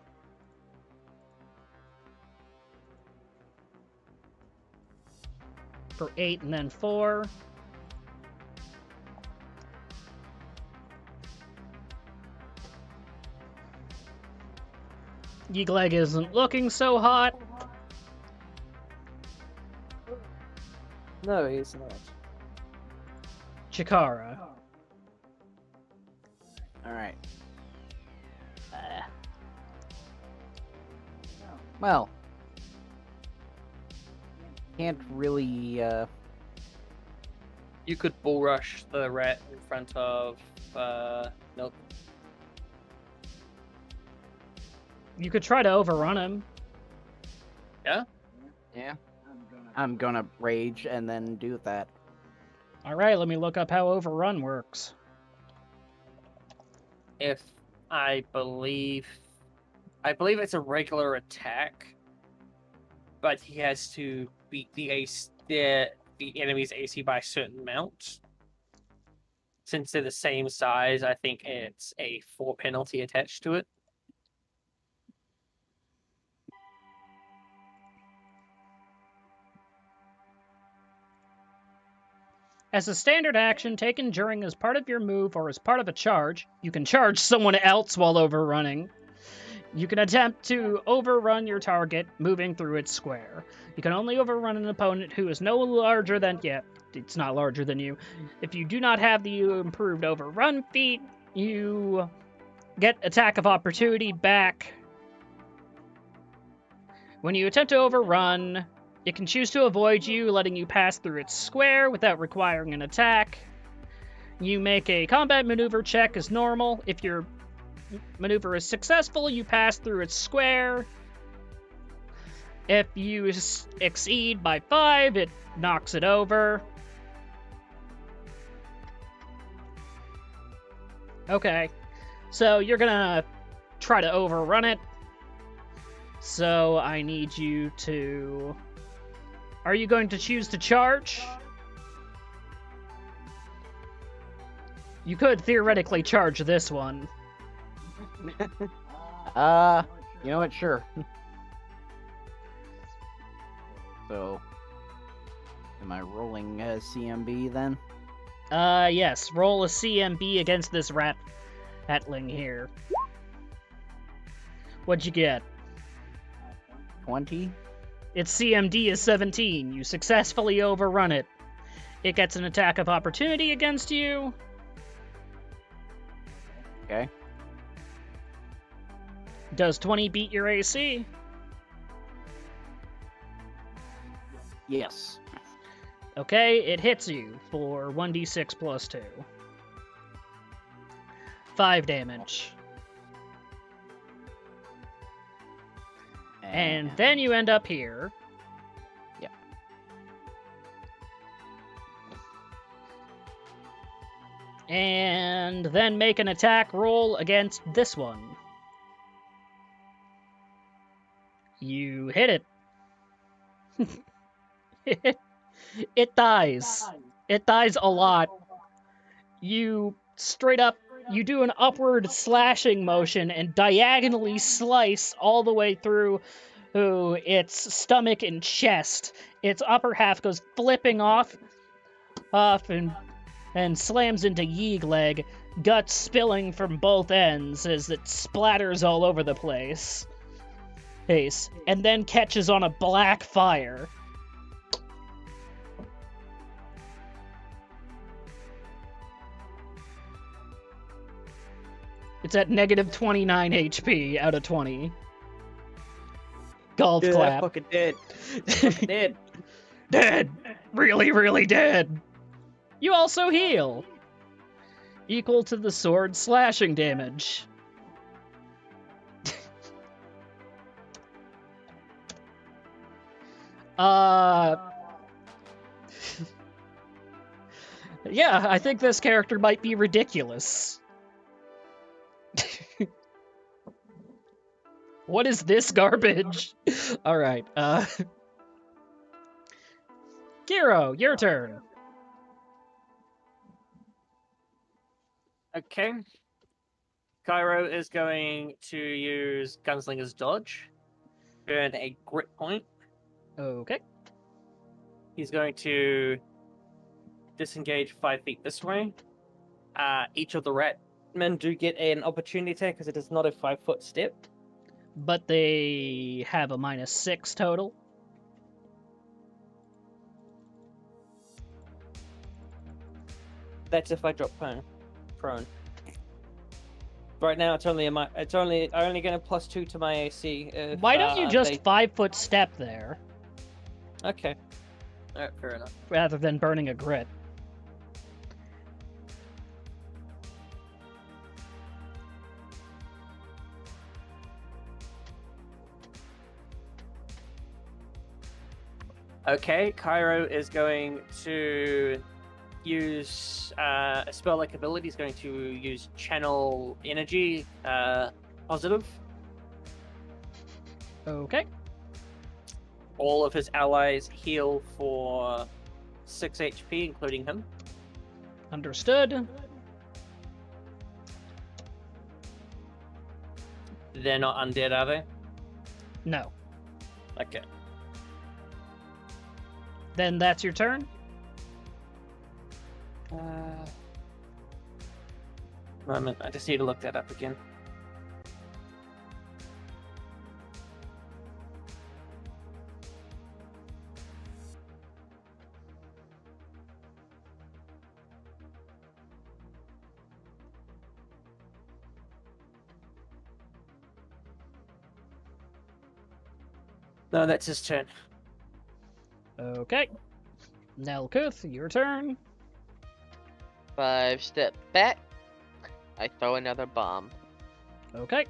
For 8 and then 4. Yeagleg isn't looking so hot. No, he's not. Chikara. Alright. Well. Can't really, You could bull rush the rat in front of Milk. You could try to overrun him. Yeah? Yeah. I'm gonna rage and then do that. Alright, let me look up how overrun works. If I believe it's a regular attack, but he has to beat the enemy's AC by a certain amount. Since they're the same size, I think it's a 4 penalty attached to it. As a standard action taken during as part of your move or as part of a charge, you can charge someone else while overrunning. You can attempt to overrun your target moving through its square. You can only overrun an opponent who is no larger than... yeah, it's not larger than you. If you do not have the improved overrun feat, you get attack of opportunity back. When you attempt to overrun, it can choose to avoid you, letting you pass through its square without requiring an attack. You make a combat maneuver check as normal. If your maneuver is successful, you pass through its square. If you exceed by 5, it knocks it over. Okay, so you're gonna try to overrun it. So I need you to... Are you going to choose to charge? You could theoretically charge this one. You know what? Sure. So, Am I rolling CMB then? Yes. Roll a CMB against this ratling here. What'd you get? 20? Its CMD is 17. You successfully overrun it. It gets an attack of opportunity against you. Okay. Does 20 beat your AC? Yes. Okay, it hits you for 1d6 plus 2. 5 damage. And then you end up here. Yeah. And then make an attack roll against this one. You hit it. It dies. It dies a lot. You straight up, you do an upward slashing motion and diagonally slice all the way through its stomach and chest. Its upper half goes flipping off and slams into Yeeg leg, guts spilling from both ends as it splatters all over the place. And then catches on a black fire. It's at negative 29 HP out of 20. Golf clap. Fucking dead. Fucking dead. Dead! Really, really dead! You also heal. Equal to the sword slashing damage. Yeah, I think this character might be ridiculous. What is this garbage? Alright, Kiro, your turn. Okay. Cairo is going to use Gunslinger's Dodge. Earn a grit point. Okay. He's going to disengage 5 feet this way. Each of the ratmen do get an opportunity attack because it is not a 5-foot step. But they have a -6 total. That's if I drop prone. Right now, it's only only going to +2 to my AC. If, Why don't you just they... 5-foot step there, Okay. Alright, fair enough. rather than burning a grit? Okay, Cairo is going to use a spell-like ability. He's going to use Channel Energy Positive. Okay. All of his allies heal for 6 HP, including him. Understood. They're not undead, are they? No. Okay. Then that's your turn? Moment, I just need to look that up again. No, that's his turn. Okay. Nelkuth, your turn. 5 step back. I throw another bomb. Okay.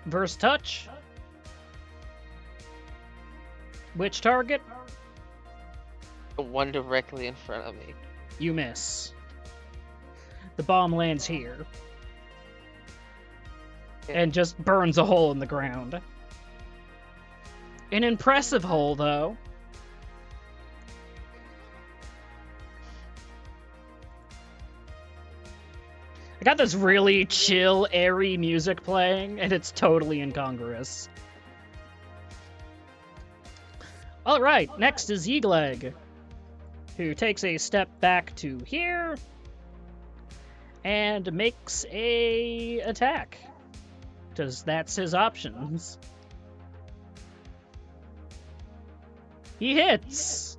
Verse touch. Which target? The one directly in front of me. You miss. The bomb lands here. And just burns a hole in the ground. An impressive hole, though. got this really chill, airy music playing, and it's totally incongruous. Alright, next is Lagh, who takes a step back to here and makes a attack, because that's his options. He hits!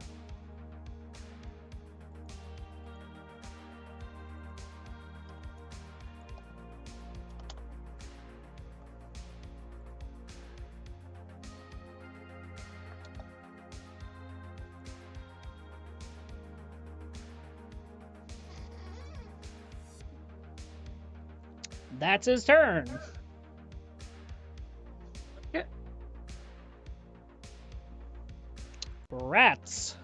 That's his turn. Yeah. Rats.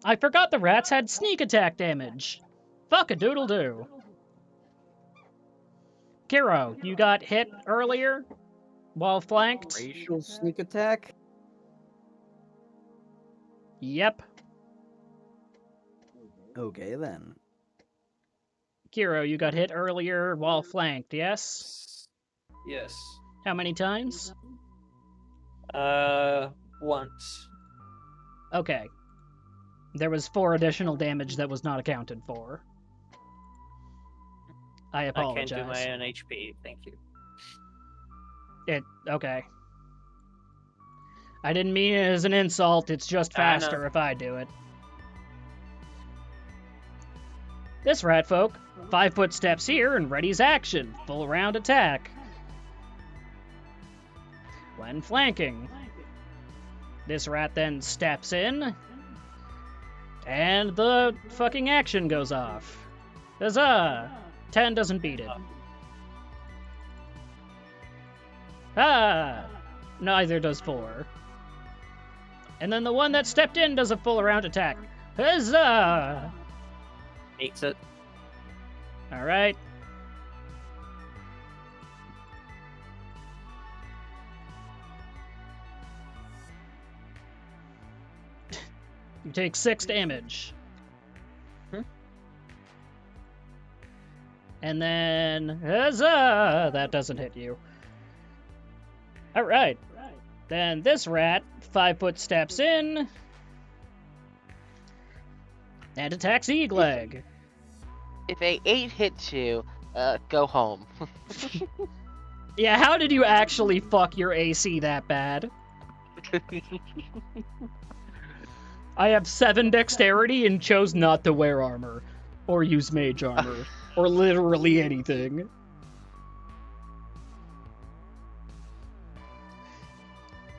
I forgot the rats had sneak attack damage. Fuck a doodle doo. Kiro, you got hit earlier while flanked? Racial sneak attack? Yep. Okay, then. Kiro, you got hit earlier while flanked, yes? Yes. How many times? Once. Okay. There was 4 additional damage that was not accounted for. I I apologize. can't do my own HP, thank you. Okay. I didn't mean it as an insult, it's just faster if I do it. This rat folk, 5 foot steps here and readies action. Full round attack. When flanking. This rat then steps in. And the fucking action goes off. Huzzah! 10 doesn't beat it. Ah! Neither does 4. And then the one that stepped in does a full round attack. Huzzah! Makes it. Alright. You take 6 damage. And then, huzzah! That doesn't hit you. Alright. Then this rat, 5 foot steps in. And attacks Lagh. If a 8 hits you, go home. Yeah, how did you actually fuck your AC that bad? I have 7 dexterity and chose not to wear armor. Or use mage armor. Or literally anything.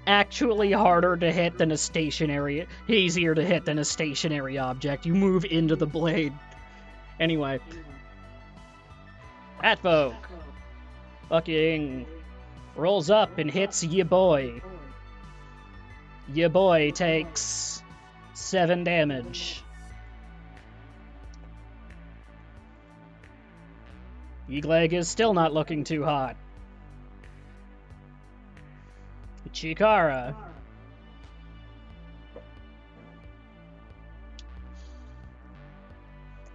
Actually harder to hit than a stationary... Easier to hit than a stationary object. You move into the blade. Anyway. Rat folk. Fucking... rolls up and hits ya boy. Ya boy takes 7 damage. Lagh is still not looking too hot. Chikara.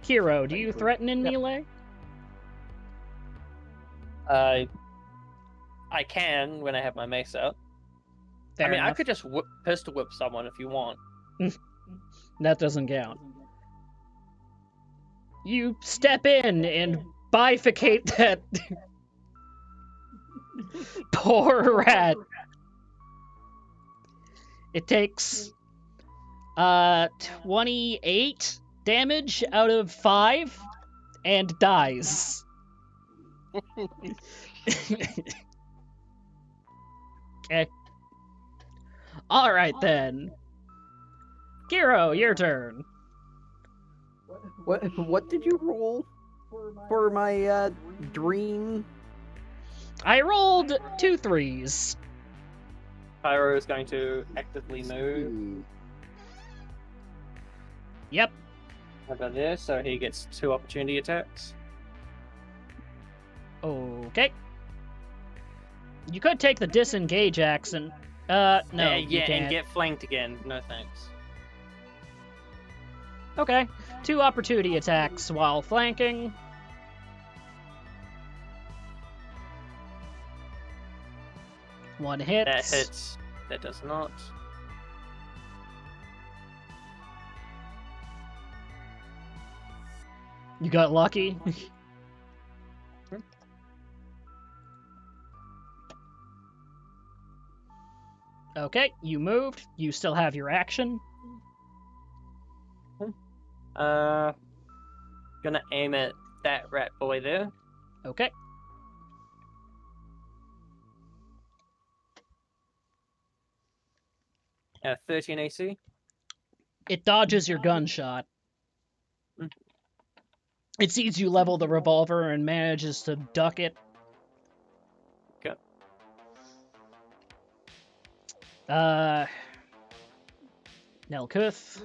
Kiro, do you threaten in melee? I can when I have my mace out. Fair I mean, I enough. could just pistol whip someone if you want. That doesn't count. You step in and bifurcate that poor rat. It takes 28 damage out of 5 and dies. Okay. Alright then. Kiro, your turn. What did you roll for my dream? I rolled 2 3s. Pyro is going to actively move Yep. over there, so he gets 2 opportunity attacks. Okay. You could take the disengage action. No, yeah, you can't. and get flanked again. No thanks. Okay. 2 opportunity attacks while flanking. One hits. That hits. That does not. You got lucky. Okay, you moved. You still have your action. Gonna aim at that rat boy there. Okay. Uh, 13 AC. It dodges your gunshot. Mm. It sees you level the revolver and manages to duck it. Okay. Nelkuth.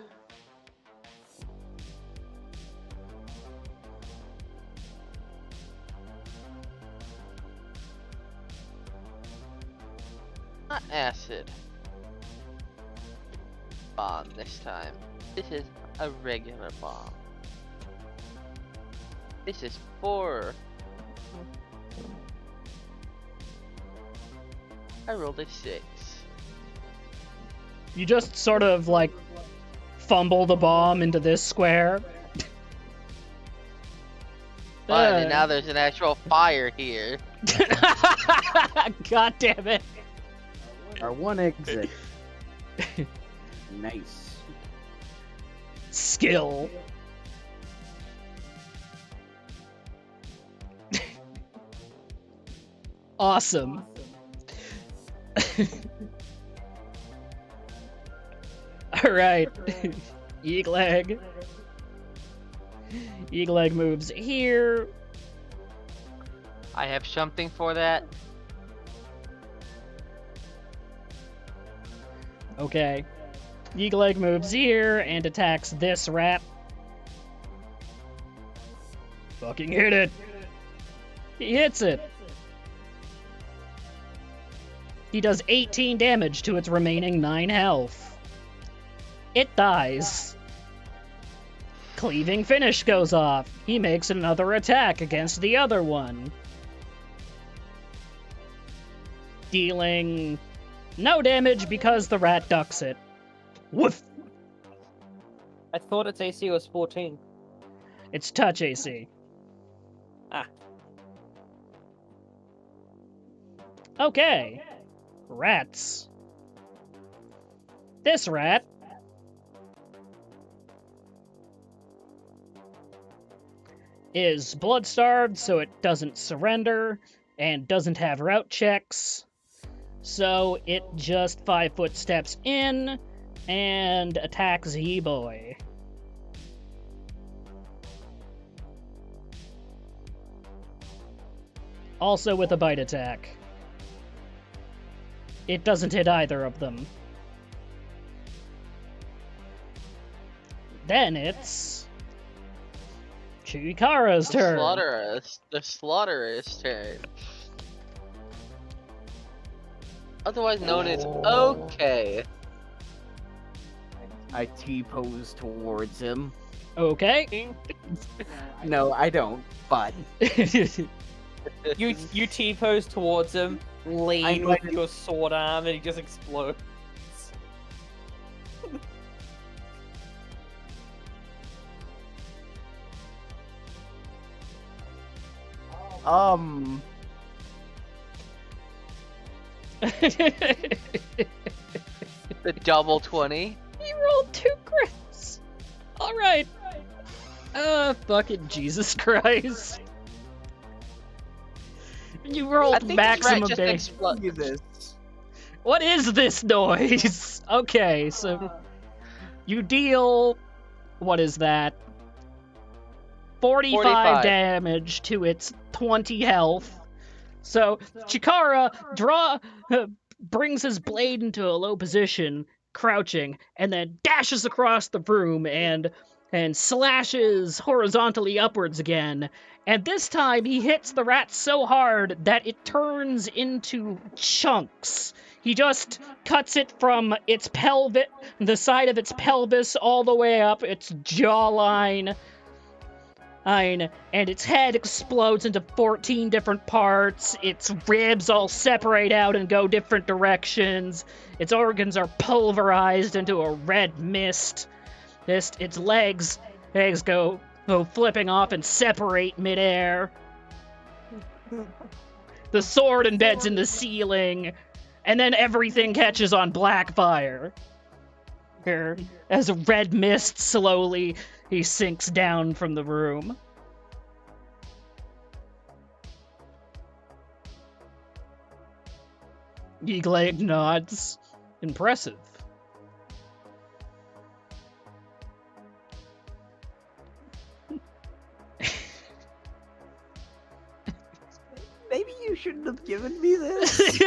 Not acid. Bomb this time. This is a regular bomb. This is 4. I rolled a 6. You just sort of, like, fumble the bomb into this square. Fine, and now there's an actual fire here. God damn it. Our one exit. Nice. Skill. Awesome. Alright. Eagleg. Eagleg moves here. I have something for that. Okay. Eagleg moves here and attacks this rat. Fucking hit it. He hits it. He does 18 damage to its remaining 9 health. It dies. Cleaving Finish goes off. He makes another attack against the other one. Dealing no damage because the rat ducks it. Woof! I thought its AC was 14. It's touch AC. Ah. Okay. Rats. This rat is blood-starved, so it doesn't surrender, and doesn't have route checks. So it just 5-foot steps in and attacks Ye-Boy. Also with a bite attack. It doesn't hit either of them. Then it's Chikara's turn. The slaughterer's turn. Otherwise known as okay. I T-pose towards him. Okay. No, I don't, but... You T-pose towards him, lean like- with your sword arm, and he just explodes. The double 20. You rolled 2 crits. Alright. Fucking Jesus Christ. You I rolled think maximum this rat damage. just explodes. Look at this. What is this noise? Okay, so you deal, what is that? 45 damage to its 20 health. So Chikara brings his blade into a low position, crouching, and then dashes across the room and and slashes horizontally upwards again. And this time he hits the rat so hard that it turns into chunks. He just cuts it from its pelvis, the side of its pelvis, all the way up its jawline. And its head explodes into 14 different parts. Its ribs all separate out and go different directions. Its organs are pulverized into a red mist. Its legs go flipping off and separate midair. The sword embeds in the ceiling, and then everything catches on black fire. As a red mist slowly he sinks down from the room. Eagle-Egg nods. Impressive. Maybe you shouldn't have given me this.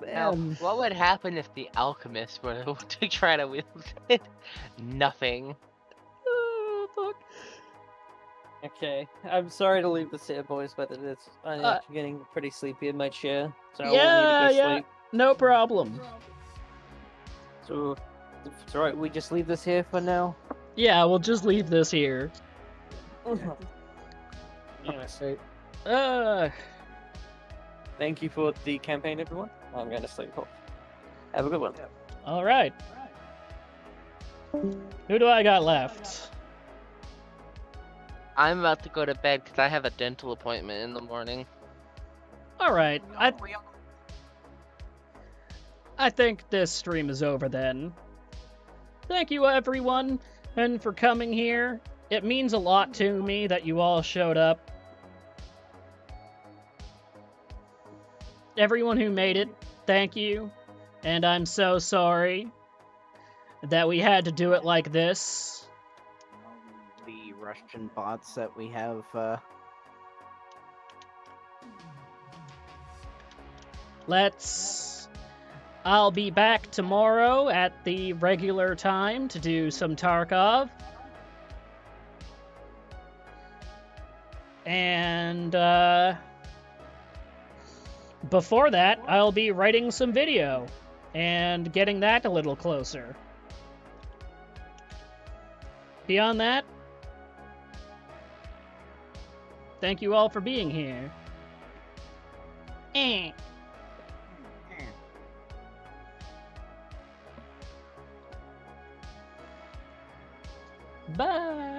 Now, what would happen if the alchemist were to try to wield it? Nothing. Oh, fuck. Okay, I'm sorry to leave this here, boys, but I'm actually getting pretty sleepy in my chair, so I will need to go sleep. No problem. So, it's alright, we just leave this here for now? Yeah, we'll just leave this here. Yes. Thank you for the campaign, everyone. I'm going to sleep off. Have a good one. Alright. Who do I got left? I'm about to go to bed because I have a dental appointment in the morning. Alright, I think this stream is over then. Thank you everyone, and for coming here. It means a lot to me that you all showed up. Everyone who made it, thank you. And I'm so sorry that we had to do it like this. The Russian bots that we have, I'll be back tomorrow at the regular time to do some Tarkov. And, before that, I'll be writing some video and getting that a little closer. Beyond that, thank you all for being here. Bye!